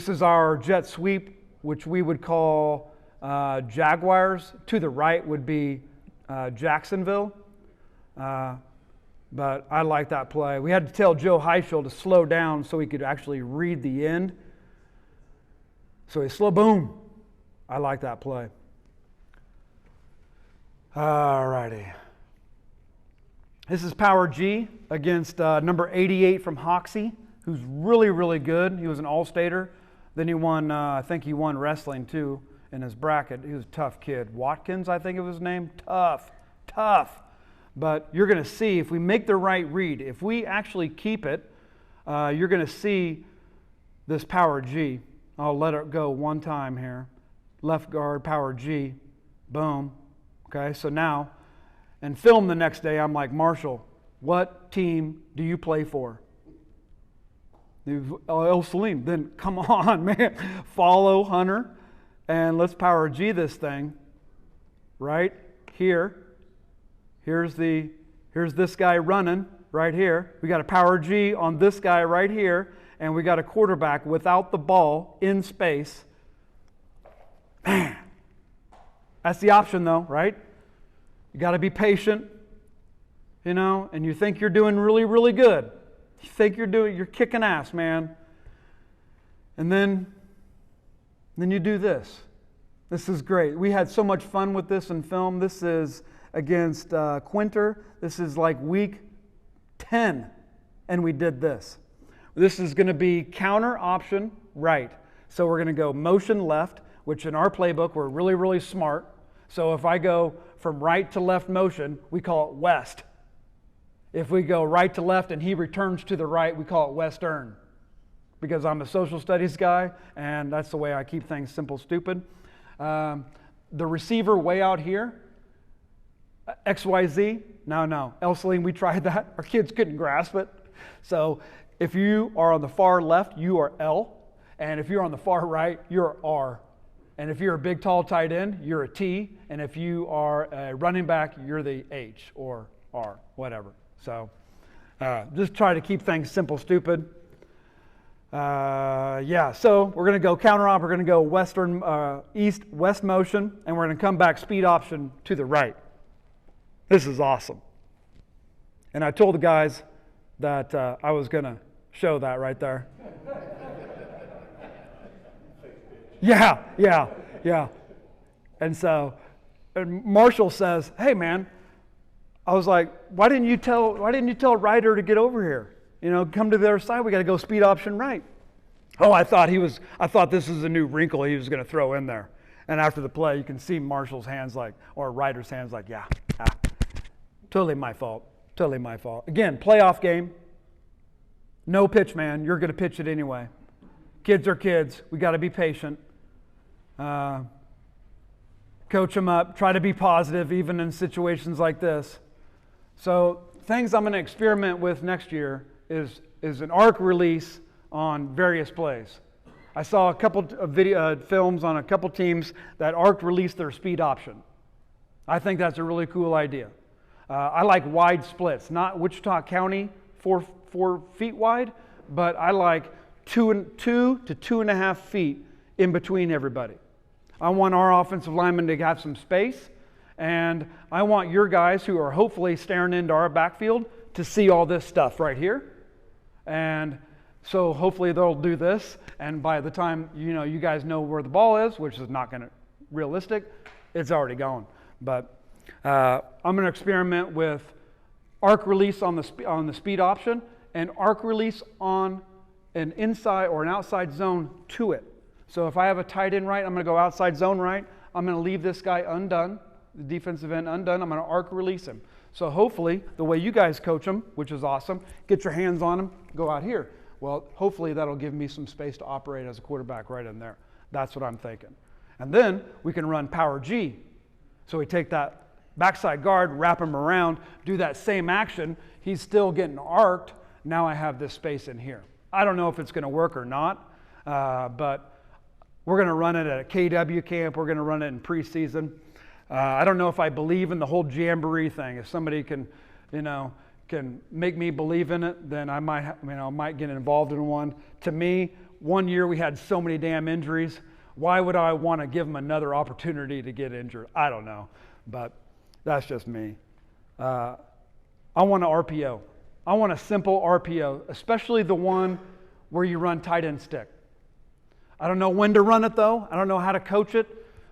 is our jet sweep, which we would call Jaguars. To the right would be Jacksonville. But I like that play. We had to tell Joe Heischel to slow down so he could actually read the end. So he slow, boom. I like that play. All righty. This is Power G against number 88 from Hoxie, who's really, really good. He was an All-Stater. Then he won, I think he won wrestling too in his bracket. He was a tough kid. Watkins, I think it was his name. Tough. But you're going to see if we make the right read, if we actually keep it, you're going to see this Power G. I'll let it go one time here. Left guard, Power G. Boom. Okay, so now, and film the next day, I'm like, Marshall, what team do you play for? El Salim. Then come on, man. Follow Hunter, and let's Power G this thing. Right here. Here's this guy running right here. We got a Power G on this guy right here, and we got a quarterback without the ball in space. Man, that's the option though, right? You got to be patient, and you think you're doing really, really good. You think you're kicking ass, man. And then you do this. This is great. We had so much fun with this in film. This is against Quinter. This is like week 10, and we did this. This is going to be counter option right. So we're going to go motion left, which in our playbook, we're really, really smart. So if I go from right to left motion, we call it west. If we go right to left and he returns to the right, we call it western. Because I'm a social studies guy, and that's the way I keep things simple, stupid. The receiver way out here, XYZ, no. El Salim, we tried that. Our kids couldn't grasp it. So if you are on the far left, you are L. And if you're on the far right, you're R. And if you're a big, tall tight end, you're a T. And if you are a running back, you're the H or R, whatever. So just try to keep things simple, stupid. So we're going to go counter op. We're going to go western, east-west motion. And we're going to come back speed option to the right. This is awesome. And I told the guys that I was going to show that right there. Yeah. And so Marshall says, "Hey, man," I was like, why didn't you tell Ryder to get over here? Come to the other side. We got to go speed option right. Oh, I thought this was a new wrinkle he was going to throw in there. And after the play, you can see Marshall's hands or Ryder's hands totally my fault. Again, playoff game. No pitch, man. You're going to pitch it anyway. Kids are kids. We got to be patient. Coach them up. Try to be positive even in situations like this. So things I'm going to experiment with next year is an arc release on various plays. I saw a couple of video films on a couple teams that arc released their speed option. I think that's a really cool idea. I like wide splits, not Wichita County 4 feet wide, but I like 2 to 2.5 feet in between everybody. I want our offensive linemen to have some space, and I want your guys who are hopefully staring into our backfield to see all this stuff right here. And so hopefully they'll do this, and by the time you guys know where the ball is, which is not going to realistic, it's already gone. But I'm going to experiment with arc release on the speed option and arc release on an inside or an outside zone to it. So if I have a tight end right, I'm going to go outside zone right. I'm going to leave this guy undone, the defensive end undone. I'm going to arc release him. So hopefully the way you guys coach them, which is awesome, get your hands on him, go out here. Well, hopefully that'll give me some space to operate as a quarterback right in there. That's what I'm thinking. And then we can run Power G. So we take that backside guard, wrap him around, do that same action. He's still getting arced. Now I have this space in here. I don't know if it's going to work or not, but we're going to run it at a KW camp. We're going to run it in preseason. I don't know if I believe in the whole jamboree thing. If somebody can make me believe in it, then I might get involved in one. To me, one year we had so many damn injuries. Why would I want to give them another opportunity to get injured? I don't know, but that's just me. I want an RPO. I want a simple RPO, especially the one where you run tight end stick. I don't know when to run it though. I don't know how to coach it,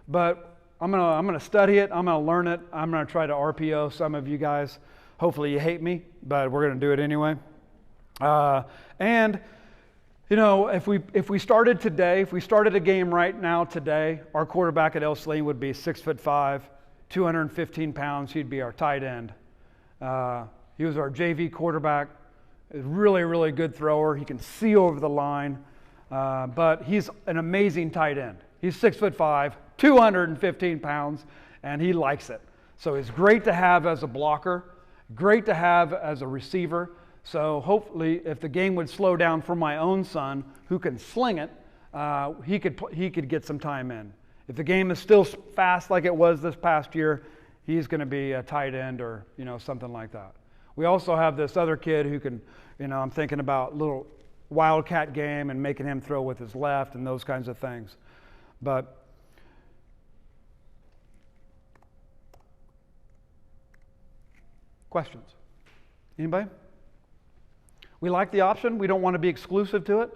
but I'm gonna study it. I'm gonna learn it. I'm gonna try to RPO some of you guys. Hopefully you hate me, but we're gonna do it anyway. And you know, if we started today, if we started a game right now today, our quarterback at Saline would be 6'5", 215 pounds. He'd be our tight end. He was our JV quarterback. A really, really good thrower. He can see over the line, but he's an amazing tight end. He's 6'5", 215 pounds, and he likes it. So he's great to have as a blocker, great to have as a receiver. So hopefully, if the game would slow down for my own son, who can sling it, he could get some time in. If the game is still fast like it was this past year, he's going to be a tight end or something like that. We also have this other kid who can, I'm thinking about little wildcat game and making him throw with his left and those kinds of things. But questions? Anybody? We like the option. We don't want to be exclusive to it.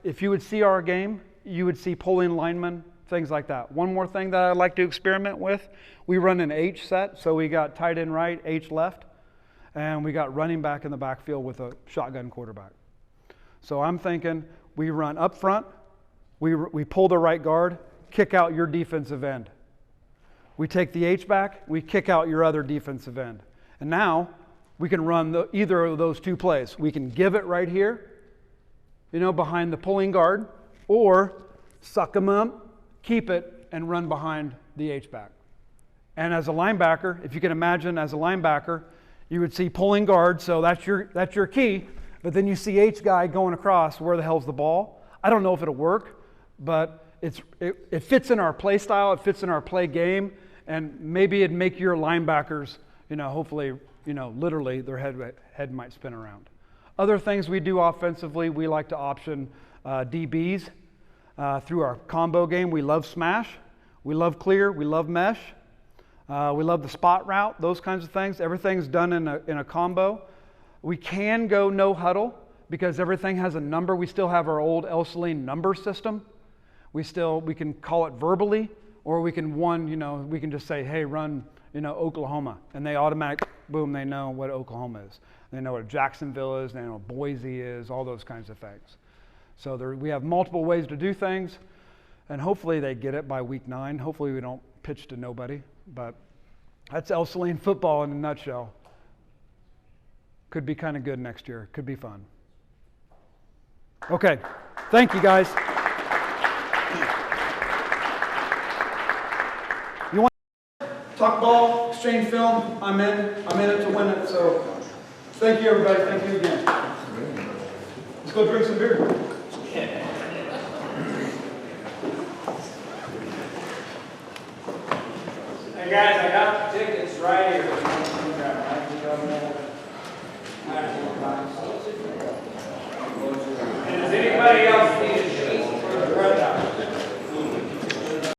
If you would see our game, you would see pulling linemen, things like that. One more thing that I'd like to experiment with, we run an H set. So we got tight end right, H left, and we got running back in the backfield with a shotgun quarterback. So I'm thinking we run up front, we pull the right guard, kick out your defensive end. We take the H back, we kick out your other defensive end. And now we can run either of those two plays. We can give it right here, behind the pulling guard, or suck them up, keep it, and run behind the H-back. And as a linebacker, if you can imagine as a linebacker, you would see pulling guard, so that's your key, but then you see H-guy going across, where the hell's the ball? I don't know if it'll work, but it fits in our play style, it fits in our play game, and maybe it'd make your linebackers, hopefully, literally their head might spin around. Other things we do offensively, we like to option DBs through our combo game. We love smash, we love clear, we love mesh, we love the spot route, those kinds of things. Everything's done in a combo. We can go no huddle because everything has a number. We still have our old Saline number system. We can call it verbally, or we can we can just say, hey, run Oklahoma, and they automatic, boom, they know what Oklahoma is. They know what Jacksonville is, they know what Boise is, all those kinds of things. So we have multiple ways to do things, and hopefully they get it by week 9. Hopefully we don't pitch to nobody, but that's Saline football in a nutshell. Could be kind of good next year. Could be fun. Okay, thank you guys. Talk ball, exchange film, I'm in it to win it, so thank you everybody, thank you again. Let's go drink some beer. Hey guys, I got the tickets right here. And